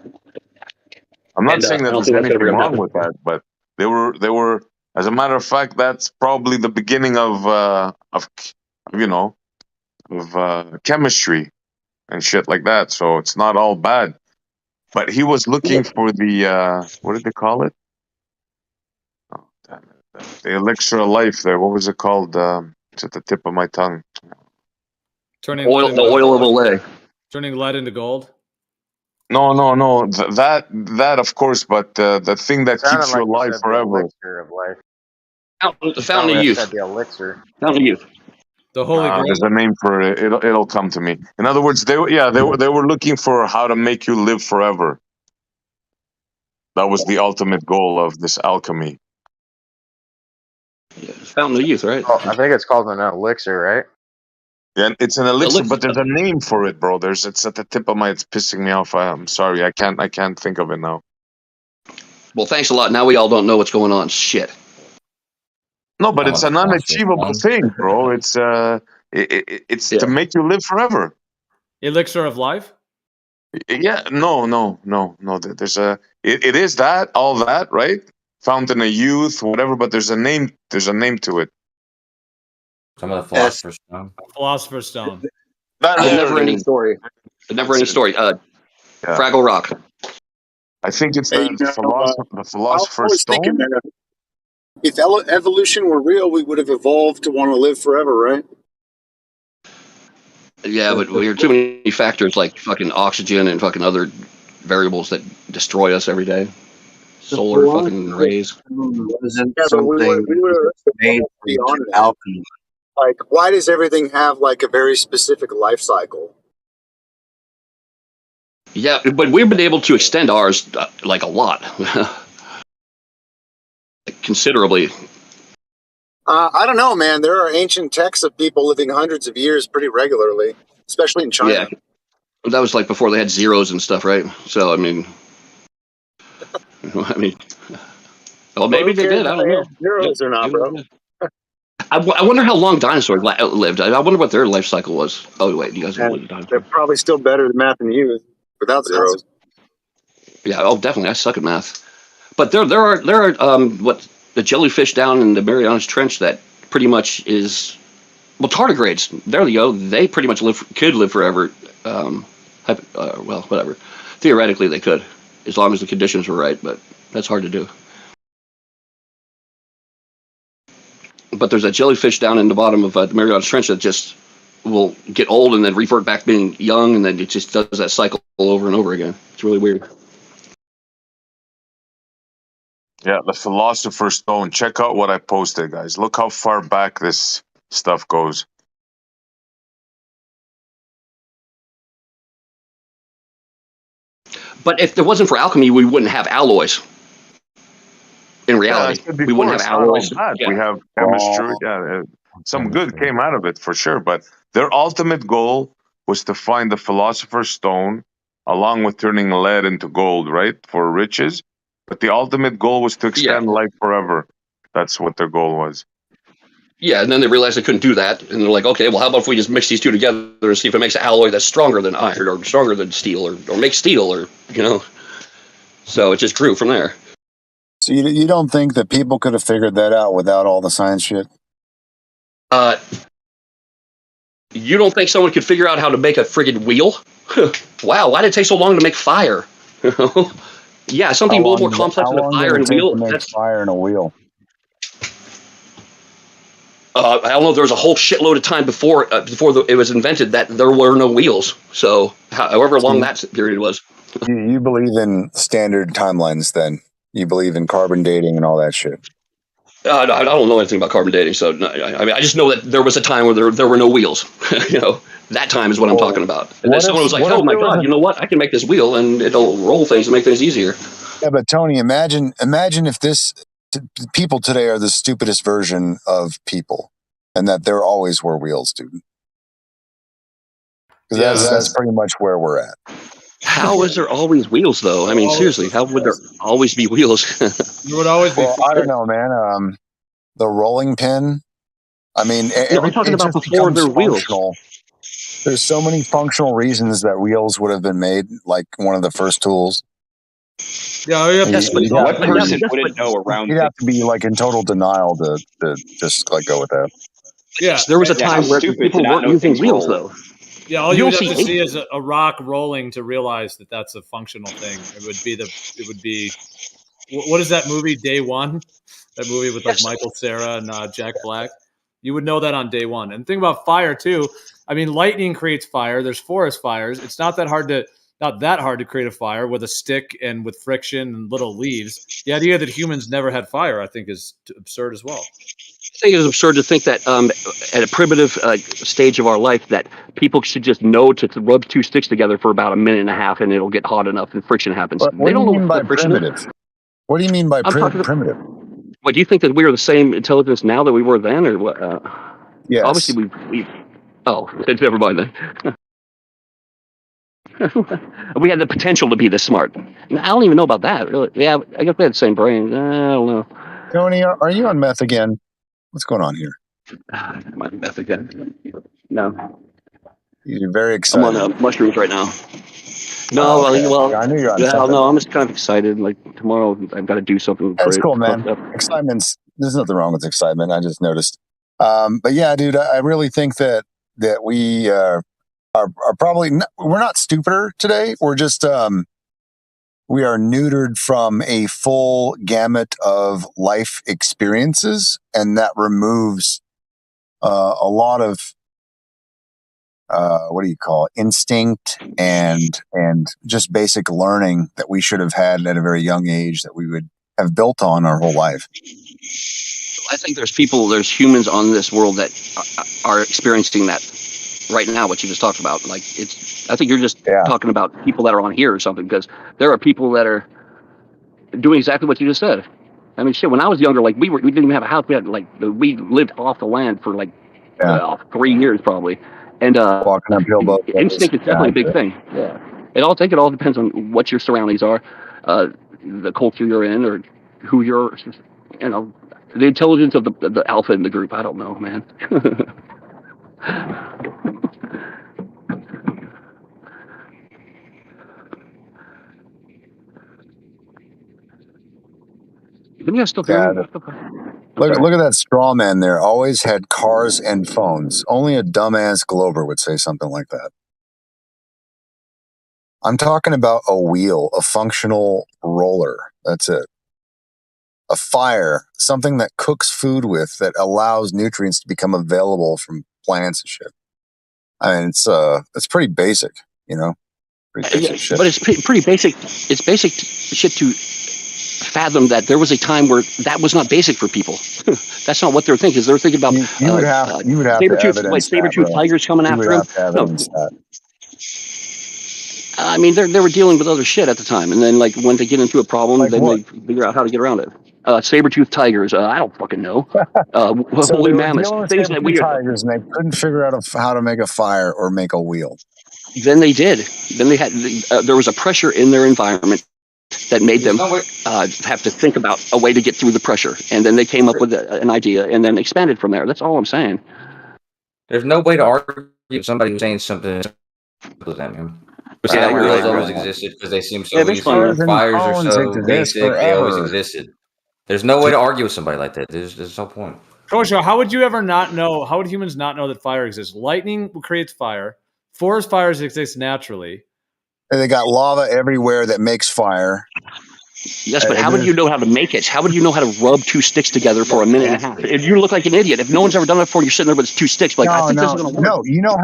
I'm not saying that there's anything wrong with that, but they were, as a matter of fact, that's probably the beginning of chemistry and shit like that. So it's not all bad. But he was looking for the what did they call it? Oh, damn it. The elixir of life. There, what was it called? It's at the tip of my tongue. Turning the oil of Olay. Turning lead into gold. No. That of course, but the thing that keeps you alive forever. Elixir of life. The fountain of youth. The elixir. Fountain of youth. The holy grail. There's a name for it. It'll come to me. In other words, they were looking for how to make you live forever. That was the ultimate goal of this alchemy. Yeah, fountain of youth, right? Oh, I think it's called an elixir, right? Yeah, it's an elixir, but there's a name for it, bro. It's at the tip of my. It's pissing me off. I'm sorry, I can't think of it now. Well, thanks a lot. Now we all don't know what's going on. Shit. No, but it's an unachievable thing, bro. It's to make you live forever. Elixir of life. Yeah, no. There's it is that, all that, right? Fountain of youth, whatever. But there's a name. There's a name to it. Some of the Philosopher's Stone. Philosopher's Stone. The never-ending story. The never-ending story. Fraggle Rock. I think it's the Philosopher's Stone. Thinking that if evolution were real, we would have evolved to want to live forever, right? Yeah, but we have too many factors like fucking oxygen and fucking other variables that destroy us every day. Solar fucking rays. Wasn't Yeah, but something we were made beyond from that. alchemy. Like, why does everything have like a very specific life cycle? Yeah, but we've been able to extend ours like a lot, considerably. I don't know, man. There are ancient texts of people living hundreds of years pretty regularly, especially in Yeah, China. that was like before they had zeros and stuff, right? So I mean, I mean, well, Well, maybe who they cares did. if I don't they know. had zeros or not, Maybe bro? they did. I wonder how long dinosaurs lived. I wonder what their life cycle was. Oh wait, you guys don't And live in dinosaurs. they're probably still better than math and you without zeros. Yeah, oh, definitely. I suck at math. But there are what the jellyfish down in the Marianas Trench that pretty much is well tardigrades. There you go. They pretty much could live forever. Well, whatever. Theoretically, they could, as long as the conditions were right. But that's hard to do. But there's a jellyfish down in the bottom of the Marianas Trench that just will get old and then revert back being young, and then it just does that cycle over and over again. It's really weird. Yeah, the Philosopher's Stone. Check out what I posted, guys. Look how far back this stuff goes. But if there wasn't for alchemy, we wouldn't have alloys. In Yeah, I reality, said we before, wouldn't have it's not all alloys. bad. We Yeah. have chemistry. Yeah, some good came out of it for sure. But their ultimate goal was to find the Philosopher's Stone, along with turning lead into gold, right, for riches. But the ultimate goal was to extend life forever. That's what their goal was. Yeah, and then they realized they couldn't do that, and they're like, okay, well, how about if we just mix these two together and see if it makes an alloy that's stronger than iron or stronger than steel or make steel or, you know. So it just grew from there. So you don't think that people could have figured that out without all the science shit? You don't think someone could figure out how to make a friggin' wheel? Wow, why did it take so long to make fire? Yeah, something a little more complex than a fire and take wheel. to make That's fire in a wheel? I don't know. There was a whole shitload of time before it was invented that there were no wheels. So however long that period was. You believe in standard timelines then? You believe in carbon dating and all that shit? I don't know anything about carbon dating, so no, I mean, I just know that there was a time where there were no wheels. You know, that time is what I'm talking about. And then someone was like, "Oh my god, you know what? I can make this wheel and it'll roll things and make things easier." Yeah, but Tony, imagine if this people today are the stupidest version of people, and that there always were wheels, dude. Because that's pretty much where we're at. How is there always wheels, though? I mean, seriously, how would there always be wheels? There would always be. Well, I don't know, man. The rolling pin. I mean, I'm talking about before there were wheels. There's so many functional reasons that wheels would have been made, like one of the first tools. Yeah, yes, but what person wouldn't know around? You'd have to be like in total denial to just like go with that. Yeah, there was a time where people weren't using wheels, though. Yeah, all you You'll would have to see see is a rock rolling to realize that that's a functional thing. It would be. What is that movie? Day One, that movie with like Michael Cera and Jack Black. You would know that on day one. And think about fire too. I mean, lightning creates fire. There's forest fires. It's not that hard to create a fire with a stick and with friction and little leaves. The idea that humans never had fire, I think, is absurd as well. I think it's absurd to think that at a primitive stage of our life that people should just know to rub two sticks together for about a minute and a half and it'll get hot enough and friction happens. What do you mean by primitive? What do you mean by primitive? What, do you think that we are the same intelligence now that we were then, or what? Yes. Obviously, we. Oh, never mind then. We had the potential to be this smart. I don't even know about that. Really. Yeah, I guess we had the same brain. I don't know. Tony, are you on meth again? What's going on here? I'm on meth again. No. You're very excited. I'm on mushrooms right now. No, well, I knew you're on something. No, I'm just kind of excited. Like tomorrow, I've got to do something. That's great. cool, man. There's nothing wrong with excitement. I just noticed. But yeah, dude, I really think that we are probably we're not stupider today. We're just we are neutered from a full gamut of life experiences, and that removes a lot of what do you call it? Instinct and just basic learning that we should have had at a very young age that we would have built on our whole life. I think there's humans on this world that are experiencing that right now, what you just talked about. Like, I think you're just talking about people that are on here or something, because there are people that are doing exactly what you just said. I mean, shit, when I was younger, like, we didn't even have a house. We lived off the land for like 3 years probably. And walking uphill both ways. instinct is definitely a big thing. Yeah. I think it all depends on what your surroundings are, the culture you're in, or who you're, the intelligence of the alpha in the group. I don't know, man. You guys still Yeah, hearing? look at that straw man there. Always had cars and phones. Only a dumbass Glover would say something like that. I'm talking about a wheel, a functional roller. That's it. A fire, something that cooks food with, that allows nutrients to become available from plants and shit. I mean, it's pretty basic, Pretty basic shit. But it's pretty basic. It's basic shit to fathom that there was a time where that was not basic for people. That's not what they're thinking. They're thinking about you would have to saber-tooth tigers coming after them. That. I mean, they were dealing with other shit at the time, and then like when they get into a problem, then they figure out how to get around it. Saber-tooth tigers. I don't fucking know. So Woolly they were mammoths. dealing with Things that we. tigers, and they couldn't figure out how to make a fire or make a wheel. Then they did. Then they had. There was a pressure in their environment that made them have to think about a way to get through the pressure, and then they came up with an idea, and then expanded from there. That's all I'm saying. There's no way to argue with somebody who's saying something with that, man. Yeah, wheels right. always existed because they seem so Yeah, easy. fires Fires and are phones so exist basic; they always forever. existed. There's no way to argue with somebody like that. There's no point. Kosho, how would you ever not know? How would humans not know that fire exists? Lightning creates fire. Forest fires exist naturally. And they got lava everywhere that makes fire. Yes, but how would you know how to make it? How would you know how to rub two sticks together for a minute and a half? You look like an idiot. If no one's ever done it before, you're sitting there with two sticks. Like, I think this is going to work. No, you know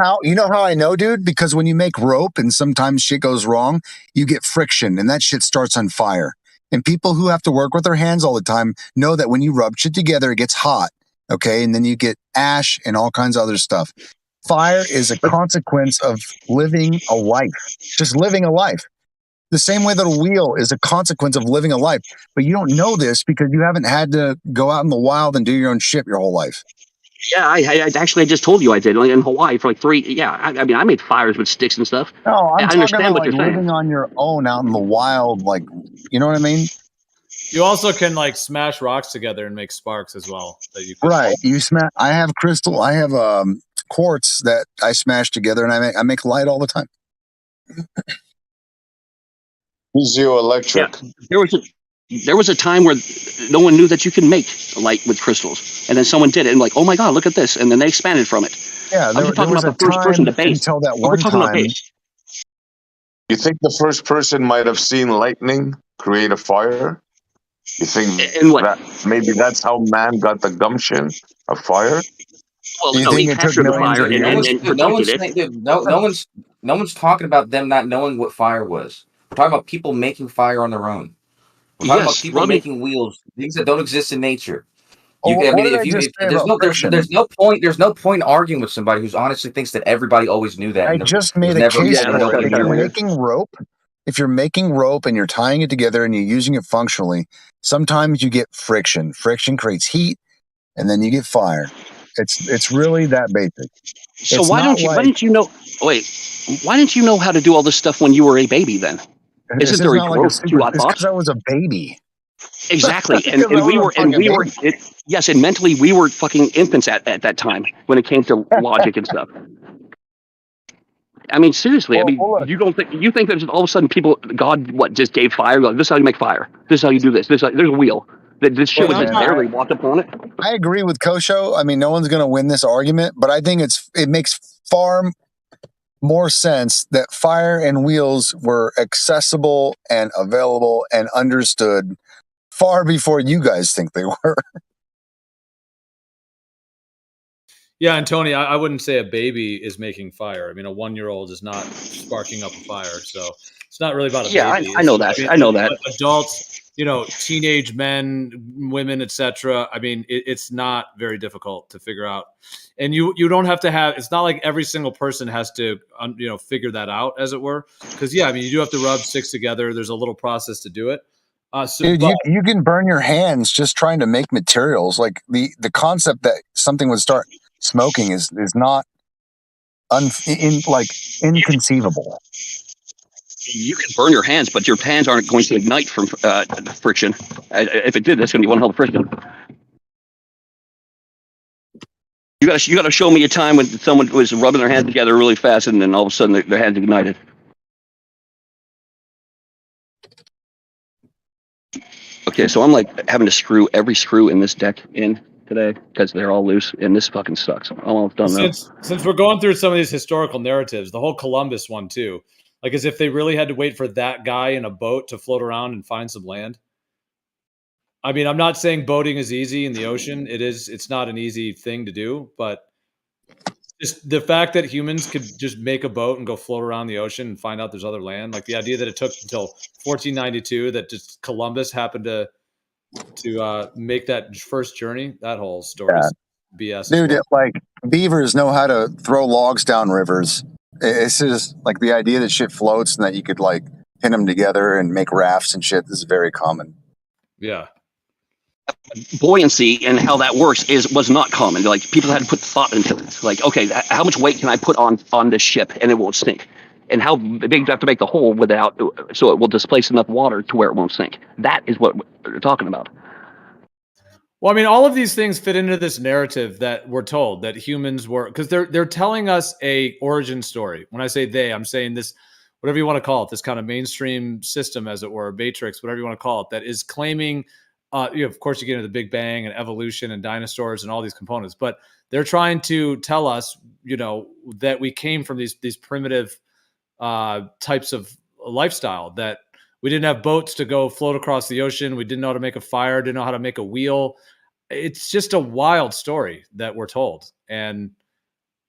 how I know, dude? Because when you make rope and sometimes shit goes wrong, you get friction and that shit starts on fire. And people who have to work with their hands all the time know that when you rub shit together, it gets hot. Okay. And then you get ash and all kinds of other stuff. Fire is a consequence of living a life, just living a life. The same way that a wheel is a consequence of living a life. But you don't know this because you haven't had to go out in the wild and do your own shit your whole life. Yeah, I just told you I did in Hawaii for like 3. Yeah, I mean, I made fires with sticks and stuff. No, I'm I understand talking what about you're saying. living on your own out in the wild, like, you know what I mean? You also can like smash rocks together and make sparks as well. That you can right. You smash. I have crystal. I have quartz that I smash together, and I make light all the time. Piezoelectric. Yeah, there was a time where no one knew that you can make light with crystals, and then someone did it, and like, oh my god, look at this, and then they expanded from it. Yeah, I'm talking about the first person, the base. Until that We're one talking about time. base. You think the first person might have seen lightning create a fire? You think that maybe that's how man got the gumption of fire? Well, Do you no, think he it took captured the millions fire of and years? protected it. No one's talking about them not knowing what fire was. We're talking about people making fire on their own. We're talking about people making wheels, things that don't exist in nature. There's no point arguing with somebody who's honestly thinks that everybody always knew that. I just made a case for it. If you're making rope and you're tying it together and you're using it functionally, sometimes you get friction. Friction creates heat, and then you get fire. It's really that basic. So why didn't you know? Wait, why didn't you know how to do all this stuff when you were a baby? Then isn't there a growth to our It's thoughts? because I was a baby. Exactly, and we were yes, and mentally we were fucking infants at that time when it came to logic and stuff. I mean, seriously. I mean, you think that all of a sudden God just gave fire? Like, this is how you make fire. This is how you do this. There's a wheel. This shit was just there. They walked upon it. I agree with Kosho. I mean, no one's going to win this argument, but I think it makes far more sense that fire and wheels were accessible and available and understood far before you guys think they were. Yeah, and Tony, I wouldn't say a baby is making fire. I mean, a 1-year-old is not sparking up a fire, so it's not really about a Yeah, baby. I know that. I know that. Adults, teenage men, women, etc. I mean, it's not very difficult to figure out, and you don't have to have. It's not like every single person has to figure that out, as it were. Because I mean, you do have to rub sticks together. There's a little process to do it. Dude, you can burn your hands just trying to make materials. Like the concept that something would start smoking is not inconceivable. You can burn your hands, but your hands aren't going to ignite from friction. If it did, that's going to be one hell of a friction. You got to show me a time when someone was rubbing their hands together really fast, and then all of a sudden their hands ignited. Okay, so I'm like having to screw every screw in this deck in today because they're all loose, and this fucking sucks. I'm almost done now. Since we're going through some of these historical narratives, the whole Columbus one too, like as if they really had to wait for that guy in a boat to float around and find some land. I mean, I'm not saying boating is easy in the ocean. It's not an easy thing to do, but just the fact that humans could just make a boat and go float around the ocean and find out there's other land, like the idea that it took until 1492 that just Columbus happened to make that first journey, that whole story is BS. Dude, like beavers know how to throw logs down rivers. It's just like the idea that shit floats and that you could like pin them together and make rafts and shit. This is very common. Yeah. Buoyancy and how that works was not common. Like people had to put thought into it. Like, okay, how much weight can I put on this ship and it won't sink? And how big do I have to make the hole so it will displace enough water to where it won't sink? That is what we're talking about. Well, I mean, all of these things fit into this narrative that we're told that humans were, because they're telling us a origin story. When I say they, I'm saying this, whatever you want to call it, this kind of mainstream system, as it were, matrix, whatever you want to call it, that is claiming. Of course, you get into the Big Bang and evolution and dinosaurs and all these components, but they're trying to tell us, that we came from these primitive types of lifestyle, that we didn't have boats to go float across the ocean. We didn't know how to make a fire, didn't know how to make a wheel. It's just a wild story that we're told. And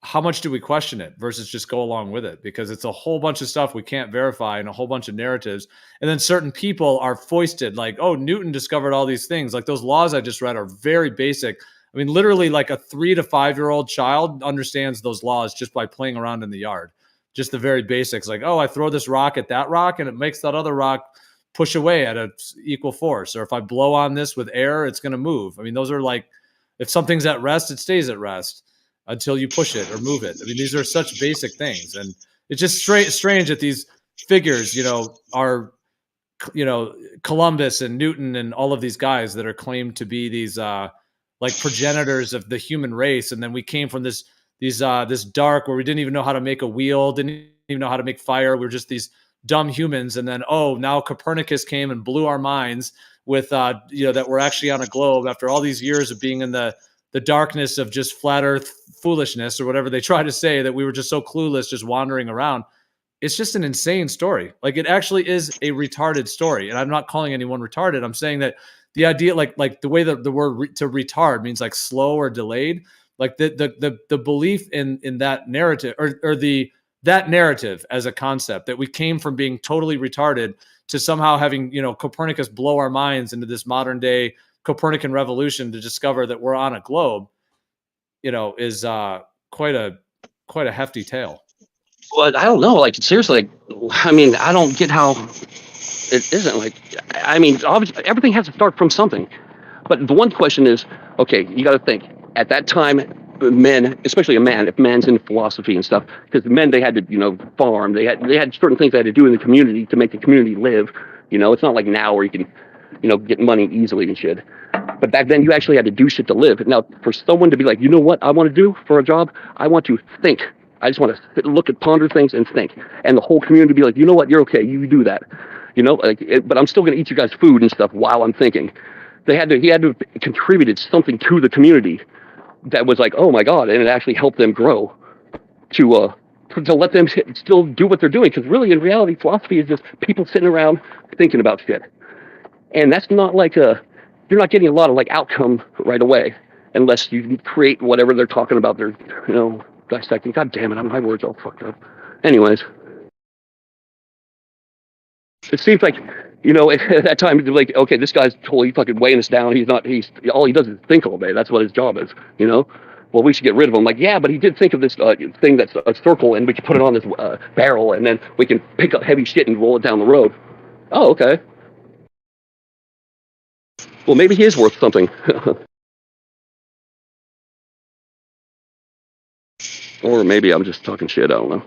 how much do we question it versus just go along with it? Because it's a whole bunch of stuff we can't verify and a whole bunch of narratives. And then certain people are foisted like, oh, Newton discovered all these things. Like those laws I just read are very basic. I mean, literally like a 3 to 5 year old child understands those laws just by playing around in the yard. Just the very basics. Like, oh, I throw this rock at that rock and it makes that other rock push away at an equal force. Or if I blow on this with air, it's going to move. I mean, those are like, if something's at rest, it stays at rest until you push it or move it. I mean, these are such basic things. And it's just strange that these figures, are, Columbus and Newton and all of these guys that are claimed to be these like progenitors of the human race. And then we came from this dark where we didn't even know how to make a wheel, didn't even know how to make fire. We're just these dumb humans. And then, now Copernicus came and blew our minds with, that we're actually on a globe after all these years of being in the darkness of just flat earth foolishness or whatever they try to say, that we were just so clueless, just wandering around. It's just an insane story. Like it actually is a retarded story. And I'm not calling anyone retarded. I'm saying that the idea, like the way that the word to retard means like slow or delayed, like the belief in that narrative or that narrative as a concept that we came from being totally retarded to somehow having, Copernicus blow our minds into this modern day Copernican revolution to discover that we're on a globe, is quite a hefty tale. Well, I don't know. Like seriously, I mean, I don't get how it isn't. Like, I mean, obviously everything has to start from something. But the one question is, okay, you got to think at that time, men, especially a man, if man's in philosophy and stuff, because the men, they had to, farm. They had certain things they had to do in the community to make the community live. It's not like now where you can, get money easily and shit. But back then, you actually had to do shit to live. Now, for someone to be like, you know what I want to do for a job? I want to think. I just want to look at, ponder things and think. And the whole community be like, you know what? You're okay. You do that. But I'm still going to eat you guys' food and stuff while I'm thinking. He had to have contributed something to the community that was like, oh my God, and it actually helped them grow to let them still do what they're doing. Because really, in reality, philosophy is just people sitting around thinking about shit. And that's not like you're not getting a lot of like outcome right away. unless you create whatever they're talking about. They're dissecting. God damn it, my words all fucked up. Anyways, it seems like at that time, like, okay, this guy's totally fucking weighing us down. He's all he does is think all day. That's what his job is. Well, we should get rid of him. Like, yeah, but he did think of this thing that's a circle, and we can put it on this barrel, and then we can pick up heavy shit and roll it down the road. Oh, okay. Well, maybe he is worth something. Or maybe I'm just talking shit. I don't know.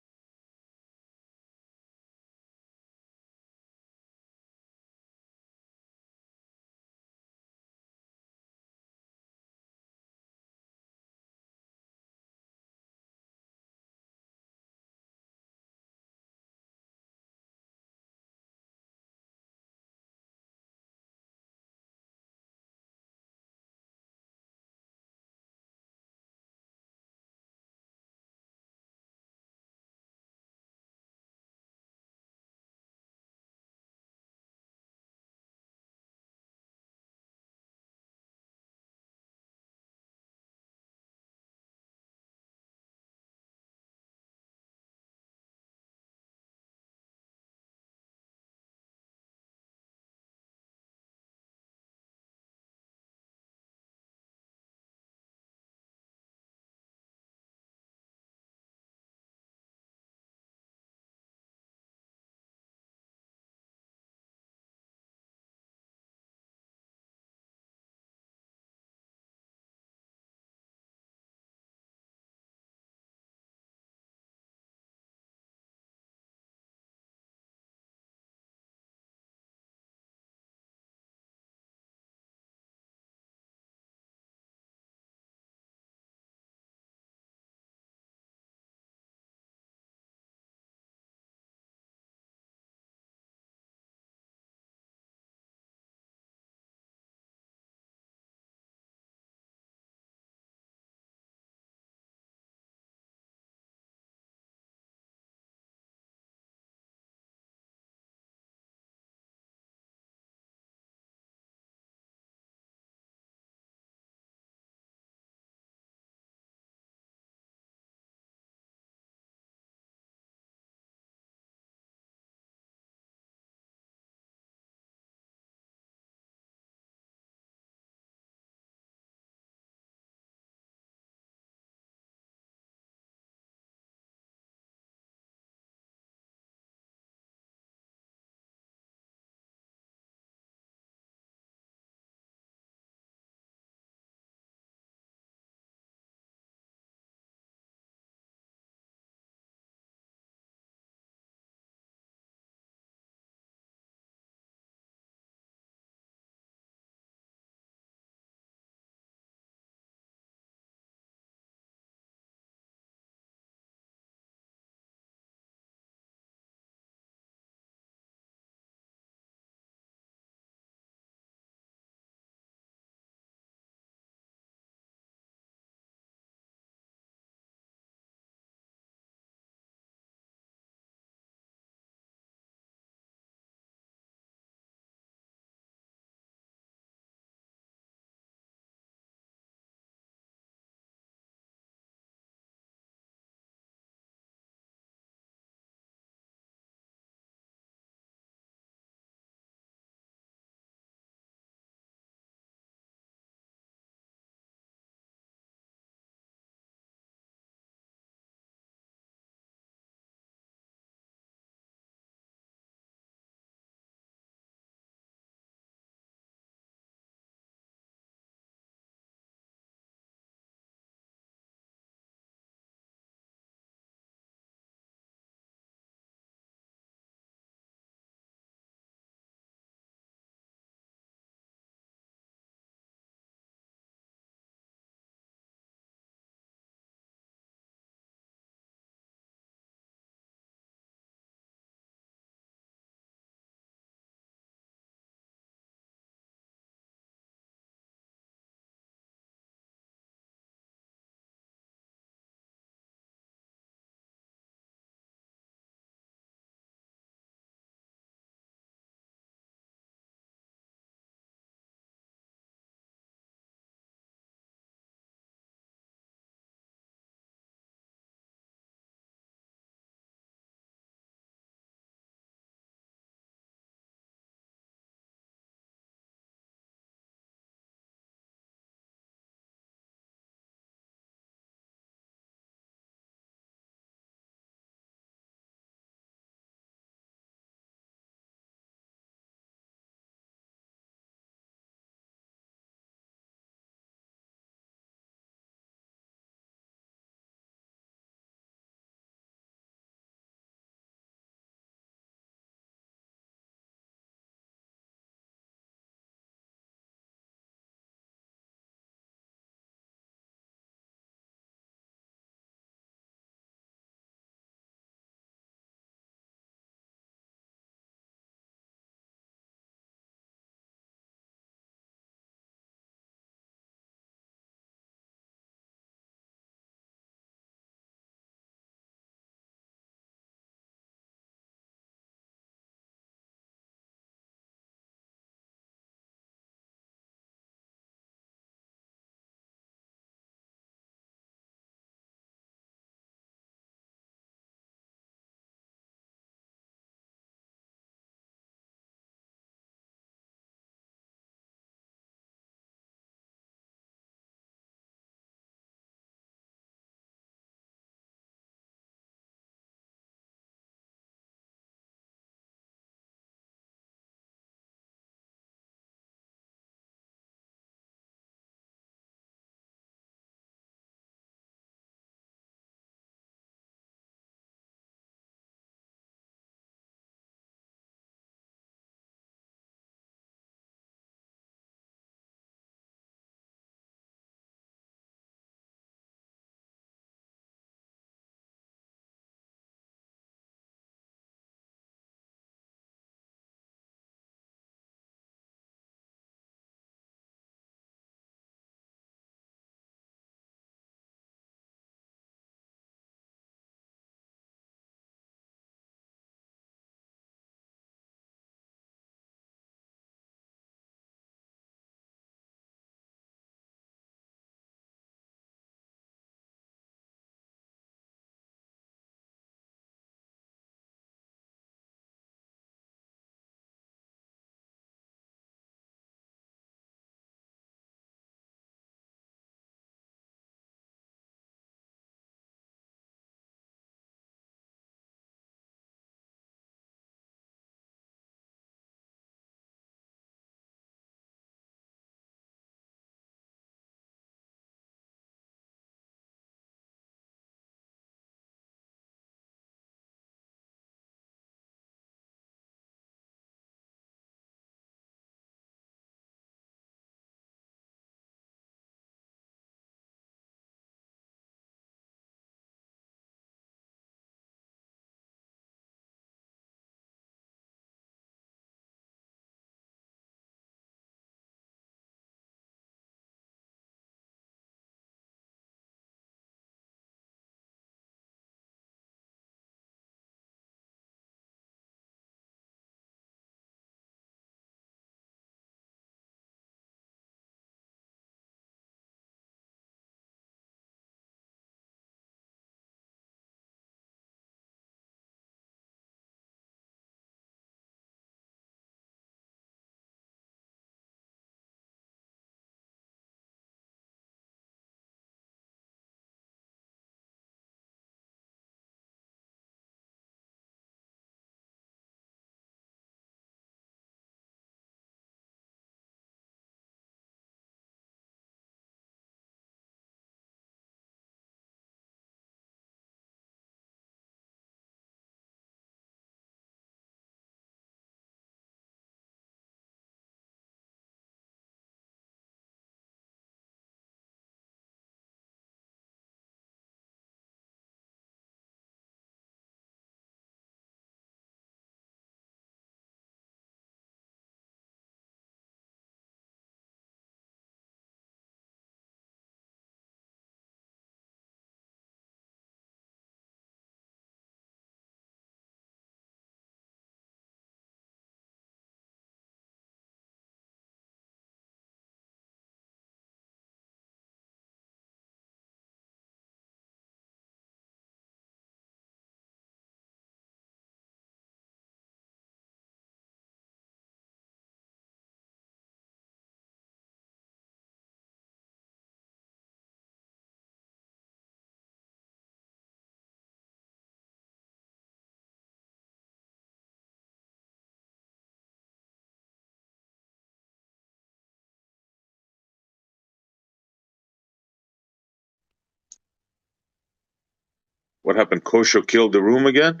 What happened? Kosho killed the room again?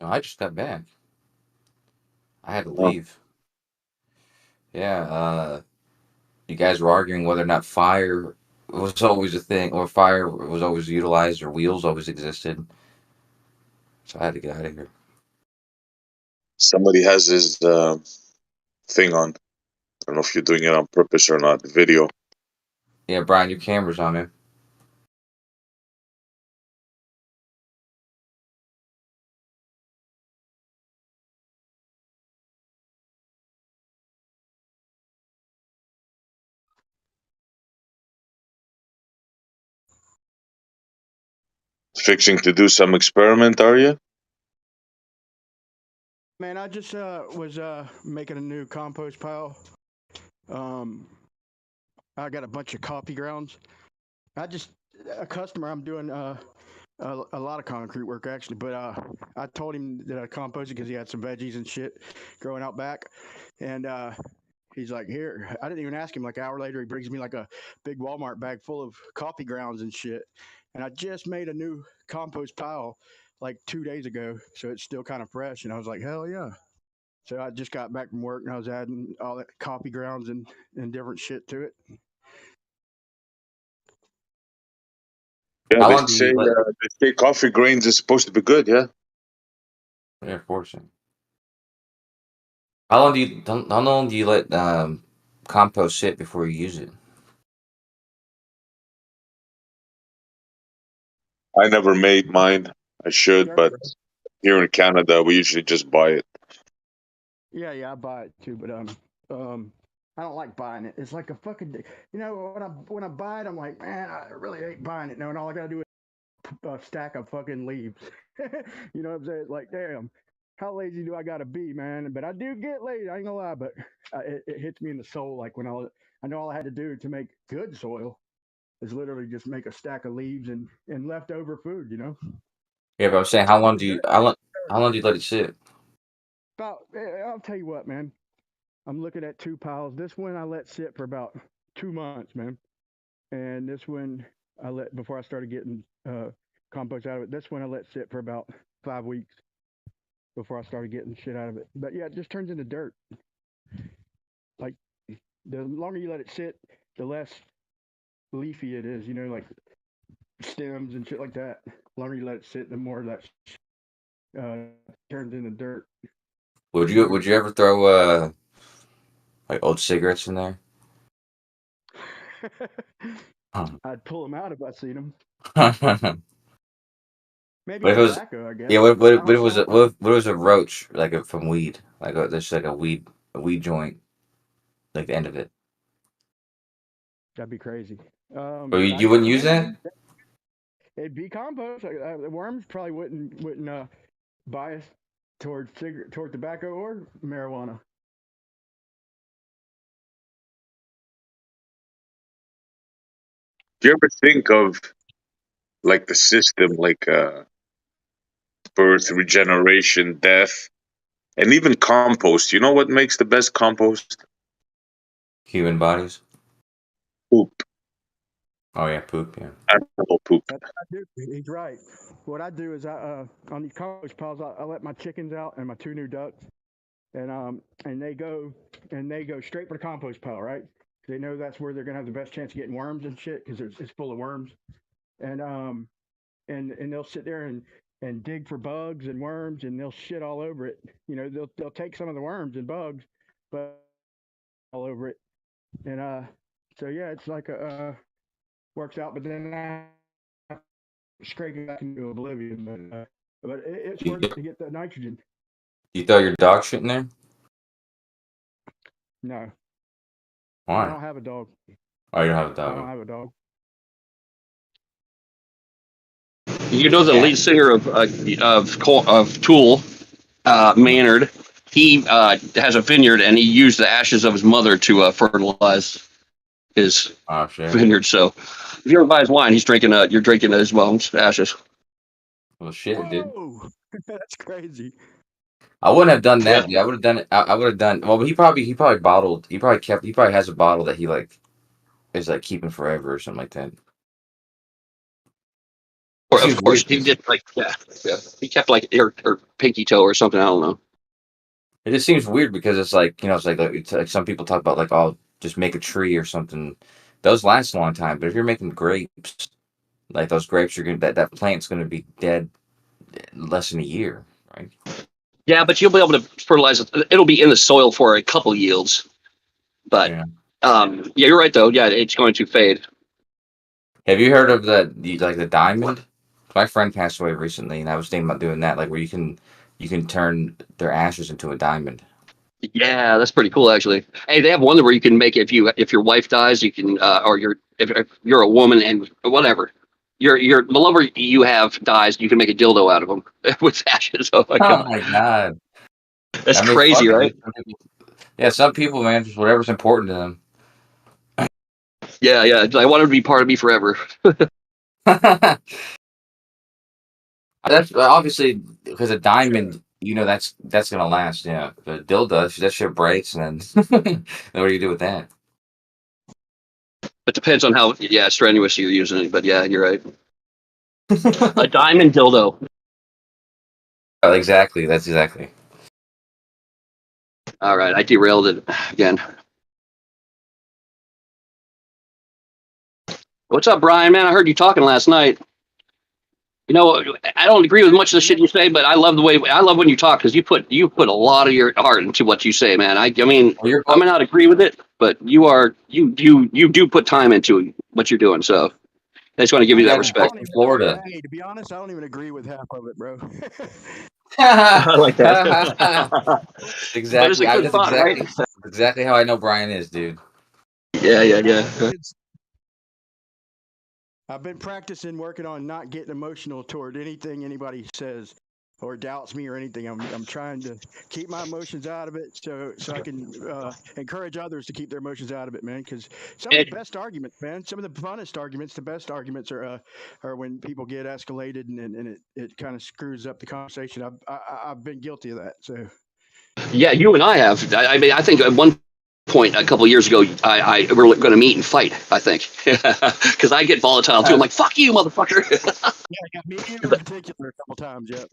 No, I just got back. I had to Oh. leave. Yeah, you guys were arguing whether or not fire was always a thing, or fire was always utilized, or wheels always existed. So I had to get out of here. Somebody has his thing on. I don't know if you're doing it on purpose or not. The video. Yeah, Brian, your camera's on, man. Fixing to do some experiment, are you? Man, I just was making a new compost pile. I got a bunch of coffee grounds. A customer, I'm doing a lot of concrete work actually, but I told him that I composted because he had some veggies and shit growing out back, and he's like, here. I didn't even ask him. Like an hour later, he brings me like a big Walmart bag full of coffee grounds and shit, and I just made a new compost pile like 2 days ago, so it's still kind of fresh, and I was like, hell yeah. So I just got back from work and I was adding all that coffee grounds and different shit to it. Yeah, they say coffee grains is supposed to be good. Yeah. Yeah, fortunate. How long do you let compost sit before you use it? I never made mine. I should, but here in Canada, we usually just buy it. Yeah, I buy it too, but I don't like buying it. It's like a fucking, when I buy it, I'm like, man, I really ain't buying it. No, and all I gotta do is a stack of fucking leaves. You know what I'm saying? Like, damn, how lazy do I gotta be, man? But I do get lazy. I ain't gonna lie, but it hits me in the soul. Like when I know all I had to do to make good soil is literally just make a stack of leaves and leftover food. Yeah, but I'm saying, how long do you let it sit? I'll tell you what, man. I'm looking at 2 piles. This one I let sit for about 2 months, man. And this one I let, before I started getting compost out of it, this one I let sit for about 5 weeks before I started getting shit out of it. But yeah, it just turns into dirt. Like the longer you let it sit, the less leafy it is, like stems and shit like that. The longer you let it sit, the more that turns into dirt. Would you ever throw like old cigarettes in there? I'd pull them out if I seen them. Maybe What if it was? tobacco, I guess. Yeah. What if it was what was a roach like from weed? Like there's like a weed joint, like the end of it. That'd be crazy. Or you wouldn't use that? It'd be compost. The worms probably wouldn't bias toward tobacco or marijuana. Do you ever think of like the system, like birth, regeneration, death, and even compost? You know what makes the best compost? Human bodies. Poop. Oh yeah, poop. Yeah. Animal poop. That's what I do. He's right. What I do is on these compost piles, I let my chickens out and my 2 new ducks, and they go straight for the compost pile, right? They know that's where they're gonna have the best chance of getting worms and shit because it's full of worms, and they'll sit there and dig for bugs and worms and they'll shit all over it. They'll take some of the worms and bugs, but all over it, and so yeah, it's like works out, but then I scrape it back into oblivion. But it's worth it to get the nitrogen. You throw your dog shit in there? No. Why? I don't have a dog. Oh, you don't have a dog. I don't have a dog. You know the lead singer of Tool, Maynard. He has a vineyard, and he used the ashes of his mother to fertilize his vineyard. So, if you ever buy his wine, you're drinking his mom's ashes. Well, shit, dude. That's crazy. I wouldn't have done that. Dude. I would have done it. I would have done. Well, he probably bottled. He probably has a bottle that he like is like keeping forever or something like that. Or Seems of course weird. he did like yeah. He kept like her pinky toe or something. I don't know. It just seems weird because it's like, it's like some people talk about like, oh, just make a tree or something. Those last a long time, but if you're making grapes, like those grapes, you're gonna that plant's gonna be dead in less than a year, right? Yeah, but you'll be able to fertilize it. It'll be in the soil for a couple yields. But Yeah. yeah, you're right though. Yeah, it's going to fade. Have you heard of the diamond? My friend passed away recently, and I was thinking about doing that, like where you can turn their ashes into a diamond. Yeah, that's pretty cool actually. Hey, they have one where you can make if your wife dies, you can or if you're a woman and whatever. Your the lover you have dies, you can make a dildo out of them with ashes. Oh my Oh god, my god, that's I mean, crazy, fuck it, right? dude. Yeah, some people, man, just whatever's important to them. Yeah, yeah. I want it to be part of me forever. That's obviously because a diamond, that's gonna last. Yeah, but dildo, that shit breaks, and then then what do you do with that? It depends on how strenuous you're using it. But yeah, you're right. A diamond dildo. Oh, exactly. That's exactly. All right, I derailed it again. What's up, Brian? Man, I heard you talking last night. You know, I don't agree with much of the shit you say, but I love when you talk because you put a lot of your heart into what you say, man. I mean, I may not agree with it, but you do put time into what you're doing. So I just want to give you that respect. Florida. Hey, to be honest, I don't even agree with half of it, bro. I like that. Exactly. But it's a good That's thought, right? exactly how I know Brian is, dude. Yeah. I've been practicing working on not getting emotional toward anything anybody says or doubts me or anything. I'm trying to keep my emotions out of it so I can encourage others to keep their emotions out of it, man. Because some of the best arguments, man, some of the funnest arguments, the best arguments are when people get escalated and it kind of screws up the conversation. I've been guilty of that. So Yeah, you and I have. I mean, I think at one point a couple of years ago, I we were going to meet and fight. I think because I get volatile too. I'm like, "Fuck you, motherfucker." yeah, me in particular a couple times. Yep.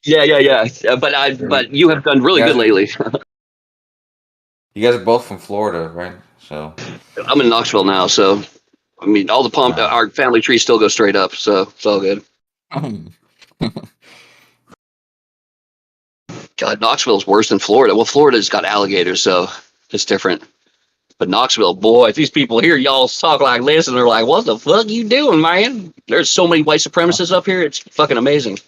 Yeah. But you have done really good lately. You guys are both from Florida, right? So I'm in Knoxville now, so I mean, all the our family tree still goes straight up, so it's all good. God, Knoxville's worse than Florida. Well, Florida's got alligators, so it's different. But Knoxville, boy, if these people hear y'all talk like this, and they're like, "What the fuck you doing, man?" There's so many white supremacists up here. It's fucking amazing.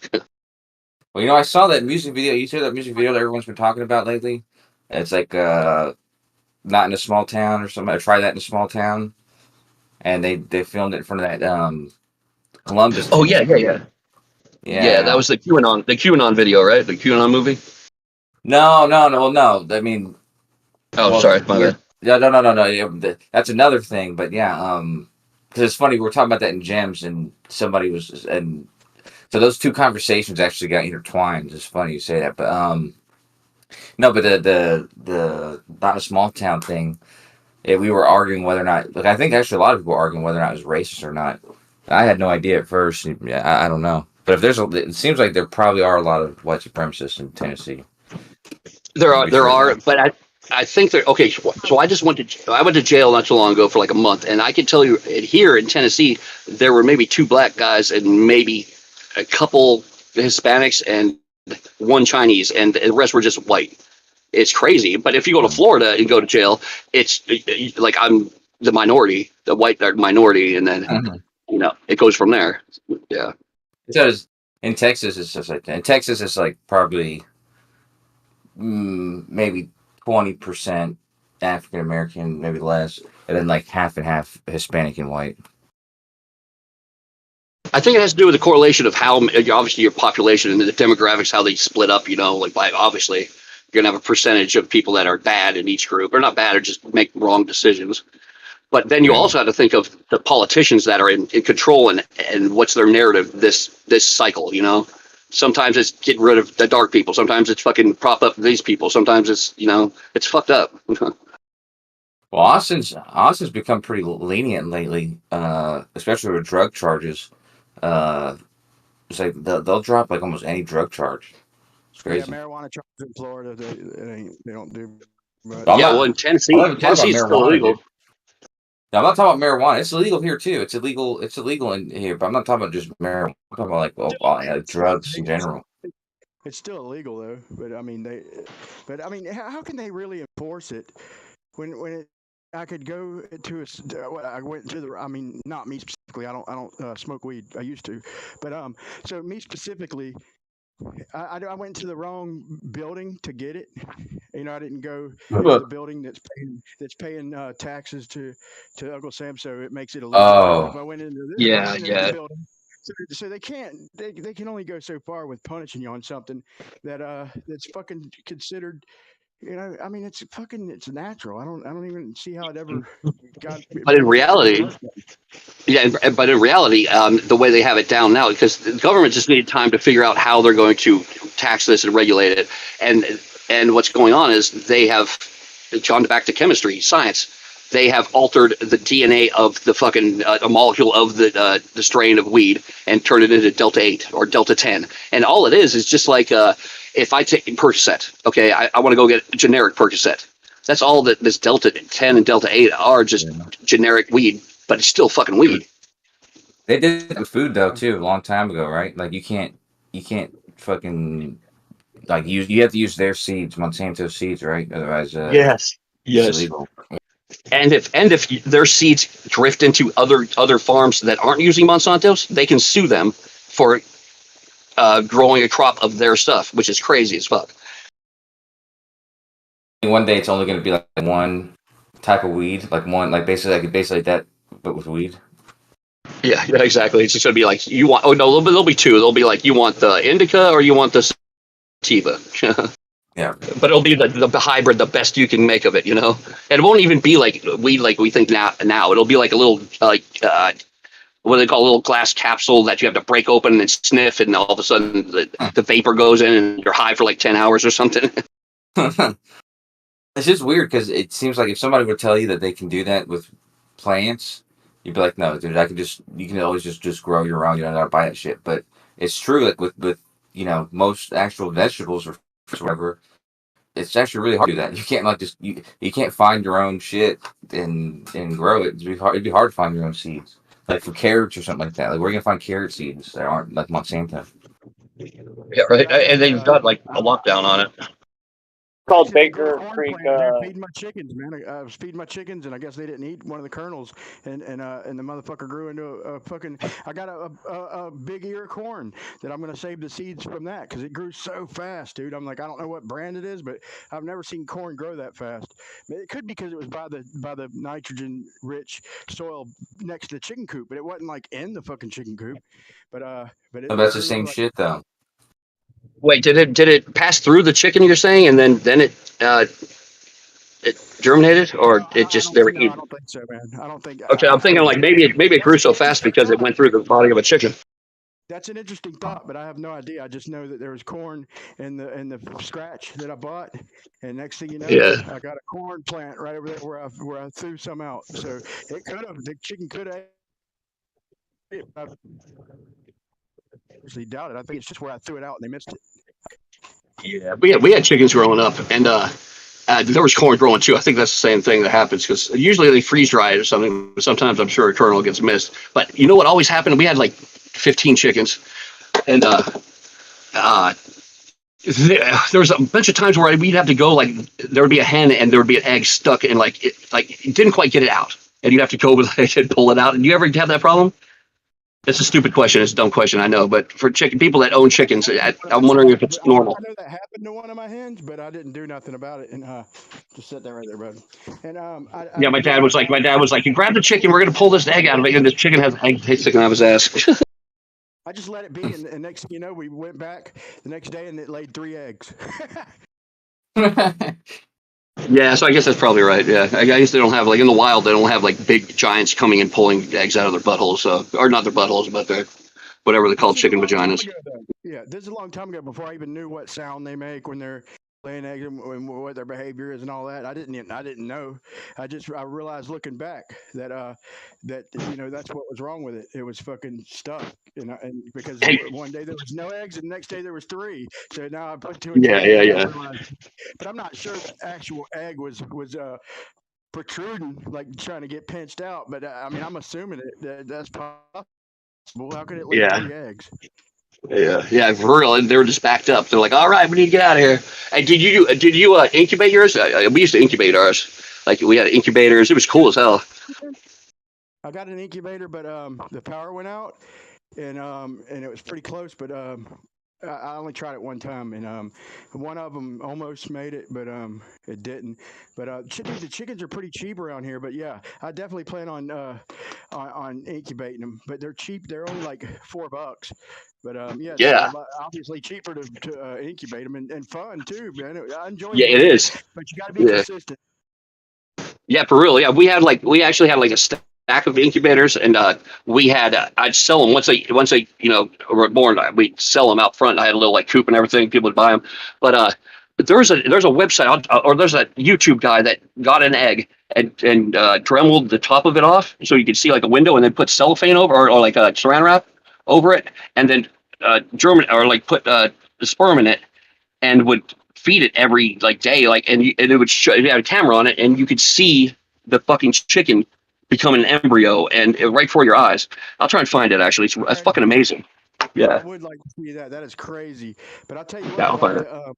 Well, I saw that music video. You saw that music video that everyone's been talking about lately. It's like not in a small town or something. I tried that in a small town, and they filmed it in front of that Columbus. Oh yeah. Yeah, that was the QAnon video, right? The QAnon movie. No. I mean, sorry, my bad. No. Yeah, that's another thing. But yeah, because it's funny, we were talking about that in Gems, and somebody was, and so those two conversations actually got intertwined. It's funny you say that, but no, but the not a small town thing. We were arguing whether or not. Like, I think actually a lot of people were arguing whether or not it was racist or not. I had no idea at first. I don't know. But if it seems like there probably are a lot of white supremacists in Tennessee. There are, but I think they're okay. So I went to jail not too long ago for like a month, and I can tell you here in Tennessee there were maybe 2 black guys and maybe a couple Hispanics and 1 Chinese, and the rest were just white. It's crazy. But if you go to Florida and go to jail, it's like I'm the minority, the white minority, and then it goes from there. Yeah. Because in Texas it's just like that. In Texas it's like probably maybe 20% African American, maybe less, and then like half and half Hispanic and white. I think it has to do with the correlation of how obviously your population and the demographics, how they split up. Like by obviously you're gonna have a percentage of people that are bad in each group, or not bad, or just make wrong decisions. But then you also have to think of the politicians that are in control and what's their narrative this cycle. Sometimes it's getting rid of the dark people. Sometimes it's fucking prop up these people. Sometimes it's it's fucked up. Well, Austin's become pretty lenient lately, especially with drug charges. It's like they'll drop like almost any drug charge. It's Yeah, crazy. marijuana charges in Florida, they don't do much. But I'm Yeah, not. well, in I'm Tennessee, not even talking about Tennessee's still marijuana, illegal. dude. No, I'm not talking about marijuana. It's illegal here too. It's illegal. It's illegal in here, but I'm not talking about just marijuana. I'm talking about like drugs in general. It's still illegal though, but I mean how can they really enforce it when I could go to I went to the, I mean, not me specifically. I don't smoke weed. I used to, but so me specifically, I went to the wrong building to get it. You know, I didn't go to the building that's paying taxes to Uncle Sam, so it makes it illegal. Oh. If I went into this, Yeah, this building, so they can't. They can only go so far with punishing you on something that's fucking considered. You know, I mean, it's natural. I don't even see how it ever got. But in reality, but in reality, the way they have it down now, because the government just needed time to figure out how they're going to tax this and regulate it, and what's going on is they have gone back to chemistry, science. They have altered the DNA of the fucking a molecule of the strain of weed and turned it into Delta 8 or Delta 10, and all it is just like if I take Percocet, okay, I want to go get generic Percocet. That's all that this Delta 10 and Delta 8 are, just generic weed, but it's still fucking weed. They did it with food though too, a long time ago, right? Like you can't fucking like you have to use their seeds, Monsanto seeds, right? Otherwise, Yes. it's illegal. And if their seeds drift into other farms that aren't using Monsanto's, they can sue them for growing a crop of their stuff, which is crazy as fuck. One day it's only going to be like one type of weed, like one, like basically that, but with weed. Yeah, exactly. It's just gonna be like you want. Oh no, there'll be two. They'll be like you want the indica or you want the sativa. Yeah. But it'll be the hybrid, the best you can make of it, you know. And it won't even be like weed like we think now. It'll be like a little what do they call a little glass capsule that you have to break open and sniff, and all of a sudden the vapor goes in and you're high for like 10 hours or something. It's just weird because it seems like if somebody would tell you that they can do that with plants, you'd be like, no, dude, you can always just grow your own. You don't gotta buy that shit. But it's true that with you know most actual vegetables or whatever, it's actually really hard to do that. You can't like just you can't find your own shit and grow it. It'd be hard to find your own seeds. Like for carrots or something like that. Like where are you gonna find carrot seeds that aren't like Monsanto? Yeah, right. And they've got like a lockdown on it. Called Baker Creek. Feeding my chickens, man. I was feeding my chickens, and I guess they didn't eat one of the kernels, and the motherfucker grew into a fucking. I got a big ear of corn that I'm gonna save the seeds from that because it grew so fast, dude. I'm like, I don't know what brand it is, but I've never seen corn grow that fast. It could be because it was by the nitrogen rich soil next to the chicken coop, but it wasn't like in the fucking chicken coop. But No, that's the same shit though. Wait, did it pass through the chicken? You're saying, and then it germinated, or it just never? No, I don't think so, man. I don't think. Okay, I'm thinking like maybe it grew so fast because it went through the body of a chicken. That's an interesting thought, but I have no idea. I just know that there was corn in the scratch that I bought, and next thing you know, I got a corn plant right over there where I threw some out. So the chicken could have. I actually doubt it. I think it's just where I threw it out and they missed it. Yeah, we had chickens growing up, and there was corn growing too. I think that's the same thing that happens because usually they freeze dry it or something. Sometimes I'm sure a kernel gets missed. But you know what always happened? We had like 15 chickens, and there was a bunch of times where we'd have to go like there would be a hen and there would be an egg stuck in it didn't quite get it out, and you'd have to go with it and pull it out. And do you ever have that problem? It's a stupid question. It's a dumb question, I know. But for people that own chickens, I'm wondering if it's normal. I know that happened to one of my hens, but I didn't do nothing about it. And just sit there right there, bud. And my dad was like, you grab the chicken, we're gonna pull this egg out of it, and this chicken has an egg sticking out of his ass. I just let it be, and next thing you know, we went back the next day, and it laid 3 eggs. Yeah, so I guess that's probably right. Yeah, I guess they don't have in the wild. They don't have big giants coming and pulling eggs out of their buttholes. Or not their buttholes, but their whatever they call chicken vaginas. Yeah, this is a long time ago before I even knew what sound they make when they're laying eggs and what their behavior is and all that. I didn't know. I realized looking back that that's what was wrong with it. It was fucking stuck, and because Hey, one day there was no eggs and the next day there was 3. So now I put 2 and 2 yeah, yeah, together. I yeah. realized, but I'm not sure the actual egg was protruding, like trying to get pinched out. But I mean, I'm assuming that's possible. How could it lay Yeah. 3 eggs? Yeah, for real. And they were just backed up. They're like, "All right, we need to get out of here." And did you incubate yours? We used to incubate ours. Like we had incubators. It was cool as hell. I got an incubator, but the power went out, and it was pretty close. But I only tried it one time, and one of them almost made it, but it didn't. But dude, the chickens are pretty cheap around here. But yeah, I definitely plan on incubating them. But they're cheap. They're only like $4. But yeah, it's Yeah, obviously cheaper to incubate them and fun too, man. I enjoy yeah, it doing it, is. but you got to be Yeah, consistent. yeah, for real. Yeah, we actually had like a stack of incubators, and I'd sell them once they were born. We'd sell them out front. I had a little like coop and everything. People would buy them, but there's a website or there's a YouTube guy that got an egg and dremeled the top of it off so you could see like a window, and then put cellophane over or like a saran wrap over it, and then germin or like put the sperm in it, and would feed it every like day, and it would show, it had a camera on it, and you could see the fucking chicken become an embryo and right before your eyes. I'll try and find it actually. It's fucking amazing. I Yeah, would like to see that. That is crazy. But I'll tell you yeah, what, I'll like find it.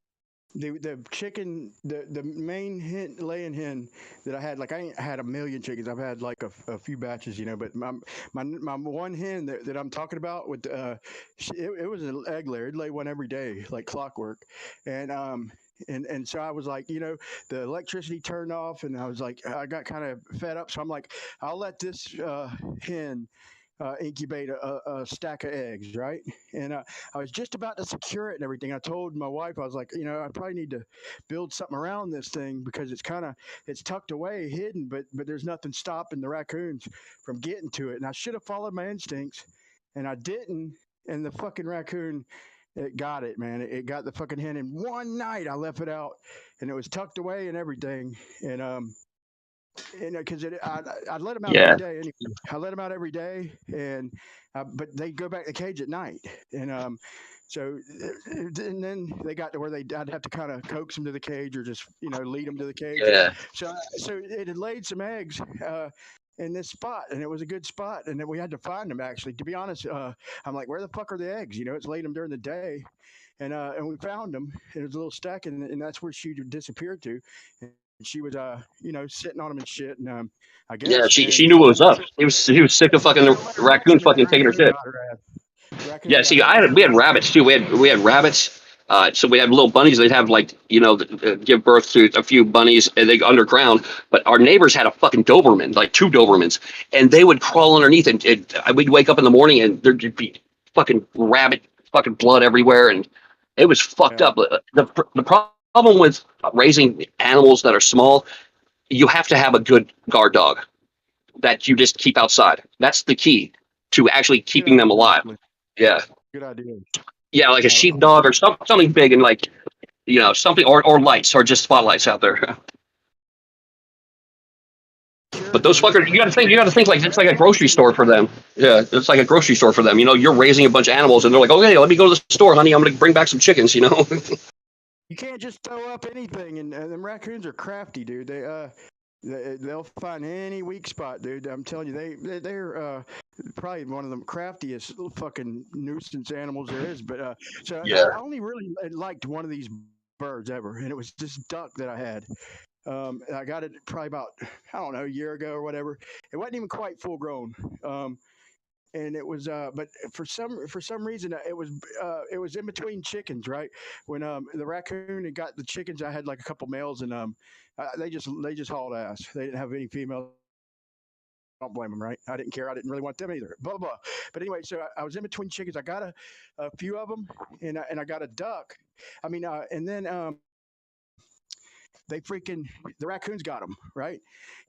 the chicken, the main laying hen that I had, like I ain't had a million chickens. I've had like a few batches, but my one hen that I'm talking about with it was an egg layer. It'd lay one every day, like clockwork, and and so I was like, the electricity turned off, and I was like, I got kind of fed up, so I'm like, I'll let this hen incubate a stack of eggs, right? And I was just about to secure it and everything. I told my wife, I was like, I probably need to build something around this thing because it's tucked away, hidden, but there's nothing stopping the raccoons from getting to it. And I should have followed my instincts, and I didn't. And the fucking raccoon, it got it, man. It got the fucking hen. In one night, I left it out, and it was tucked away and everything. And because I let them out every Yeah, day anyway. I let them out every day, and but they go back to the cage at night, and so and then they got to where I'd have to kind of coax them to the cage or just lead them to the cage. yeah, So it had laid some eggs. In this spot, and it was a good spot, and then we had to find them. Actually, to be honest, I'm like, where the fuck are the eggs? It's laid them during the day, and we found them. It was a little stack, and that's where she disappeared to. And she was, sitting on them and shit, and I yeah. guess, She and knew what was up. He was sick of fucking so the let her hatch raccoon them, and fucking taking her raccoon shit. got her ass. Yeah, Raccoon got see, her ass. we had rabbits too. We had rabbits. So we had little bunnies. They'd have like give birth to a few bunnies, and they go underground. But our neighbors had a fucking Doberman, like 2 Dobermans, and they would crawl underneath, and we'd wake up in the morning, and there'd be fucking rabbit, fucking blood everywhere, and it was fucked Yeah, up. The problem with raising animals that are small, you have to have a good guard dog that you just keep outside. That's the key to actually good keeping them idea, alive. actually. Yeah. Good idea. Yeah, like a Uh, sheepdog or something big and like something or lights or just spotlights out there. But Cured those though, fuckers, you gotta think like it's like a grocery store for them. Yeah, it's like a grocery store for them. You're raising a bunch of animals and they're like, okay, let me go to the store, honey. I'm gonna bring back some chickens. you can't just throw up anything, and them raccoons are crafty, dude. They'll find any weak spot, dude. I'm telling you, they're probably one of the craftiest fucking nuisance animals there is. But so Yeah. I only really liked one of these birds ever, and it was this duck that I had. I got it probably about, I don't know, a year ago or whatever. It wasn't even quite full grown. And it was but for some reason it was in between chickens, right? When the raccoon had got the chickens, I had like a couple males, and they just hauled ass. They didn't have any females. Don't blame them, right? I didn't care. I didn't really want them either. Blah blah. But anyway, so I was in between chickens. I got a few of them, and I got a duck. I mean, and then the raccoons got them, right?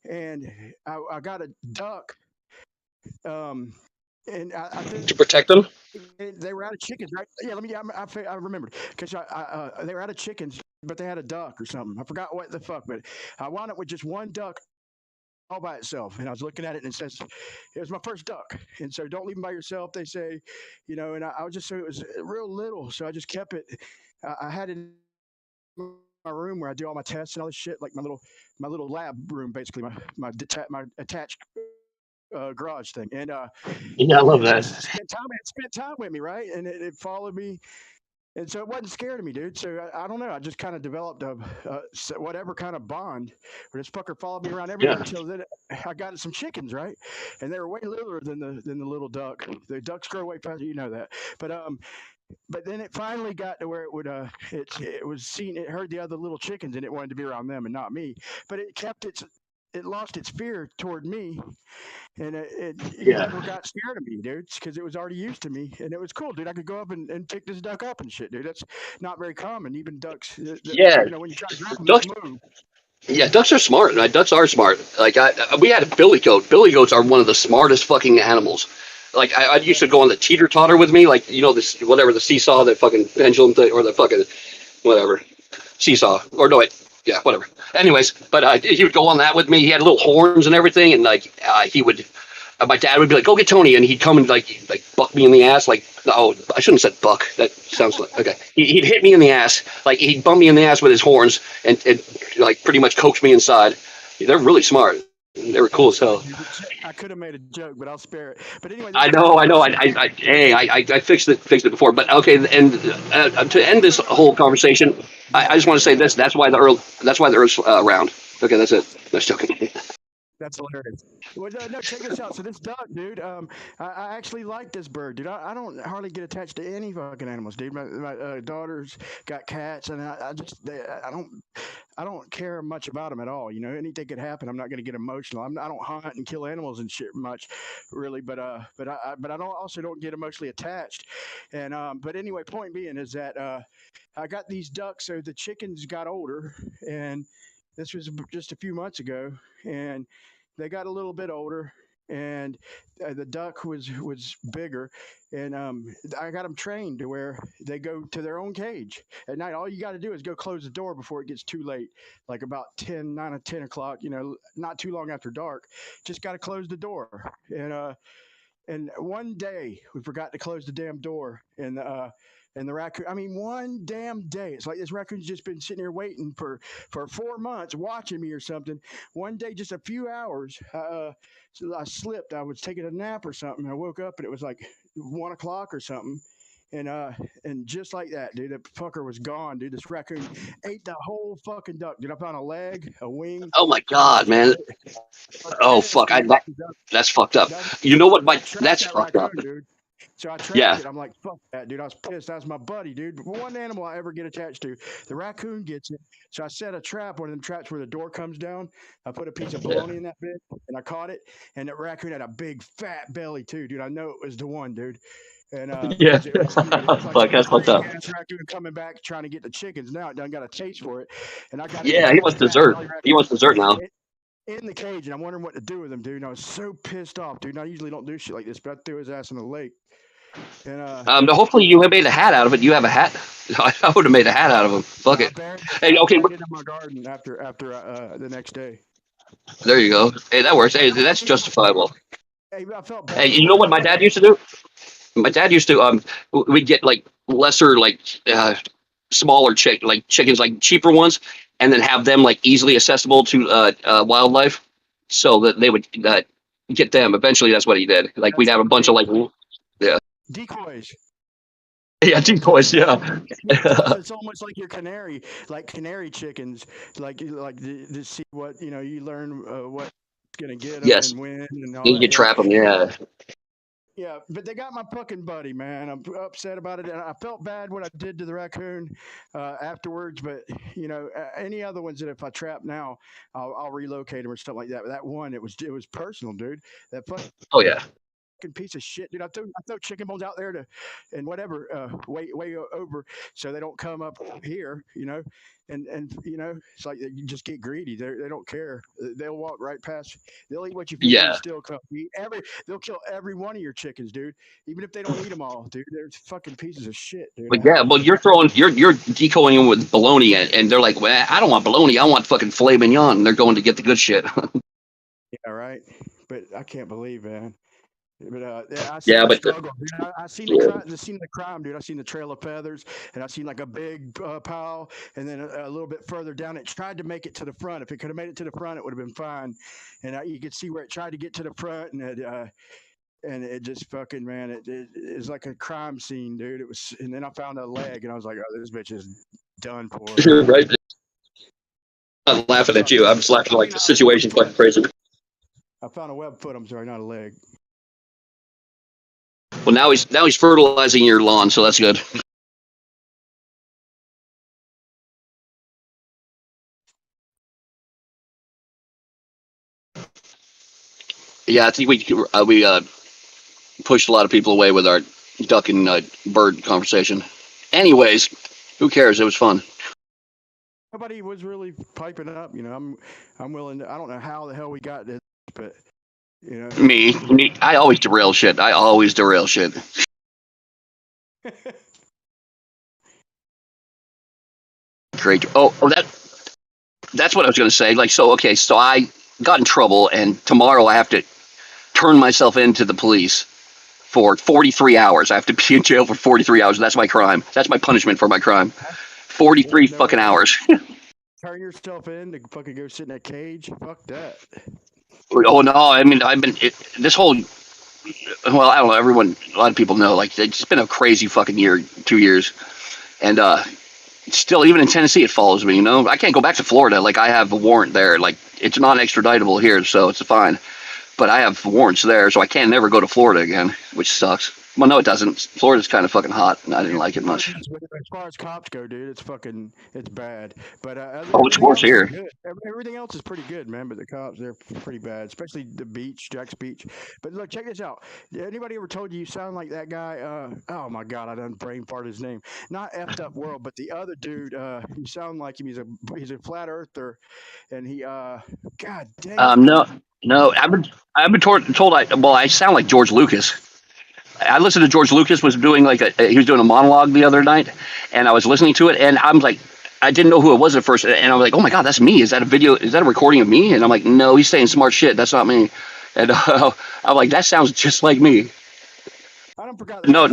And I got a duck, um, and I think To protect them. they were out of chickens, right? Yeah, let me. I remembered because they were out of chickens. but they had a duck or something. I forgot what the fuck, but I wound up with just one duck all by itself. And I was looking at it and it says, it was my first duck. And so don't leave them by yourself, they say, you know, and I was just, so it was real little. So I just kept it. I had it in my room where I do all my tests and all this shit, like my little lab room, basically my attached garage thing. And Yeah, I love it that. spent time with me, right? And it followed me. And so it wasn't scared of me, dude. So I don't know. I just kind of developed a whatever kind of bond where this fucker followed me around everywhere Yeah. until then I got some chickens, right? And they were way littler than the little duck. The ducks grow way faster, you know that. But then it finally got to where it would it heard the other little chickens and it wanted to be around them and not me. But it lost its fear toward me, and it never got scared of me, dude, because it was already used to me, and it was cool, dude. I could go up and pick this duck up and shit, dude. That's not very common. Even ducks, Yeah. you know, when you try to grab them, Ducks, they move. yeah, ducks are smart. Right? Ducks are smart. Like we had a billy goat. Billy goats are one of the smartest fucking animals. Like I used to go on the teeter totter with me, like you know this whatever the seesaw, that fucking pendulum thing, or the fucking whatever seesaw, or no, yeah, whatever. Anyways, but he would go on that with me. He had little horns and everything, and like he would. My dad would be like, "Go get Tony," and he'd come and like buck me in the ass. Like, no, I shouldn't have said buck. That sounds like okay. He'd hit me in the ass, like he'd bump me in the ass with his horns, and like pretty much coax me inside. They're really smart. They were cool as hell. I could have made a joke, but I'll spare it. But anyway, I know. I fixed it before, but okay. And to end this whole conversation, I just want to say this. That's why the Earth's round. Okay, that's it. That's joking. That's hilarious. Well, no, check this out. So this duck, dude, I actually like this bird, dude. I don't hardly get attached to any fucking animals, dude. My daughter's got cats, and I don't care much about them at all. You know, anything could happen. I'm not going to get emotional. I don't hunt and kill animals and shit much, really. But I don't get emotionally attached. And but anyway, point being is that I got these ducks. So the chickens got older, and this was just a few months ago, and they got a little bit older, and the duck was bigger, and I got them trained to where they go to their own cage at night. All you got to do is go close the door before it gets too late, like about 9 or 10 o'clock. You know, not too long after dark. Just got to close the door, and one day we forgot to close the damn door, and the raccoon. I mean, one damn day. It's like this raccoon's just been sitting here waiting for 4 months, watching me or something. One day, just a few hours, so I slipped. I was taking a nap or something. I woke up and it was like 1 o'clock or something. And just like that, dude, the fucker was gone, dude. This raccoon ate the whole fucking duck, dude. I found a leg, a wing. Oh my god, man. Oh fuck, that's fucked up. You know what? That's fucked up. Dude. So I tracked Yeah. it. I'm like, fuck that, dude. I was pissed. That's my buddy, dude. One animal I ever get attached to. The raccoon gets it. So I set a trap, one of them traps where the door comes down. I put a piece of bologna in that bit, and I caught it. And the raccoon had a big fat belly too, dude. I know it was the one, dude. And Yeah. it was like Fuck, that's fucked up. raccoon coming back trying to get the chickens. Now it done got a taste for it, and I got Yeah, he wants dessert. He wants dessert now. in the cage, and I'm wondering what to do with him, dude. And I was so pissed off, dude. And I usually don't do shit like this, but I threw his ass in the lake. And Hopefully you have made a hat out of it. You have a hat. I would have made a hat out of him. Fuck it. Hey, okay. I did in my garden after the next day. There you go. Hey, that works. Hey, that's justifiable. Hey, I felt bad. Hey, you know what my dad used to do? My dad used to we'd get like lesser, like smaller chickens, like cheaper ones, and then have them like easily accessible to wildlife, so that they would get them. Eventually, that's what he did. Like we'd have a bunch of like decoys. Yeah, decoys. Yeah. It's almost like your canary chickens, like to see what you learn what's gonna get them Yes. and when and all You that. can trap them. Yeah. Yeah, but they got my fucking buddy, man. I'm upset about it, and I felt bad what I did to the raccoon afterwards. But any other ones that if I trap now, I'll relocate them or stuff like that. But that one, it was personal, dude. That fuck. Oh yeah. fucking piece of shit, dude. I throw chicken bones out there and whatever, way over, so they don't come up here, and it's like you just get greedy. They don't care. They'll walk right past. They'll eat what you feed them and Yeah. still come eat they'll kill every one of your chickens, dude. Even if they don't eat them all, dude. They're fucking pieces of shit, dude. But yeah, well, you're decoying them with bologna, and they're like, well, I don't want bologna. I want fucking filet mignon. And they're going to get the good shit. Yeah, right. But I can't believe, man. But I seen Yeah, the but struggle, dude. I seen the crime, dude. I seen the trail of feathers, and I seen like a big pile, and then a little bit further down, it tried to make it to the front. If it could have made it to the front, it would have been fine. And you could see where it tried to get to the front, and it just fucking, man, it's like a crime scene, dude. It was, and then I found a leg, and I was like, oh, this bitch is done for. right. I'm not laughing at you. I'm just laughing like the situation's fucking crazy. I found a web foot. I'm sorry, not a leg. Well, now he's fertilizing your lawn, so that's good. Yeah, I think we pushed a lot of people away with our duck and bird conversation. Anyways, who cares? It was fun. Nobody was really piping up, I'm willing to. I don't know how the hell we got this, but Me, I always derail shit. Great. Oh, that's what I was going to say. Like, so I got in trouble, and tomorrow I have to turn myself into the police for 43 hours. I have to be in jail for 43 hours. That's my crime. That's my punishment for my crime. 43 fucking hours. Turn yourself in to fucking go sit in a cage. Fuck that. Oh no! I mean, this whole. Well, I don't know. A lot of people know. Like, it's been a crazy fucking year, 2 years, and still, even in Tennessee, it follows me. I can't go back to Florida. Like, I have a warrant there. Like, it's not extraditable here, so it's fine. But I have warrants there, so I can't never go to Florida again, which sucks. Well, no, it doesn't. Florida's kind of fucking hot, and I didn't like it much. As far as cops go, dude, it's bad. But It's worse here. Good. Everything else is pretty good, man. But the cops, they're pretty bad, especially the beach, Jack's Beach. But look, check this out. Anybody ever told you sound like that guy? Oh my God, I done brain farted his name. Not effed up world, but the other dude. You sound like him. He's a flat earther, and he God dang. No. I've been told I sound like George Lucas. I listened to George Lucas was doing he was doing a monologue the other night, and I was listening to it, and I'm like, I didn't know who it was at first, and I was like, oh my God, that's me. Is that a video? Is that a recording of me? And I'm like, no, he's saying smart shit. That's not me. And I'm like, that sounds just like me. I don't forgot. No.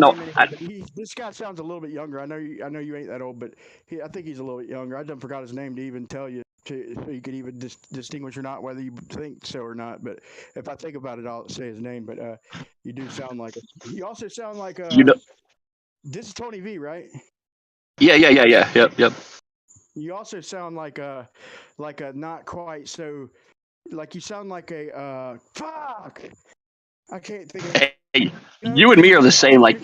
This guy sounds a little bit younger. I know you ain't that old, but I think he's a little bit younger. I done forgot his name to even tell you, so you could even distinguish or not whether you think so or not. But if I think about it, I'll say his name. But you do sound like you also sound like this is Tony V, right? Yeah. Yep. You also sound like a not quite so, like you sound like a fuck. I can't think of. Hey, you and me are the same. Like,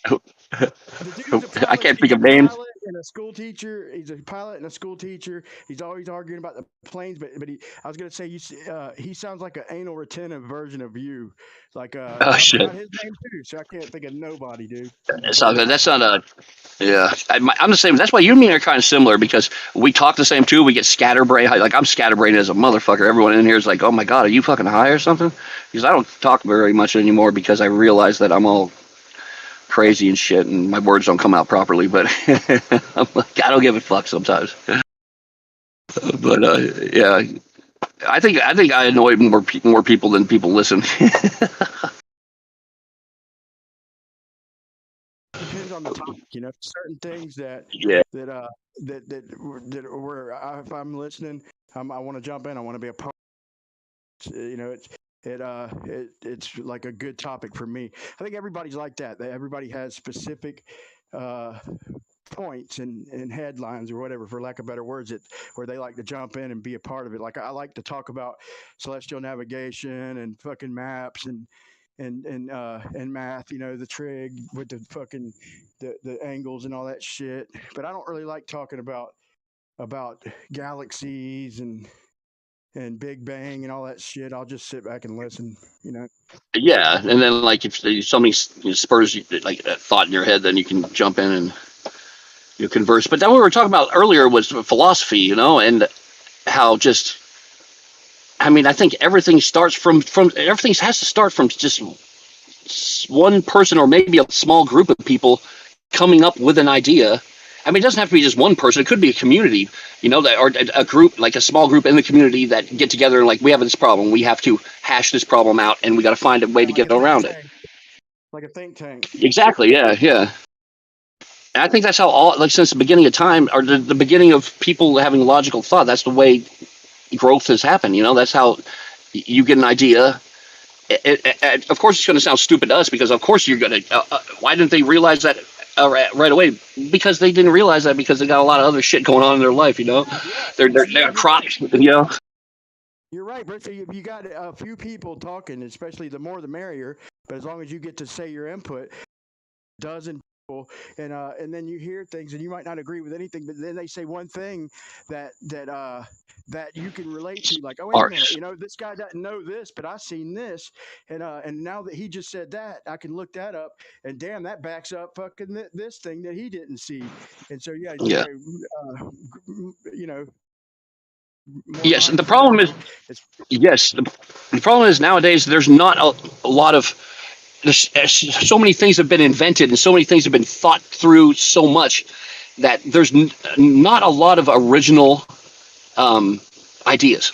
I can't think of names. And a school teacher. He's a pilot and a school teacher. He's always arguing about the planes, but I was gonna say he sounds like an anal retentive version of you. Like oh shit. I forgot his name too, so I can't think of nobody, dude. That's not good. That's not a. Yeah, I'm the same. That's why you and me are kind of similar, because we talk the same too. We get scatterbrained. Like, I'm scatterbrained as a motherfucker. Everyone in here is like, "Oh my God, are you fucking high or something?" Because I don't talk very much anymore, because I realize that I'm all crazy and shit, and my words don't come out properly. But I'm like, I don't give a fuck sometimes. But yeah, I think I annoy more people than people listen. Depends on the topic, certain things that where if I'm listening, I want to jump in. I want to be a part. It's like a good topic for me. I think everybody's like that. Everybody has specific points and headlines or whatever, for lack of better words, where they like to jump in and be a part of it. Like, I like to talk about celestial navigation and fucking maps and math, the trig with the fucking the angles and all that shit. But I don't really like talking about galaxies and and Big Bang and all that shit, I'll just sit back and listen. You know. Yeah, and then like if somebody spurs like a thought in your head, then you can jump in and converse. But then what we were talking about earlier was philosophy, and how just I mean I think everything starts from everything has to start from just one person or maybe a small group of people coming up with an idea. I mean, it doesn't have to be just one person. It could be a community, that or a group, like a small group in the community that get together and like, we have this problem. We have to hash this problem out, and we got to find a way to get around it. Like a think tank. Exactly. Yeah. Yeah. And I think that's how since the beginning of time, or the beginning of people having logical thought, that's the way growth has happened. That's how you get an idea. Of course, it's going to sound stupid to us because, of course, you're going to. Why didn't they realize that right away? Because they didn't realize that because they got a lot of other shit going on in their life. They're crops. You're right, Britt. So you got a few people talking, especially the more the merrier. But as long as you get to say your input, dozen people, and then you hear things, and you might not agree with anything, but then they say one thing that you can relate to, like, oh wait a minute, this guy doesn't know this, but I've seen this, and now that he just said that, I can look that up, and damn, that backs up fucking this thing that he didn't see, and so yeah. Yes, the problem is. Yes, the problem is nowadays there's not a lot of. There's so many things have been invented and so many things have been thought through so much that there's not a lot of original ideas.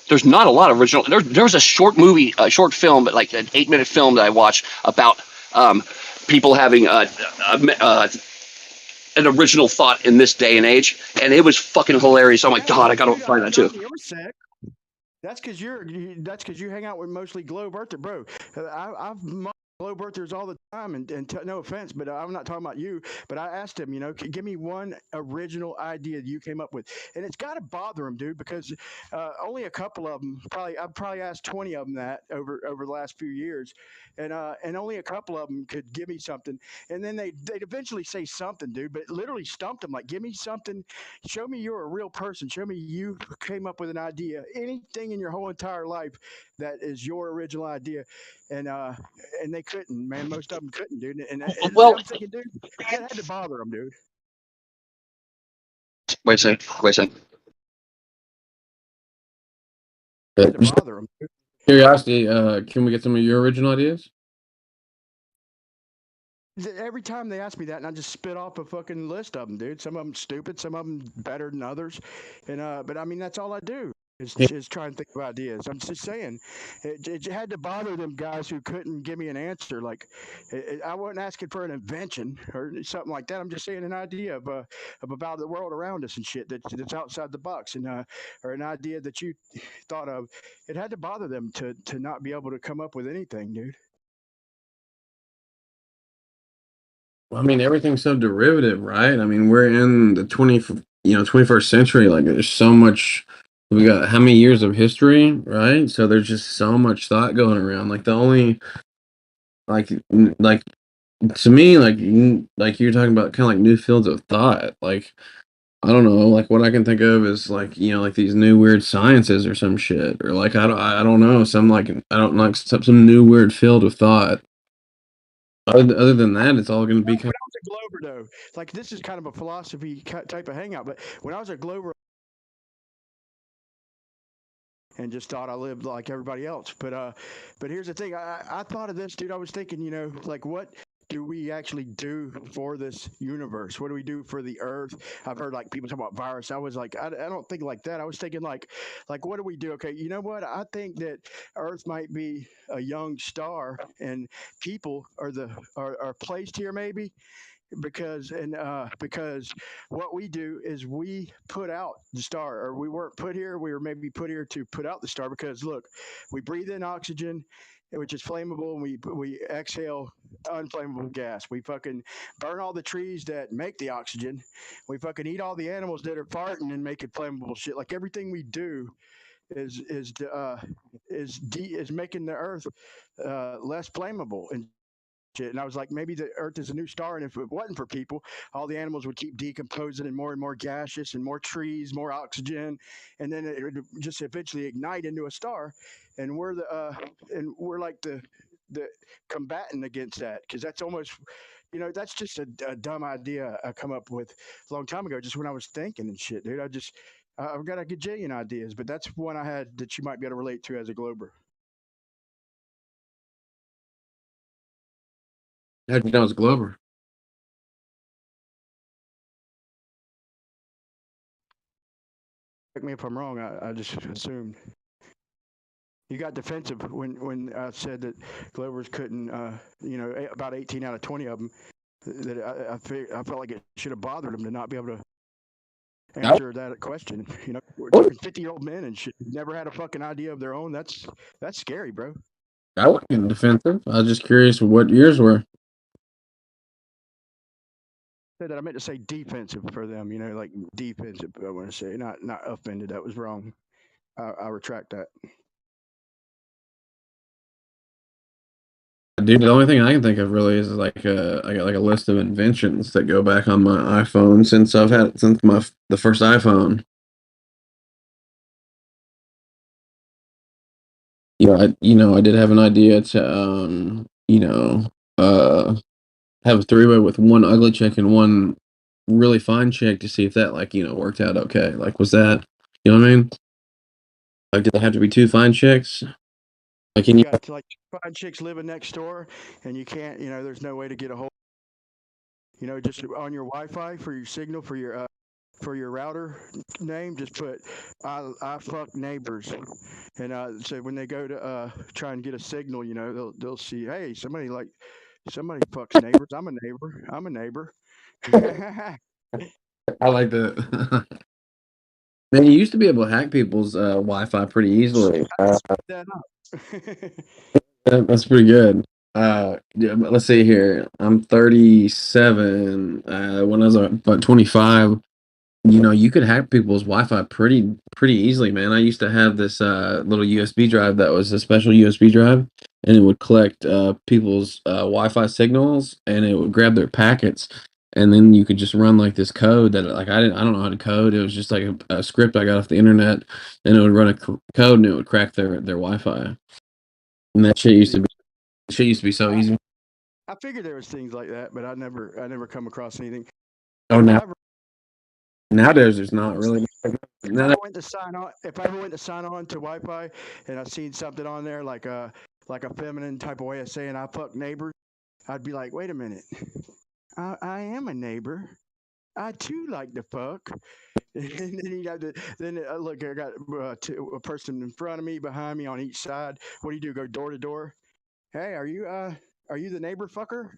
There's not a lot of original. There's a short film, like an 8-minute film that I watched about people having an original thought in this day and age, and it was fucking hilarious. Oh my god, I gotta find that too. That's because you hang out with mostly globe earthers, bro. I've globe earthers all the time, and no offense, but I'm not talking about you. But I asked him, give me one original idea that you came up with, and it's got to bother him, dude, because only a couple of them. I've probably asked 20 of them that over the last few years, and only a couple of them could give me something, and then they'd eventually say something, dude. But it literally stumped them, like, give me something, show me you're a real person, show me you came up with an idea, anything in your whole entire life that is your original idea, and they couldn't, man. Most of them couldn't, dude. And I'm thinking, dude, that had to bother them, dude. Wait a second. Just bother them. Curiosity, can we get some of your original ideas? Every time they ask me that, and I just spit off a fucking list of them, dude. Some of them stupid, some of them better than others, and but I mean, that's all I do. Is try and think of ideas. I'm just saying, it had to bother them guys who couldn't give me an answer. Like, I wasn't asking for an invention or something like that. I'm just saying an idea of about the world around us and shit that's outside the box, and or an idea that you thought of. It had to bother them to not be able to come up with anything, dude. Well, I mean, everything's so derivative, right? I mean, we're in the 21st century. Like, there's so much. We got how many years of history, right? So there's just so much thought going around. Like the only, like to me, like you're talking about, kind of like new fields of thought. Like I don't know, like what I can think of is like like these new weird sciences or some shit, or like I don't know, some like I don't like some new weird field of thought. Other than that, it's all going to be kind When I was a Glover, though, like this is kind of a philosophy type of hangout, but when I was a Glover, and just thought I lived like everybody else. But here's the thing. I thought of this, dude. I was thinking, like what do we actually do for this universe? What do we do for the earth? I've heard like people talk about virus. I was like, I don't think like that. I was thinking like what do we do? Okay, you know what? I think that Earth might be a young star, and people are placed here maybe because what we do is we put out the star, or we weren't put here, we were maybe put here to put out the star, because look, we breathe in oxygen, which is flammable, and we exhale unflammable gas. We fucking burn all the trees that make the oxygen. We fucking eat all the animals that are farting and making flammable shit. Like everything we do is making the earth less flammable and shit. And I was like, maybe the Earth is a new star, and if it wasn't for people, all the animals would keep decomposing and more gaseous and more trees, more oxygen, and then it would just eventually ignite into a star. And we're like the combatant against that, because that's almost, that's just a dumb idea I come up with a long time ago, just when I was thinking and shit, dude. I've got a gajillion ideas, but that's one I had that you might be able to relate to as a Glober. How'd you know it's Glover? Correct me if I'm wrong. I just assumed. You got defensive when I said that Glovers couldn't, about 18 out of 20 of them, that I felt like it should have bothered him to not be able to answer that question. We're talking 50-year-old men and shit, never had a fucking idea of their own. That's scary, bro. I wasn't getting defensive. I was just curious what yours were. Said that I meant to say defensive for them, like defensive. I want to say not offended. That was wrong. I retract that. Dude, the only thing I can think of really is I got like a list of inventions that go back on my iPhone since the first iPhone. I did have an idea to have a three-way with one ugly chick and one really fine chick to see if that worked out okay. Like, was that, you know what I mean? Like, did there have to be two fine chicks? Like, can you got like fine chicks living next door, and you can't, there's no way to get a hold. Just on your Wi-Fi for your signal for your router name, just put I fuck neighbors, and so when they go to try and get a signal, they'll see, hey, somebody fucks neighbors. I'm a neighbor. I like that. Man, you used to be able to hack people's Wi-Fi pretty easily. That's pretty good. Yeah, but let's see here. I'm 37. When I was about 25, you could hack people's Wi-Fi pretty easily, man. I used to have this little USB drive that was a special USB drive, and it would collect people's Wi-Fi signals, and it would grab their packets, and then you could just run like this code that I don't know how to code. It was just like a script I got off the internet, and it would run a code, and it would crack their Wi-Fi. And that shit used to be so easy. I figured there was things like that, but I never come across anything. Oh, nowadays there's not really. If I ever went to sign on to Wi-Fi and I seen something on there like a feminine type of way of saying I fuck neighbors, I'd be like, wait a minute, I am a neighbor. I too like to fuck. And then look, I got a person in front of me, behind me, on each side. What do you do? Go door to door. Hey, are you the neighbor fucker?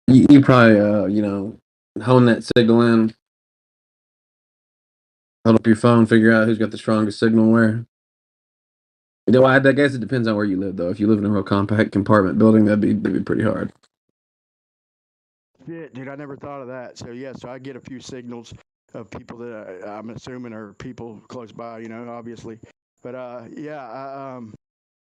You probably hone that signal in, hold up your phone, figure out who's got the strongest signal where. I guess it depends on where you live, though. If you live in a real compact compartment building, that'd be pretty hard. Shit, dude, I never thought of that. So so I get a few signals of people that I'm assuming are people close by, obviously. But I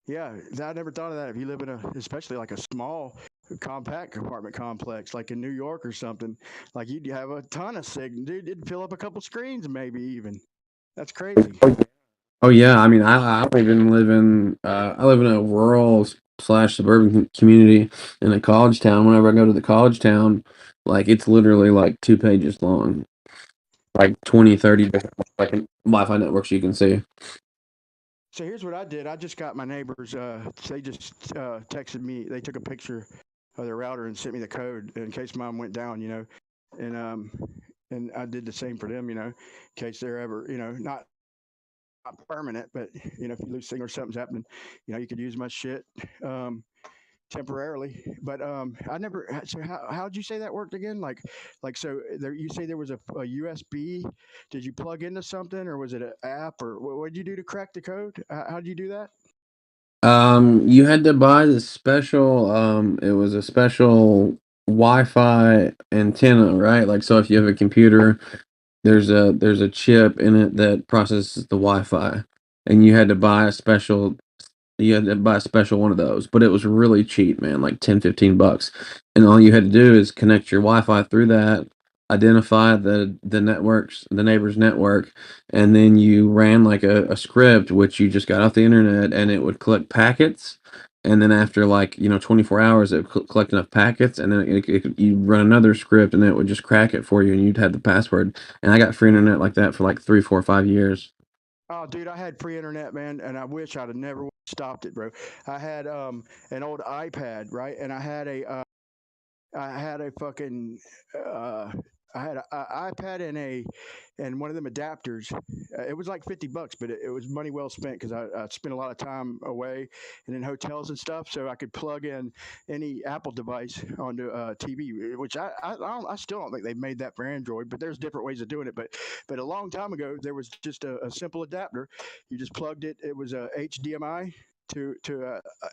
never thought of that. If you live in especially like a small compact apartment complex, like in New York or something, like you'd have a ton of signal, dude. It'd fill up a couple screens, maybe even. That's crazy. Oh yeah, I mean, I don't even live in. I live in a rural / suburban community in a college town. Whenever I go to the college town, like it's literally like 2 pages long, like 20, 30 different like Wi-Fi networks you can see. So here's what I did. I just got my neighbors. They just texted me. They took a picture of their router and sent me the code in case mine went down. And I did the same for them. In case they're ever, not permanent, but if you lose signal or something's happening, you could use my shit temporarily. But I never. So how'd you say that worked again? So there, you say there was a USB. Did you plug into something, or was it an app, or what did you do to crack the code? How did you do that? You had to buy the special. It was a special Wi-Fi antenna, right? Like, so if you have a computer, there's a chip in it that processes the Wi-Fi, and you had to buy a special You had to buy a special one of those, but it was really cheap, man, like 10, $15. And all you had to do is connect your Wi-Fi through that, identify the networks, the neighbor's network, and then you ran like a script which you just got off the internet, and it would collect packets. And then after, like, 24 hours, it would collect enough packets, and then you run another script, and it would just crack it for you, and you'd have the password. And I got free internet like that for like 3, 4, 5 years. Oh, dude, I had free internet, man, and I wish I'd have never stopped it, bro. I had an old iPad, right, and I had a fucking I had an iPad and one of them adapters. It was like $50, but it was money well spent because I spent a lot of time away and in hotels and stuff, so I could plug in any Apple device onto TV. Which I still don't think they've made that for Android, but there's different ways of doing it. But a long time ago, there was just a simple adapter. You just plugged it. It was a HDMI to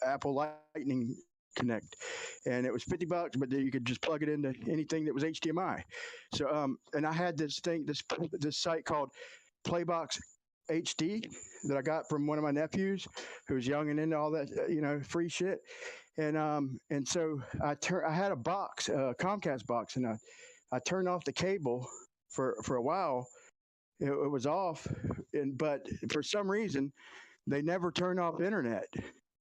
Apple Lightning Connect, and it was $50, but then you could just plug it into anything that was HDMI. So, and I had this site called Playbox HD that I got from one of my nephews who's young and into all that, free shit. And so I had a box, a Comcast box, and I turned off the cable for a while. It was off, but for some reason they never turned off internet.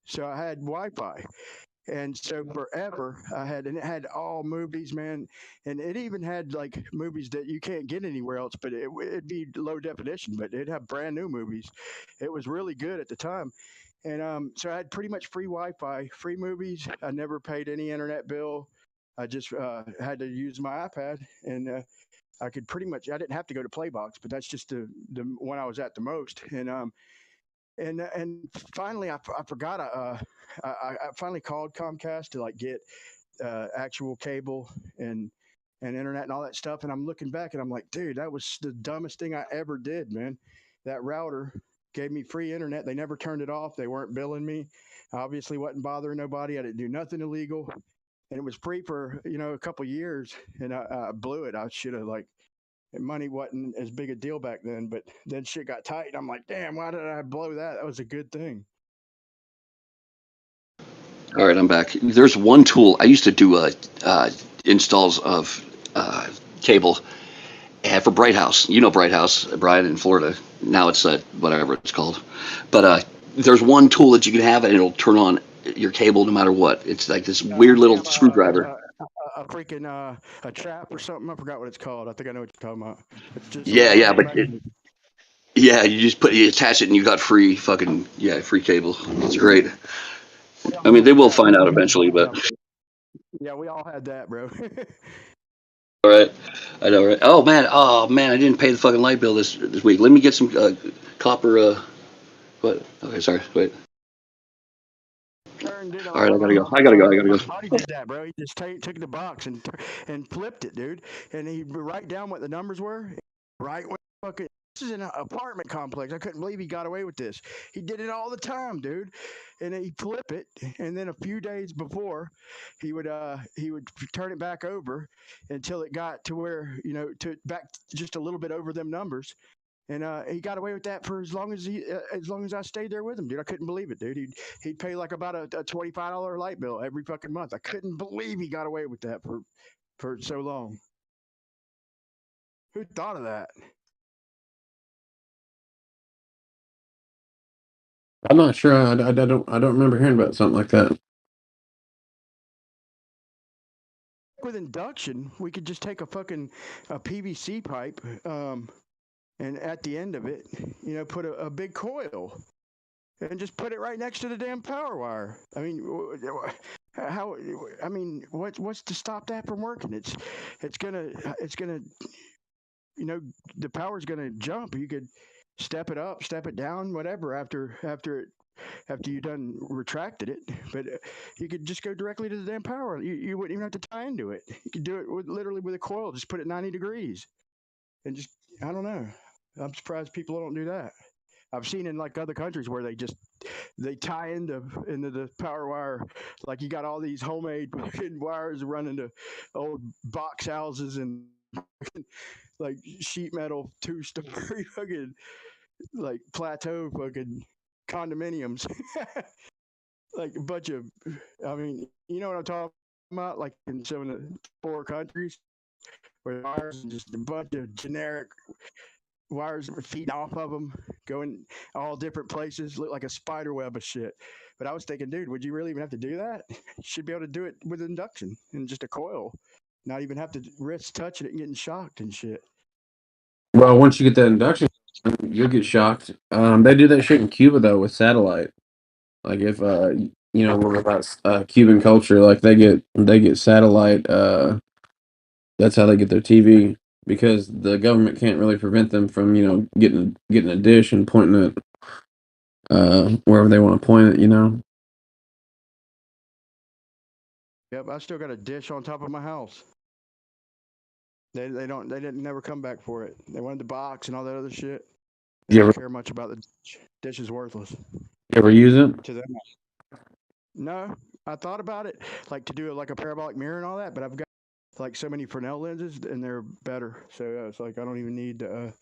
So I had Wi-Fi. And so forever and it had all movies, man. And it even had like movies that you can't get anywhere else, but it'd be low definition, but it'd have brand new movies. It was really good at the time. And so I had pretty much free Wi-Fi, free movies. I never paid any internet bill. I just had to use my iPad, and I didn't have to go to Playbox, but that's just the one I was at the most. And finally, I forgot. I finally called Comcast to like get actual cable and internet and all that stuff. And I'm looking back and I'm like, dude, that was the dumbest thing I ever did, man. That router gave me free internet. They never turned it off. They weren't billing me. I obviously wasn't bothering nobody. I didn't do nothing illegal, and it was free for a couple years. And I blew it. I should have money wasn't as big a deal back then, but then shit got tight. And I'm like, damn, why did I blow that? That was a good thing. All right, I'm back. There's one tool I used to do installs of cable for Bright House. You know Bright House, Brian, in Florida. Now it's whatever it's called. But there's one tool that you can have, and it'll turn on your cable no matter what. It's like this weird little screwdriver. A freaking a trap or something. I forgot what it's called. I think I know what you're talking about. It's just Yeah, but you attach it and you got free free cable. It's great. I mean, they will find out eventually, but yeah, we all had that, bro. all right, I know, right? Oh man, I didn't pay the fucking light bill this week. Let me get some copper. What? Okay, sorry. Wait. All right, I gotta go. I gotta go. My buddy did that, bro. He just took the box and flipped it, dude. And he write down what the numbers were. Right when fucking this is an apartment complex. I couldn't believe he got away with this. He did it all the time, dude. And he'd flip it, and then a few days before, he would turn it back over until it got to where to back just a little bit over them numbers. And he got away with that for as long as I stayed there with him, dude. I couldn't believe it, dude. He'd pay like about a $25 light bill every fucking month. I couldn't believe he got away with that for so long. Who thought of that? I'm not sure. I don't remember hearing about something like that. With induction, we could just take a PVC pipe, and at the end of it, put a big coil, and just put it right next to the damn power wire. I mean, how? I mean, what's to stop that from working? It's gonna, the power's gonna jump. You could step it up, step it down, whatever after you done retracted it, but you could just go directly to the damn power. You wouldn't even have to tie into it. You could do it literally with a coil. Just put it 90 degrees, and just I don't know. I'm surprised people don't do that. I've seen in like other countries where they tie into the power wire, like you got all these homemade wires running to old box houses and like sheet metal 2-story fucking like plateau fucking condominiums. like a bunch of, I mean, you know what I'm talking about? Like in some of the poor countries where wires and just a bunch of generic wires feeding off of them, going all different places, look like a spider web of shit. But I was thinking, dude, would you really even have to do that? You should be able to do it with induction and just a coil, not even have to risk touching it and getting shocked and shit. Well, once you get that induction, you'll get shocked. They do that shit in Cuba though with satellite. Like if you know we're about Cuban culture, like they get satellite. That's how they get their TV because the government can't really prevent them from getting a dish and pointing it wherever they want to point it. You know. Yep, I still got a dish on top of my house. They didn't never come back for it. They wanted the box and all that other shit. They You don't ever care much about the dish. Dish is worthless you ever use it? to them. No, I thought about it, like to do like a parabolic mirror and all that, but I've got like so many Fresnel lenses and they're better. So it's like I don't even need to.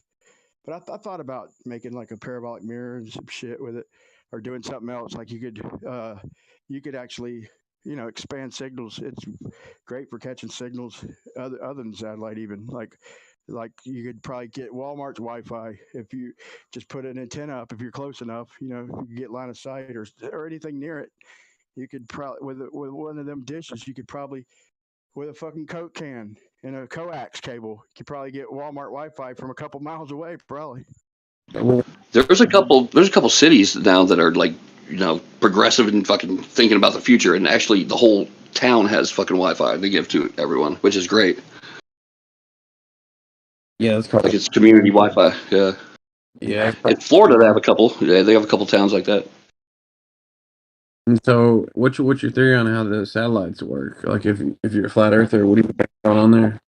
But I thought about making like a parabolic mirror and some shit with it, or doing something else. Like you could actually expand signals. It's great for catching signals other than satellite. Even like you could probably get Walmart's Wi-Fi if you just put an antenna up. If you're close enough, you could get line of sight or anything near it. You could probably with one of them dishes. You could probably with a fucking Coke can and a coax cable. You could probably get Walmart Wi-Fi from a couple miles away. Probably. There's a couple cities now that are like progressive and fucking thinking about the future, and actually the whole town has fucking Wi-Fi they give to everyone, which is great. Yeah, that's called Like it's community Wi-Fi. Yeah. Yeah. In Florida, they have a couple. Yeah, they have a couple towns like that. And so, what's your theory on how the satellites work? Like, if you're a flat earther, what do you think going on there?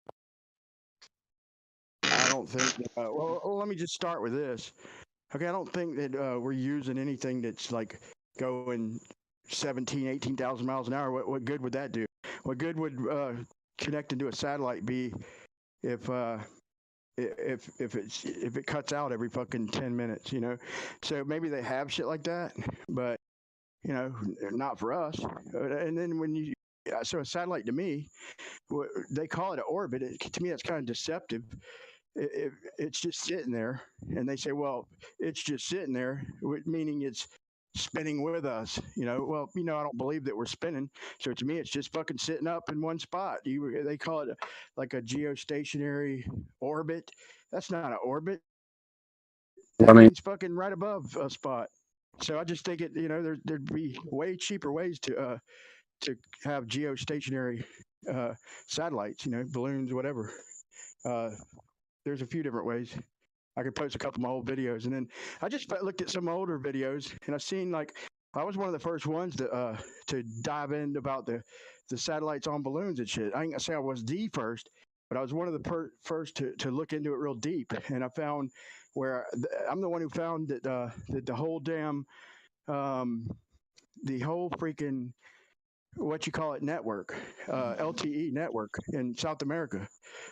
I don't think. Well, let me just start with this. Okay, I don't think that we're using anything that's like going 17, 18,000 miles an hour. What good would that do? What good would connecting to a satellite be if it cuts out every fucking 10 minutes? So maybe they have shit like that, but not for us. And then so a satellite to me, they call it an orbit. To me, that's kind of deceptive. It's just sitting there, and they say, well, it's just sitting there, meaning it's spinning with us. Well, I don't believe that we're spinning. So to me, it's just fucking sitting up in one spot. They call it like a geostationary orbit. That's not an orbit. That means fucking right above a spot. So I just think there'd be way cheaper ways to have geostationary satellites, balloons, whatever. There's a few different ways. I could post a couple of my old videos, and then I just looked at some older videos, and I've seen I was one of the first ones to dive in about the satellites on balloons and shit. I ain't gonna say I was the first, but I was one of the first to look into it real deep, and I found where I'm the one who found that that the whole damn the whole freaking what you call it network, LTE network in South America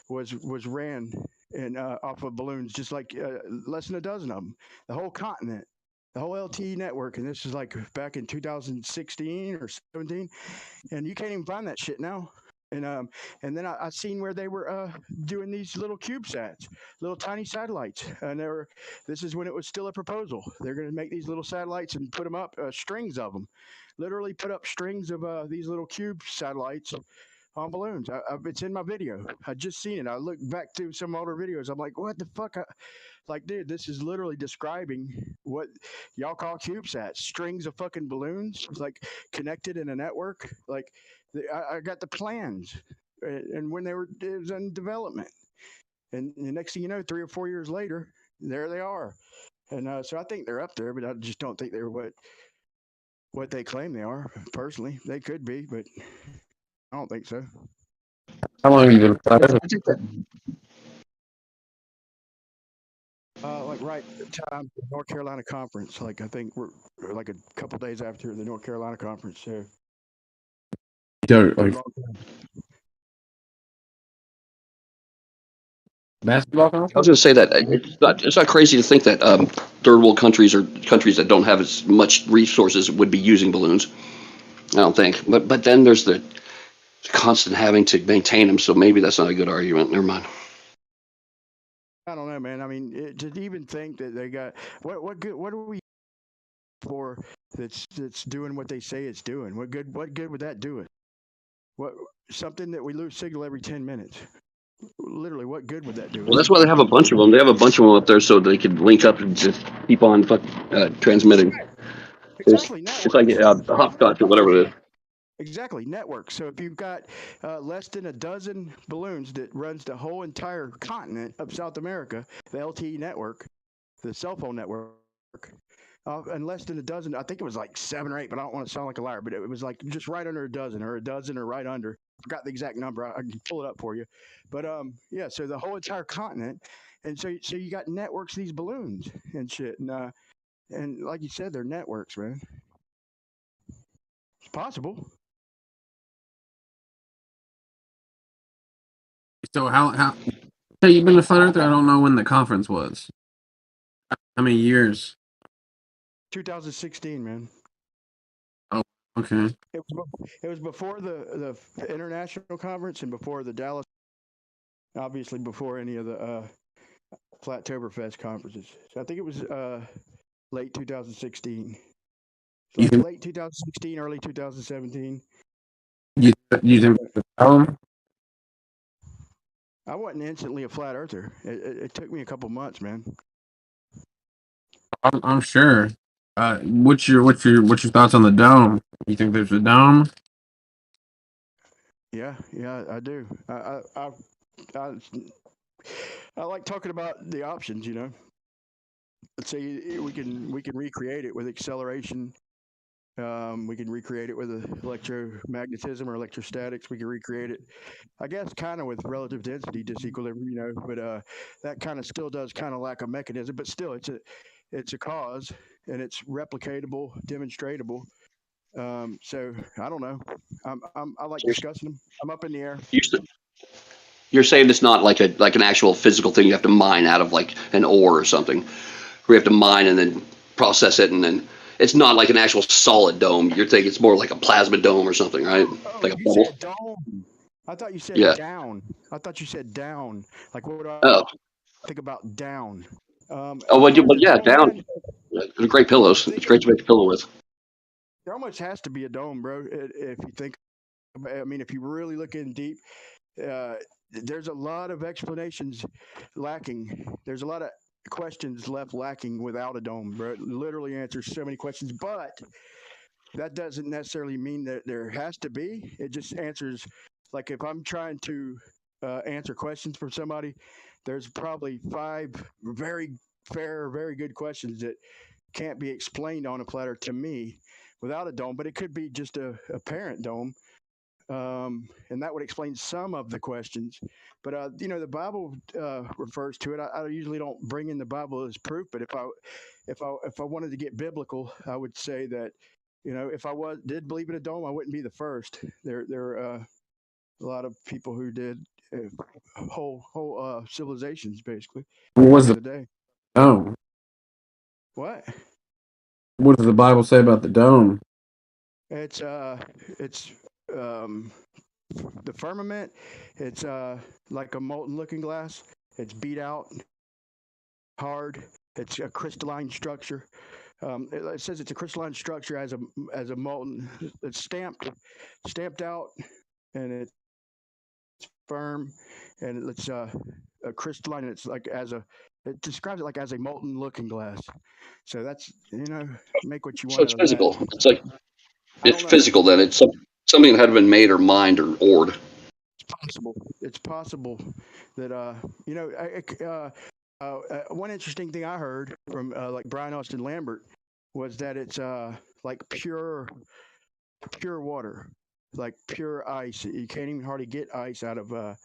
was ran and off of balloons, just like less than a dozen of them. The whole continent, the whole LTE network, and this is like back in 2016 or 17, and you can't even find that shit now. And then I seen where they were doing these little CubeSats, little tiny satellites, and this is when it was still a proposal. They're going to make these little satellites and put them up, strings of them, literally put up strings of these little cube satellites on balloons. It's in my video. I just seen it. I looked back through some older videos. I'm like, what the fuck? Like, dude, this is literally describing what y'all call CubeSats, strings of fucking balloons, like connected in a network. Like, I got the plans, and when it was in development, and the next thing you know, 3 or 4 years later, there they are. And so I think they're up there, but I just don't think they're what they claim they are. Personally, they could be, but I don't think so. How long have you been flat earther? Like right at the time, the North Carolina conference. Like I think we're like a couple days after the North Carolina conference. So. Basketball I conference? was going to say that it's not crazy to think that third world countries or countries that don't have as much resources would be using balloons. I don't think. But then there's the constant having to maintain them, so maybe that's not a good argument. Never mind. I don't know, man. I mean, to even think that they got what good? What are we for? That's doing what they say it's doing. What good would that do it? What something that we lose signal every 10 minutes? Literally, what good would that do Well, us? that's why they have a bunch of them. They have a bunch of them up there so they can link up and just keep on transmitting. Exactly, It's like networks. So hopscotch or whatever it is. exactly, networks. So if you've got less than a dozen balloons that runs the whole entire continent of South America, the LTE network, the cell phone network, and less than a dozen, I think it was like 7 or 8, but I don't want to sound like a liar, but it was like just right under a dozen or right under. Forgot the exact number. I can pull it up for you. But yeah, so the whole entire continent. And so you got networks, these balloons and shit. And like you said, they're networks, man. It's possible. So how so you've been a flat earther? I don't know when the conference was. How many years? 2016, man. Oh, okay. It was before the international conference and before the Dallas, obviously before any of the Flattoberfest conferences. So I think it was late 2016. You Like think late 2016, early 2017. you think I wasn't instantly a flat earther. It took me a couple months, man. I'm sure. What's your thoughts on the dome? You think there's a dome? Yeah, I do. I like talking about the options. You know, let's say we can recreate it with acceleration. We can recreate it with electromagnetism or electrostatics. We can recreate it, I guess, kind of with relative density disequilibrium, you know. But that kind of still does kind of lack a mechanism. But still, it's a cause and it's replicatable, demonstratable. So I don't know. I like discussing them. I'm up in the air. You're saying it's not like an actual physical thing you have to mine out of like an ore or something. We have to mine and then process it, and then it's not like an actual solid dome. You're thinking it's more like a plasma dome or something, right? Like a You bubble. said dome. I thought you said Yeah. down. I thought you said down. Like what do I Oh. think about down? Oh, As far as but the yeah, dome, down. man, They're great pillows. It's great to make a pillow with. there almost has to be a dome, bro. If you think, I mean, if you really look in deep, there's a lot of explanations lacking. There's a lot of questions left lacking without a dome, bro. It literally answers so many questions, but that doesn't necessarily mean that there has to be. It just answers, like if I'm trying to answer questions from somebody, there's probably 5 very fair, very good questions that can't be explained on a platter to me without a dome, but it could be just a parent dome. And that would explain some of the questions. But you know, the Bible refers to it. I usually don't bring in the Bible as proof, but if I wanted to get biblical, I would say that, you know, if I did believe in a dome, I wouldn't be the first. There are a lot of people who did whole civilizations basically What was back in the the day. dome? What? What does the Bible say about the dome? It's the firmament. It's like a molten looking glass. It's beat out hard. It's a crystalline structure. It says it's a crystalline structure as a molten. It's stamped out, and it's firm, and it's a crystalline. And it's like it describes it like as a molten looking glass. So that's, you know, make what you So want it's out of that. physical. It's like I it's don't know. physical. Then it's something that had been made or mined or ored. It's possible that you know, one interesting thing I heard from like Brian Austin Lambert was that it's like pure water, like pure ice. You can't even hardly get ice out of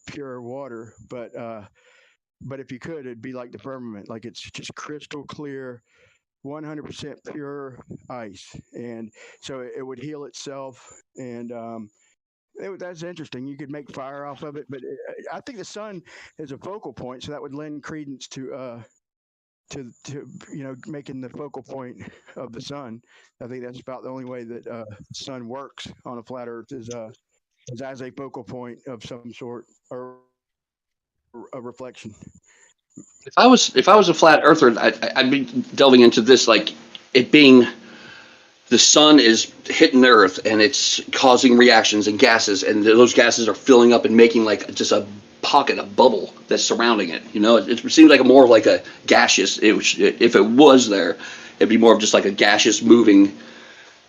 pure water, but if you could, it'd be like the firmament, like it's just crystal clear, 100% pure ice, and so it would heal itself. And that's interesting. You could make fire off of it, but I think the sun is a focal point, so that would lend credence to to making the focal point of the sun. I think that's about the only way that the sun works on a flat Earth is as a focal point of some sort or a reflection. If I was a flat earther, I'd be delving into this like it being the sun is hitting the earth and it's causing reactions and gases, and those gases are filling up and making like just a pocket, a bubble that's surrounding it. It seems like more of like a gaseous. If it was there, it'd be more of just like a gaseous moving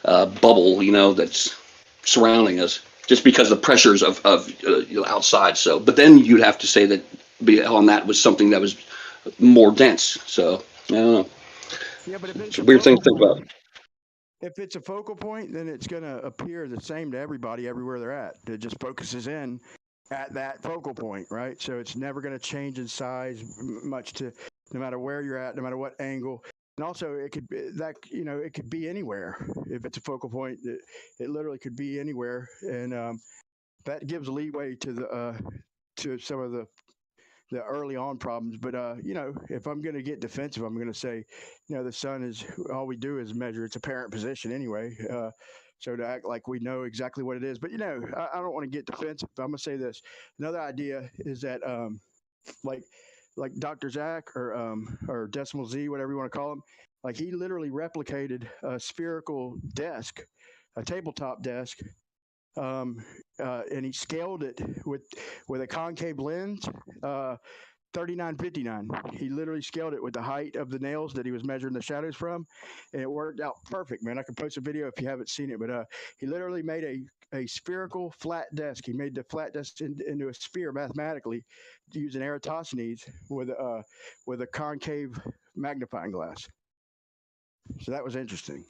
bubble, that's surrounding us, just because of the pressures of outside. So, but then you'd have to say that beyond that was something that was more dense. So I don't know. Yeah, but if it's a weird thing to think about. If it's a focal point, then it's going to appear the same to everybody everywhere they're at. It just focuses in at that focal point, right? So it's never going to change in size much to no matter where you're at, no matter what angle. And also, it could be anywhere. If it's a focal point, it literally could be anywhere, and that gives leeway to some of the early on problems. But if I'm going to get defensive, I'm going to say, the sun is all we do is measure its apparent position anyway. So to act like we know exactly what it is, but I don't want to get defensive. I'm going to say this. Another idea is that like Dr. Zach or Decimal Z, whatever you want to call him, like he literally replicated a spherical desk, a tabletop desk, and he scaled it with a concave lens, 3959. He literally scaled it with the height of the nails that he was measuring the shadows from, and it worked out perfect, man. I can post a video if you haven't seen it, but he literally made a spherical flat desk. He made the flat desk into a sphere mathematically using Eratosthenes with a concave magnifying glass. So that was interesting.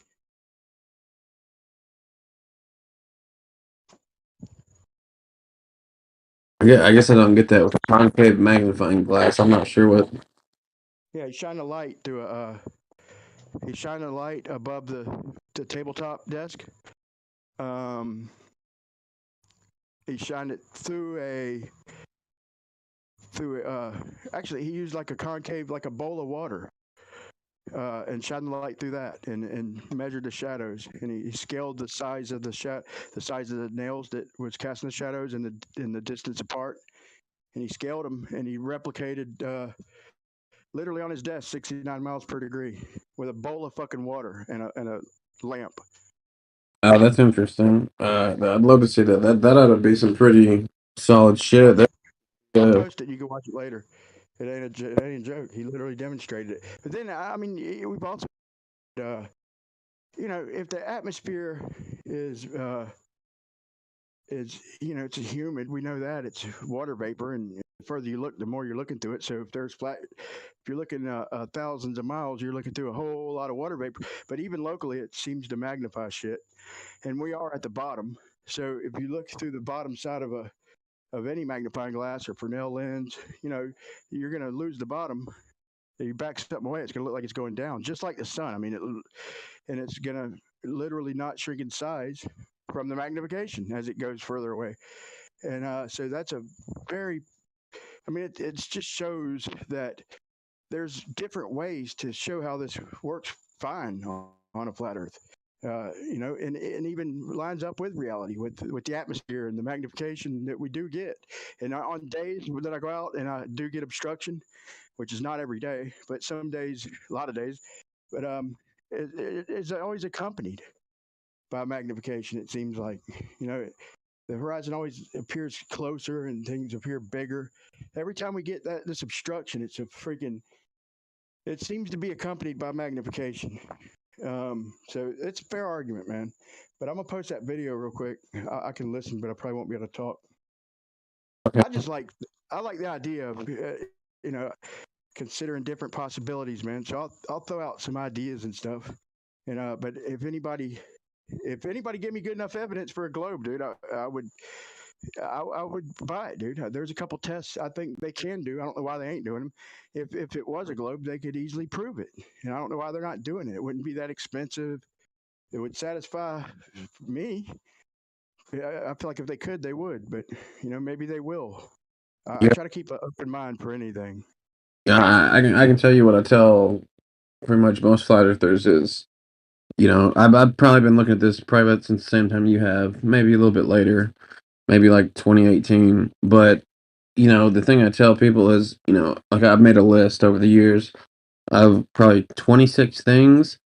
Yeah, I guess I don't get that with a concave magnifying glass. I'm not sure what. Yeah, he shined a light through he shined a light above the tabletop desk. He shined it through actually he used like a concave, like a bowl of water, and shined the light through that and measured the shadows, and he scaled the size of the size of the nails that was casting the shadows and the distance apart, and he scaled them, and he replicated literally on his desk 69 miles per degree with a bowl of fucking water and a lamp. Oh, that's interesting. I'd love to see that. That ought to be some pretty solid shit. I'll post it. You can watch it later. It ain't a joke. He literally demonstrated it. But then, I mean, we've also, if the atmosphere is it's humid. We know that it's water vapor, and the further you look, the more you're looking through it. So if you're looking thousands of miles, you're looking through a whole lot of water vapor. But even locally, it seems to magnify shit. And we are at the bottom. So if you look through the bottom side of any magnifying glass or Fresnel lens, you're going to lose the bottom. If you back something away, it's going to look like it's going down, just like the sun. I mean, and it's going to literally not shrink in size from the magnification as it goes further away. And so that's a very, I mean, it just shows that there's different ways to show how this works fine on a flat Earth. And even lines up with reality, with the atmosphere and the magnification that we do get. And on days that I go out and I do get obstruction, which is not every day, but some days, a lot of days, but it's always accompanied by magnification. It seems like, the horizon always appears closer and things appear bigger. Every time we get this obstruction, it seems to be accompanied by magnification. So it's a fair argument, man. But I'm gonna post that video real quick. I can listen, but I probably won't be able to talk. Okay. I like the idea of considering different possibilities, man. So I'll throw out some ideas and stuff. And but if anybody give me good enough evidence for a globe, dude, I would buy it, dude. There's a couple tests I think they can do. I don't know why they ain't doing them. If it was a globe, they could easily prove it. And I don't know why they're not doing it. It wouldn't be that expensive. It would satisfy me. I feel like if they could, they would. But maybe they will. I try to keep an open mind for anything. Yeah, I can tell you what I tell pretty much most flat earthers is, I've probably been looking at this private since the same time you have, maybe a little bit later, maybe like 2018. But the thing I tell people is, like I've made a list over the years of probably 26 things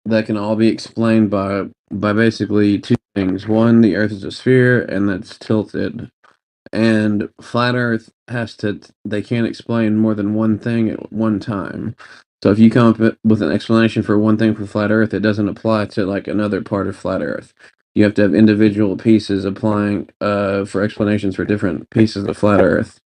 that can all be explained by basically two things. One, the Earth is a sphere and that's tilted. And flat Earth they can't explain more than one thing at one time. So if you come up with an explanation for one thing for flat Earth, it doesn't apply to like another part of flat Earth. You have to have individual pieces applying for explanations for different pieces of flat Earth.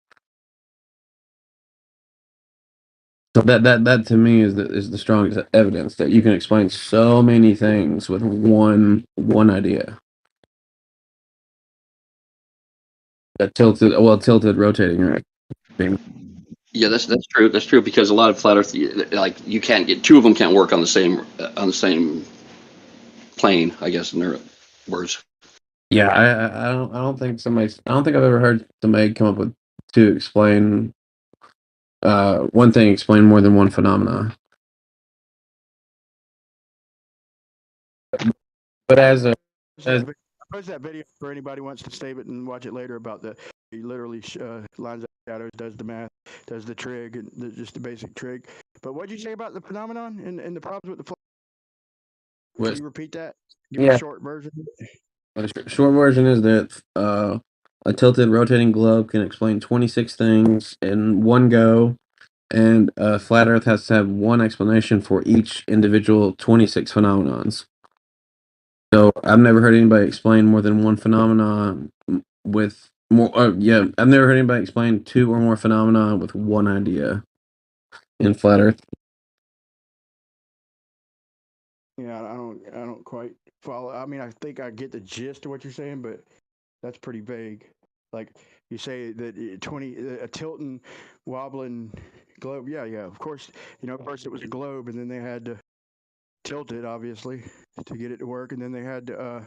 So that to me is the strongest evidence that you can explain so many things with one idea. That tilted rotating right. Yeah, that's true. That's true because a lot of flat Earth, like you can't get two of them can't work on the same plane. I guess in their words. Yeah, I don't think I've ever heard somebody come up with to explain one thing explain more than one phenomena. But as a I post that video for anybody who wants to save it and watch it later about he literally lines up shadows, does the math, does the trig, and just the basic trig. But what did you say about the phenomenon and the problems with the Can you repeat that? Give me a short version. The short version is that a tilted rotating globe can explain 26 things in one go, and a flat Earth has to have one explanation for each individual 26 phenomenons. So I've never heard anybody explain more than one phenomenon with more. I've never heard anybody explain two or more phenomena with one idea in flat Earth. Yeah, I don't quite follow. I mean, I think I get the gist of what you're saying, but that's pretty vague. Like you say that a tilting, wobbling globe. Yeah, of course. First it was a globe, and then they had to tilt it, obviously, to get it to work, and then they had to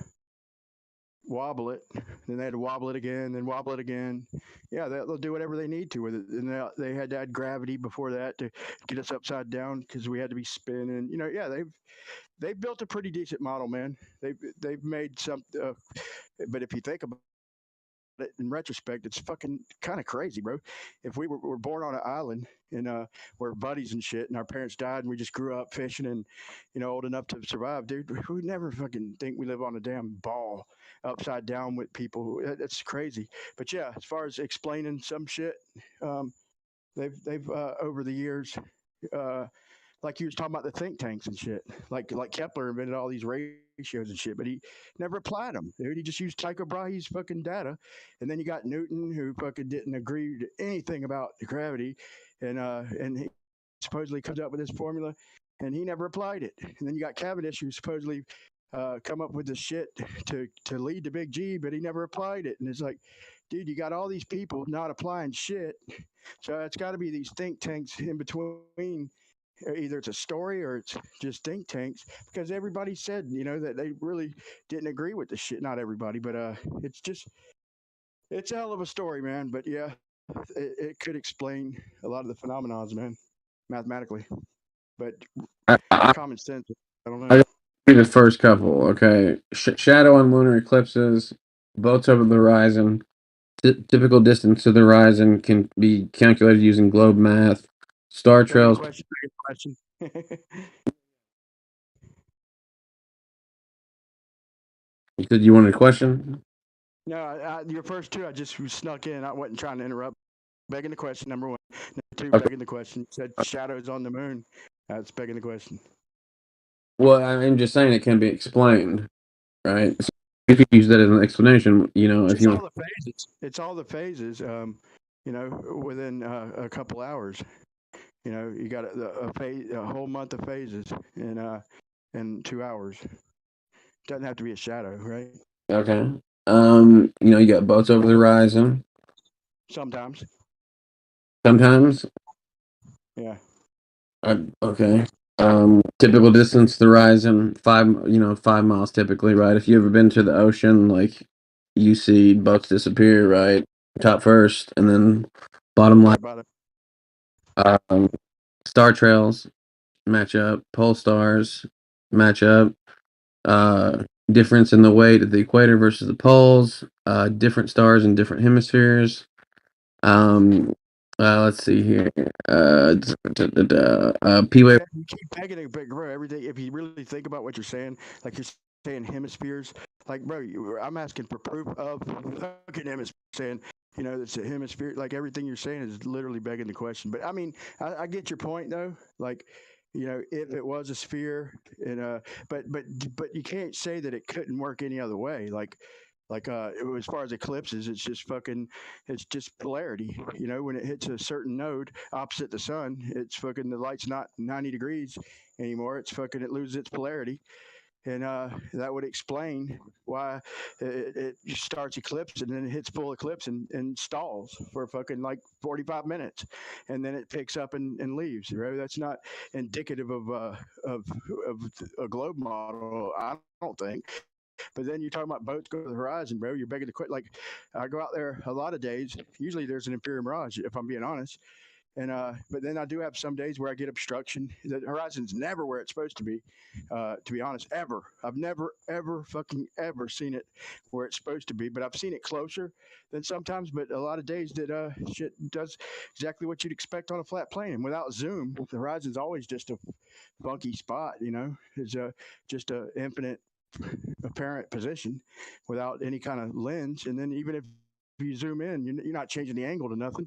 wobble it. Then they had to wobble it again, then wobble it again. Yeah, they'll do whatever they need to with it. And they had to add gravity before that to get us upside down because we had to be spinning. Yeah, they've built a pretty decent model, man. They've made some, but if you think about it in retrospect, it's fucking kind of crazy, bro. If we were born on an island and we're buddies and shit, and our parents died, and we just grew up fishing and old enough to survive, dude, we never fucking think we live on a damn ball upside down with people. That's crazy. But yeah, as far as explaining some shit, they've over the years. Like you was talking about the think tanks and shit. Like Kepler invented all these ratios and shit, but he never applied them, dude. He just used Tycho Brahe's fucking data, and then you got Newton, who fucking didn't agree to anything about gravity, and he supposedly comes up with this formula, and he never applied it. And then you got Cavendish, who supposedly come up with the shit to lead to Big G, but he never applied it. And it's like, dude, you got all these people not applying shit, so it's got to be these think tanks in between. Either it's a story or it's just think tanks, because everybody said that they really didn't agree with the shit. Not everybody, but it's a hell of a story, man. But yeah, it could explain a lot of the phenomenons, man, mathematically. But common sense, I don't know. I do the first couple. Okay, shadow on lunar eclipses, boats over the horizon. Typical distance to the horizon can be calculated using globe math. Star trails. Question. You said you wanted a question? No, your first two, I just snuck in. I wasn't trying to interrupt. Begging the question, number one. Number two, Okay. begging the question. You said shadows on the moon. That's begging the question. Well, I'm just saying it can be explained, right? So you could use that as an explanation, if you want. All the phases. It's all the phases. Within a couple hours. You got a whole month of phases in 2 hours. Doesn't have to be a shadow, right? Okay. You got boats over the horizon. Sometimes. Sometimes. Yeah. Okay. Typical distance to the horizon, 5 miles typically, right? If you ever been to the ocean, like you see boats disappear, right? Top first, and then bottom line. Star trails match up, pole stars match up, difference in the weight of the equator versus the poles, different stars in different hemispheres. Let's see here. P-wave. Yeah, you keep pegging it, but bro, every day, if you really think about what you're saying, like you're saying hemispheres, like bro, I'm asking for proof of fucking hemisphere, saying, you know, it's a hemisphere. Like everything you're saying is literally begging the question. But I mean, I get your point though. Like, you know, if it was a sphere, and but you can't say that it couldn't work any other way. Like as far as eclipses, it's just polarity. You know, when it hits a certain node opposite the sun, it's fucking the light's not 90 degrees anymore. It's fucking it loses its polarity, and that would explain why it starts eclipse and then it hits full eclipse and stalls for fucking like 45 minutes, and then it picks up and leaves. Right? That's not indicative of a globe model, I don't think. But then you're talking about boats go to the horizon, bro. You're begging to quit. Like I go out there a lot of days. Usually there's an inferior mirage, if I'm being honest. And but then I do have some days where I get obstruction. The horizon's never where it's supposed to be. To be honest, ever. I've never, ever, fucking ever seen it where it's supposed to be. But I've seen it closer than sometimes. But a lot of days that shit does exactly what you'd expect on a flat plane. And without zoom, the horizon's always just a funky spot. You know, it's just a infinite apparent position without any kind of lens. And then even if you zoom in, you're not changing the angle to nothing.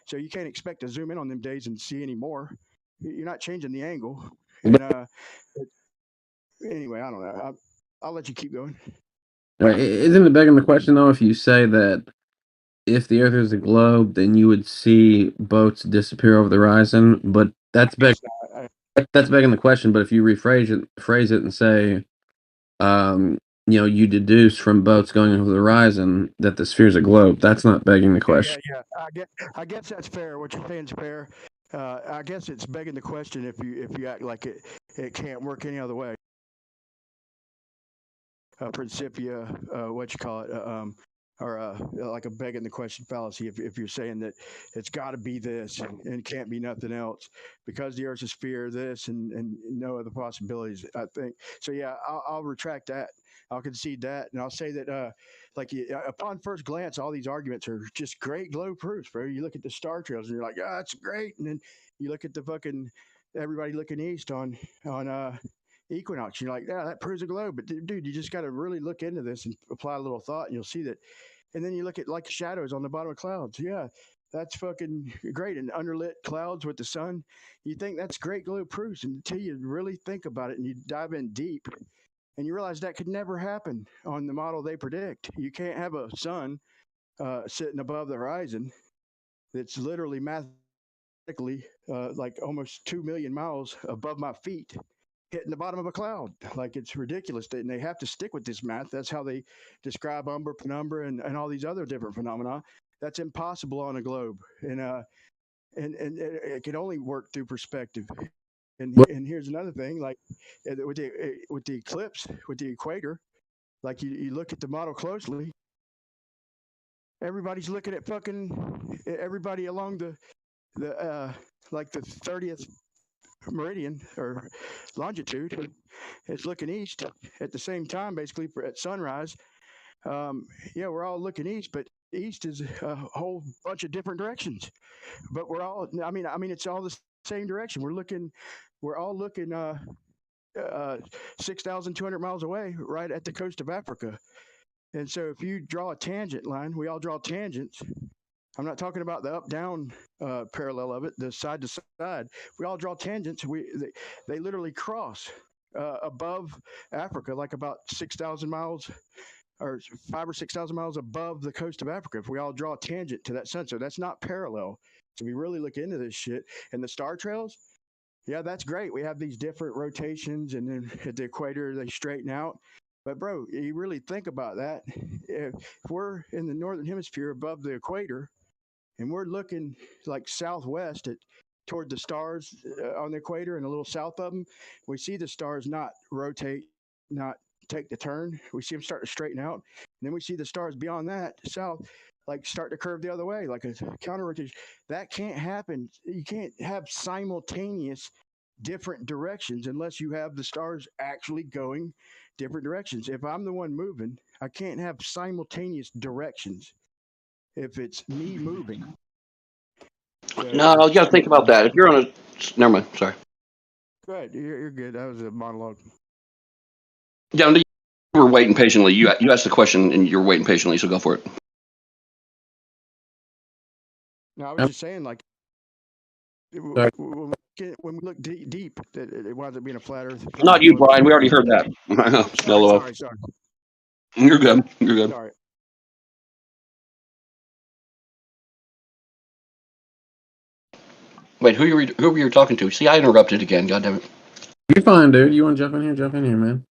So you can't expect to zoom in on them days and see any more. You're not changing the angle. And anyway, I don't know. I'll let you keep going. Right. Isn't it begging the question though, if you say that if the Earth is a globe, then you would see boats disappear over the horizon? But that's that's begging the question. But if you phrase it and say, you deduce from boats going over the horizon that the sphere's a globe, that's not begging the question. Yeah. I guess that's fair. What you're saying is fair. I guess it's begging the question if you act like it can't work any other way. Principia, what you call it, or like a begging the question fallacy. If you're saying that it's got to be this and can't be nothing else because the Earth's a sphere, this and no other possibilities. I think so. Yeah, I'll retract that. I'll concede that, and I'll say that, upon first glance, all these arguments are just great globe proofs, bro. You look at the star trails, and you're like, it's great, and then you look at the fucking everybody looking east on equinox. You're like, yeah, that proves a globe. But dude, you just got to really look into this and apply a little thought, and you'll see that. And then you look at like shadows on the bottom of clouds. Yeah, that's fucking great. And underlit clouds with the sun. You think that's great globe proofs until you really think about it and you dive in deep, and you realize that could never happen on the model they predict. You can't have a sun sitting above the horizon that's literally mathematically like almost 2 million miles above my feet, hitting the bottom of a cloud. Like it's ridiculous. And they have to stick with this math. That's how they describe umbra, penumbra, and all these other different phenomena. That's impossible on a globe. And it can only work through perspective. And here's another thing, like with the eclipse, with the equator, like you look at the model closely, everybody's looking at fucking everybody along the like the 30th meridian or longitude is looking east at the same time, basically at sunrise. Yeah, we're all looking east, but east is a whole bunch of different directions. But we're all, I mean, it's all the same direction. We're all looking 6,200 miles away, right at the coast of Africa. And so if you draw a tangent line, we all draw tangents. I'm not talking about the up-down parallel of it, the side to side. We all draw tangents. They literally cross above Africa, like about 6,000 miles or 5,000 or 6,000 miles above the coast of Africa. If we all draw a tangent to that sun, so that's not parallel. So we really look into this shit. And the star trails, yeah, that's great. We have these different rotations, and then at the equator they straighten out. But bro, you really think about that. If we're in the northern hemisphere above the equator, and we're looking like southwest toward the stars on the equator and a little south of them, we see the stars not rotate, not take the turn. We see them start to straighten out. And then we see the stars beyond that, south, like start to curve the other way, like a counter rotation. That can't happen. You can't have simultaneous different directions unless you have the stars actually going different directions. If I'm the one moving, I can't have simultaneous directions if it's me moving. So, No, you got to think about that. If you're on a, never mind. Sorry. go ahead. You're good. That was a monologue. Yeah, you were waiting patiently. You asked the question and you were waiting patiently, so go for it. No, I was just saying, like, Sorry. when we look deep, that it winds up being a flat Earth. Not you, Brian. We already heard that. LOL. Sorry. You're good. You're good. Sorry. Wait, who were you talking to? See, I interrupted again. God damn it. You're fine, dude. You want to jump in here? Jump in here, man.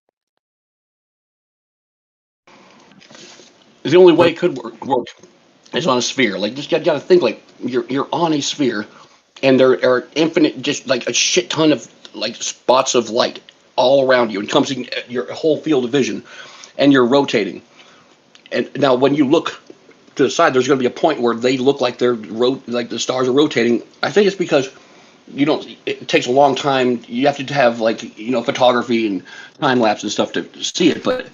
The only way it could work is on a sphere. Like, just got to think like you're on a sphere, and there are infinite, just like a shit ton of like spots of light all around you, encompassing your whole field of vision, and you're rotating. And now, when you look to the side, there's going to be a point where they look like like the stars are rotating. I think it's because it takes a long time. You have to have like photography and time lapse and stuff to see it, but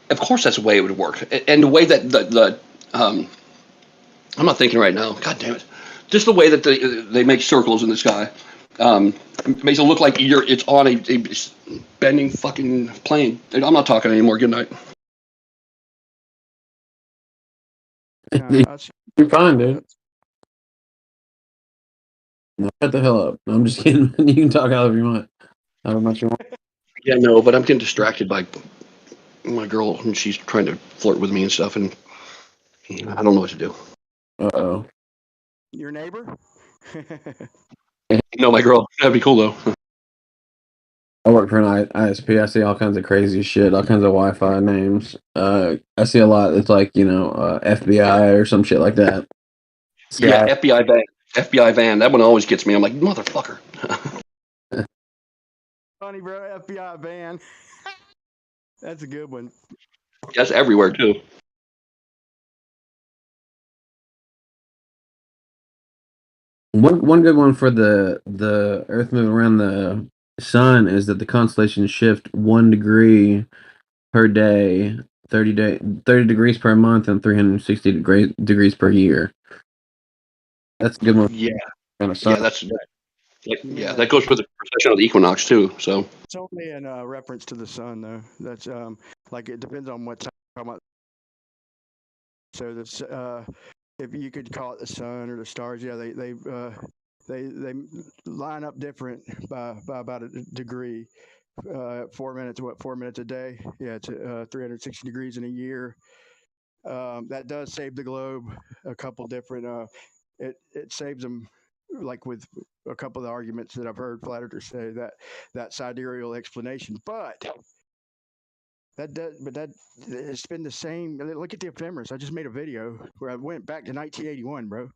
of course that's the way it would work. And the way that the I'm not thinking right now. God damn it! Just the way that they make circles in the sky makes it look like it's on a bending fucking plane. I'm not talking anymore. Good night. You're fine, dude. No, shut the hell up. No, I'm just kidding. You can talk however you want. However much you want. Yeah, no, but I'm getting distracted by my girl, and she's trying to flirt with me and stuff, and I don't know what to do. Uh-oh. Your neighbor? No, my girl. That'd be cool though. I work for an ISP. I see all kinds of crazy shit, all kinds of Wi-Fi names. I see a lot. It's like FBI or some shit like that. Yeah, FBI van. FBI van. That one always gets me. I'm like, motherfucker. Funny, bro. FBI van. That's a good one. That's everywhere too. One good one for the Earth moving around the sun is that the constellations shift 1 degree per day, 30 degrees per month, and 360 degrees per year. That's a good one. Yeah. Kind of Yeah, that goes with the precession of the equinox too. So it's only in reference to the sun, though. That's like it depends on what time you're talking about. So this, if you could call it the sun or the stars, yeah, they line up different by about a degree. 4 minutes, 4 minutes a day? Yeah, it's 360 degrees in a year. That does save the globe. A couple different. It saves them, like with a couple of the arguments that I've heard flat earthers say that sidereal explanation, but it's been the same. Look at the ephemeris. I just made a video where I went back to 1981, bro.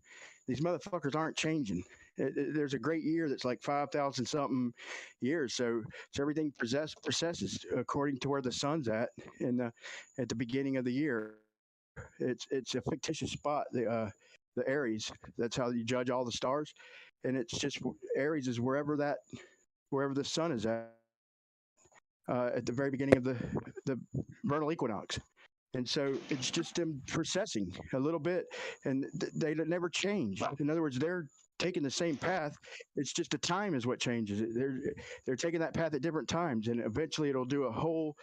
These motherfuckers aren't changing. There's a great year that's like 5,000 something years. So everything processes according to where the sun's at at the beginning of the year. It's a fictitious spot. The Aries. That's how you judge all the stars, and it's just Aries is wherever the sun is at the very beginning of the vernal equinox. And so it's just them processing a little bit, and they never change. In other words, they're taking the same path. It's just the time is what changes it. They're taking that path at different times, and eventually it'll do a whole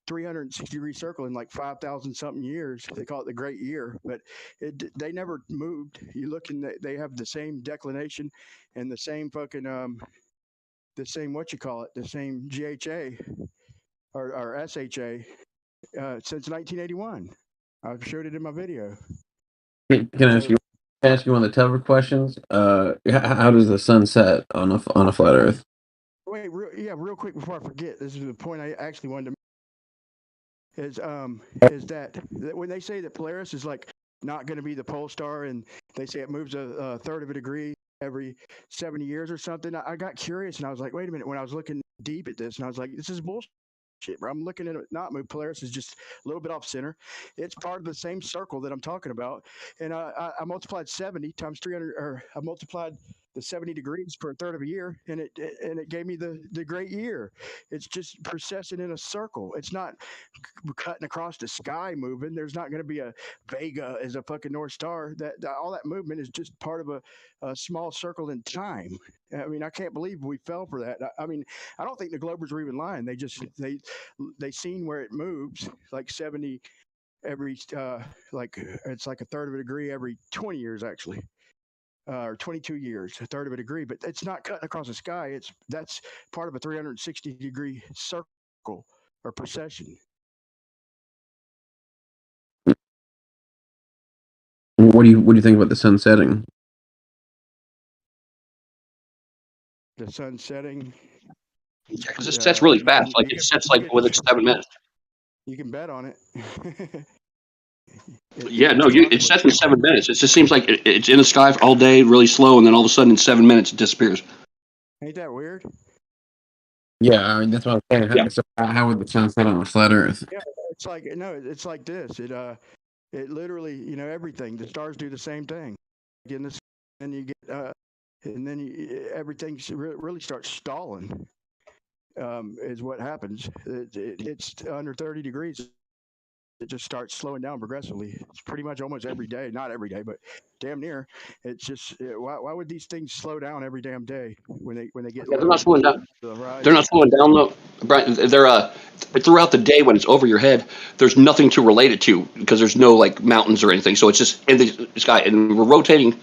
360-degree circle in like 5,000 something years. They call it the Great Year, but they never moved. You look and they have the same declination and the same fucking the same the same GHA or SHA since 1981. I showed it in my video. Can I ask you one of the tougher questions? How does the sun set on a flat Earth? Wait, real quick before I forget. This is the point I actually wanted to make. Is that when they say that Polaris is like not going to be the pole star, and they say it moves a third of a degree every 70 years or something, I got curious and I was like, wait a minute. When I was looking deep at this, and I was like, this is bullshit. shit, bro. I'm looking at it not move. Polaris is just a little bit off center. It's part of the same circle that I'm talking about. And I multiplied 70 times 300, or I multiplied the 70 degrees for a third of a year, and it gave me the great year. It's just processing in a circle. It's not cutting across the sky moving. There's not going to be a Vega as a fucking North Star. All that movement is just part of a small circle in time. I mean, I can't believe we fell for that. I mean, I don't think the Globers were even lying. They seen where it moves like 70 every like it's like a third of a degree every 20 years actually. Or 22 years, a third of a degree, but it's not cutting across the sky. That's part of a 360-degree circle or precession. What do you think about the sun setting? The sun setting. Yeah, because it sets really fast. Like it sets like within 7 minutes. You can bet on it. Yeah, no, it sets in 7 minutes. It just seems like it's in the sky all day, really slow, and then all of a sudden in 7 minutes it disappears. Ain't that weird? Yeah, I mean, that's what I'm saying. Yeah. So how would the sun set on a flat Earth? Yeah, it's like it's like this. It literally, everything. The stars do the same thing. In this, and you get, and then everything really starts stalling. Is what happens. It's under 30 degrees. It just starts slowing down progressively. It's pretty much almost every day, not every day, but damn near. It's just why would these things slow down every damn day when they get? Yeah, they're not slowing down. The They're not slowing down though, Brian. They're throughout the day when it's over your head. There's nothing to relate it to because there's no like mountains or anything. So it's just in the sky, and we're rotating,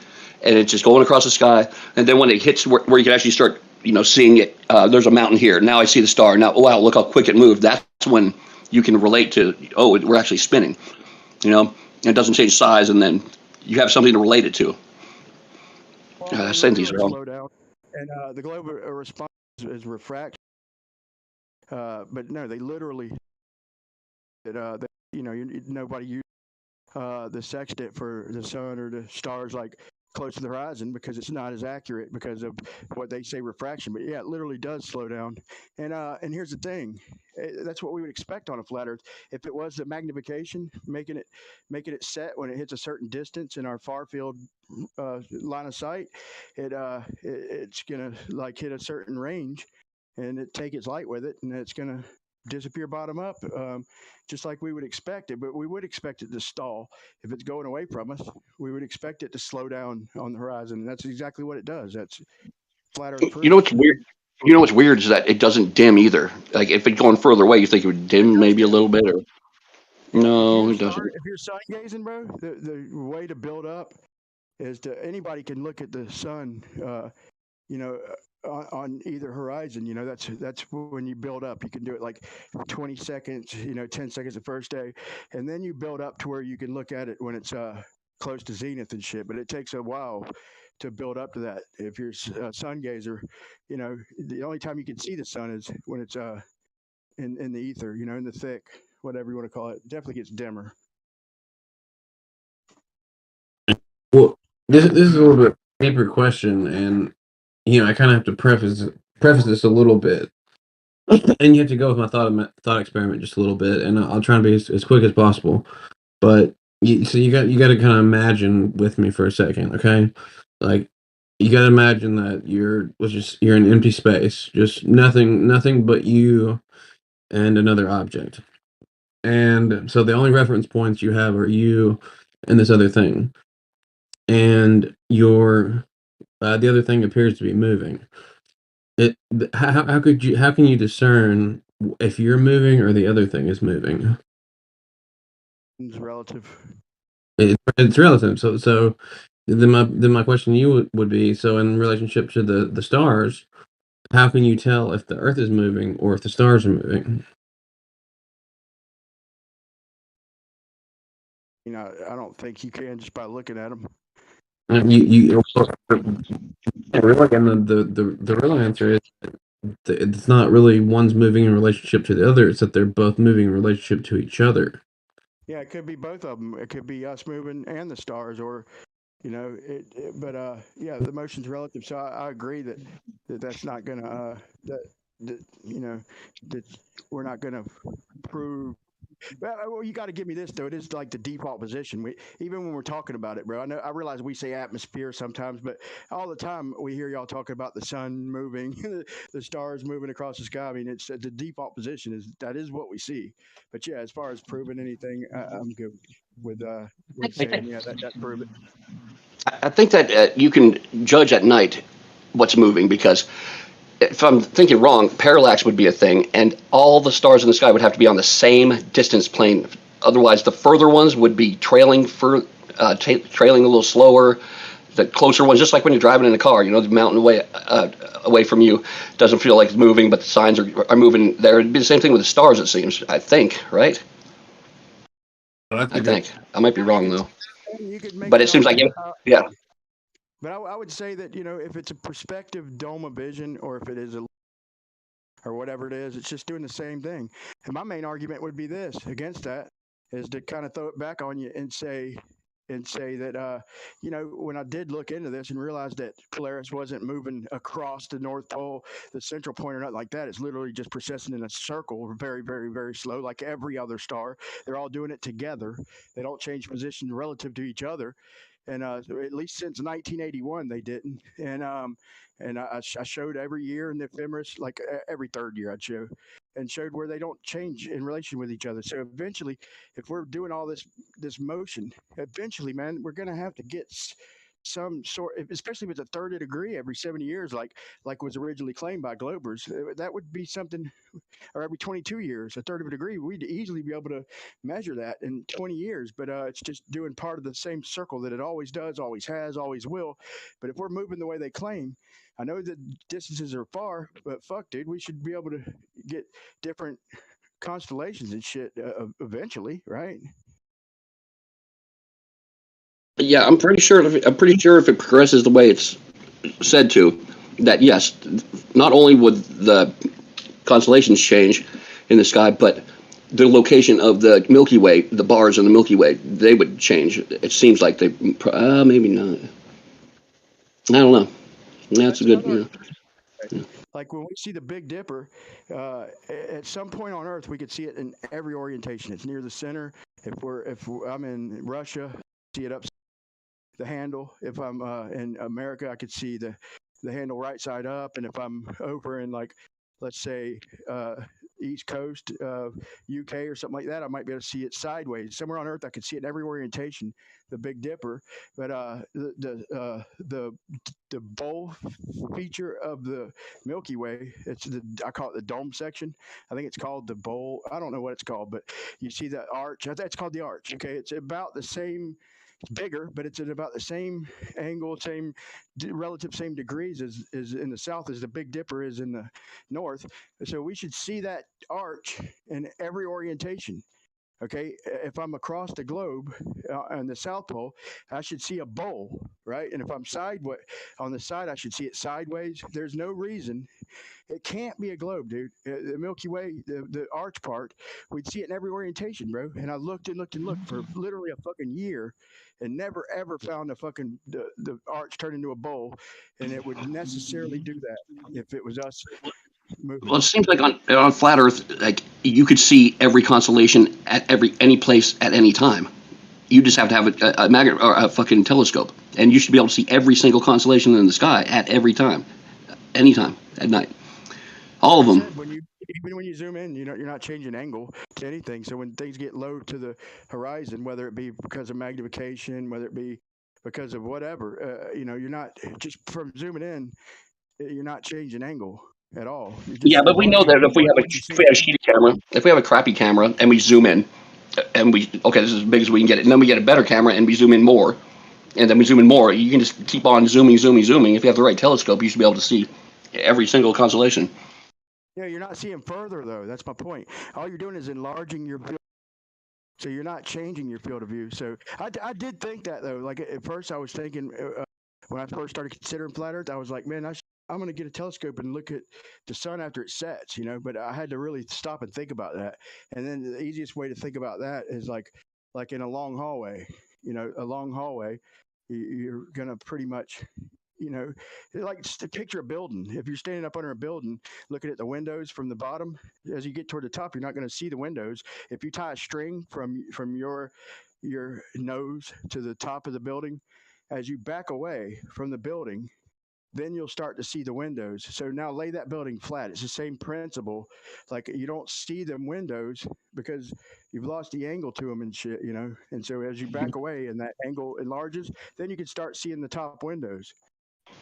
and it's just going across the sky. And then when it hits where you can actually start, seeing it. There's a mountain here. Now I see the star. Now, wow, look how quick it moved. That's when you can relate to. Oh, we're actually spinning. And it doesn't change size, and then you have something to relate it to. Same things are wrong. Slow down, and the globe response is refraction. But no, they literally, nobody used the sextant for the sun or the stars like close to the horizon because it's not as accurate because of what they say refraction. But yeah, it literally does slow down. And here's the thing, that's what we would expect on a flat Earth. If it was the magnification, making it set when it hits a certain distance in our far field line of sight, it's gonna like hit a certain range, and it take its light with it, and it's gonna disappear bottom up, just like we would expect it. But we would expect it to stall if it's going away from us. We would expect it to slow down on the horizon, and that's exactly what it does. That's flat Earth proof. You know what's weird? What's weird is that it doesn't dim either. Like if it's going further away, you think it would dim maybe a little bit, or no, it doesn't. If you're sun gazing, bro, the way to build up is anybody can look at the sun, on either horizon. That's when you build up. You can do it like 20 seconds, 10 seconds the first day, and then you build up to where you can look at it when it's close to zenith and shit. But it takes a while to build up to that. If you're a sun gazer, the only time you can see the sun is when it's in the ether, in the thick, whatever you want to call it. It definitely gets dimmer. Well, this is a little bit deeper question, and I kind of have to preface this a little bit, and you have to go with my thought experiment just a little bit, and I'll try and be as quick as possible. But you got to kind of imagine with me for a second, okay? Like you got to imagine that you're in empty space, just nothing but you and another object, and so the only reference points you have are you and this other thing, and the other thing appears to be moving. How can you discern if you're moving or the other thing is moving? It's relative. It's relative. So then my question to you would be, so in relationship to the stars, how can you tell if the Earth is moving or if the stars are moving? I don't think you can just by looking at them. You really, and the real answer is it's not really one's moving in relationship to the other. It's that they're both moving in relationship to each other. Yeah, it could be both of them. It could be us moving and the stars, or but yeah, the motion's relative. So I agree that's not gonna that we're not going to prove. Well, you got to give me this though. It is like the default position. Even when we're talking about it, bro. I realize we say atmosphere sometimes, but all the time we hear y'all talking about the sun moving, the stars moving across the sky. I mean, it's the default position that is what we see. But yeah, as far as proving anything, I'm good with saying that prove it. I think that you can judge at night what's moving because if I'm thinking wrong, parallax would be a thing, and all the stars in the sky would have to be on the same distance plane. Otherwise, the further ones would be trailing trailing a little slower. The closer ones, just like when you're driving in a car, the mountain away from you doesn't feel like it's moving, but the signs are moving there. It'd be the same thing with the stars, it seems. I think, right? I think. I might be wrong though. You could make But that it seems like argument. yeah. But I would say that if it's a perspective dome of vision, or if it is or whatever it is, it's just doing the same thing. And my main argument would be this against that is to kind of throw it back on you and say that when I did look into this and realized that Polaris wasn't moving across the North Pole, the central point, or nothing like that. It's literally just processing in a circle, very, very, very slow, like every other star. They're all doing it together. They don't change position relative to each other. And at least since 1981, they didn't. And I showed every year in the ephemeris, like every third year I'd show, and showed where they don't change in relation with each other. So eventually, if we're doing all this motion, eventually, man, we're going to have to get some sort, especially if it's a third of a degree every 70 years, like was originally claimed by Globers. That would be something, or every 22 years, a third of a degree. We'd easily be able to measure that in 20 years, but it's just doing part of the same circle that it always does, always has, always will. But if we're moving the way they claim, I know that distances are far, but fuck, dude, we should be able to get different constellations and shit eventually, right? Yeah, I'm pretty sure. If it progresses the way it's said to, that yes, not only would the constellations change in the sky, but the location of the Milky Way, the bars in the Milky Way, they would change. It seems like they maybe not. I don't know. That's a good. Like when we see the Big Dipper, at some point on Earth, we could see it in every orientation. It's near the center. If I'm in Russia, see it up the handle. If I'm in America, I could see the handle right side up. And if I'm over in, like, let's say East Coast, UK or something like that, I might be able to see it sideways. Somewhere on Earth, I could see it in every orientation, the Big Dipper. But the bowl feature of the Milky Way, I call it the dome section. I think it's called the bowl. I don't know what it's called, but you see that arch. That's called the arch. Okay, it's about the same. It's bigger, but it's at about the same angle, relative same degrees as in the south as the Big Dipper is in the north. So we should see that arch in every orientation. Okay, if I'm across the globe on the South Pole, I should see a bowl, right? And if I'm sideways on the side, I should see it sideways. There's no reason it can't be a globe, dude. The Milky Way, the arch part, we'd see it in every orientation, bro. And I looked and looked and looked for literally a fucking year, and never ever found the arch turn into a bowl, and it would necessarily do that if it was us moving Well, it it. seems like on flat Earth, like you could see every constellation at any place at any time. You just have to have a magnet or a fucking telescope, and you should be able to see every single constellation in the sky at every time, anytime at night. All of them. Even when you zoom in, you're not changing angle to anything. So when things get low to the horizon, whether it be because of magnification, whether it be because of whatever, you're not just from zooming in, you're not changing angle at all. Yeah, but we know that if we have a shitty camera, if we have a crappy camera and we zoom in, and this is as big as we can get it, and then we get a better camera and we zoom in more, and then we zoom in more. You can just keep on zooming. If you have the right telescope, you should be able to see every single constellation. Yeah, you're not seeing further though. That's my point. All you're doing is enlarging your field. So you're not changing your field of view. So I did think that though. Like at first, I was thinking when I first started considering flat Earth, I was like, man, I'm going to get a telescope and look at the sun after it sets, But I had to really stop and think about that. And then the easiest way to think about that is like in a long hallway. A long hallway, you're going to pretty much You know, like just to picture a building. If you're standing up under a building, looking at the windows from the bottom, as you get toward the top, you're not going to see the windows. If you tie a string from your nose to the top of the building, as you back away from the building, then you'll start to see the windows. So now lay that building flat. It's the same principle. Like you don't see them windows because you've lost the angle to them and shit, you know. And so as you back away and that angle enlarges, then you can start seeing the top windows.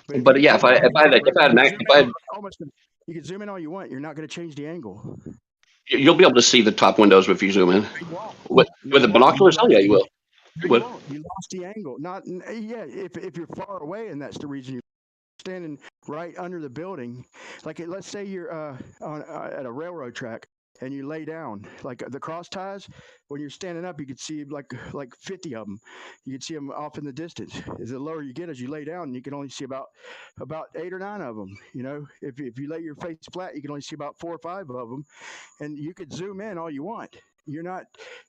But if But you yeah, zoom in all you want, if I had you an, can zoom if in I had, almost. You can zoom in all you want. You're not going to change the angle. you'll be able to see the top windows if you zoom in. No, you won't. With No, the you won't. You binoculars, hell lost. yeah, you will. No, you With won't. You lost the angle. Not. Yeah. If you're far away, and that's the reason you're standing right under the building. Like let's say you're at a railroad track and you lay down. Like the cross ties, when you're standing up, you can see like 50 of them. You can see them off in the distance. As the lower you get, as you lay down, you can only see about 8 or 9 of them. You know, if you lay your face flat, you can only see about 4 or 5 of them, and you could zoom in all you want. You're not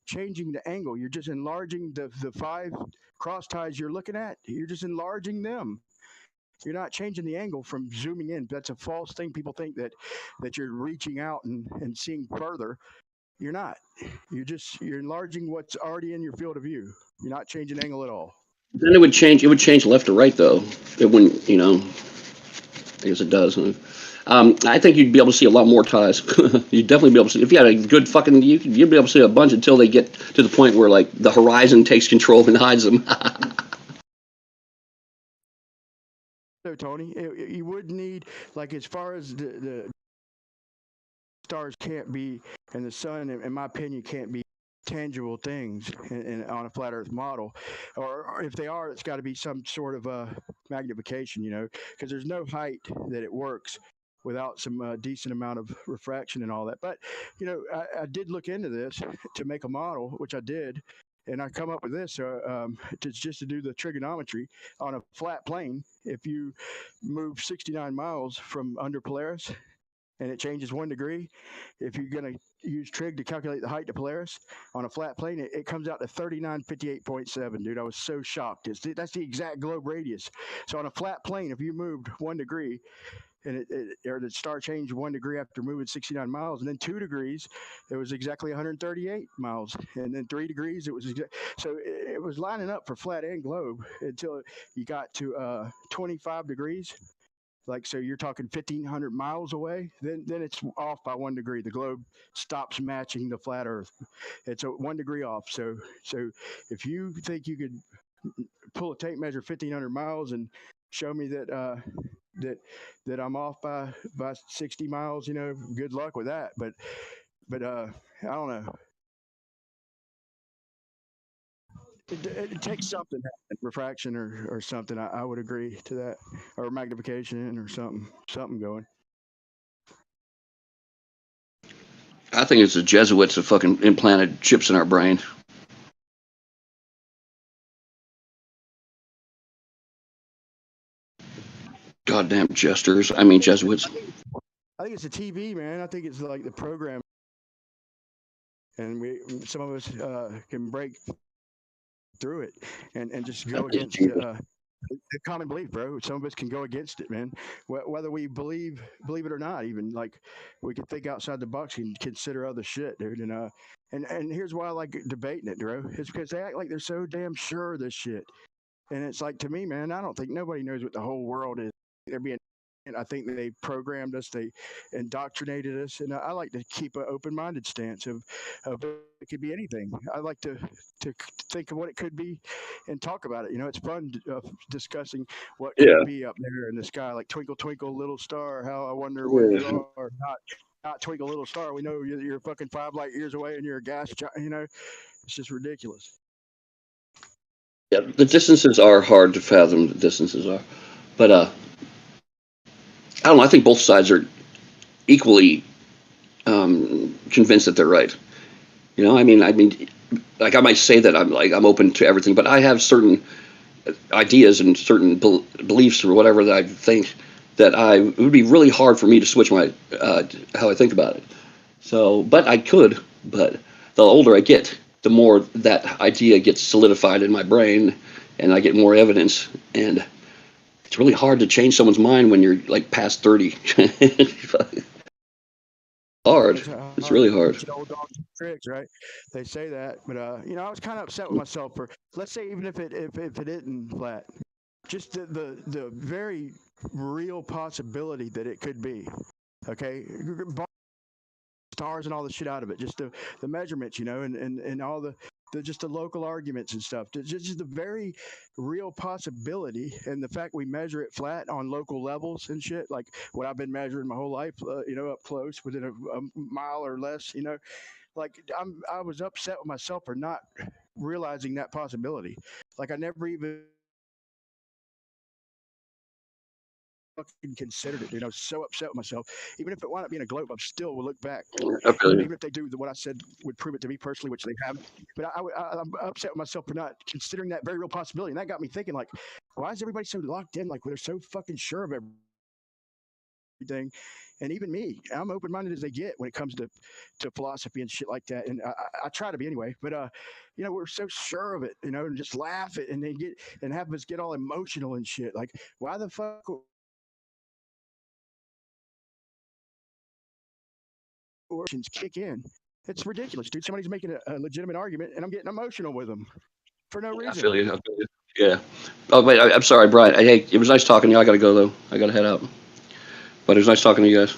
changing the angle. You're just enlarging the 5 cross ties you're looking at. You're just enlarging them. You're not changing the angle from zooming in. That's a false thing. People think that you're reaching out and seeing further. You're not. You're enlarging what's already in your field of view. You're not changing angle at all. then it would change. It would change left to right though. It wouldn't. You know. I guess it does. Huh? I think you'd be able to see a lot more ties. You'd definitely be able to see if you had a good fucking. You'd be able to see a bunch until they get to the point where like the horizon takes control and hides them. So Tony, you would need, like, as far as the stars can't be, and the sun, in my opinion, can't be tangible things on a flat Earth model, or if they are, it's got to be some sort of magnification, you know, because there's no height that it works without some decent amount of refraction and all that. But you know, I did look into this to make a model, which I did. And I come up with this just to do the trigonometry on a flat plane. If you move 69 miles from under Polaris and it changes 1 degree, if you're going to use trig to calculate the height to Polaris on a flat plane, it comes out to 3958.7, dude. I was so shocked. That's the exact globe radius. So on a flat plane, if you moved 1 degree, and or the star changed 1 degree after moving 69 miles, and then 2 degrees, it was exactly 138 miles, and then 3 degrees, it was so it was lining up for flat and globe until you got to 25 degrees. Like, so you're talking 1,500 miles away, then it's off by 1 degree. The globe stops matching the flat Earth. It's 1 degree off. So if you think you could pull a tape measure 1,500 miles and show me that that I'm off by 60 miles, you know, good luck with that. But I don't know. It takes something, refraction or something. I would agree to that, or magnification or something going. I think it's the Jesuits that fucking implanted chips in our brain. Goddamn jesters. I mean Jesuits. I think it's the TV, man. I think it's like the program, and some of us can break through it and just go against the common belief, bro. Some of us can go against it, man. Whether we believe it or not, even like we can think outside the box and consider other shit, dude. And here's why I like debating it, bro. It's because they act like they're so damn sure of this shit. And it's like, to me, man, I don't think nobody knows what the whole world is. They're being, and I think they programmed us, they indoctrinated us, and I like to keep an open-minded stance of it could be anything. I like to think of what it could be and talk about it. You know, it's fun discussing what could Yeah. be up there in the sky, like twinkle twinkle little star. How I wonder where you are. Not twinkle little star. We know you're fucking 5 light years away and you're a gas giant. You know, it's just ridiculous. Yeah, the distances are hard to fathom. The distances are, but I don't know. I think both sides are equally convinced that they're right. You know, I mean, like I might say that I'm open to everything, but I have certain ideas and certain beliefs or whatever that I think that it would be really hard for me to switch my how I think about it. So, but I could. But the older I get, the more that idea gets solidified in my brain, and I get more evidence. And It's really hard to change someone's mind when you're like past 30. Hard. It's really hard. Teaching old dogs tricks, right? They say that, but I was kind of upset with myself for, let's say, even if it isn't flat, just the very real possibility that it could be. Okay, stars and all the shit out of it, just the measurements, and all the just the local arguments and stuff. Just the very real possibility, and the fact we measure it flat on local levels and shit, like what I've been measuring my whole life, up close within a mile or less, like I was upset with myself for not realizing that possibility. Like I never even fucking considered it, dude. I was so upset with myself. Even if it wound up being a globe, I still will look back. I feel you. Even if they do what I said would prove it to me personally, which they have. But I'm upset with myself for not considering that very real possibility. And that got me thinking, like, why is everybody so locked in? Like, they're so fucking sure of everything. And even me, I'm open-minded as they get when it comes to philosophy and shit like that. And I try to be anyway. But we're so sure of it, and just laugh it, and then have us get all emotional and shit. Like, why the fuck? Kick in. It's ridiculous, dude. Somebody's making a legitimate argument, and I'm getting emotional with them for no reason. I feel you. Yeah. Oh wait, I'm sorry, Brian. Hey, it was nice talking to you. I gotta go though. I gotta head out. But it was nice talking to you guys.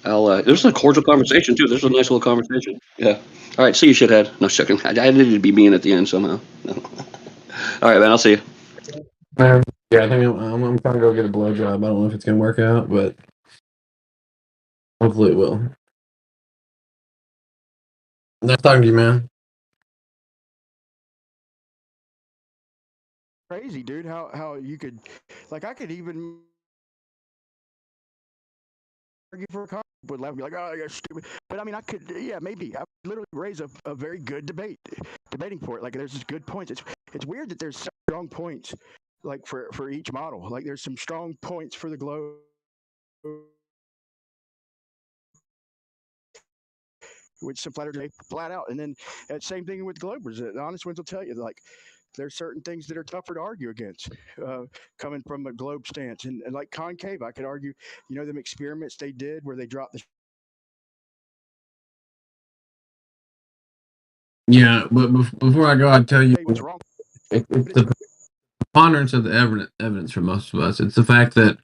It was a cordial conversation too. This was a nice little conversation. Yeah. All right. See you, shithead. No, checking. I needed to be mean at the end somehow. No. All right, man. I'll see you. Yeah, I think I'm trying to go get a blowjob. I don't know if it's gonna work out, but hopefully it will. Nice talking to you, man. Crazy, dude. How you could, like, I could even argue for a comment, would laugh and be like, "Oh, you're stupid." But I mean, I could, yeah, maybe. I would literally raise a very good debating for it. Like, there's just good points. It's weird that there's such strong points, like for each model. Like, there's some strong points for the globe, which some flat earthers flat out, and then same thing with globers. The honest ones will tell you, like, there's certain things that are tougher to argue against, coming from a globe stance, and like concave, I could argue, them experiments they did where they dropped the. Yeah, but before I go, I'd tell you, What's wrong? it's the preponderance of the evidence for most of us. It's the fact that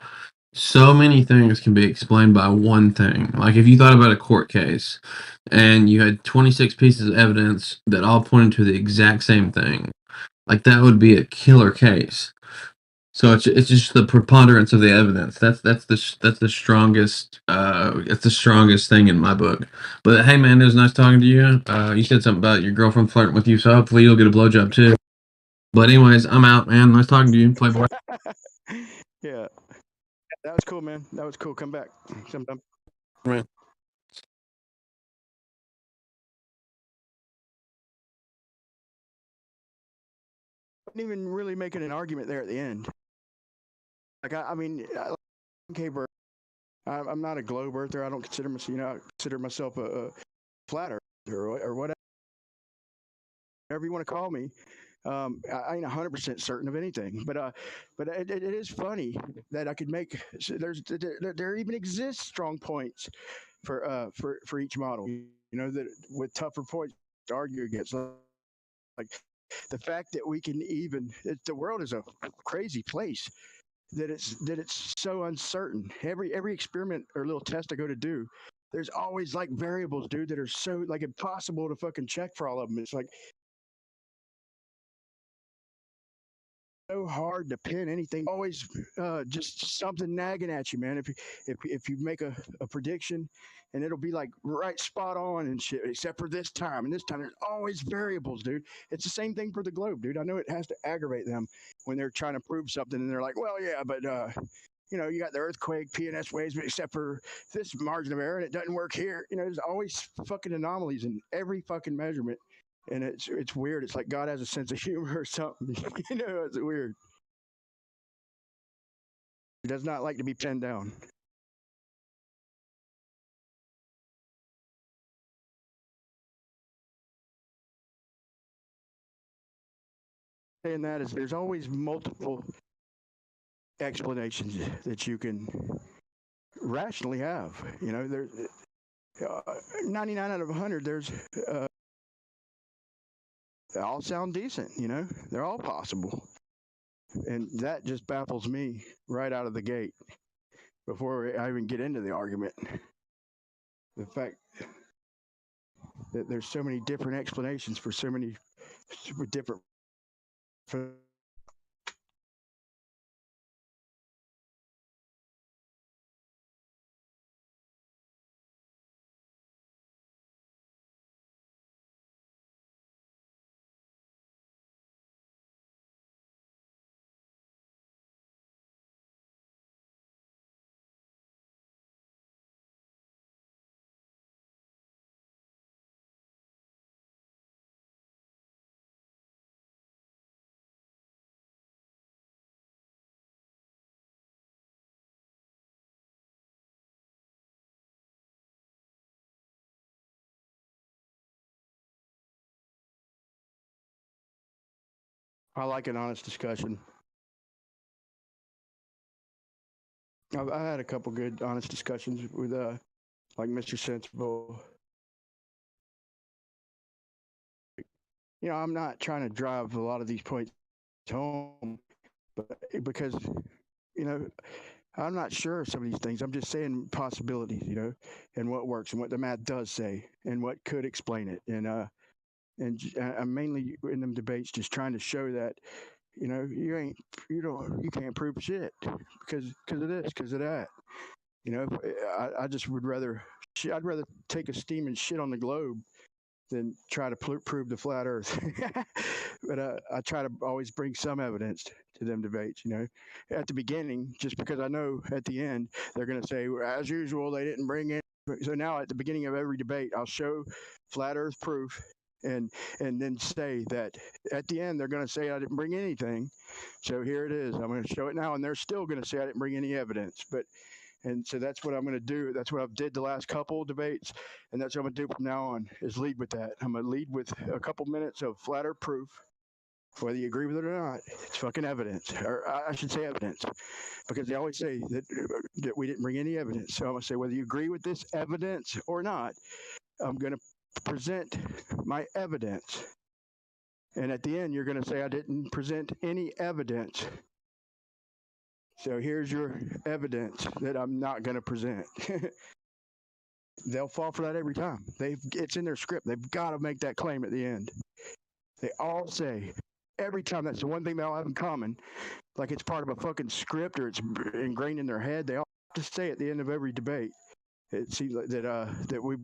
so many things can be explained by one thing. Like if you thought about a court case and you had 26 pieces of evidence that all pointed to the exact same thing, like that would be a killer case. So it's just the preponderance of the evidence. That's the strongest it's the strongest thing in my book. But hey man, it was nice talking to you. You said something about your girlfriend flirting with you, so hopefully you'll get a blowjob too. But anyways, I'm out, man. Nice talking to you, Playboy. Yeah, that was cool, man. That was cool. Come back sometime. Man. Wasn't even really making an argument there at the end. Like I mean, concave earth. I'm not a globe earther. I don't consider myself, I consider myself a flat earther or whatever you want to call me. I ain't 100% certain of anything, but it is funny that I could make. There even exists strong points for each model. That with tougher points to argue against. Like the fact that we can even the world is a crazy place. That it's so uncertain. Every experiment or little test I go to do, there's always like variables, dude, that are so like impossible to fucking check for all of them. It's like so hard to pin anything. Always just something nagging at you, man. If you make a prediction and it'll be like right spot on and shit, except for this time and this time, there's always variables, dude. It's the same thing for the globe, dude. I know it has to aggravate them when they're trying to prove something and they're like, well, yeah, but you got the earthquake, PNS waves, but except for this margin of error, and it doesn't work here. There's always fucking anomalies in every fucking measurement. And it's weird. It's like God has a sense of humor or something. It's weird. He does not like to be pinned down. Saying that is there's always multiple explanations that you can rationally have. You know, there's 99 out of 100. There's they all sound decent. You know, they're all possible, and that just baffles me right out of the gate before I even get into the argument. The fact that there's so many different explanations for so many different. I like an honest discussion. I had a couple good honest discussions with like Mr. Sensible. You know, I'm not trying to drive a lot of these points home, but because you know, I'm not sure of some of these things. I'm just saying possibilities, you know, and what works and what the math does say and what could explain it. And I'm mainly in them debates just trying to show that, you know, you can't prove shit because of this, because of that. You know, I just would rather I'd rather take a steam and shit on the globe than try to prove the flat Earth. But I try to always bring some evidence to them debates. You know, at the beginning, just because I know at the end they're going to say, as usual, they didn't bring in. So now at the beginning of every debate, I'll show flat Earth proof, and then say that at the end they're going to say I didn't bring anything. So here it is. I'm going to show it now, and they're still going to say I didn't bring any evidence. And so that's what I'm going to do. That's what I've did the last couple of debates, and that's what I'm going to do from now on, is lead with that. I'm going to lead with a couple minutes of flat Earth proof, whether you agree with it or not. It's fucking evidence, or I should say evidence, because they always say that we didn't bring any evidence. So I'm going to say whether you agree with this evidence or not, I'm going to present my evidence. And at the end, you're going to say I didn't present any evidence. So here's your evidence that I'm not going to present. They'll fall for that every time. It's in their script. They've got to make that claim at the end. They all say every time. That's the one thing they all have in common. Like it's part of a fucking script or it's ingrained in their head. They all have to say at the end of every debate. It seems like that we.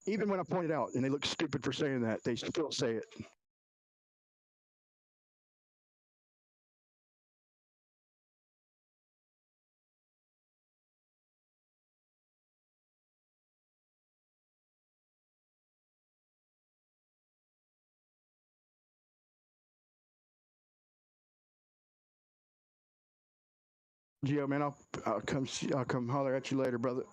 Even when I point it out and they look stupid for saying that, they still say it. Gio, man, I'll come holler at you later, brother.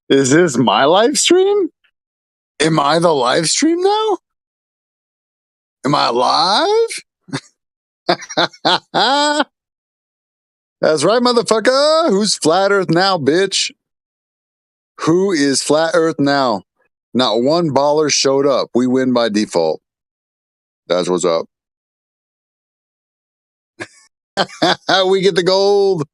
Is this my live stream? Am I the live stream now? Am I live? That's right, motherfucker. Who's flat Earth now, bitch? Who is flat Earth now? Not one baller showed up. We win by default. That's what's up. We get the gold.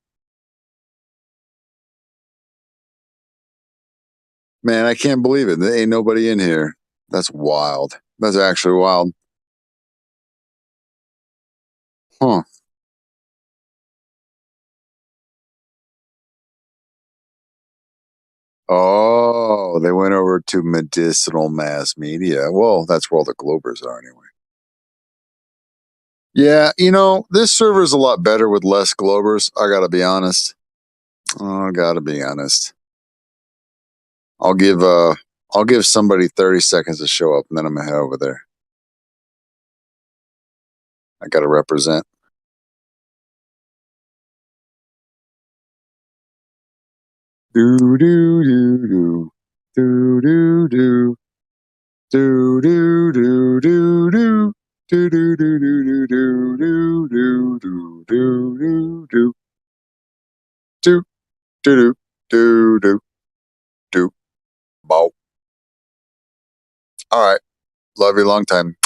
Man, I can't believe it. There ain't nobody in here. That's wild. That's actually wild. Huh. Oh, they went over to medicinal mass media. Well, that's where all the Globers are anyway. Yeah, this server is a lot better with less Globers. I gotta be honest. I gotta be honest. I'll give somebody 30 seconds to show up, and then I'm gonna head over there. I gotta represent. Do do do do do do do do do do do do. Do do do do do do do do do do do do do do do do. Bow. All right. Love you long time.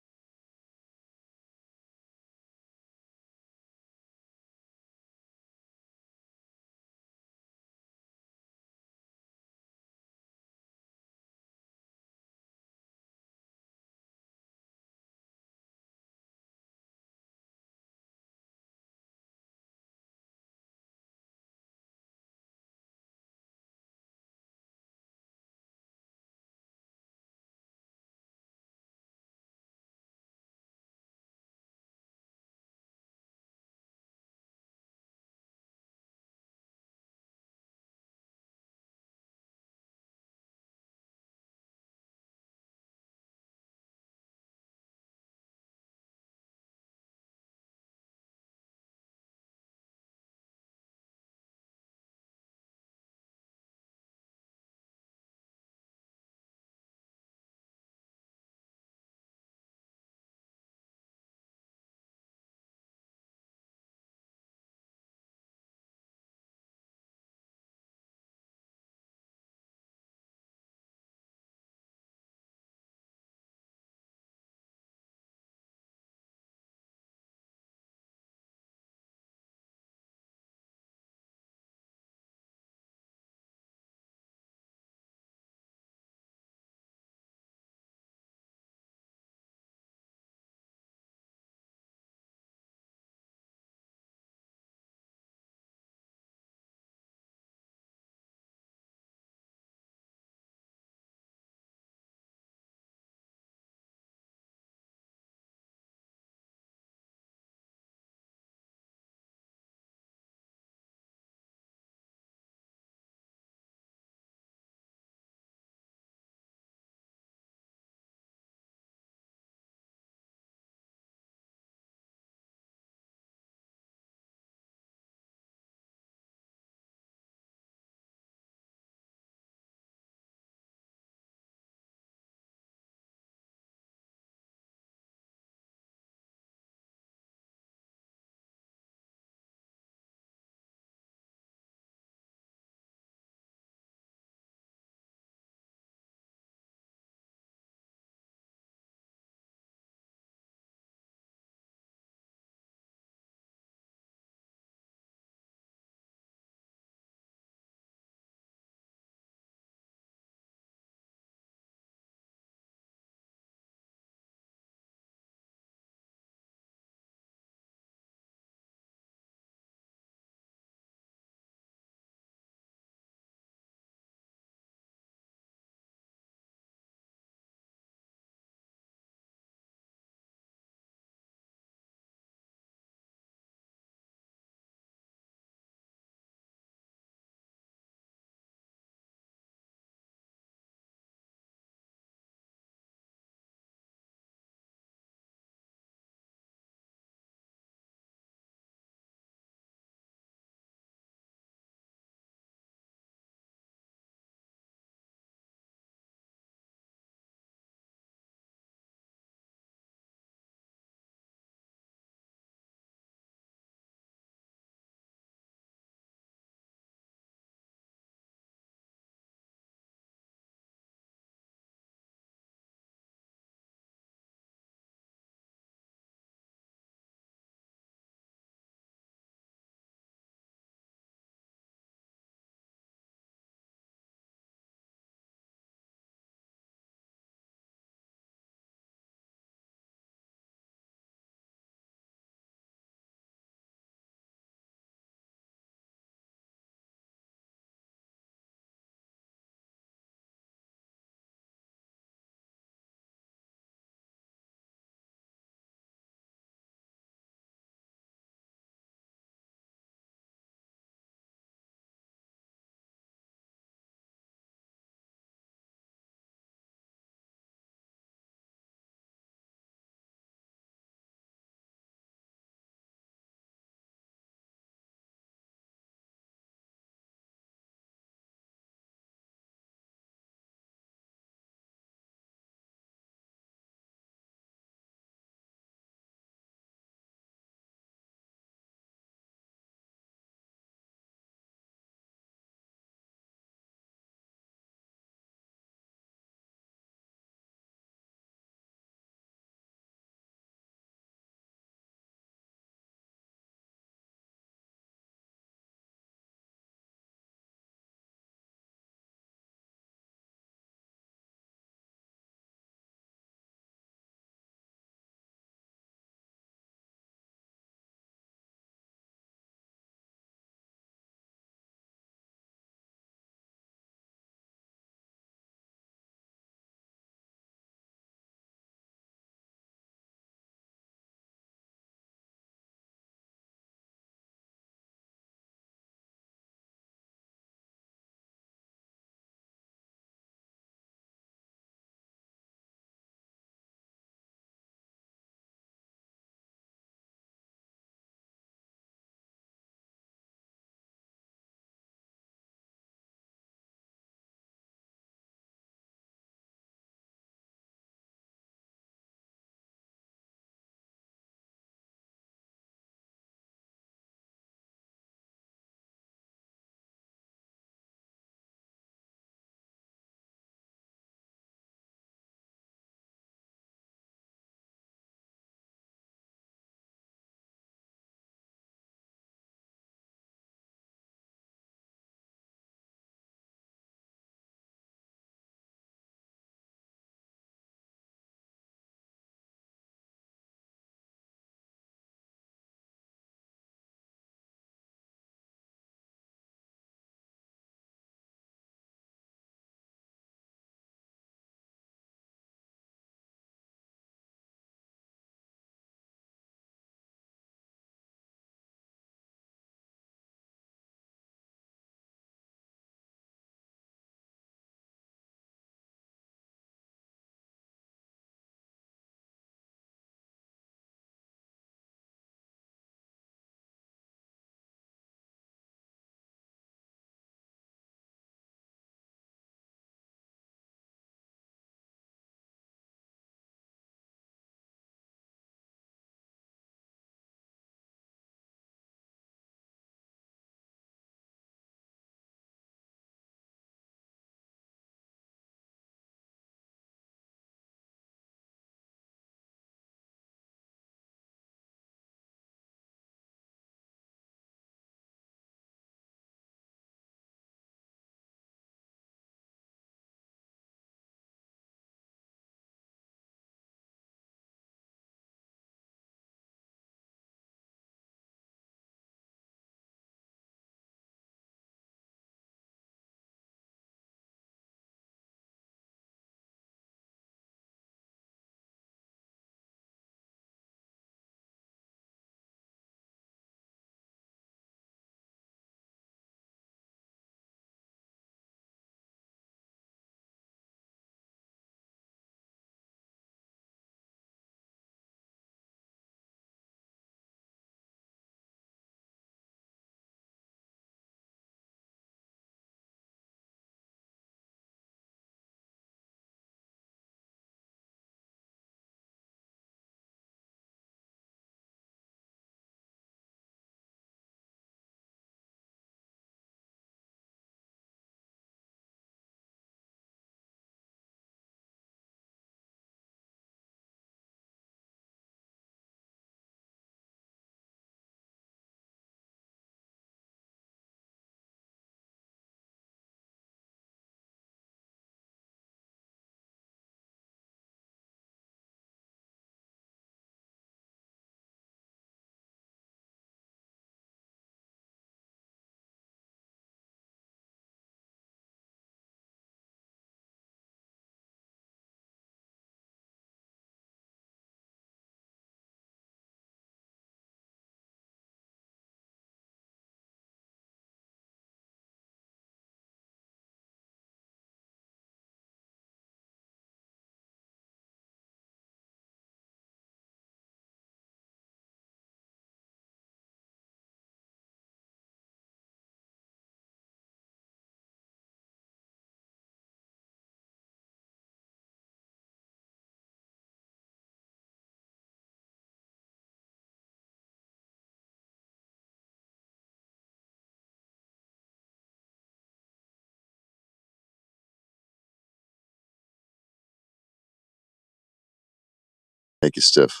make you stiff.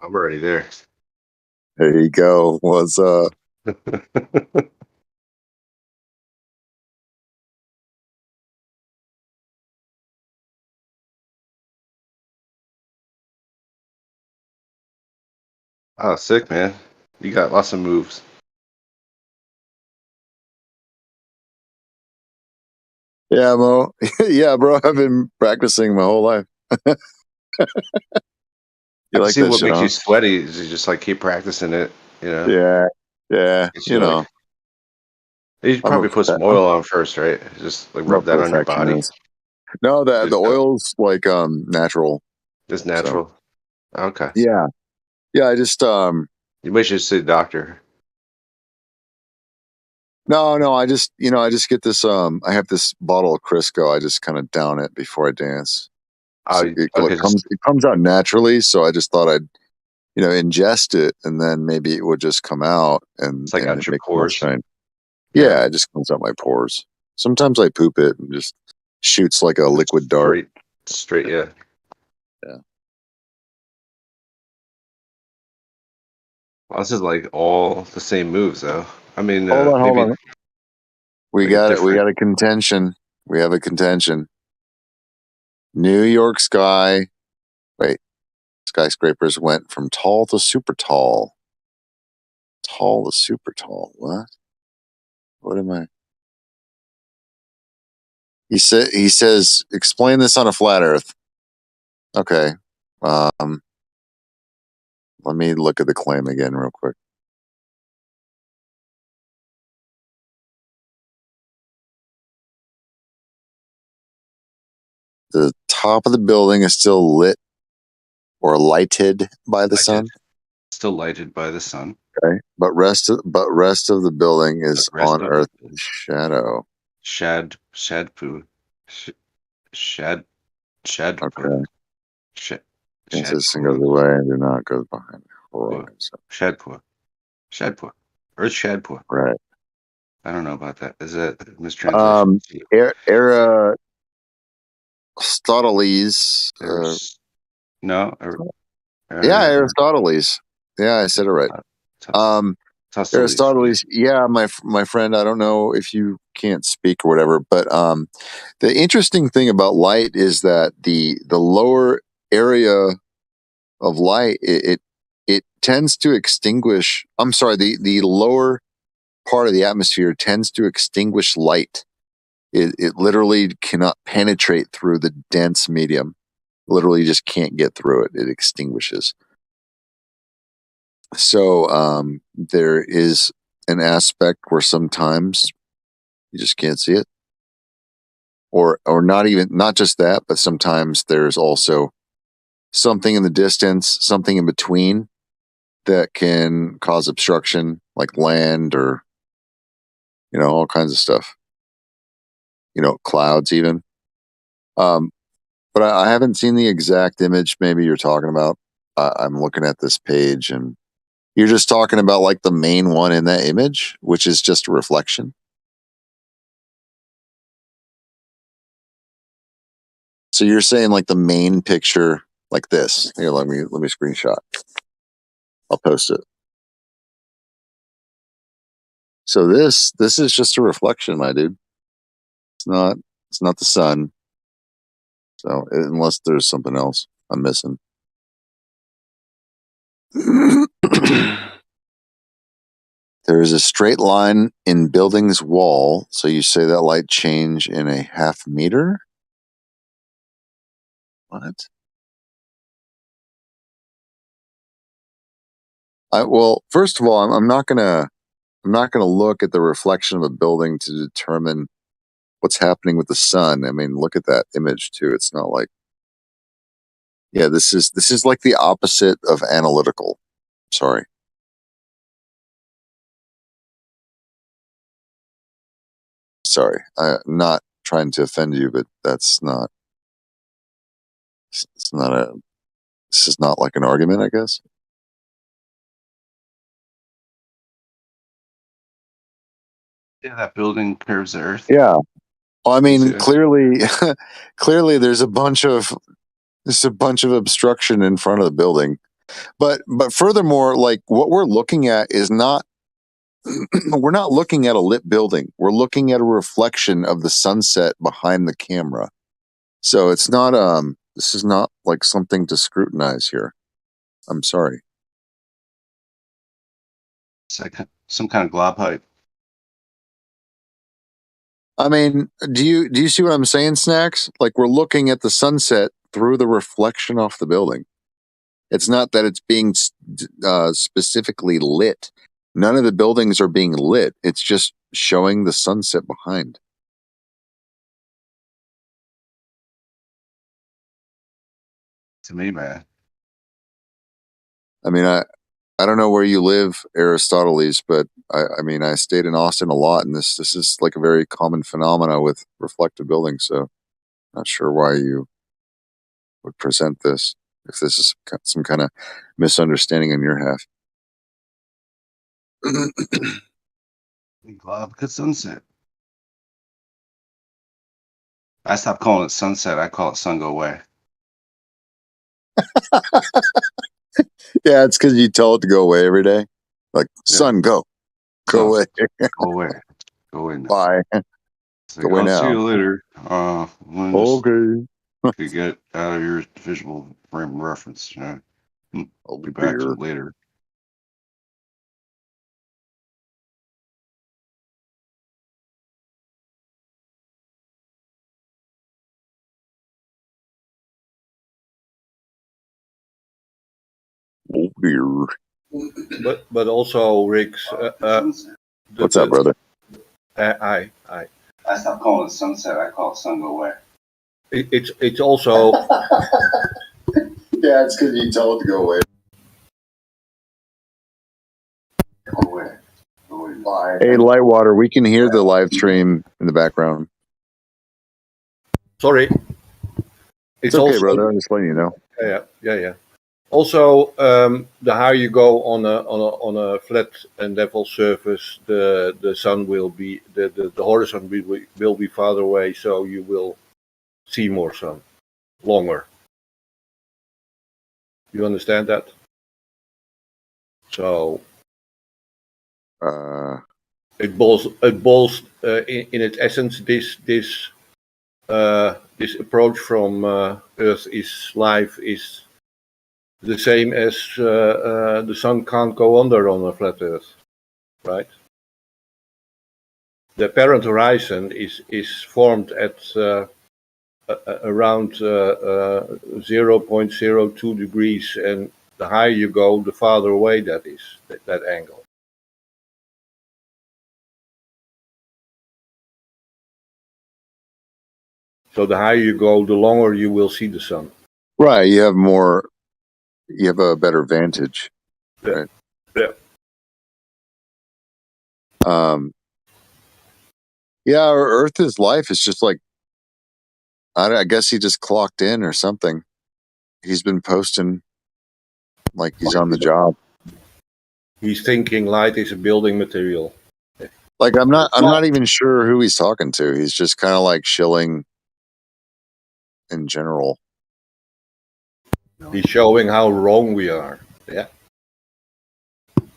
I'm already there. There you go. What's up? Oh, sick, man. You got lots of moves. Yeah, Mo. Yeah, bro. I've been practicing my whole life. I You can like see that what shit, makes huh? you sweaty is you just like keep practicing it, you know? Yeah, yeah. Gets You you like know, you should I'm a probably put some oil on first, right? Just like I'm a rub that on your body. perfectionist. No, the Just oil's like natural. So natural. Okay. yeah, yeah. I just You might just see the doctor. no. I just I just get this I have this bottle of Crisco. I just kind of down it before I dance. Oh, So okay, just it comes out naturally. So I just thought I'd ingest it, and then maybe it would just come out, it's like and out it your makes more pores. shine. Yeah. Yeah, it just comes out my pores. Sometimes I poop it and just shoots like a liquid dart. Straight, yeah. Yeah. Well, this is like all the same moves, though. I mean, Hold maybe on. We like a got it. We different. got a contention. We have a contention. New York sky. Wait, skyscrapers went from tall to super tall. Tall to super tall. What? What am I? He says explain this on a flat Earth. Okay. Let me look at the claim again real quick. The top of the building is still lit or lighted by the sun. Still lighted by the sun. Okay. But rest of the building is Rest on of Earth it is shadow. shad poo. Shad poo. Okay. Shad Consisting poo. goes away and do not goes behind Poo. horizon. Shad poo. Shad poo. Earth shad poo. Right. I don't know about that. Is that a mistranslation? Aristoteles. No. Yeah, Aristoteles. Yeah, I said it right. Aristoteles. Yeah, my friend. I don't know if you can't speak or whatever, but the interesting thing about light is that the lower area of light it tends to extinguish. I'm sorry, the lower part of the atmosphere tends to extinguish light. It literally cannot penetrate through the dense medium. Literally, just can't get through it. It extinguishes. So there is an aspect where sometimes you just can't see it, or not just that, but sometimes there's also something in the distance, something in between that can cause obstruction, like land or all kinds of stuff. Clouds even. But I haven't seen the exact image. Maybe you're talking about. I'm looking at this page, and you're just talking about like the main one in that image, which is just a reflection. So you're saying like the main picture, like this. Here, let me screenshot. I'll post it. So this is just a reflection, my dude. It's not the sun. So unless there's something else I'm missing. There is a straight line in building's wall. So you say that light change in a half meter? What? Well, first of all, I'm not gonna look at the reflection of a building to determine what's happening with the sun. I mean, look at that image too. It's not like, yeah, this is like the opposite of analytical. Sorry. I'm not trying to offend you, but that's not. It's not a. This is not like an argument, I guess. Yeah, that building curves the earth. Yeah. Well, I You see mean, that? clearly, there's a bunch of There's a bunch of obstruction in front of the building. But furthermore, like what we're looking at is not we're not looking at a lit building. We're looking at a reflection of the sunset behind the camera. So it's not this is not like something to scrutinize here. I'm sorry. It's like some kind of glob height. I mean, do you see what I'm saying, Snacks? Like we're looking at the sunset through the reflection off the building. It's not that it's being specifically lit. None of the buildings are being lit. It's just showing the sunset behind. To me, man. I mean, I don't know where you live, Aristoteles, but I mean, I stayed in Austin a lot, and this is like a very common phenomena with reflective buildings. So, not sure why you would present this if this is some kind of misunderstanding on your half. Glob could sunset. I stopped calling it sunset. I call it sun go away. Yeah, it's because you tell it to go away every day. Like, sun, go away, Go away, go away now. Bye. It's like, Go away I'll see now. you later. Okay. To get out of your visual frame of reference. I'll be back dear. later. Oh dear. But also, Riggs. What's up, brother? I stopped calling it sunset. I call it sun go away. It's also. Yeah, it's because you tell it to go away. Go away. Go away. Bye. Hey, Lightwater, we can hear the live stream in the background. Sorry. It's okay, brother. I'm just letting you know. Yeah. Also, the higher you go on a flat and level surface, the sun will be the horizon will be farther away, so you will see more sun longer. You understand that? So it boils in its essence this approach from Earth is life is the same as the sun can't go under on a flat Earth, right? The apparent horizon is formed at around 0.02 degrees, and the higher you go, the farther away that is, that angle. So the higher you go, the longer you will see the sun. Right, you have a better vantage. Right? Yeah. Yeah, Earth is life. It's just like, I guess he just clocked in or something. He's been posting like he's on the job. He's thinking light is a building material. Like I'm not even sure who he's talking to. He's just kind of like shilling in general. He's showing how wrong we are. Yeah.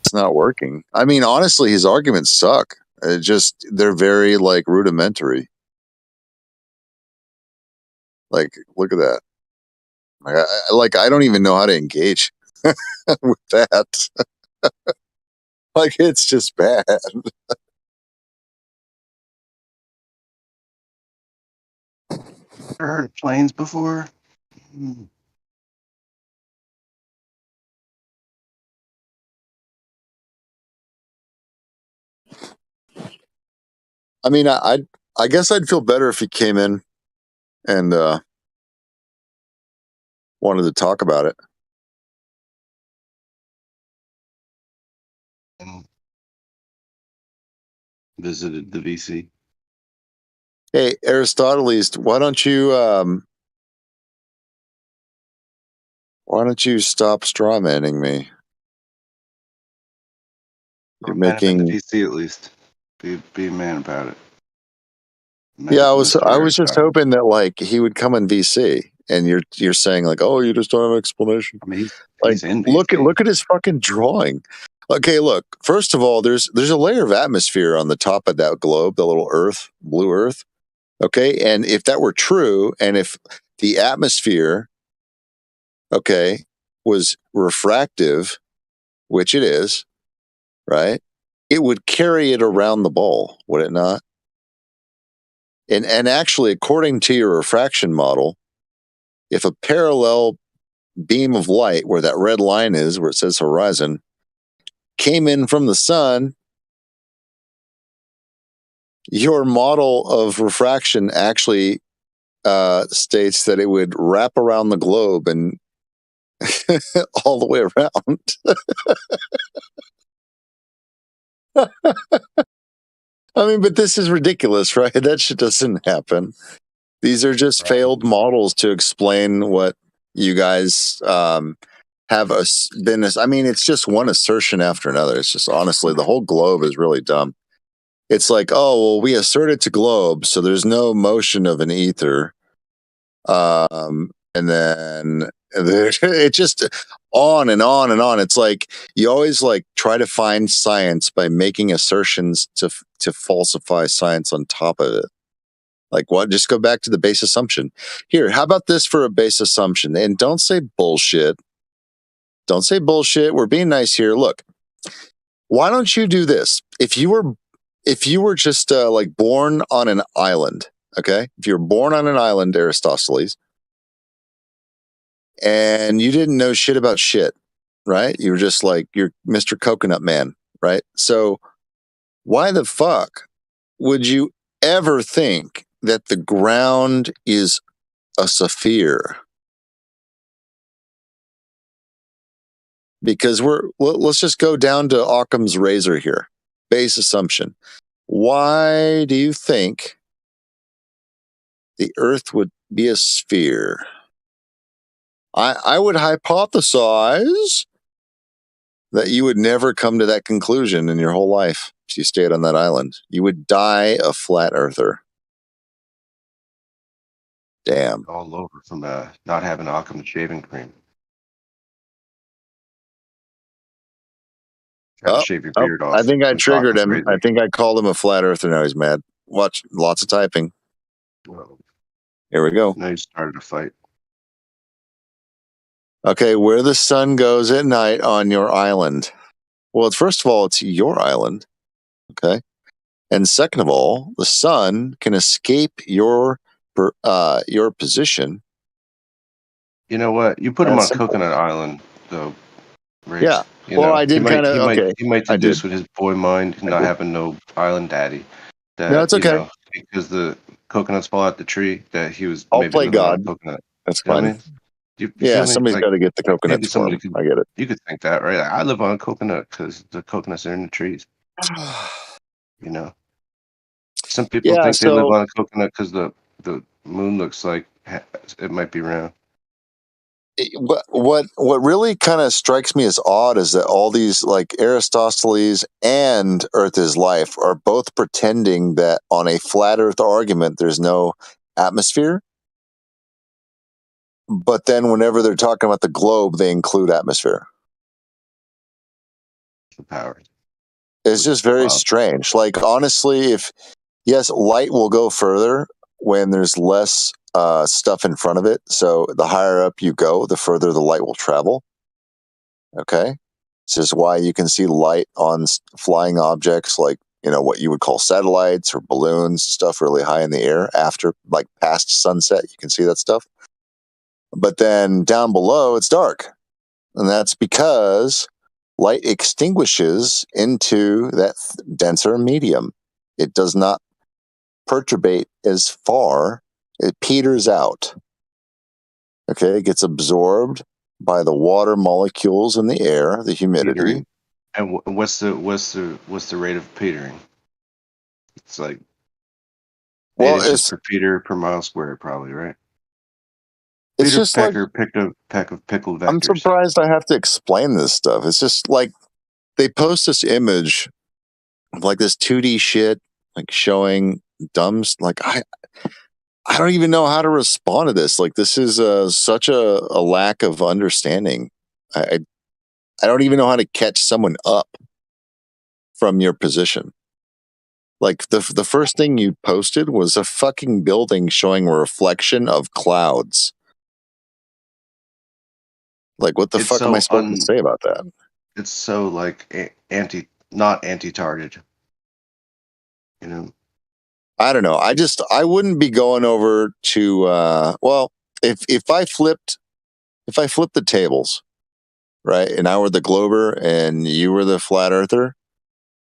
It's not working. I mean, honestly, his arguments suck. They're very like rudimentary. Like, look at that. I don't even know how to engage with that. Like, it's just bad. Ever heard of planes before? I mean, I guess I'd feel better if he came in and wanted to talk about it. Visited the VC. Hey, Aristoteles, why don't you stop strawmanning me? You're making the VC at least. Be a man about it. Yeah, I was just hoping that like he would come in VC. and you're saying like, oh, you just don't have an explanation. I mean, Like, he's in these look at his fucking drawing. Okay, look. First of all, there's a layer of atmosphere on the top of that globe, the little Earth, blue Earth. Okay, and if that were true, and if the atmosphere, okay, was refractive, which it is, right? It would carry it around the ball, would it not? And actually, according to your refraction model, if a parallel beam of light, where that red line is, where it says horizon, came in from the sun, your model of refraction actually states that it would wrap around the globe and all the way around. I mean, but this is ridiculous, right? That shit doesn't happen. These are just failed models to explain what you guys have been. I mean, it's just one assertion after another. It's just honestly, the whole globe is really dumb. It's like, oh, well, we assert it's a globe, so there's no motion of an ether. And then it just on and on and on. It's like you always like try to find science by making assertions to falsify science on top of it. Like what? Just go back to the base assumption. Here, how about this for a base assumption? And don't say bullshit. Don't say bullshit. We're being nice here. Look, why don't you do this? If you were just like born on an island, okay? If you're born on an island, Aristoteles, and you didn't know shit about shit, right? You were just like, you're Mr. Coconut Man, right? So why the fuck would you ever think that the ground is a sphere? Because let's just go down to Occam's razor here. Base assumption. Why do you think the Earth would be a sphere? I would hypothesize that you would never come to that conclusion in your whole life if you stayed on that island. You would die a flat earther. Damn. all over from not having Occam shaving cream. Got to shave your beard off. I think I and triggered talking him. crazy. I think I called him a flat earther. Now he's mad. Watch, lots of typing. Well, Here we go. now you started a fight. Okay, where the sun goes at night on your island. Well, first of all, it's your island. Okay. And second of all, the sun can escape your position. You know what? You put him That's on simple. Coconut Island, though. Right? Yeah. You Well, know, I did kind of. Okay. He might I did. deduce with his boy mind not having no island daddy. That, No, it's okay. You know, because the coconuts fall out the tree, that he was I'll maybe play living on a God. coconut. That's You know what fine. I mean? You Yeah, feel me? somebody's Like, got to get the maybe coconuts for somebody him. could. I get it. You could think that, right? I live on a coconut because the coconuts are in the trees. You know, some people Yeah. think they live So on a coconut because the moon looks like it might be round. what really kind of strikes me as odd is that all these like Aristoteles and Earth is life are both pretending that on a flat Earth argument there's no atmosphere, but then whenever they're talking about the globe, they include atmosphere. The power. It's just very strange. Like honestly, if yes, light will go further when there's less stuff in front of it. So the higher up you go, the further the light will travel. Okay. This is why you can see light on flying objects like, you know, what you would call satellites or balloons, stuff really high in the air after, like past sunset. You can see that stuff. But then down below, it's dark. And that's because light extinguishes into that denser medium. It does not perturbate as far, it peters out. Okay, it gets absorbed by the water molecules in the air, the humidity. Petering. And what's the rate of petering? It's like 8 inches per Peter per mile squared, probably, right? It's Peter just Pecker picked a peck of pickled vectors. I'm surprised I have to explain this stuff. It's just like they post this image of like this 2D shit, like showing dumb. Like I don't even know how to respond to this. Like, this is such a lack of understanding. I don't even know how to catch someone up from your position. Like, the first thing you posted was a fucking building showing a reflection of clouds. Like, what the It's fuck am I so supposed to say about that? It's so like not anti-target. You know, I don't know. I wouldn't be going over to well, if I flipped the tables, right, and I were the Glober and you were the flat earther,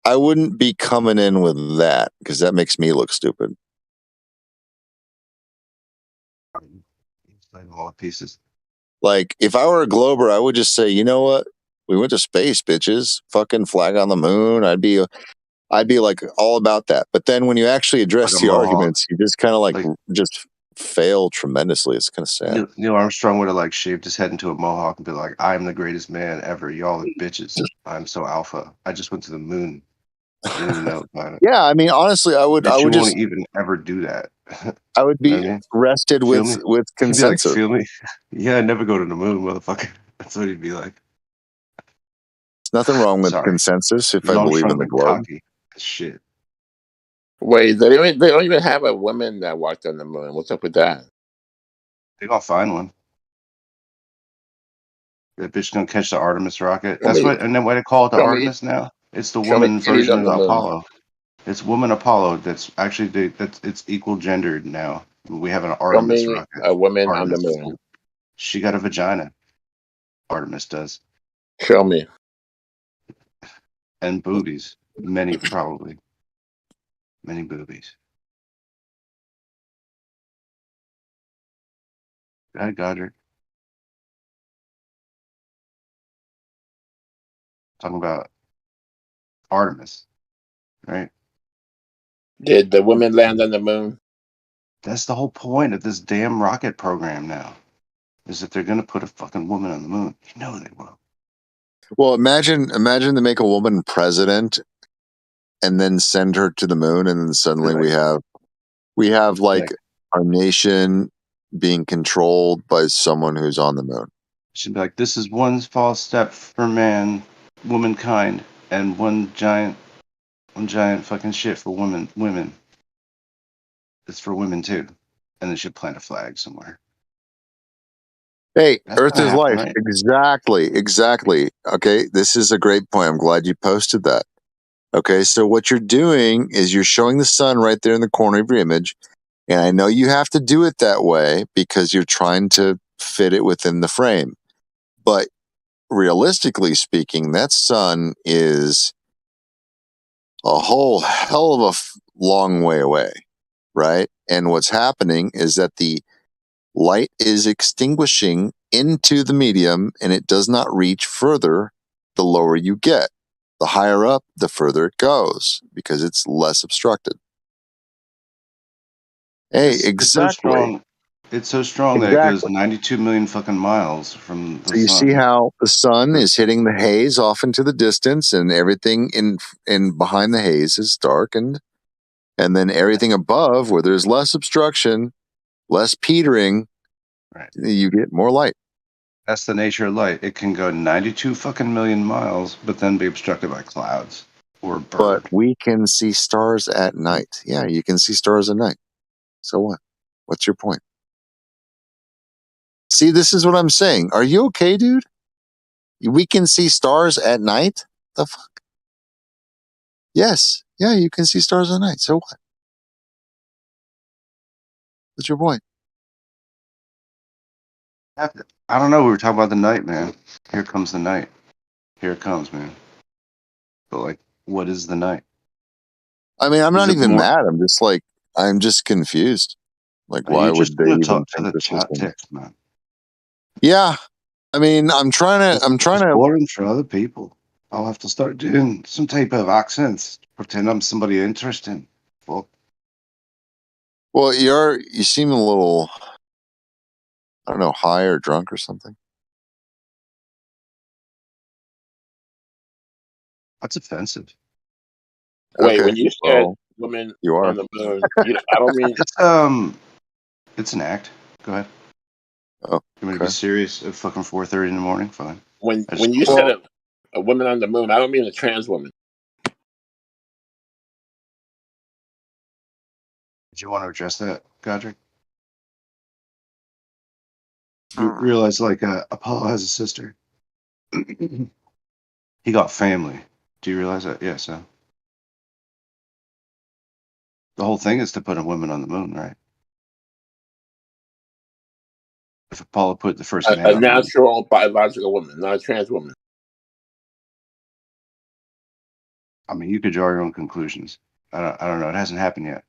I wouldn't be coming in with that because that makes me look stupid. like all pieces. Like, if I were a Glober, I would just say, you know what? We went to space, bitches. Fucking flag on the moon. I'd be like all about that. But then when you actually address Like a the mohawk. arguments, you just kind of like Like just fail tremendously. It's kind of sad. Neil Armstrong would have like shaved his head into a mohawk and be like, "I'm the greatest man ever. Y'all are bitches. I'm so alpha. I just went to the moon. You didn't even know about it. Yeah, I mean, honestly, I would Bitch, you won't just even ever do that. I would You know be what I mean? rested Feel with me? He'd be like, consensus. "Feel me? Yeah, I never go to the moon, motherfucker." That's what he'd be like. There's nothing wrong with Sorry, consensus if I Neil believe in Armstrong the been globe. cocky as shit. Wait, they don't even have a woman that walked on the moon. What's up with that? They gonna find one. That bitch gonna catch the Artemis rocket. Show That's me, what, and then why they call it the show me, Artemis now? It's the show me woman titties version on of the the moon. Apollo. It's woman Apollo. That's actually that's it's equal gendered now. We have an Show Artemis me rocket. a woman on the Artemis. moon. She got a vagina. Artemis does, Show me. and boobies. Many probably many boobies. Go ahead, Godric. Talking about Artemis, right? Did the women land on the moon? That's the whole point of this damn rocket program now. Is that they're gonna put a fucking woman on the moon. You know they will. Well, imagine to make a woman president and then send her to the moon, and then suddenly Like, we have like like our nation being controlled by someone who's on the moon. she'd be like, "This is one false step for man, womankind, and one giant fucking shit for women. Women. It's for women too." And then she'd plant a flag somewhere. Hey, That's Earth gonna is happen, life. right? Exactly. Okay, this is a great point. I'm glad you posted that. Okay, so what you're doing is you're showing the sun right there in the corner of your image. And I know you have to do it that way because you're trying to fit it within the frame. But realistically speaking, that sun is a whole hell of a long way away, right? And what's happening is that the light is extinguishing into the medium and it does not reach further the lower you get. The higher up, the further it goes because it's less obstructed. Hey, It's so exactly. strong. It's so strong that it goes Exactly. 92 million fucking miles from the So you see sun. how the sun is hitting the haze off into the distance and everything in behind the haze is darkened. And then everything above where there's less obstruction, less petering, Right. you get more light. That's the nature of light. It can go 92 fucking million miles, but then be obstructed by clouds or But burned. we can see stars at night. Yeah, you can see stars at night. So what? What's your point? See, this is what I'm saying. Are you okay, dude? We can see stars at night? The fuck? Yes. Yeah, you can see stars at night. So what? What's your point? I don't know. We were talking about the night, man. Here comes the night. Here it comes, man. But like, what is the night? I mean, I'm Is not it even more? mad. I'm just confused. Like, You why just would they want to even talk to think the this is chat going to? text, man. Yeah. I mean, I'm trying It's to, boring for other people. I'll have to start doing some type of accents. Pretend I'm somebody interesting. Fuck. well, you seem a little, I don't know, high or drunk or something. That's offensive. Wait, Okay. when you said Well, women you on are. the moon, I don't mean It's It's an act. Go ahead. Oh, You want to be serious at fucking 4:30 in the morning? Fine. When I when just you call said it. a woman on the moon, I don't mean a trans woman. Did you want to address that, Godric? You realize, like, Apollo has a sister. He got family. Do you realize that? Yeah, so the whole thing is to put a woman on the moon, right? If Apollo put the first man A on the moon, natural biological woman, not a trans woman. I mean, you could draw your own conclusions. I don't know. It hasn't happened yet.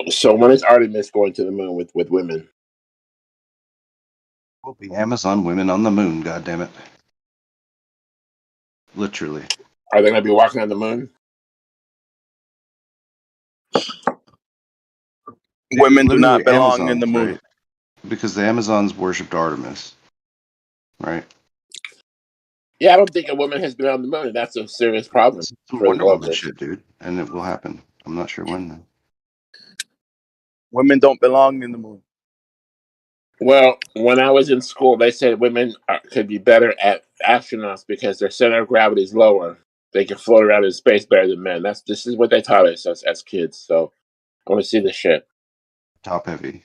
So when is Artemis going to the moon with women? Will be Amazon women on the moon. God damn it! Literally. Are they going to be walking on the moon? Women do Literally not belong in the Amazons, moon. right? Because the Amazons worshipped Artemis, right? Yeah, I don't think a woman has been on the moon, and that's a serious problem It's some for the Wonder Woman globalists. shit, dude, and it will happen. I'm not sure when though. Women don't belong in the moon. Well, when I was in school, they said women could be better at astronauts because their center of gravity is lower. They can float around in space better than men. This is what they taught us as kids. So I want to see the shit. Top heavy,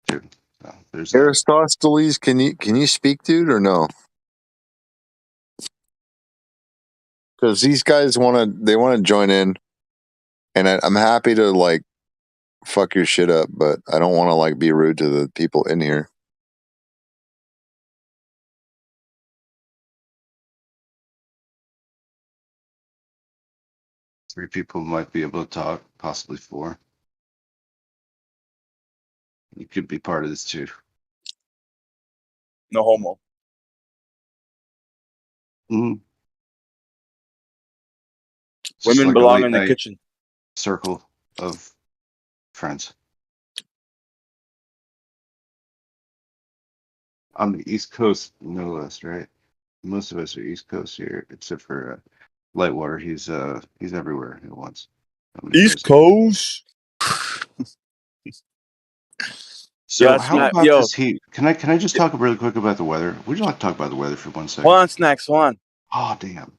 dude. So there's that. Aristoteles, can you speak, dude, or no? Because these guys want to join in, and I'm happy to like fuck your shit up, but I don't want to like be rude to the people in here. Three people might be able to talk, possibly four. You could be part of this too. No homo. Mm. It's just Women like a belong late in the night kitchen. circle of friends. On the East Coast, no less, right? Most of us are East Coast here, except for Lightwater. He's everywhere at once. Nobody East cares about Coast. So Yo, how Snack. about Yo, this heat? Can I just talk really quick about the weather? Would you like to talk about the weather for 1 hold second? on, Snacks. Hold on. Oh damn.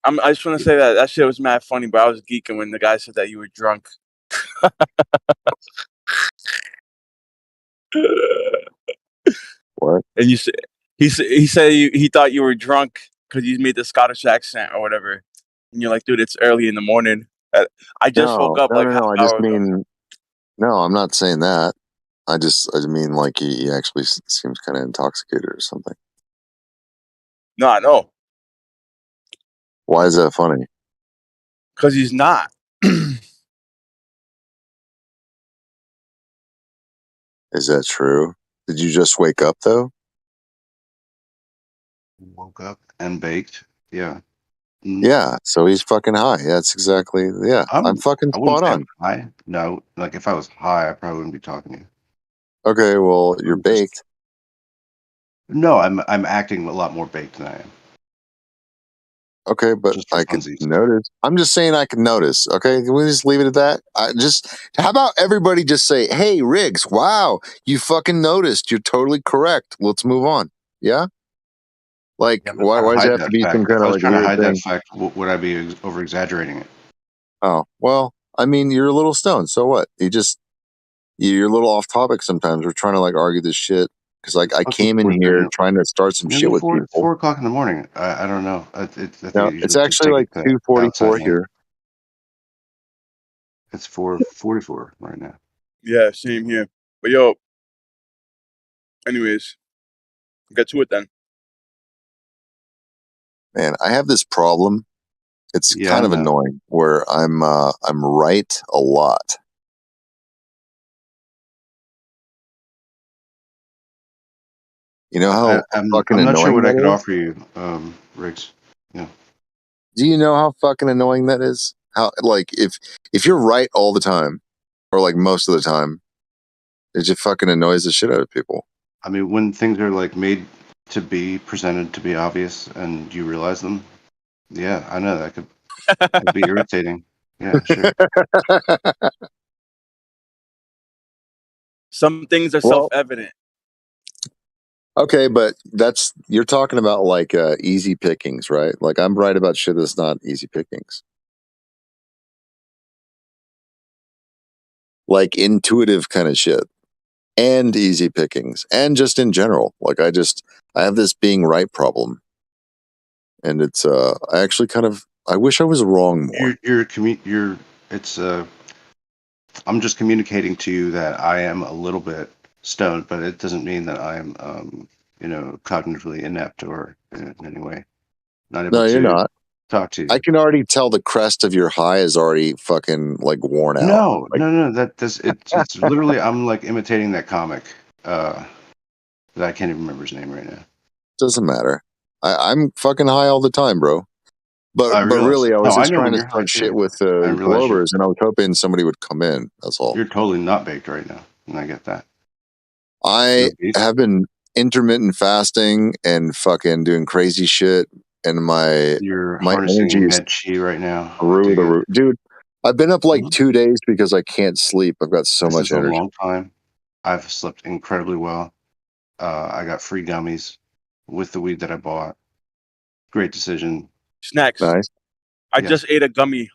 I just want to say that shit was mad funny, but I was geeking when the guy said that you were drunk. What? And he said he thought you were drunk because you made the Scottish accent or whatever. And you're like, dude, it's early in the morning. I just woke No, up no, like no, half no. I just hour ago. mean no. I'm not saying that. I mean like he actually seems kind of intoxicated or something. No, I know. Why is that funny? Because he's not. Is that true? Did you just wake up though? Woke up and baked. Yeah. Yeah. So he's fucking high. That's exactly. Yeah. I'm fucking I wouldn't spot say I'm on. high. No, like if I was high, I probably wouldn't be talking to you. Okay. Well, you're I'm just baked. no. I'm acting a lot more baked than I am. Okay, but Just for I could funsies. notice. I'm just saying I could notice. Okay, can we just leave it at that? How about everybody just say, "Hey, Riggs, wow, you fucking noticed. You're totally correct. Let's move on." Yeah, like Yeah, I'm not why? trying to Why does it hide have to that be some fact. kind If I of was like trying to weird hide that thing? fact, would I be over exaggerating it? Oh well, I mean, you're a little stoned. So what? You're a little off topic sometimes. We're trying to like argue this shit because like I Fucking came in 4:30. here trying to start some Maybe shit with people. 4 o'clock in the morning. I don't know. I think No, it it's usually just actually take like it to outside 2:44 land. here. It's 4:44 right now. Yeah, same here. But yo, anyways, get to it then. Man, I have this problem. It's Yeah, I kind of know. annoying where I'm right a lot. You know how fucking I'm not sure annoying what I that could is? offer you, Riggs. Yeah. Do you know how fucking annoying that is? How, like, if you're right all the time, or like most of the time, it just fucking annoys the shit out of people. I mean, when things are like made to be presented to be obvious and you realize them, yeah, I know that could be irritating. Yeah, sure. Some things are Well, self-evident. okay, but you're talking about like easy pickings, right? Like I'm right about shit that's not easy pickings. Like intuitive kind of shit. And easy pickings. And just in general. Like I have this being right problem. And it's I actually kind of I wish I was wrong more. It's I'm just communicating to you that I am a little bit stoned, but it doesn't mean that I'm cognitively inept or in any way not able No, you're to not. talk to you. I can already tell the crest of your high is already fucking like worn out. No, Like, no, it's literally I'm like imitating that comic that I can't even remember his name right now. doesn't matter. I'm fucking high all the time, bro. I But realize. really, I was No, I just know trying when to you're high start shit too. with I realize Glovers, and I was hoping somebody would come in. That's all. you're totally not baked right now, and I get that. I have been intermittent fasting and fucking doing crazy shit, and my You're energy harnessing is med chi right now. I through dig the it. roof, dude. I've been up like 2 days because I can't sleep. I've got so This much is a energy. long time. I've slept incredibly well. I got free gummies with the weed that I bought. Great decision. Snacks. Nice. I Yes. just ate a gummy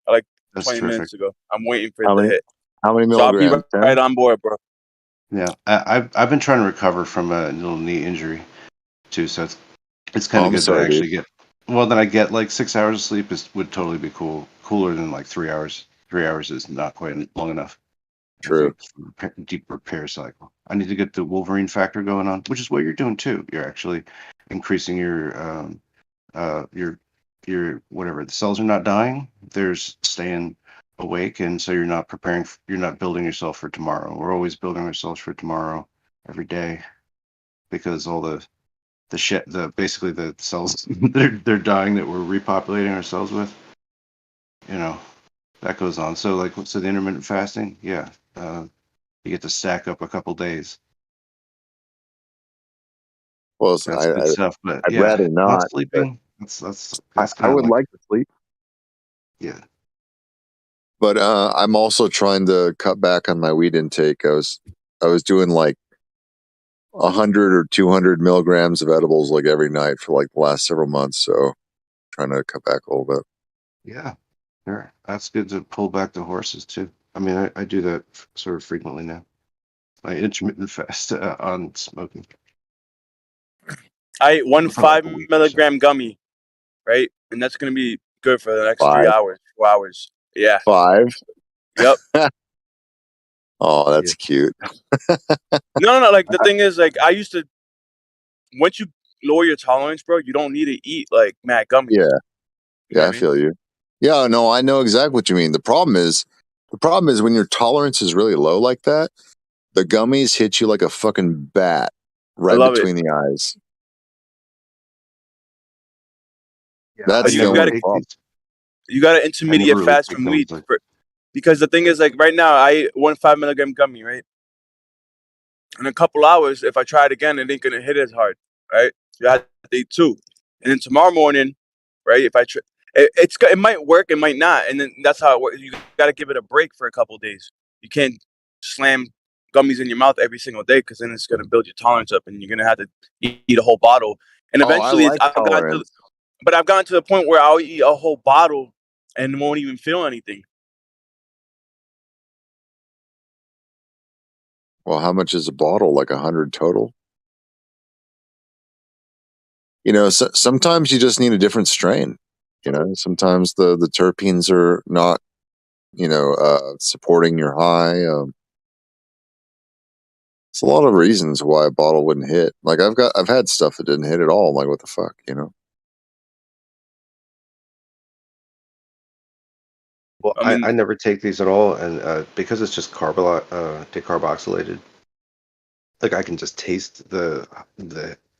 like That's 20 terrific. minutes ago. I'm waiting for it How to many? hit. How many So I'll be milligrams? 10? right on board, bro. Yeah, I've been trying to recover from a little knee injury too, so it's kind Oh, of I'm good that I sorry, dude. actually get. Well, that I get like 6 hours of sleep would totally be cool. Cooler than like 3 hours. 3 hours is not quite long enough. I True. think deep repair cycle. I need to get the Wolverine factor going on, which is what you're doing too. You're actually increasing your whatever. The cells are not dying. There's staying awake, and so you're not preparing. You're not building yourself for tomorrow. We're always building ourselves for tomorrow every day because all the shit, basically the cells they're dying that we're repopulating ourselves with. You know that goes on. So like, so the intermittent fasting, yeah. You get to stack up a couple days. Well, That's good stuff. But I'd yeah, rather not not. But sleeping. That's I kind of would like, like to sleep. yeah. But I'm also trying to cut back on my weed intake. I was doing like 100 or 200 milligrams of edibles like every night for like the last several months. So trying to cut back a little bit. Yeah, sure. That's good to pull back the horses too. I mean, I do that sort of frequently now. I intermittent fast on smoking I ate one for like a 5 week or so. milligram gummy, right? And that's gonna be good for the next 3 5. hours, 4 hours. Yeah. 5. Yep. Oh, that's cute. No. Like the thing is, like I used to. Once you lower your tolerance, bro, you don't need to eat like mad gummies. Yeah. You know Yeah, what I I mean? feel you. Yeah, no, I know exactly what you mean. The problem is when your tolerance is really low like that, the gummies hit you like a fucking bat I right love it. between the eyes. Yeah, That's the You only gotta problem. I never intermediate really fast take from gummies weed like. because the thing is, like right now, I ate one 5 milligram gummy, right? In a couple hours, if I try it again, it ain't gonna hit as hard, right? You have to eat 2, and then tomorrow morning, right? If I try, it might work, it might not, and then that's how it works. You gotta give it a break for a couple of days. You can't slam gummies in your mouth every single day because then it's gonna build your tolerance up, and you're gonna have to eat a whole bottle. And Oh, I eventually, like tolerance. I've gotten to the point where I'll eat a whole bottle and won't even feel anything. Well, how much is a bottle? Like 100 total? You know, sometimes you just need a different strain. You know, sometimes the terpenes are not, supporting your high. It's a lot of reasons why a bottle wouldn't hit. Like I've had stuff that didn't hit at all. I'm like, what the fuck, you know? Well, I mean, I never take these at all, and because it's just decarboxylated, like I can just taste the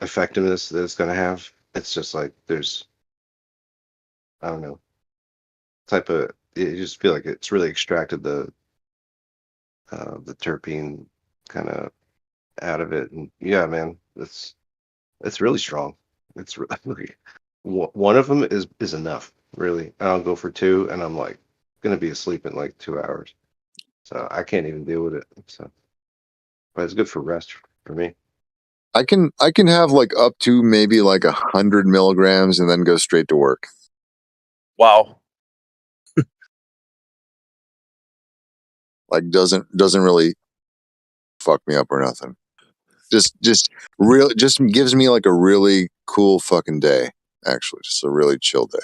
effectiveness that it's gonna have. It's just like there's, I don't know, type of, you just feel like it's really extracted the terpene kind of out of it, and yeah, man, it's really strong. It's really one of them is enough. Really, I'll go for two, and I'm like gonna be asleep in like 2 hours, so I can't even deal with it. So, but it's good for rest for me. I can have like up to maybe like 100 milligrams and then go straight to work. Wow. Like doesn't really fuck me up or nothing. Just gives me like a really cool fucking day. Actually, just a really chill day.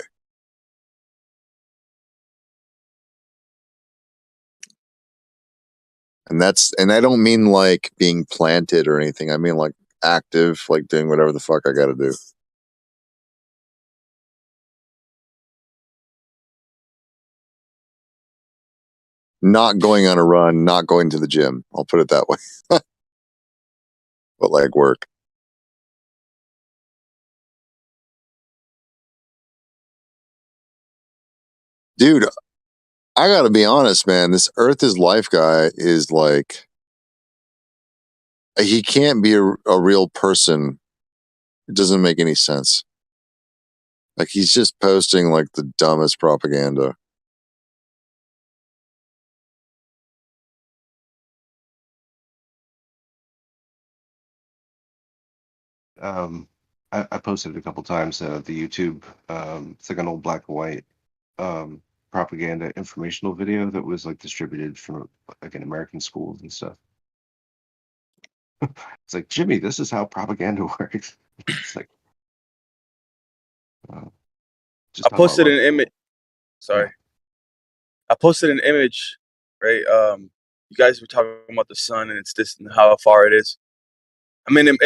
And I don't mean like being planted or anything. I mean like active, like doing whatever the fuck I got to do. Not going on a run, not going to the gym. I'll put it that way. But like work. Dude, I gotta be honest, man. This Earth is Life guy is like, he can't be a real person. It doesn't make any sense. Like he's just posting like the dumbest propaganda. I posted it a couple times, the YouTube, it's like an old black and white propaganda informational video that was like distributed from like in American schools and stuff. It's like, Jimmy, this is how propaganda works. It's like, just I posted an image. Sorry. Yeah. I posted an image, right? You guys were talking about the sun and its distance, how far it is. I mean,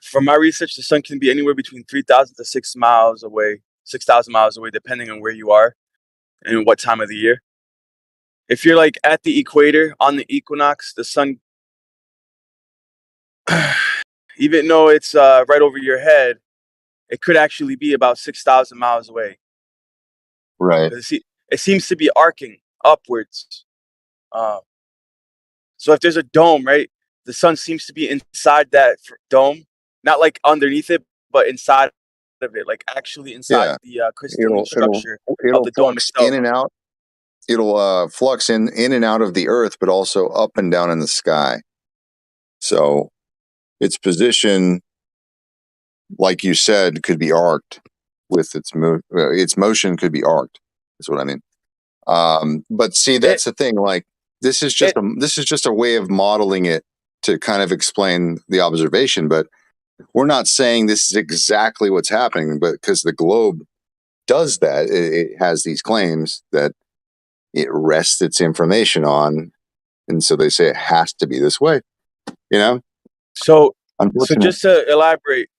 from my research, the sun can be anywhere between 3,000 to 6,000 miles away, depending on where you are and what time of the year. If you're like at the equator on the equinox, the sun, even though it's right over your head, it could actually be about 6,000 miles away. Right. It seems to be arcing upwards. So if there's a dome, right, the sun seems to be inside that dome, not like underneath it, but inside of it, like actually inside the crystalline structure of It'll the dome flux itself. in and out. It'll flux in and out of the Earth, but also up and down in the sky. So its position, like you said, could be arced with its motion could be arced. That's what I mean. But see, that's the thing. Like this is just a way of modeling it to kind of explain the observation. But we're not saying this is exactly what's happening, but because the globe does that, it has these claims that it rests its information on, and so they say it has to be this way. You know. So Unfortunately. just to elaborate,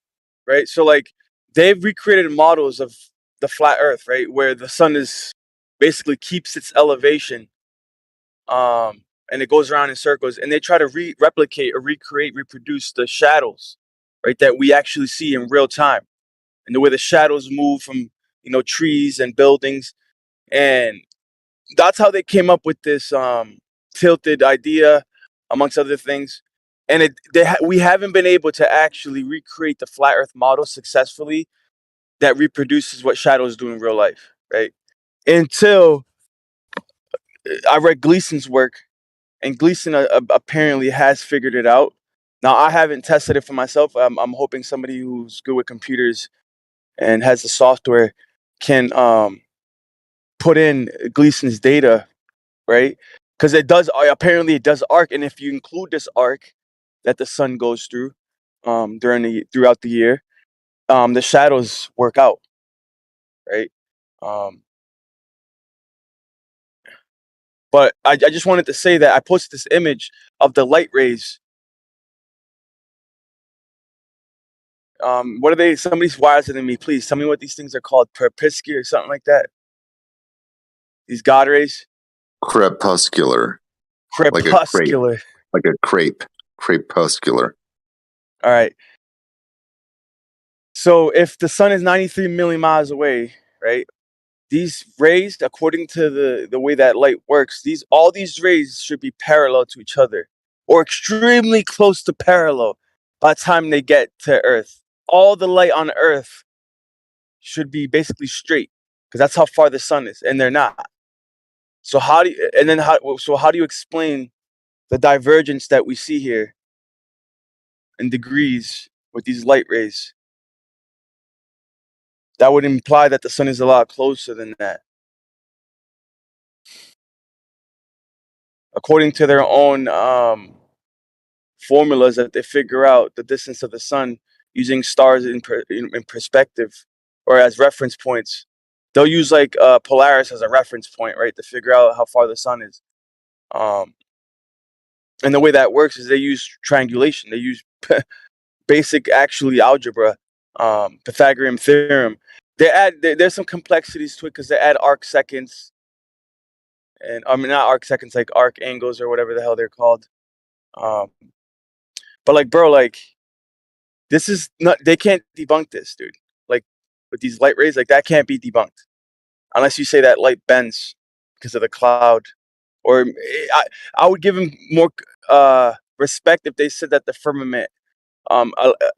right? So like they've recreated models of the flat Earth, right, where the sun is basically keeps its elevation, and it goes around in circles, and they try to replicate or reproduce the shadows, right, that we actually see in real time, and the way the shadows move from trees and buildings, and that's how they came up with this tilted idea, amongst other things. And we haven't been able to actually recreate the flat Earth model successfully that reproduces what shadows do in real life, right? Until I read Gleason's work, and Gleason apparently has figured it out. Now I haven't tested it for myself. I'm hoping somebody who's good with computers and has the software can put in Gleason's data, right? Because apparently it does arc, and if you include this arc that the sun goes through throughout the year, the shadows work out, right? But I just wanted to say that I posted this image of the light rays. What are they? Somebody's wiser than me. Please tell me what these things are called. Perpisky or something like that. These God rays. Crepuscular. Crepuscular. Like a crepe. crepuscular. All right. So if the sun is 93 million miles away, right? These rays, according to the way that light works, all these rays should be parallel to each other or extremely close to parallel by the time they get to Earth. All the light on Earth should be basically straight because that's how far the sun is, and they're not. So how do you explain the divergence that we see here in degrees with these light rays? That would imply that the sun is a lot closer than that. According to their own formulas that they figure out the distance of the sun using stars in perspective or as reference points. They'll use like Polaris as a reference point, right, to figure out how far the sun is. And the way that works is they use triangulation. They use basic, actually, algebra, Pythagorean theorem. There's some complexities to it because they add arc seconds, and I mean not arc seconds, like arc angles or whatever the hell they're called. But like, bro, like this is not. They can't debunk this, dude. Like with these light rays, like that can't be debunked unless you say that light bends because of the cloud. Or I would give him more respect if they said that the firmament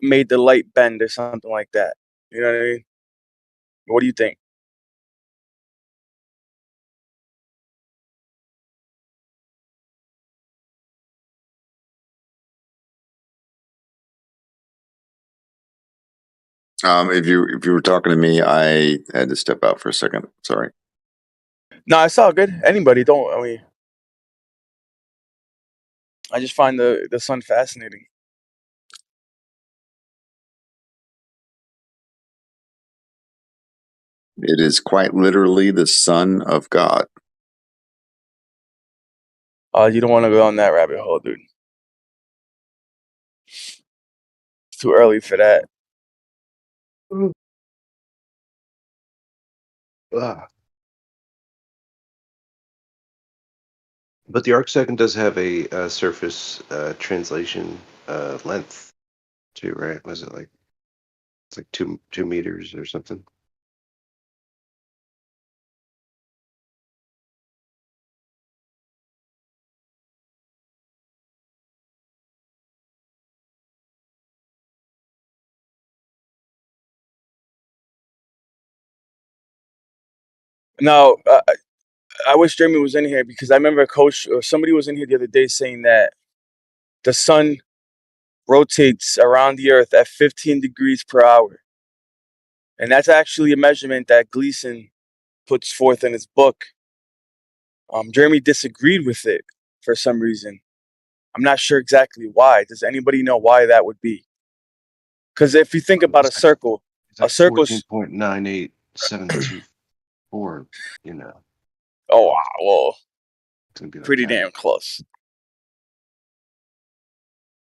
made the light bend or something like that. You know what I mean? What do you think? If you were talking to me, I had to step out for a second. Sorry. No, it's all good. Anybody don't. I mean, I just find the sun fascinating. It is quite literally the Son of God. You don't want to go down that rabbit hole, dude. It's too early for that. But the arcsecond does have a surface translation length too, right? Was it like it's like 2 meters or something? Now, I wish Jeremy was in here because I remember a coach or somebody was in here the other day saying that the sun rotates around the earth at 15 degrees per hour. And that's actually a measurement that Gleason puts forth in his book. Jeremy disagreed with it for some reason. I'm not sure exactly why. Does anybody know why that would be? Because if you think about a circle, It's like a circle's 14.98724, you know. Oh, wow, well, It's gonna be like pretty that. damn close.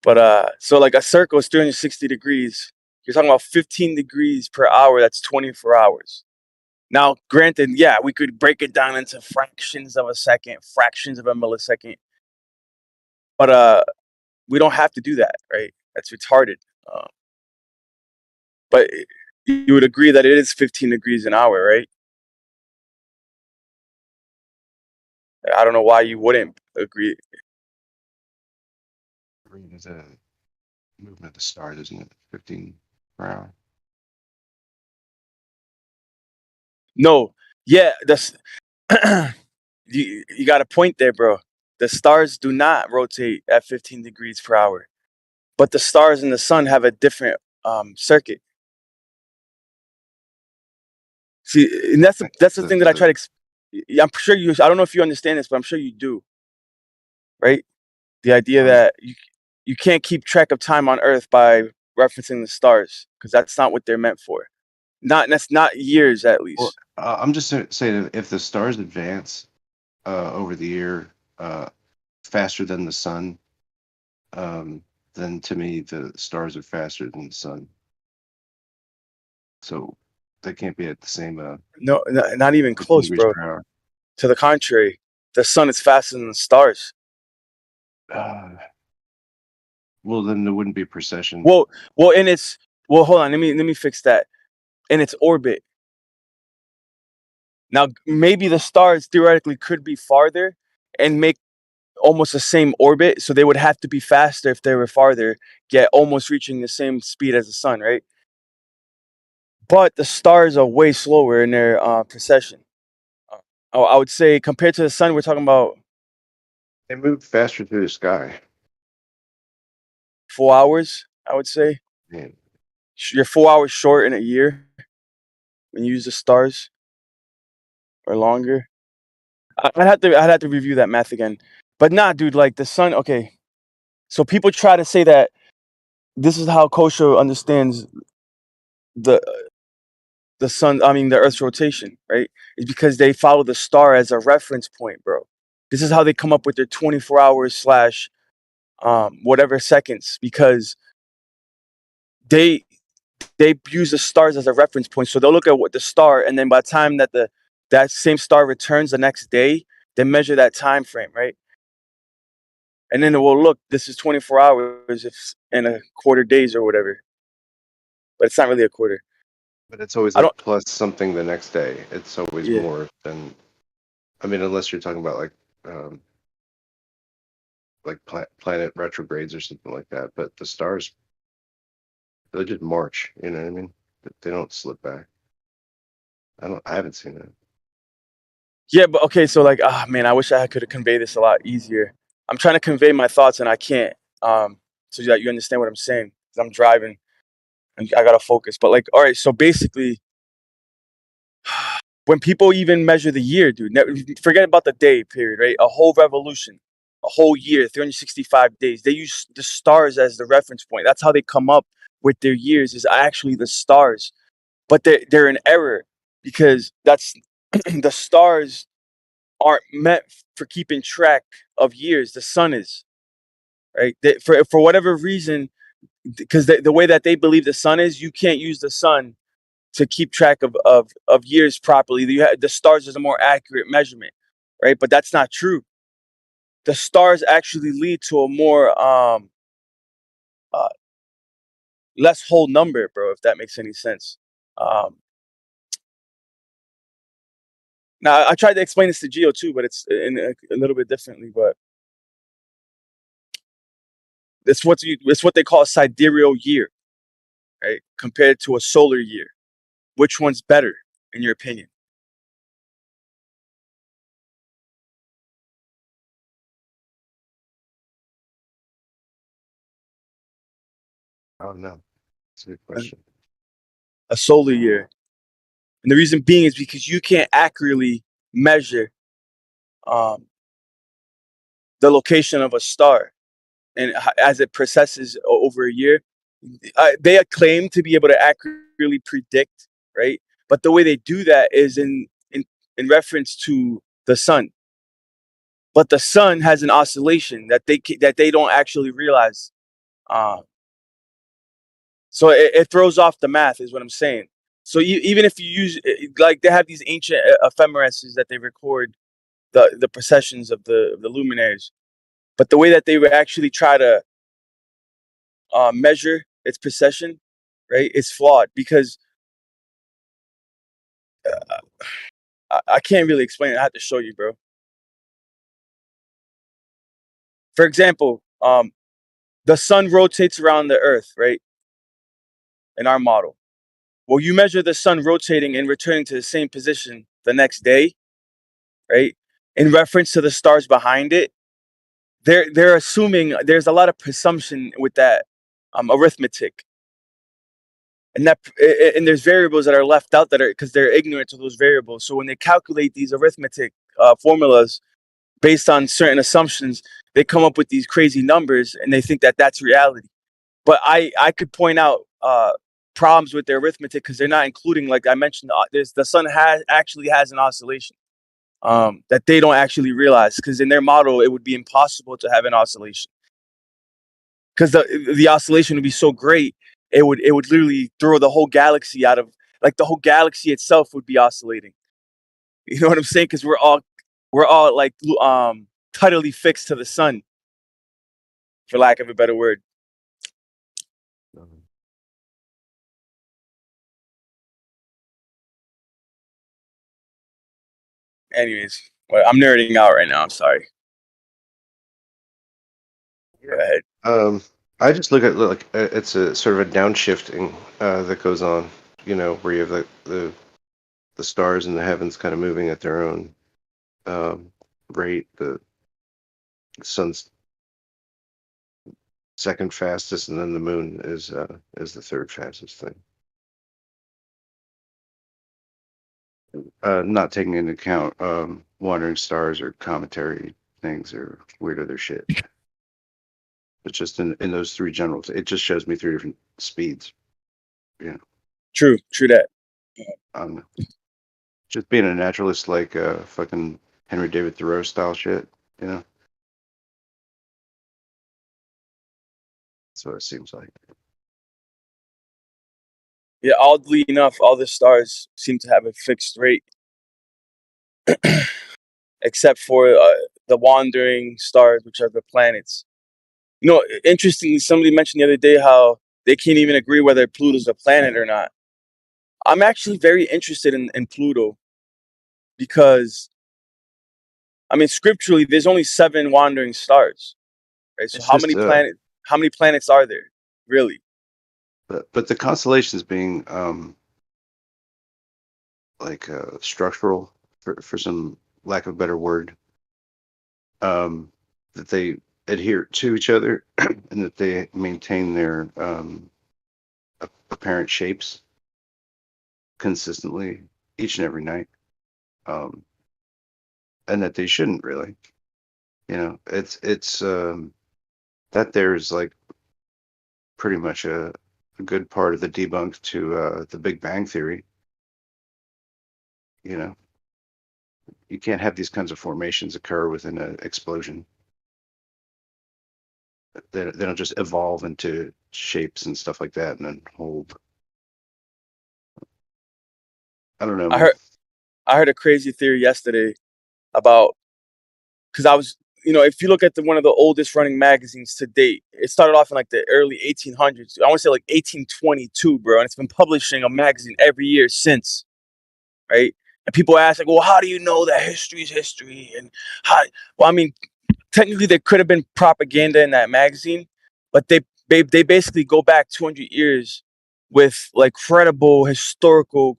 But so like a circle is 360 degrees. You're talking about 15 degrees per hour. That's 24 hours. Now, granted, yeah, we could break it down into fractions of a second, fractions of a millisecond. But we don't have to do that, right? That's retarded. But you would agree that it is 15 degrees an hour, right? I don't know why you wouldn't agree. It's a movement of the stars, isn't it? 15 per hour. No, yeah, that's you got a point there, bro. The stars do not rotate at 15 degrees per hour, but the stars in the sun have a different circuit. See, and that's the thing that I try to. I'm sure you. I don't know if you understand this, but I'm sure you do. Right? The idea that you can't keep track of time on Earth by referencing the stars because that's not what they're meant for. That's not years at least. Well, I'm just saying if the stars advance over the year faster than the sun, then to me the stars are faster than the sun. So they can't be at the same. No, not even close, bro. Per hour. To the contrary, the sun is faster than the stars. Well, then there wouldn't be precession. Well, and it's hold on. Let me fix that. In its orbit. Now, maybe the stars theoretically could be farther and make almost the same orbit, so they would have to be faster if they were farther, yet almost reaching the same speed as the sun, right? But the stars are way slower in their precession. I would say compared to the sun, we're talking about They move faster through the sky. 4 hours. I would say Man. you're 4 hours short in a year when you use the stars, or longer. I'd have to review that math again. But nah, dude, like the sun. Okay, so people try to say that this is how Kosho understands the sun. I mean, the Earth's rotation, right? Is because they follow the star as a reference point, bro. This is how they come up with their 24 hours slash whatever seconds, because they use the stars as a reference point. So they'll look at what the star, and then by the time that that same star returns the next day, they measure that time frame, right? And then it will look, this is 24 hours if in a quarter days or whatever. But it's not really a quarter. But it's always I like don't. plus something the next day. It's always Yeah. more than. I mean, unless you're talking about like planet retrogrades or something like that. But the stars, they just march. You know what I mean? They don't slip back. I haven't seen that. Yeah, but okay, so like, man, I wish I could have conveyed this a lot easier. I'm trying to convey my thoughts and I can't. So that you understand what I'm saying. 'Cause I'm driving and I gotta focus. But like, all right, so basically, when people even measure the year, dude, forget about the day period, right? A whole revolution, a whole year, 365 days. They use the stars as the reference point. That's how they come up with their years, is actually the stars. But they're in error, because that's the stars aren't meant for keeping track of years. The sun is, right? For whatever reason, because the way that they believe the sun is, you can't use the sun to keep track of years properly. The stars is a more accurate measurement, right? But that's not true. The stars actually lead to a more uh, less whole number, bro. If that makes any sense. Um, Now I tried to explain this to Geo too, but it's in a little bit differently. But it's what they call a sidereal year, right? Compared to a solar year. Which one's better, in your opinion? I don't know. It's a good question. A solar year. And the reason being is because you can't accurately measure um, the location of a star, and as it processes over a year. They claim to be able to accurately predict, right? But the way they do that is in reference to the sun. But the sun has an oscillation that they don't actually realize. Um, so it throws off the math, is what I'm saying. So even if you use, like, they have these ancient ephemeриses that they record the processions of the luminaries, but the way that they would actually try to measure its precession, right, is flawed, because I can't really explain it. I have to show you, bro. For example, the sun rotates around the Earth, right? In our model. Well, you measure the sun rotating and returning to the same position the next day, right? In reference to the stars behind it, they're assuming there's a lot of presumption with that arithmetic, and there's variables that are left out that are because they're ignorant to those variables. So when they calculate these arithmetic formulas based on certain assumptions, they come up with these crazy numbers, and they think that that's reality. But I could point out problems with their arithmetic, because they're not including, like I mentioned, the sun actually has an oscillation that they don't actually realize, because in their model it would be impossible to have an oscillation, because the oscillation would be so great, it would literally throw the whole galaxy out of, like, the whole galaxy itself would be oscillating. You know what I'm saying? Because we're all like tidally fixed to the sun, for lack of a better word. anyways, well, I'm nerding out right now. I'm sorry. Go ahead. I just look at like it's a sort of a downshifting that goes on. You know, where you have the stars in the heavens kind of moving at their own rate. The sun's second fastest, and then the moon is the third fastest thing. Not taking into account wandering stars or cometary things or weird other shit. But just in those three generals, it just shows me three different speeds. You know, True that. just being a naturalist like fucking Henry David Thoreau style shit. You know, that's what it seems like. Yeah, oddly enough, all the stars seem to have a fixed rate, except for the wandering stars, which are the planets. You know, interestingly, somebody mentioned the other day how they can't even agree whether Pluto's a planet or not. I'm actually very interested in Pluto because, I mean, scripturally, there's only 7 wandering stars, right? So It's just how many planets are there, really? but the constellations being like structural for some lack of a better word, that they adhere to each other and that they maintain their apparent shapes consistently each and every night, and that they shouldn't really. You know, it's that there's like pretty much a good part of the debunk to the Big Bang Theory. You know, you can't have these kinds of formations occur within an explosion. They don't just evolve into shapes and stuff like that and then hold. I don't know, man. I heard a crazy theory yesterday about, because I was, you know, if you look at one of the oldest running magazines to date, it started off in like the early 1800s. I want to say like 1822, bro, and it's been publishing a magazine every year since, right? And people ask like, well, how do you know that history is history? And how? Well, I mean, technically there could have been propaganda in that magazine, but they basically go back 200 years with like credible historical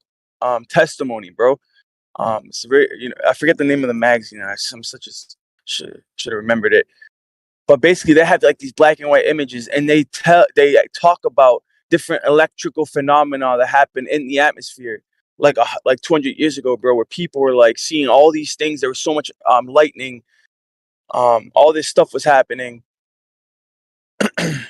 testimony, bro. It's very, you know, I forget the name of the magazine. I'm such a should have remembered it. But basically, they have like these black and white images, and they talk about different electrical phenomena that happen in the atmosphere, like 200 years ago, bro, where people were like seeing all these things. There was so much lightning, all this stuff was happening, and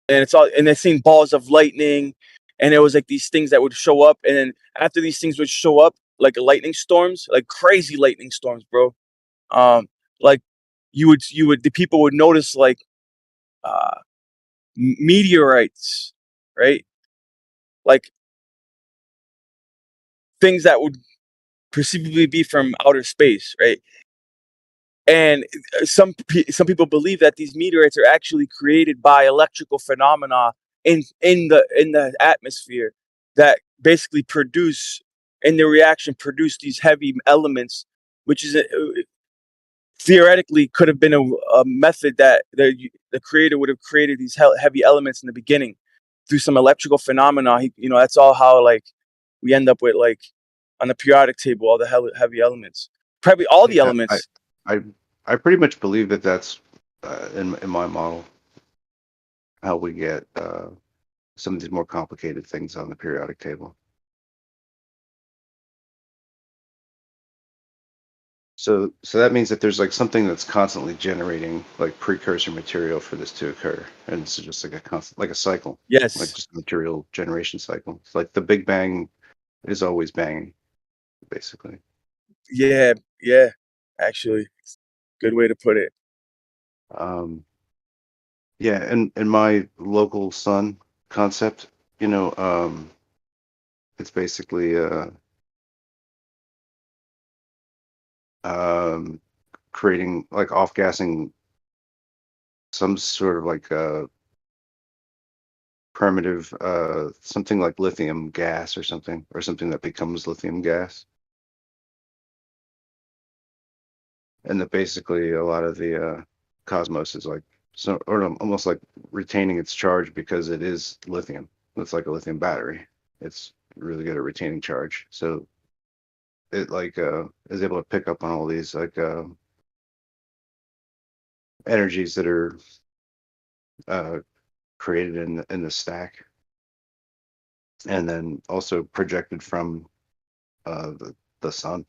they're seeing balls of lightning, and it was like these things that would show up, and then after these things would show up, like lightning storms, like crazy lightning storms, bro. Like the people would notice like uh meteorites, right? Like things that would perceivably be from outer space, right? And some people believe that these meteorites are actually created by electrical phenomena in the atmosphere that basically produce, in their reaction, produce these heavy elements, which is theoretically could have been a method that the creator would have created these heavy elements in the beginning through some electrical phenomena. You know, that's all how like we end up with like on the periodic table all the heavy elements, probably all the Yeah, elements. I I pretty much believe that that's in my model how we get some of these more complicated things on the periodic table. So that means that there's like something that's constantly generating like precursor material for this to occur, and it's just like a constant, like a cycle, like Yes. just a material generation cycle. It's like the Big Bang is always banging, basically. Yeah, actually, good way to put it. Um, yeah, and my local sun concept, you know, it's basically um, creating like off-gassing some sort of like primitive something like lithium gas or something that becomes lithium gas. and that basically a lot of the cosmos is like almost like retaining its charge because it is lithium. It's like a lithium battery. It's really good at retaining charge. So it like is able to pick up on all these like energies that are created in the stack, and then also projected from the sun.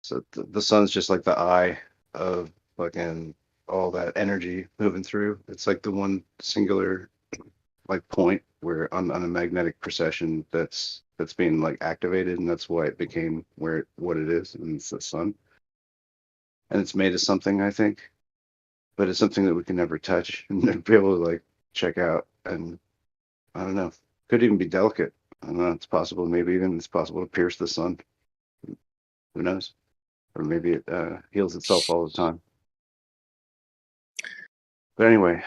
So the sun's just like the eye of fucking all that energy moving through. It's like the one singular like point where on a magnetic precession that's being like activated, and that's why it became what it is, and it's the sun. And it's made of something, I think, but it's something that we can never touch and never be able to like check out. And I don't know, could even be delicate. I don't know. It's possible. Maybe even it's possible to pierce the sun. Who knows? Or maybe it heals itself all the time. But anyway,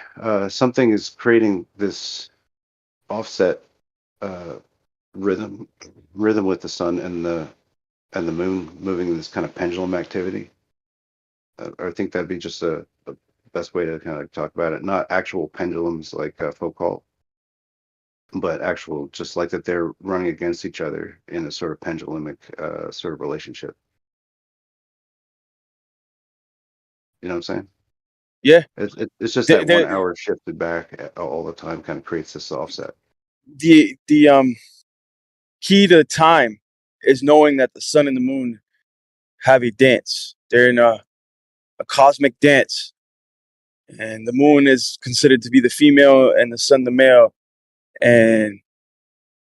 something is creating this offset uh, rhythm with the sun and the moon moving in this kind of pendulum activity. I think that'd be just a best way to kind of talk about it. Not actual pendulums like Foucault, but actual just like that they're running against each other in a sort of pendulumic sort of relationship. You know what I'm saying? Yeah. It's just that 1 hour shifted back all the time kind of creates this offset. The key to time is knowing that the sun and the moon have a dance. They're in a cosmic dance, and the moon is considered to be the female and the sun the male, and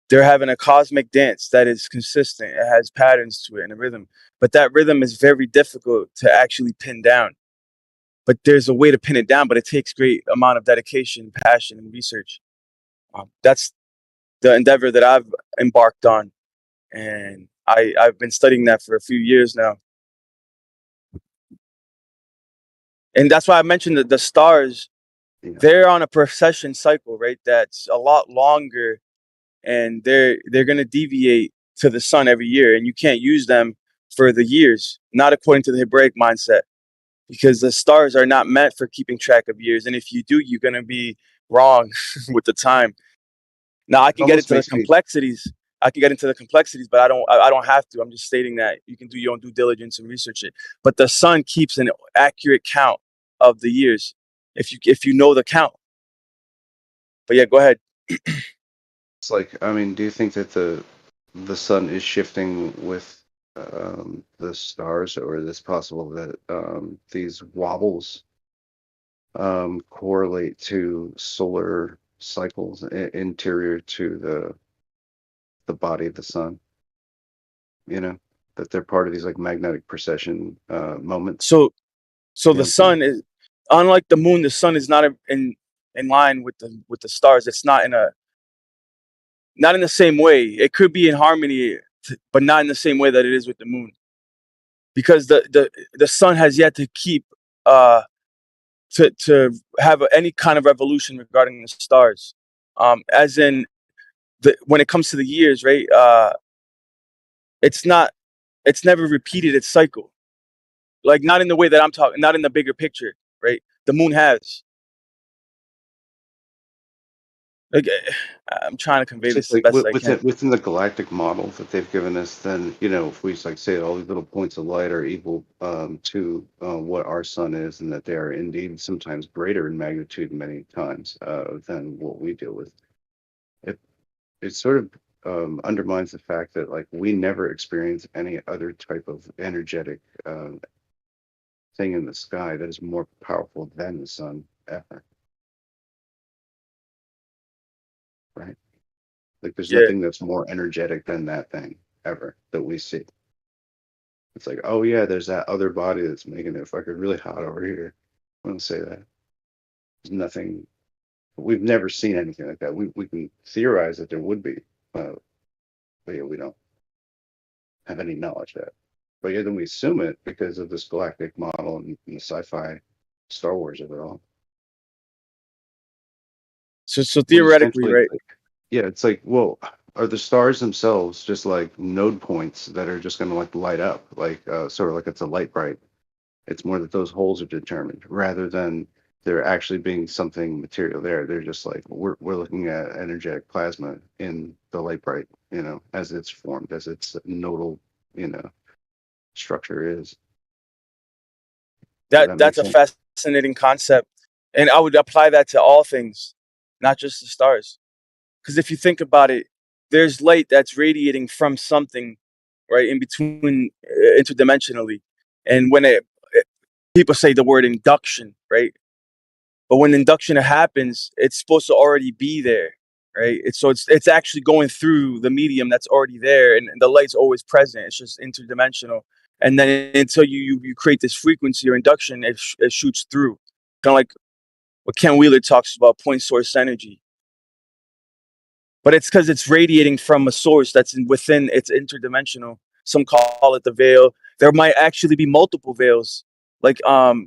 they're having a cosmic dance that is consistent. It has patterns to it and a rhythm, but that rhythm is very difficult to actually pin down. But there's a way to pin it down, but it takes great amount of dedication, passion, and research. That's the endeavor that I've embarked on, and I've been studying that for a few years now. And that's why I mentioned that the stars, they're on a precession cycle, right? That's a lot longer, and they're going to deviate to the sun every year, and you can't use them for the years, not according to the Hebraic mindset, because the stars are not meant for keeping track of years, and if you do, you're going to be wrong with the time. Now I can get into the complexities. I can get into the complexities, but I don't have to. I'm just stating that you can do your own due diligence and research it. But the sun keeps an accurate count of the years if you know the count. But yeah, go ahead. It's like, I mean, do you think that the sun is shifting with the stars, or is it possible that these wobbles correlate to solar cycles interior to the body of the sun? You know, that they're part of these like magnetic precession moments. So You know the sun is, unlike the moon, the sun is not in line with the stars. It's not in the same way. It could be in harmony, but not in the same way that it is with the moon, because the sun has yet to keep to have any kind of revolution regarding the stars, as in when it comes to the years, right? It's never repeated its cycle, like not in the way that I'm talking, not in the bigger picture, right? The moon has. Like, I'm trying to convey It's this just the like best I can. within the galactic model that they've given us, then, you know, if we like say all these little points of light are equal to what our sun is, and that they are indeed sometimes greater in magnitude many times than what we deal with, it sort of undermines the fact that like we never experience any other type of energetic thing in the sky that is more powerful than the sun ever. Right? Like there's Yeah. nothing that's more energetic than that thing ever that we see. It's like, oh yeah, there's that other body that's making it fucking really hot over here. I wouldn't say that. There's nothing. We've never seen anything like that. We can theorize that there would be, but yeah, we don't have any knowledge of that. But yeah, then we assume it because of this galactic model and the sci-fi Star Wars of it all. So When theoretically, essentially, right? like, yeah, it's like, well, are the stars themselves just like node points that are just going to like light up, like sort of like it's a light bright? It's more that those holes are determined rather than there actually being something material there. They're just like we're looking at energetic plasma in the light bright, as it's formed, as its nodal, structure is. Does that make That's a sense? fascinating concept, and I would apply that to all things, not just the stars. Because if you think about it, there's light that's radiating from something, right, in between interdimensionally, and when people say the word induction, right? But when induction happens, it's supposed to already be there, right? So it's actually going through the medium that's already there, and the light's always present. It's just interdimensional, and then until you create this frequency or induction, it shoots through, kind of like what Ken Wheeler talks about, point source energy. But it's because it's radiating from a source that's within, it's interdimensional. Some call it the veil. There might actually be multiple veils, like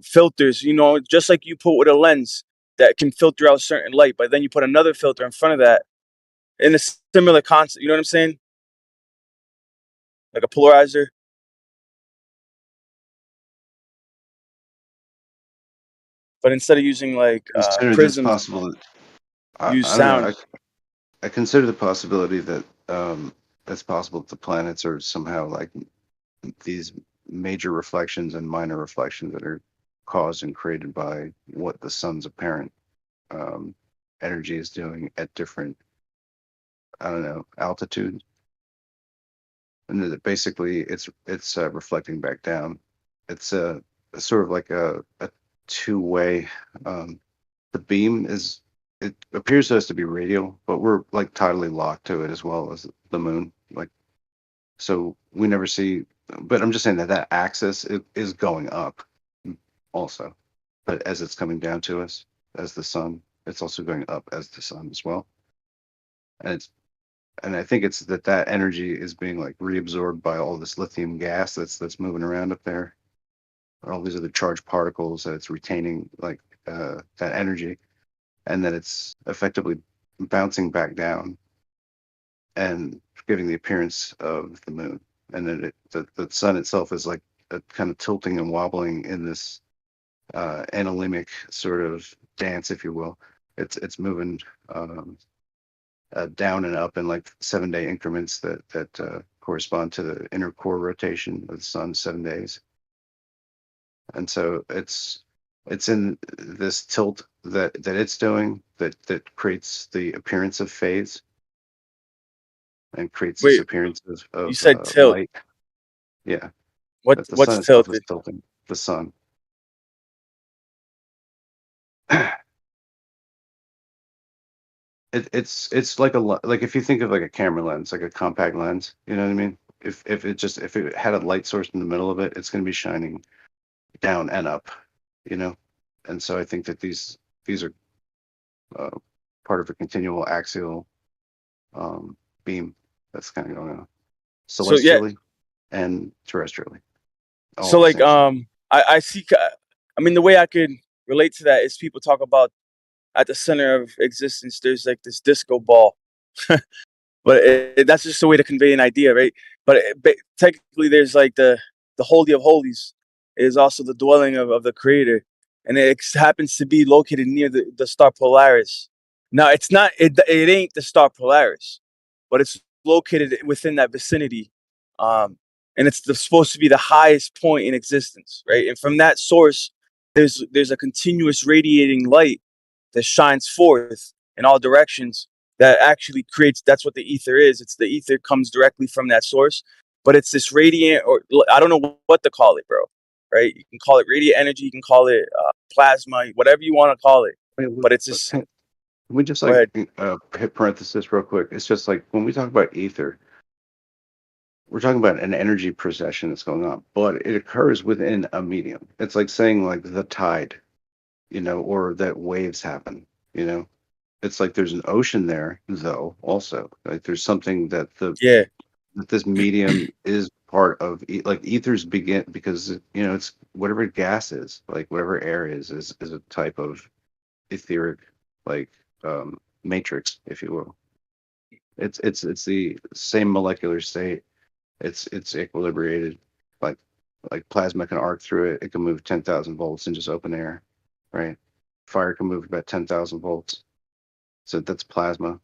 filters, just like you put with a lens that can filter out certain light, but then you put another filter in front of that in a similar concept. You know what I'm saying? Like a polarizer. But instead of using like Consider that's prisms, possible. use I don't know. sound. I consider the possibility that it's possible that the planets are somehow like these major reflections and minor reflections that are caused and created by what the sun's apparent energy is doing at different, I don't know, altitudes, and that basically it's reflecting back down. It's a sort of like a two-way. The beam is, it appears to us to be radial, but we're like tidally locked to it as well as the moon. Like, so we never see. But I'm just saying that axis is going up also, but as it's coming down to us as the sun, it's also going up as the sun as well. And I think it's that energy is being like reabsorbed by all this lithium gas that's moving around up there, all these other charged particles that it's retaining, like that energy, and that it's effectively bouncing back down and giving the appearance of the moon. And then the sun itself is like kind of tilting and wobbling in this analemic sort of dance, if you will. It's moving down and up in like 7-day increments that correspond to the inner core rotation of the sun, 7 days. And so it's in this tilt that it's doing that creates the appearance of phase and creates this Wait, appearance you of said tilt. light. Yeah, What that the sun what's itself is tilted? tilting. The sun. It's like like if you think of like a camera lens, like a compact lens, you know what I mean? If it had a light source in the middle of it, it's going to be shining down and up, you know. And so I think that these are uh, part of a continual axial beam that's kind of going on So yeah, celestially and terrestrially, all so at the like same time. I see. I mean, the way I could relate to that is people talk about at the center of existence, there's like this disco ball. But that's just a way to convey an idea, right? But technically, there's like the holy of holies is also the dwelling of the creator, and it happens to be located near the star Polaris. Now, it's not it ain't the star Polaris, but it's located within that vicinity, and it's supposed to be the highest point in existence, right? And from that source, there's a continuous radiating light that shines forth in all directions that actually creates, that's what the ether is. It's the ether comes directly from that source, but it's this radiant, or I don't know what to call it, bro, right? You can call it radiant energy, you can call it plasma, whatever you want to call it, Wait, but it's just, can we just go like ahead. hit parenthesis real quick? It's just like when we talk about ether, we're talking about an energy procession that's going on, but it occurs within a medium. It's like saying like the tide, or that waves happen, you know. It's like there's an ocean there, though. Also, like there's something Yeah. that this medium is part of. Like ethers begin because it's whatever gas is, like whatever air is a type of etheric, like matrix, if you will. It's the same molecular state. It's equilibrated. Like plasma can arc through it. It can move 10,000 volts in just open air, right? Fire can move about 10,000 volts. So that's plasma,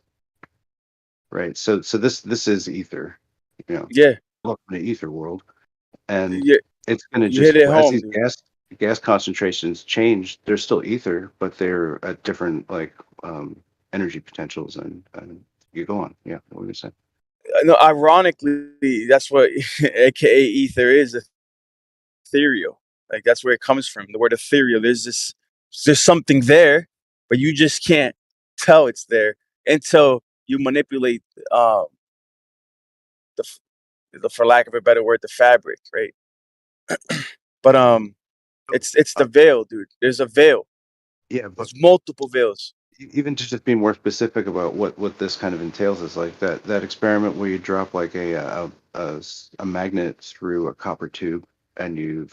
right? So this is ether, you know. Yeah, Welcome to ether world, and yeah, it's gonna you hit just it as home, these dude. gas concentrations change, they're still ether, but they're at different like energy potentials and you go on. Yeah, what were you saying? No, ironically, that's what AKA ether is, ethereal. Like that's where it comes from. The word ethereal. There's something there, but you just can't tell it's there until you manipulate um the, for lack of a better word, the fabric, right? But it's the veil, dude. There's a veil. Yeah, but There's multiple veils. even to just be more specific about what this kind of entails is like that experiment where you drop like a magnet through a copper tube and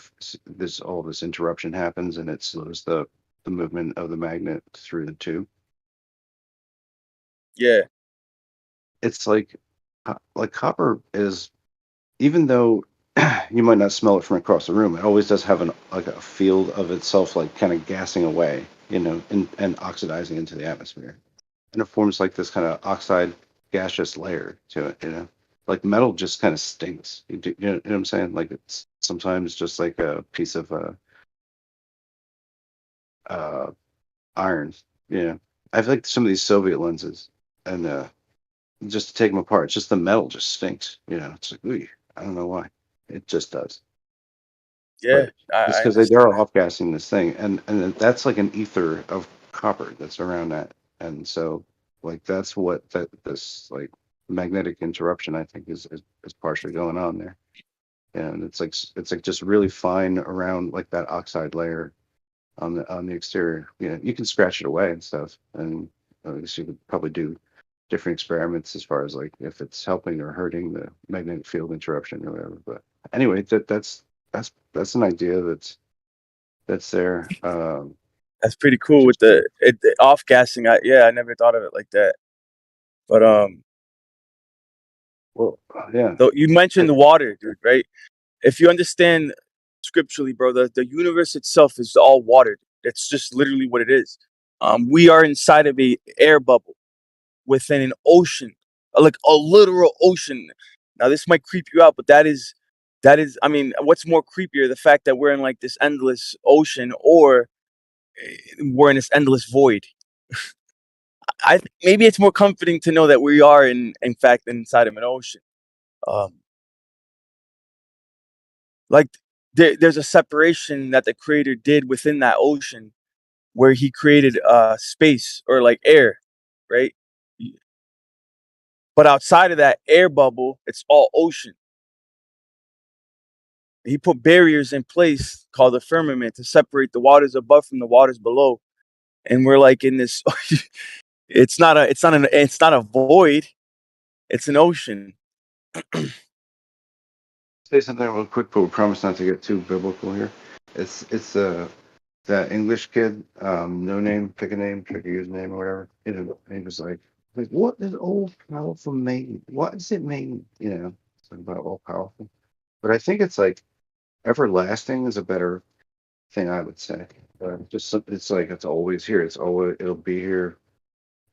all this interruption happens and it slows the movement of the magnet through the tube. Yeah, It's like copper is, even though you might not smell it from across the room, it always does have like a field of itself like kind of gassing away, you know, and oxidizing into the atmosphere. And it forms like this kind of oxide gaseous layer to it, you know. Like metal just kind of stinks. You know what I'm saying? Like it's sometimes just like a piece of uh iron. You know. I feel like some of these Soviet lenses and just to take them apart, it's just the metal just stinks. You know, it's like, ooh, I don't know why. It just does. yeah, But it's I because they understand are that. off gassing this thing, and that's like an ether of copper that's around that, and so like that's what this like magnetic interruption I think is partially going on there, and it's like just really fine around like that oxide layer on the exterior. You know, you can scratch it away and stuff, and I guess you could probably do different experiments as far as like if it's helping or hurting the magnetic field interruption or whatever. But anyway, that's an idea that's there. That's pretty cool with Just the off gassing. I never thought of it like that. But well, yeah. though you mentioned the water, dude, right? If you understand scripturally, bro, the universe itself is all water. It's just literally what it is. We are inside of a air bubble within an ocean, like a literal ocean. Now, this might creep you out, but that is. I mean, what's more creepier, the fact that we're in like this endless ocean, or we're in this endless void? Maybe it's more comforting to know that we are in fact inside of an ocean. Um, like there's a separation that the creator did within that ocean where he created space or like air, right? But outside of that air bubble, it's all ocean. He put barriers in place called the firmament to separate the waters above from the waters below. And we're like in this it's not a void, it's an ocean. Say something real quick, but we promise not to get too biblical here. It's that English kid, no name, pick a name, pick a username or whatever. You know, and he was like, what does all powerful mean? What does it mean? You know, it's like about all powerful. But I think it's like everlasting is a better thing I would say. It's like it's always here. It'll be here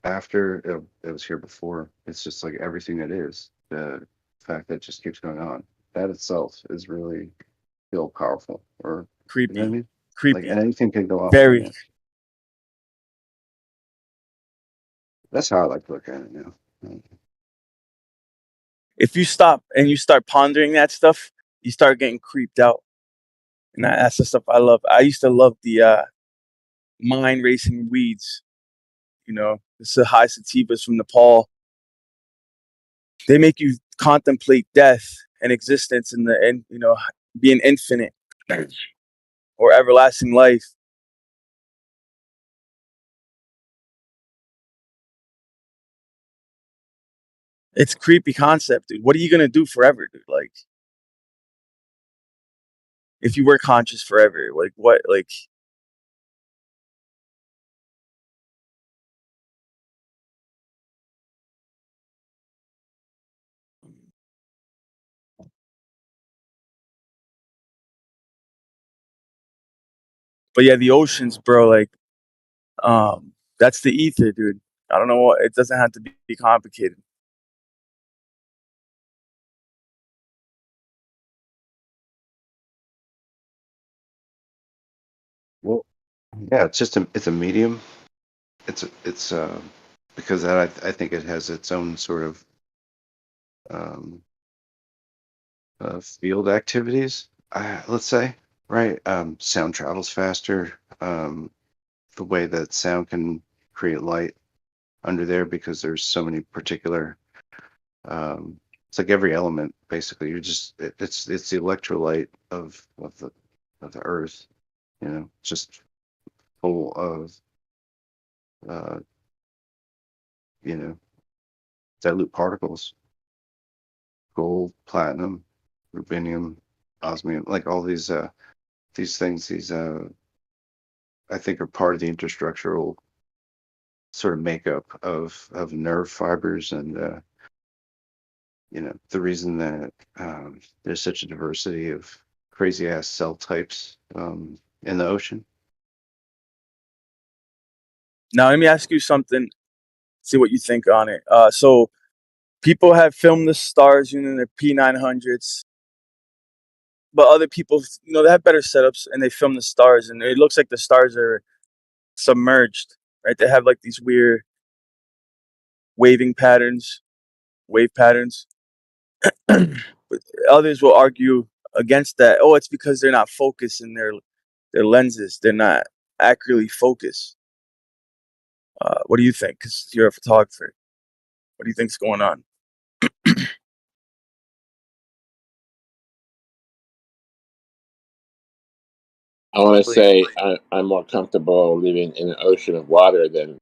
after it was here before. It's just like everything it is. The fact that it just keeps going on. That itself is really feel powerful. Or you know what I Creepy. mean? Like Creepy. and anything can go off. Very. Yeah. That's how I like to look at it now. If you stop and you start pondering that stuff, you start getting creeped out. And that's the stuff I love. I used to love the mind racing weeds, the high sativas from Nepal. They make you contemplate death and existence and being infinite or everlasting life. It's a creepy concept, dude. What are you gonna do forever, dude? Like, if you were conscious forever, like what? Like, But yeah, the oceans, bro, like that's the ether, dude. I don't know what, it doesn't have to be complicated. Well, yeah, it's just it's a medium. It's because I think it has its own sort of um, field activities. Let's say, right? Sound travels faster. The way that sound can create light under there because there's so many particular. It's like every element basically. You're just it's the electrolyte of the earth. You know, just full of uh, you know dilute particles, gold, platinum, rubidium, osmium, like all these things. These I think are part of the interstructural sort of makeup of nerve fibers and the reason that there's such a diversity of crazy ass cell types in the ocean. Now let me ask you something, see what you think on it. So people have filmed the stars using their P900s, but other people, they have better setups and they film the stars, and it looks like the stars are submerged, right? They have like these weird wave patterns. But others will argue against that. Oh, it's because they're not focused in their lenses. They're not accurately focused. What do you think? Because you're a photographer. What do you think's going on? I want to say I'm more comfortable living in an ocean of water than an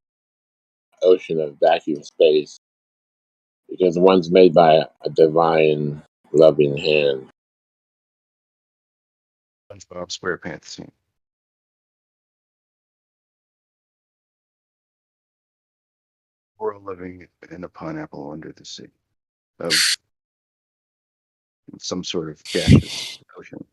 ocean of vacuum space because one's made by a divine, loving hand. SpongeBob SquarePants scene. We're living in a pineapple under the sea of some sort of gaseous ocean.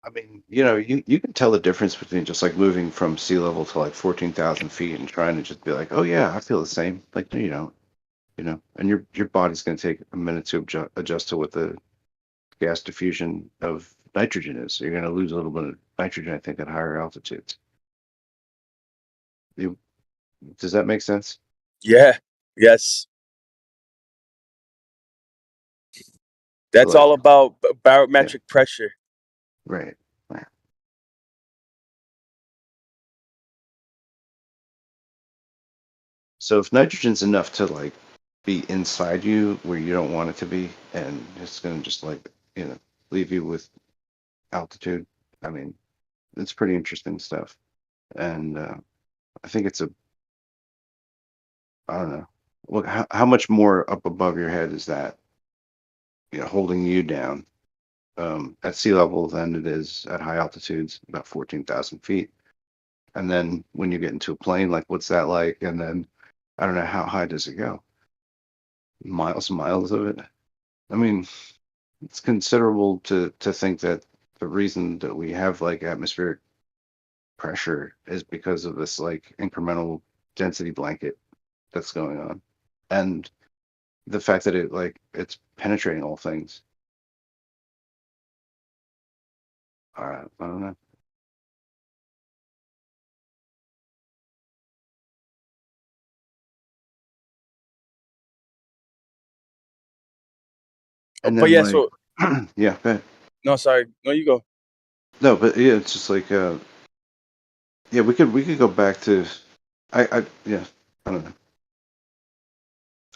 I mean, you can tell the difference between just like moving from sea level to like 14,000 feet and trying to just be like, oh yeah, I feel the same. Like, no, you don't, and your body's going to take a minute to adjust to what the gas diffusion of nitrogen is. So you're going to lose a little bit of nitrogen, I think, at higher altitudes. Does that make sense? Yeah. Yes. That's Like, all about yeah, barometric pressure. right. So if nitrogen's enough to like be inside you where you don't want it to be, and it's gonna just like leave you with altitude. I mean, it's pretty interesting stuff, and I think I don't know. Look, how much more up above your head is that? Holding you down at sea level than it is at high altitudes, about 14,000 feet. And then when you get into a plane, like what's that like? And then I don't know how high does it go? Miles and miles of it. I mean, it's considerable to think that the reason that we have like atmospheric pressure is because of this like incremental density blanket that's going on, and the fact that it's penetrating all things. All right, I don't know. And But then yeah, like, so yeah, go ahead. no, sorry. No, you go. No, but yeah, it's just like yeah, we could go back to yeah, I don't know.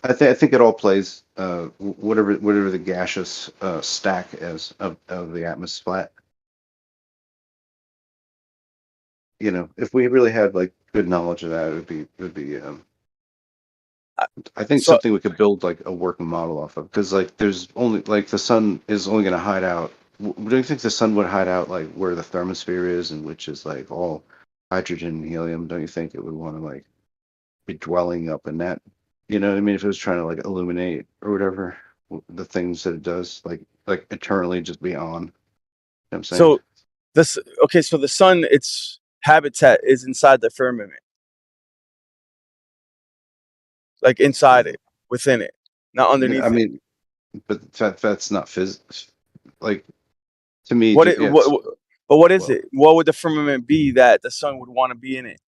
I think it all plays whatever the gaseous stack is of the atmosphere. If we really had like good knowledge of that, it would be I think So something we could build like a working model off of, because like there's only like the sun is only going to hide out. Do you think the sun would hide out like where the thermosphere is, and which is like all hydrogen and helium? Don't you think it would want to like be dwelling up in that? You know what I mean? If it was trying to like illuminate or whatever, the things that it does, like like eternally just be on. You know what I'm saying? So so the sun, its habitat is inside the firmament, like inside it, within it, not I underneath it. mean, but that's not physics. Like to me, What it what, but what is well, it? What would the firmament be that the sun would want to be in it?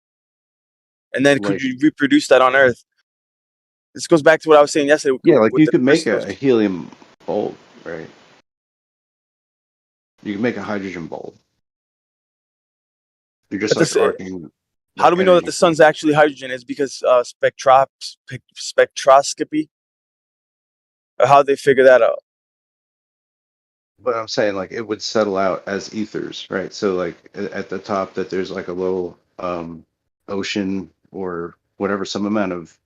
And then could like you reproduce that on Earth? This goes back to what I was saying yesterday yeah, like with you the could make crystals. a helium bulb, right? You can make a hydrogen bulb. You're just But like this, arcing how like do we know that energy. the sun's actually hydrogen? Is because spectroscopy, or how they figure that out? But I'm saying like it would settle out as ethers, right? So like at the top that there's like a little ocean or whatever, some amount of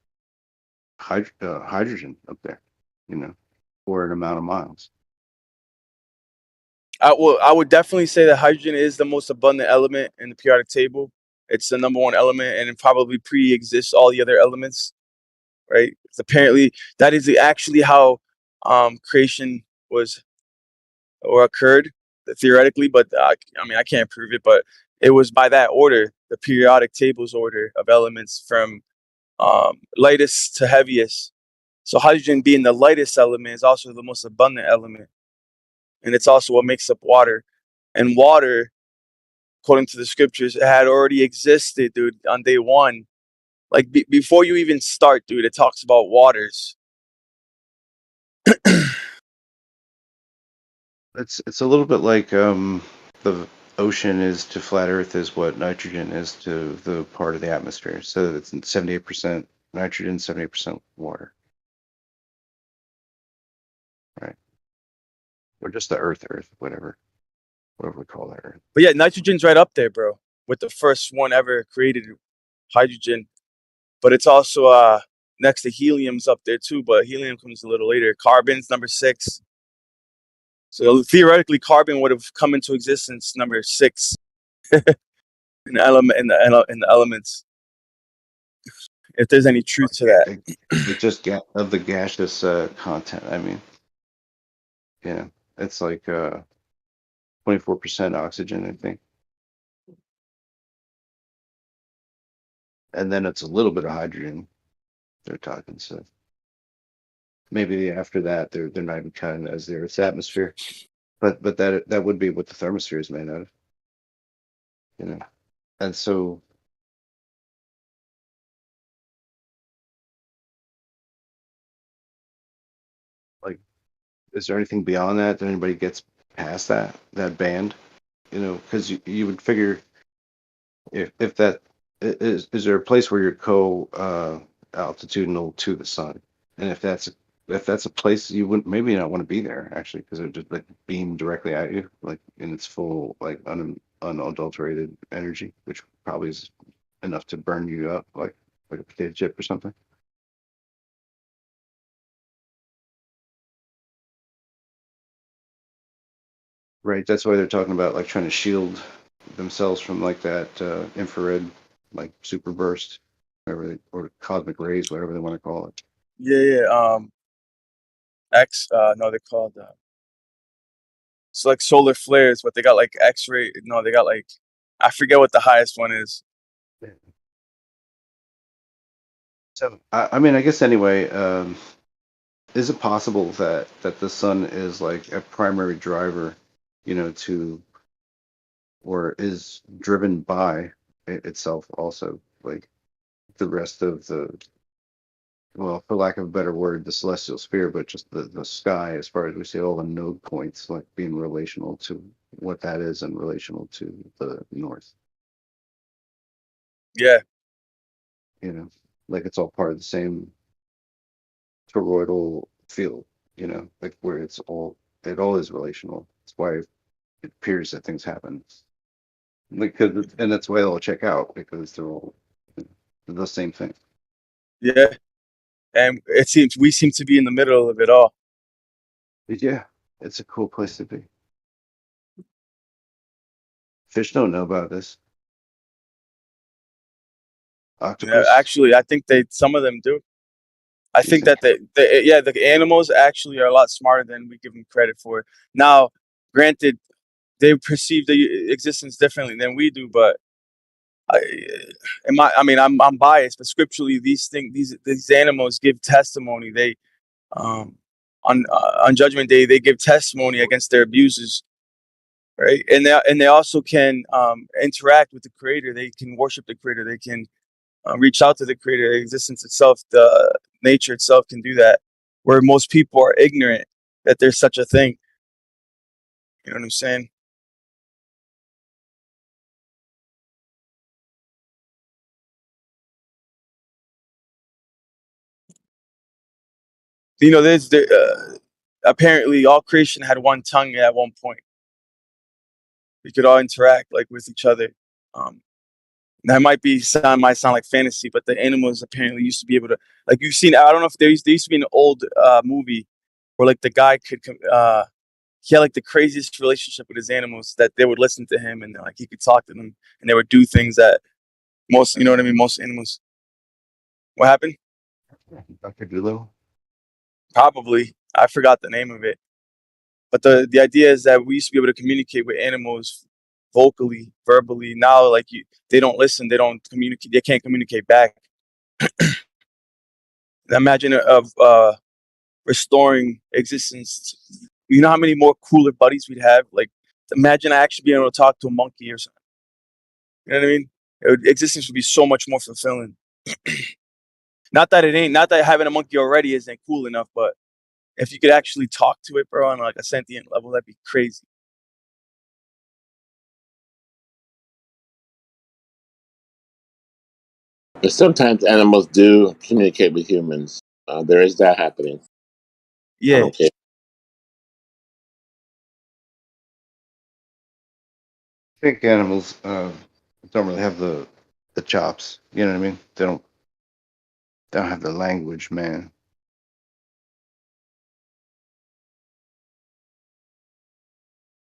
hydrogen up there, you know, for an amount of miles. I would definitely say that hydrogen is the most abundant element in the periodic table. It's the number one element, and it probably pre-exists all the other elements, right? It's apparently that is actually how creation was or occurred theoretically, but I mean I can't prove it, but it was by that order, the periodic table's order of elements from lightest to heaviest. So hydrogen being the lightest element is also the most abundant element, and it's also what makes up water. And water, according to the scriptures, it had already existed, dude, on day one. Like before you even start, dude, it talks about waters. It's a little bit like the ocean is to flat Earth is what nitrogen is to the part of the atmosphere. So it's 78% nitrogen, 78% water, right? Or just the Earth, whatever we call that Earth. But yeah, nitrogen's right up there, bro, with the first one ever created, hydrogen. But it's also next to helium's up there too, but helium comes a little later. Carbon's number 6. So theoretically, carbon would have come into existence number 6 in the element in the elements, if there's any truth to that. Like just of the gaseous content. I mean, yeah, it's like 24% oxygen, I think, and then it's a little bit of hydrogen. They're talking so. Maybe after that, they're not even counting as the Earth's atmosphere, but that would be what the thermosphere is made out of, you know. And so, like, is there anything beyond that that anybody gets past that band? You know, because you would figure if that is there a place where you're altitudinal to the sun, and if that's a place you wouldn't maybe not want to be there actually because it would just like beam directly at you like in its full like unadulterated energy, which probably is enough to burn you up like a potato chip or something. Right, that's why they're talking about like trying to shield themselves from like that infrared like super burst, or cosmic rays, whatever they want to call it. Yeah. No, they're called. It's like solar flares, but they got like X-ray. No, they got like, I forget what the highest one is. So I mean, I guess anyway, is it possible that the sun is like a primary driver, you know, to or is driven by itself also, like the rest of the well, for lack of a better word, the celestial sphere, but just the sky as far as we see all the node points like being relational to what that is and relational to the north. Yeah. You know, like it's all part of the same toroidal field, you know, like where it all is relational. That's why it appears that things happen. Because and that's why they'll check out because they're all the same thing. Yeah. And it seems we seem to be in the middle of it all. But yeah, it's a cool place to be. Fish don't know about this. Yeah, Octopus. actually, I think some of them do. I think that the animals actually are a lot smarter than we give them credit for. Now, granted, they perceive the existence differently than we do, but I'm biased, but scripturally, these animals give testimony. They on Judgment Day, they give testimony against their abusers, right? And they also can interact with the Creator. They can worship the Creator. They can reach out to the Creator. The existence itself, the nature itself, can do that. Where most people are ignorant that there's such a thing. You know what I'm saying? You know, apparently all creation had one tongue at one point. We could all interact like with each other. That might sound like fantasy, but the animals apparently used to be able to, like you've seen. I don't know if there used to be an old movie where like the guy he had like the craziest relationship with his animals that they would listen to him and like he could talk to them and they would do things that most, you know what I mean, most animals. What happened? Dr. Doolittle. Probably. I forgot the name of it. But the idea is that we used to be able to communicate with animals vocally, verbally. Now, like they don't listen. They don't communicate. They can't communicate back. Imagine of restoring existence. You know how many more cooler buddies we'd have? Like, imagine actually being able to talk to a monkey or something. You know what I mean? Existence would be so much more fulfilling. Not that having a monkey already isn't cool enough, but if you could actually talk to it, bro, on like a sentient level, that'd be crazy. But sometimes animals do communicate with humans. There is that happening. I Yeah. don't care. I think animals don't really have the chops. You know what I mean? They don't have the language, man.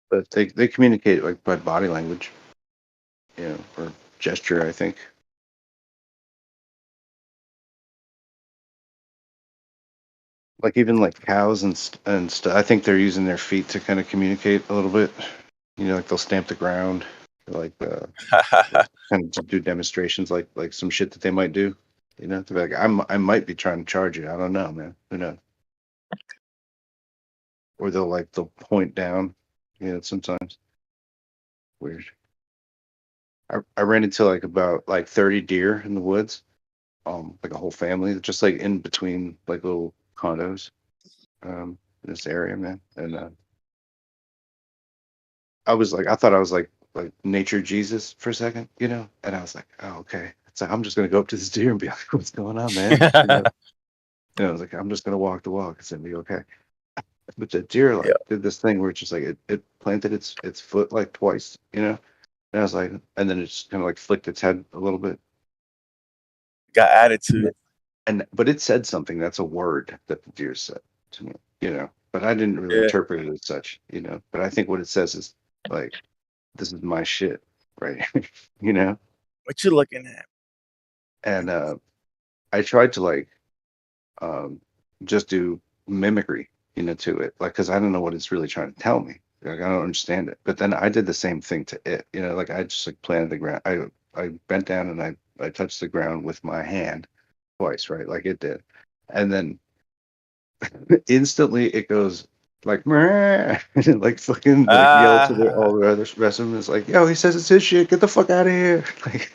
But they communicate like by body language, you know, or gesture, I think. Like even like cows and stuff. I think they're using their feet to kind of communicate a little bit. You know, like they'll stamp the ground, or like kind of do demonstrations, like some shit that they might do. You know, to be like, I might be trying to charge you. I don't know, man. Who knows? Or they'll point down. You know, sometimes weird. I ran into like about like 30 deer in the woods, like a whole family, just like in between like little condos, in this area, man. And I thought I was like nature Jesus for a second, you know, and I was like, oh, okay. So I'm just gonna go up to this deer and be like, what's going on, man? You know, and I was like, I'm just gonna walk the walk. It's gonna be okay. But the deer like did this thing where it's just like it planted its foot like twice, you know. And I was like, and then it just kind of like flicked its head a little bit. Got attitude. But it said something. That's a word that the deer said to me, you know. But I didn't really Yeah. interpret it as such, you know. But I think what it says is like, this is my shit, right? You know. What you looking at? And I tried to like just do mimicry, you know, to it, like because I don't know what it's really trying to tell me. Like I don't understand it. But then I did the same thing to it, you know. Like I just like planted the ground. I bent down and I touched the ground with my hand twice, right? Like it did, and then instantly it goes like "Meow," and it, like fucking like yell to all the other rest of them. It's like, yo, he says it's his shit. Get the fuck out of here! Like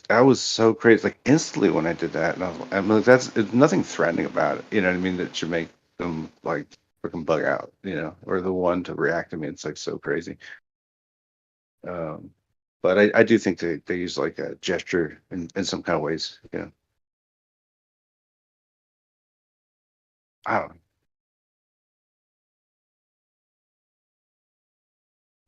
I was so crazy. Like instantly when I did that, and I'm like, it's nothing threatening about it. You know what I mean? That should make them like freaking bug out. You know, or the one to react to me. It's like so crazy. Um, but I do think they use like a gesture in some kind of ways. You know, I don't know.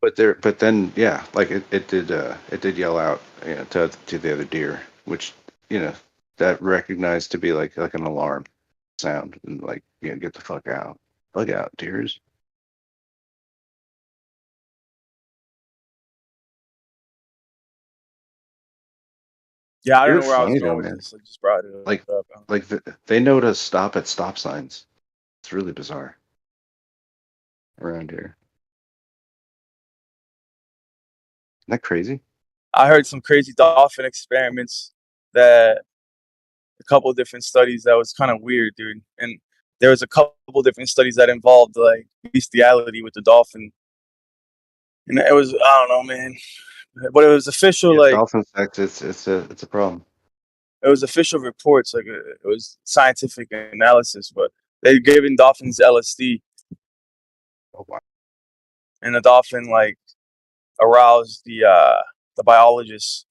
But then yeah, like it did yell out, you know, to the other deer, which, you know, that recognized to be like an alarm sound, and like, you know, get the fuck out. Fuck out, deers. Yeah, I don't You're know where I was funny though, going with man. this. I just brought it Like, up. they know to stop at stop signs. It's really bizarre around here. Isn't that crazy? I heard some crazy dolphin experiments that a couple of different studies that was kind of weird, dude. And there was a couple different studies that involved like bestiality with the dolphin, and it was I don't know, man, but it was official. Yeah, Like dolphin sex. It's a problem. it was official reports. Like it was scientific analysis, but they given dolphins LSD, Oh wow. and the dolphin like aroused the biologists.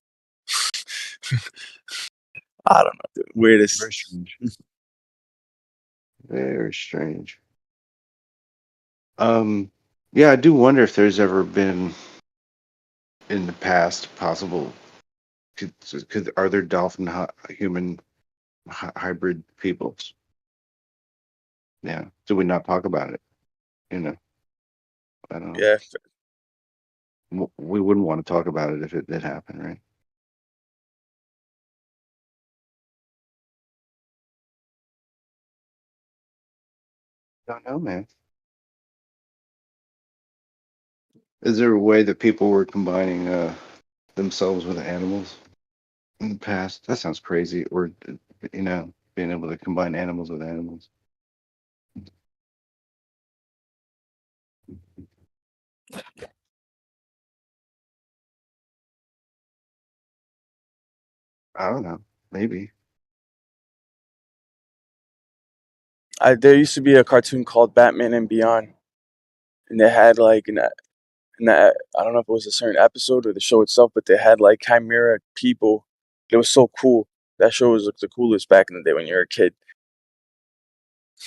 I don't know, dude. Weirdest. Very strange. Very strange. Yeah, I do wonder if there's ever been in the past possible. Are there dolphin human hybrid peoples? Yeah. Do we not talk about it? You know, I don't know. Yeah, We wouldn't want to talk about it if it did happen, right? Don't know, man. Is there a way that people were combining themselves with animals in the past? That sounds crazy. Or, being able to combine animals with animals. I don't know. Maybe. there used to be a cartoon called Batman and Beyond, and they had like in that I don't know if it was a certain episode or the show itself, but they had like chimera people. It was so cool. That show was like the coolest back in the day when you were a kid.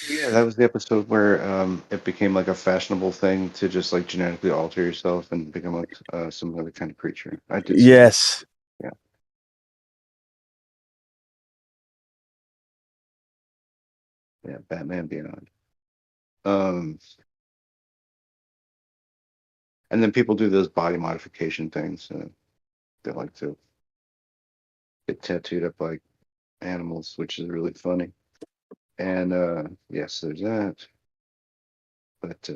Yeah, that was the episode where it became like a fashionable thing to just like genetically alter yourself and become like some other kind of creature. I did see that. Yes. Yeah. Yeah, Batman Beyond. Um, and then people do those body modification things. They like to get tattooed up like animals, which is really funny. And yes, there's that. But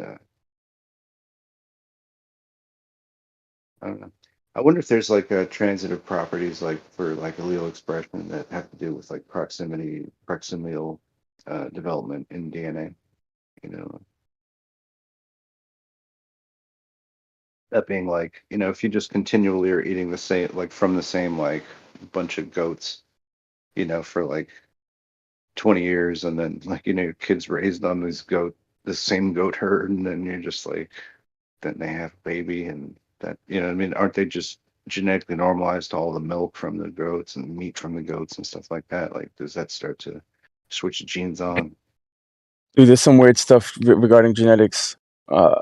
I don't know. I wonder if there's like transitive properties like for like allele expression that have to do with like proximal development in DNA. You know, that being like, if you just continually are eating the same, like from the same like bunch of goats, for like 20 years, and then like your kids raised on the same goat herd, and then you're just like, then they have a baby, and that, what I mean, aren't they just genetically normalized to all the milk from the goats and meat from the goats and stuff like that? Like, does that start to switch the genes on? Dude, there's some weird stuff regarding genetics. Uh,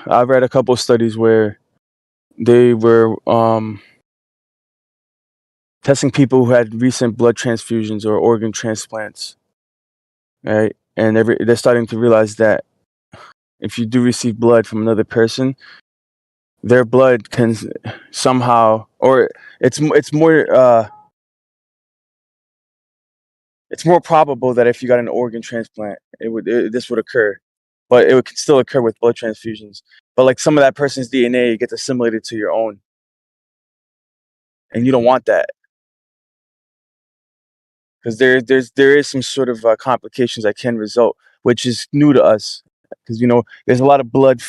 I've read a couple of studies where they were testing people who had recent blood transfusions or organ transplants, right? And they're starting to realize that if you do receive blood from another person, their blood can somehow, or it's more probable that if you got an organ transplant, this would occur, but it would still occur with blood transfusions. But like some of that person's DNA gets assimilated to your own, and you don't want that because there is some sort of complications that can result, which is new to us because there's a lot of blood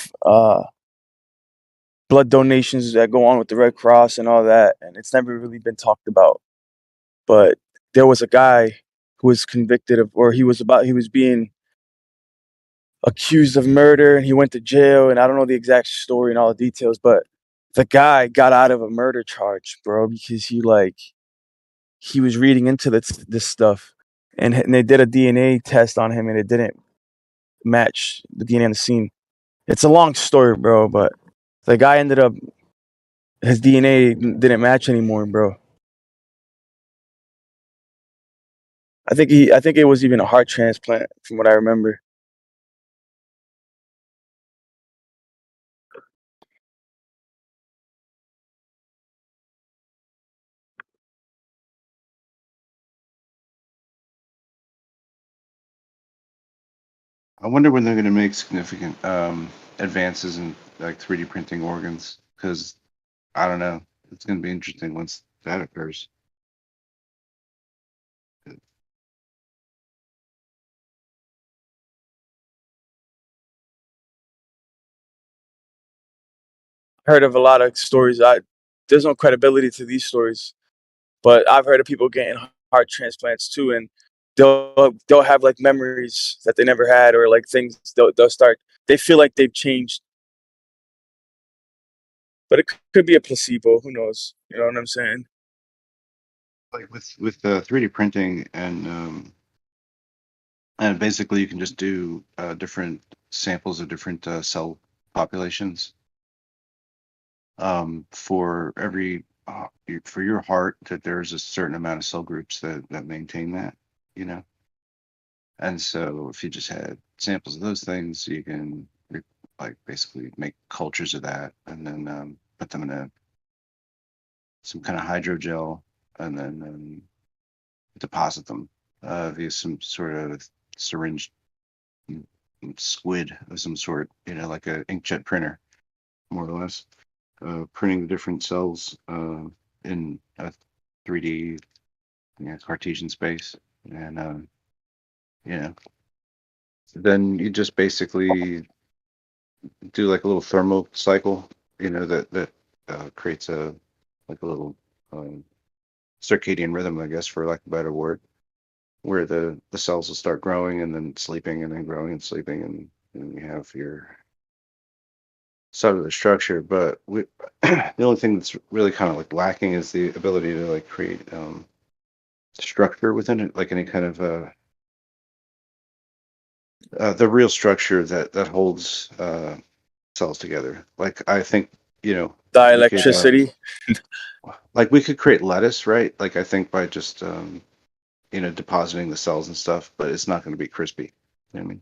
donations that go on with the Red Cross and all that, and it's never really been talked about. But there was a guy who was convicted of, or he was being accused of murder, and he went to jail, and I don't know the exact story and all the details, but the guy got out of a murder charge, bro, because he was reading into this stuff, and they did a DNA test on him, and it didn't match the DNA on the scene. It's a long story, bro, but the guy ended up his DNA didn't match anymore, bro. I think it was even a heart transplant, from what I remember. I wonder when they're going to make significant advances in like 3D printing organs, because I don't know. It's going to be interesting once that occurs. Heard of a lot of stories. There's no credibility to these stories, but I've heard of people getting heart transplants too, and they'll have like memories that they never had, or like things they'll start. They feel like they've changed, but it could be a placebo. Who knows? You know what I'm saying? Like with 3D printing and basically you can just do different samples of different cell populations. For every for your heart, that there's a certain amount of cell groups that maintain that, you know. And so if you just had samples of those things, you can like basically make cultures of that, and then put them in some kind of hydrogel, and then deposit them via some sort of syringe squid of some sort, you know, like a inkjet printer, more or less, printing the different cells in a 3D, Cartesian space, and you know, then you just basically do like a little thermal cycle, that creates a like a little um, circadian rhythm, I guess, for lack of a better word, where the cells will start growing and then sleeping and then growing and sleeping, and you have your cellular structure. But the only thing that's really kind of like lacking is the ability to like create structure within it, like any kind of the real structure that holds cells together. Like I think we could Dielectricity. like we could create lettuce, right? Like I think by just depositing the cells and stuff, but it's not going to be crispy. You know what I mean?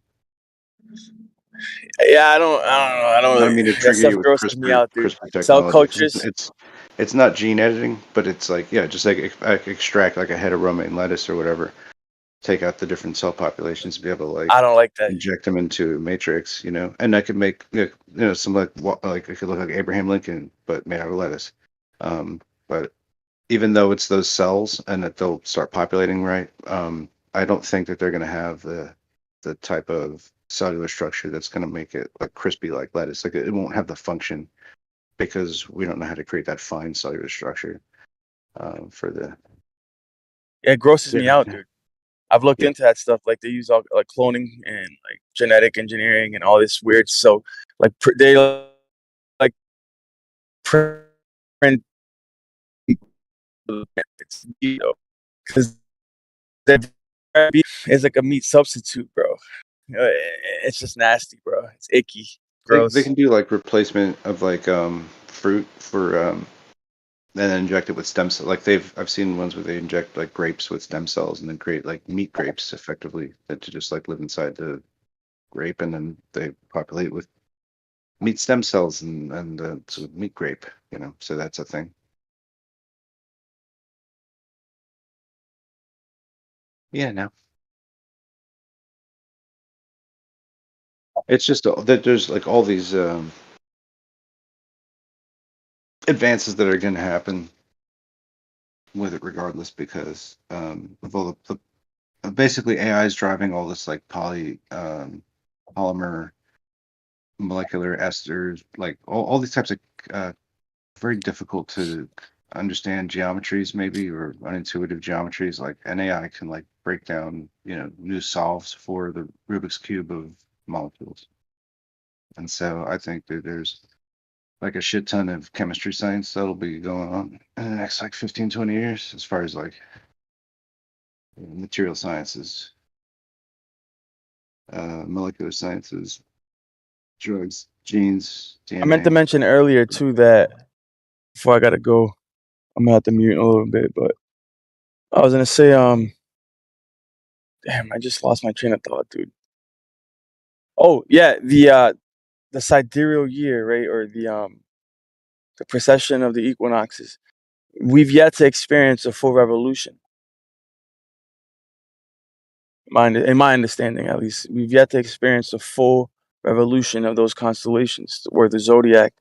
Yeah, I don't know. I don't I don't really. mean to That trigger stuff you with grosses me out, dude. CRISPR Cell technology, 'cause cultures. it's not gene editing, but it's like, yeah, just like extract like a head of romaine lettuce or whatever, take out the different cell populations, be able to like I don't like that. inject them into a matrix, and I could make some like it could look like Abraham Lincoln, but made out of lettuce. But even though it's those cells and that they'll start populating right, I don't think that they're going to have the type of cellular structure that's going to make it like crispy like lettuce. Like it won't have the function because we don't know how to create that fine cellular structure for the. It grosses me out, Yeah. dude. I've looked Yeah. into that stuff. Like they use all like cloning and like genetic engineering and all this weird. So like they like print because it's like a meat substitute, bro. It's just nasty, bro. It's icky, They gross. can do like replacement of like fruit for and then inject it with stem cell. Like I've seen ones where they inject like grapes with stem cells and then create like meat grapes effectively that to just like live inside the grape, and then they populate with meat stem cells and so meat grape, so that's a thing. Yeah, no, it's just that there's like all these advances that are going to happen with it regardless, because of all basically AI is driving all this like polymer molecular esters, like all these types of very difficult to understand geometries, maybe, or unintuitive geometries. Like an AI can like break down new solves for the Rubik's cube of molecules. And so I think that there's like a shit ton of chemistry science that'll be going on in the next like 15-20 years, as far as like material sciences, molecular sciences, drugs, genes, I meant to DNA. mention earlier too that before I gotta go, I'm gonna have to mute in a little bit, but I was gonna say, damn, I just lost my train of thought, dude. Oh yeah, the sidereal year, right, or the precession of the equinoxes. We've yet to experience a full revolution. In my understanding, at least, we've yet to experience a full revolution of those constellations, where the zodiac,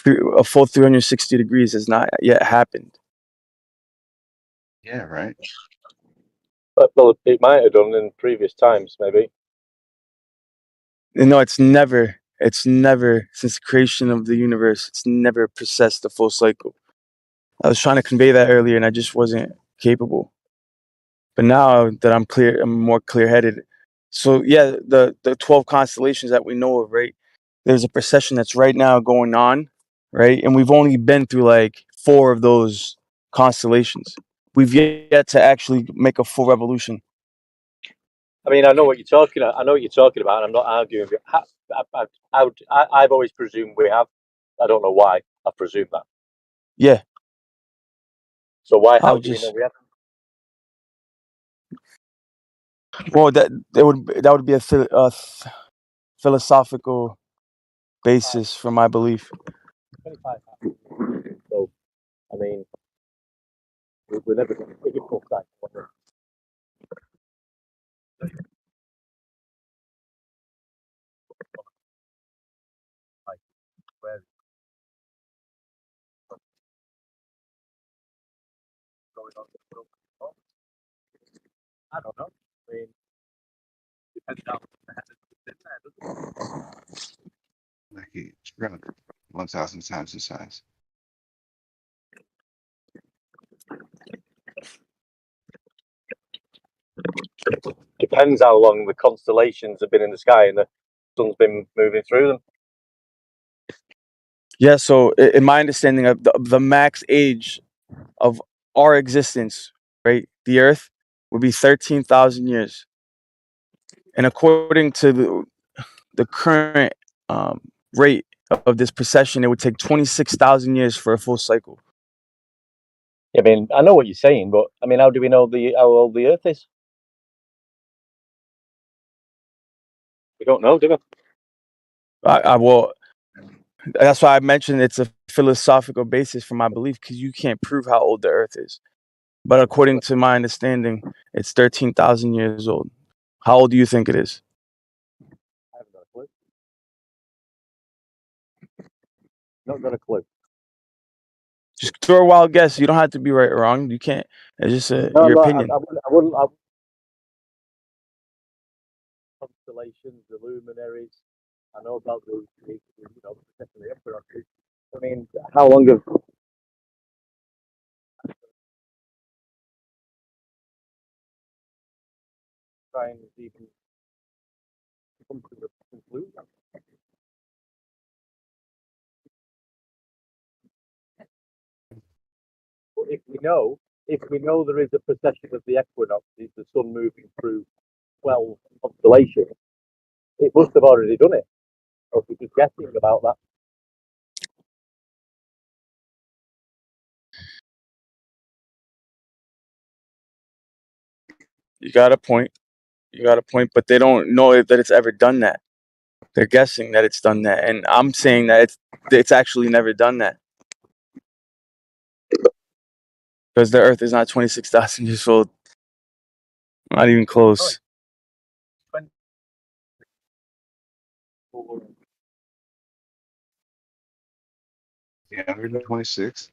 a full 360 degrees, has not yet happened. Yeah, right. But, well, it might have done in previous times, maybe. And no, it's never since the creation of the universe, it's never possessed a full cycle. I was trying to convey that earlier, and I just wasn't capable. But now that I'm more clear-headed. So yeah, the 12 constellations that we know of, right? There's a procession that's right now going on, right? And we've only been through like 4 of those constellations. We've yet to actually make a full revolution. I mean, I know what you're talking. I know what you're talking about, and I'm not arguing. I've always presumed we have. I don't know why. I presume that. Yeah. So why? How I'll do we know just we have? well that would be a philosophical basis for my belief. 25. So I mean, we're never going to figure full cycle. Like, where going on? I don't know. I mean, depends how the head is in there, doesn't it? Like it's around 1,000 times the size. Depends how long the constellations have been in the sky and the sun's been moving through them. Yeah, so in my understanding of the max age of our existence, right, the Earth would be 13,000 years, and according to the current rate of this precession, it would take 26,000 years for a full cycle. I mean, I know what you're saying, but I mean, how do we know how old the Earth is? We don't know, do we? I will. That's why I mentioned it's a philosophical basis for my belief, because you can't prove how old the Earth is. But according to my understanding, it's 13,000 years old. How old do you think it is? I haven't got a clue. Not got a clue. Just throw a wild guess. You don't have to be right or wrong. You can't. It's just No, your no, opinion. I wouldn't. Constellations, the luminaries. I know about the particularly equinoxes. I mean, how long have trying to even come to the conclusion? But if we know there is a procession of the equinoxes, the sun moving through 12 constellations, it must have already done it. Or if we're just guessing about that. You got a point. You got a point, but they don't know that it's ever done that. They're guessing that it's done that, and I'm saying that it's actually never done that, because the Earth is not 26,000 years old. Not even close. Yeah, 126.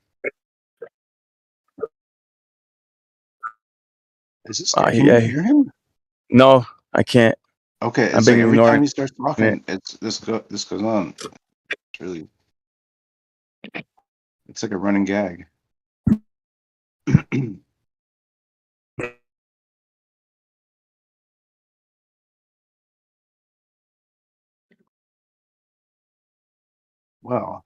Is this guy? Can you hear him? No, I can't. Okay, I've it's been like every ignoring time he starts talking, it. this goes on. It's really, it's like a running gag. Well,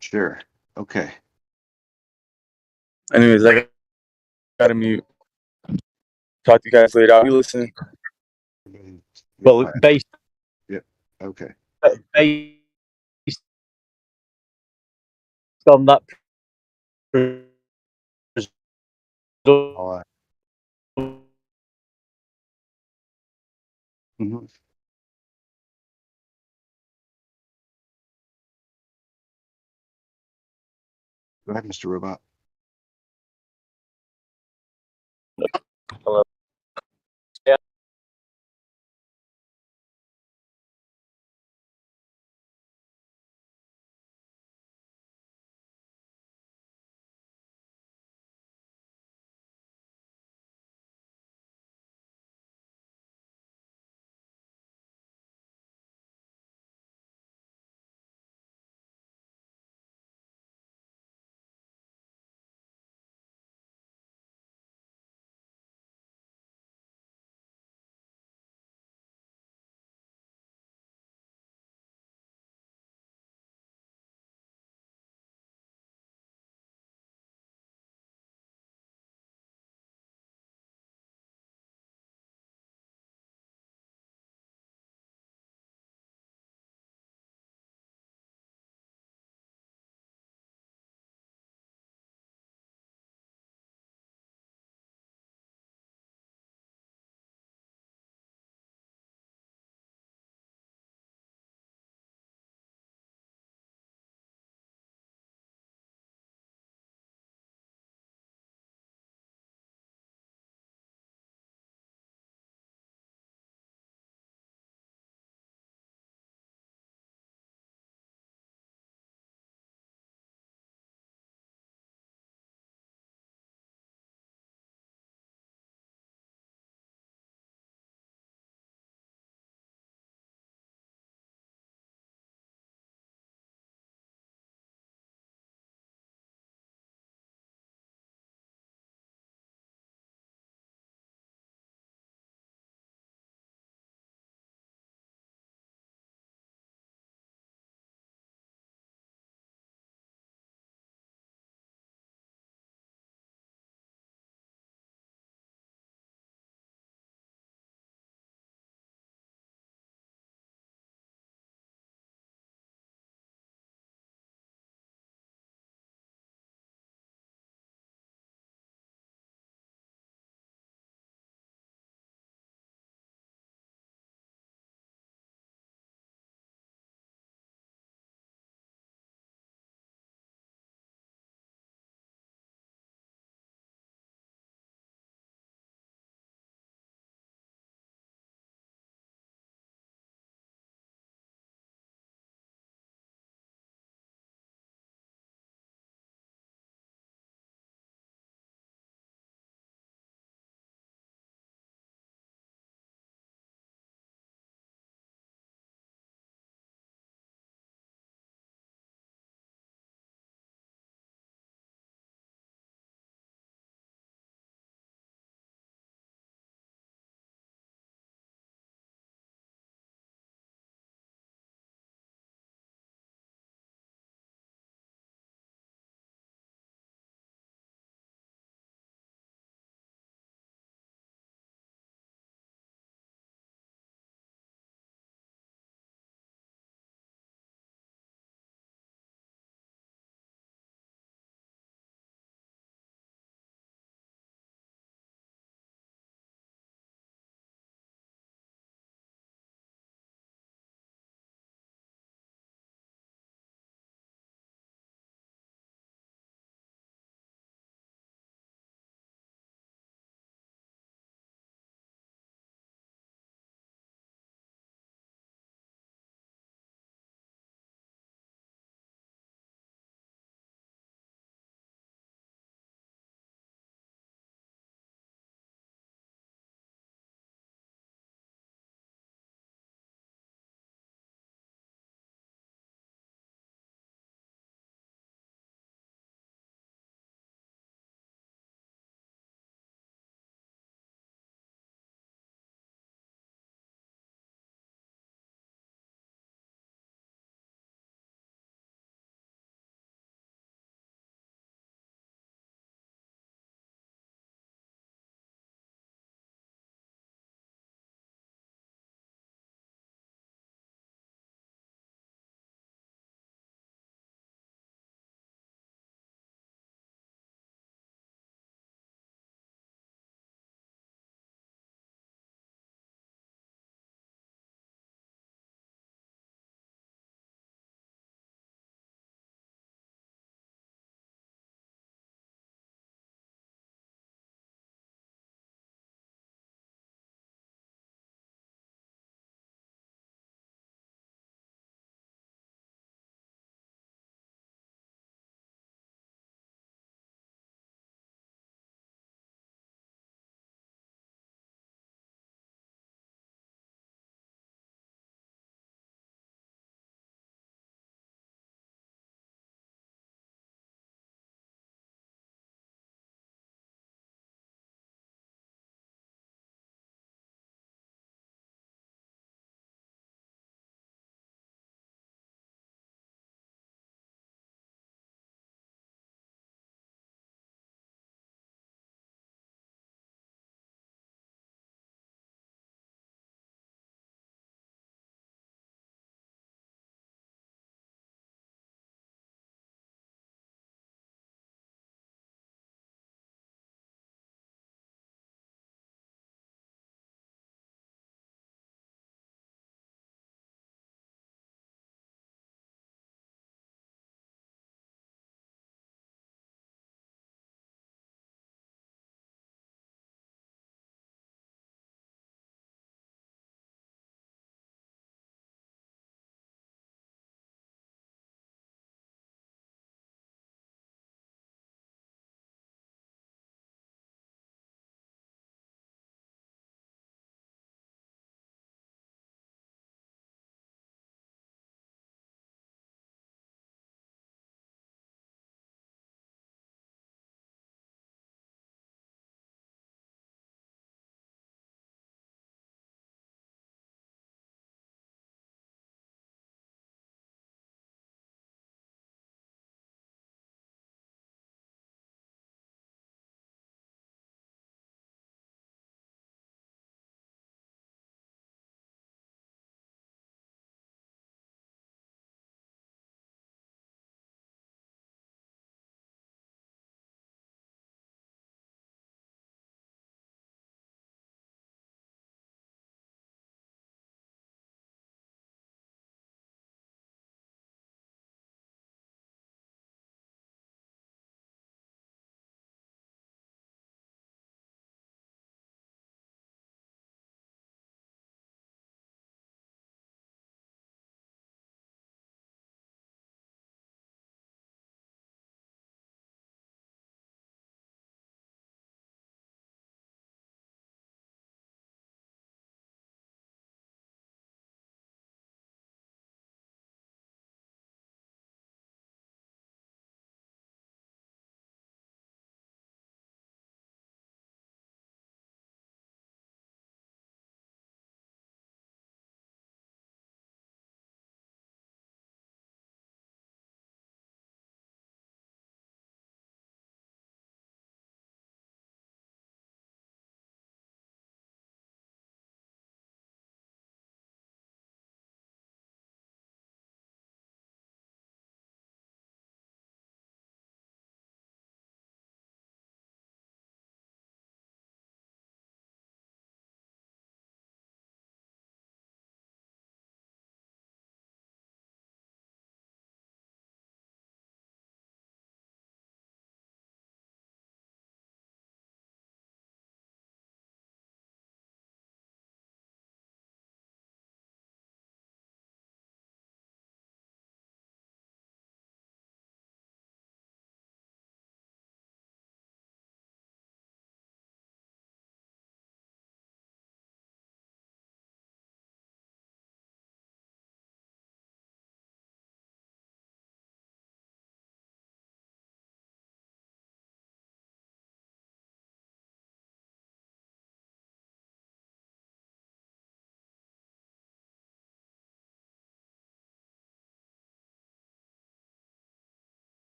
sure. Okay. Anyways, I gotta mute. Talk to you guys later. I'll be listening. Well, based. Yep. Okay. Based on that. All right. Mm-hmm. Go ahead, Mr. Robot.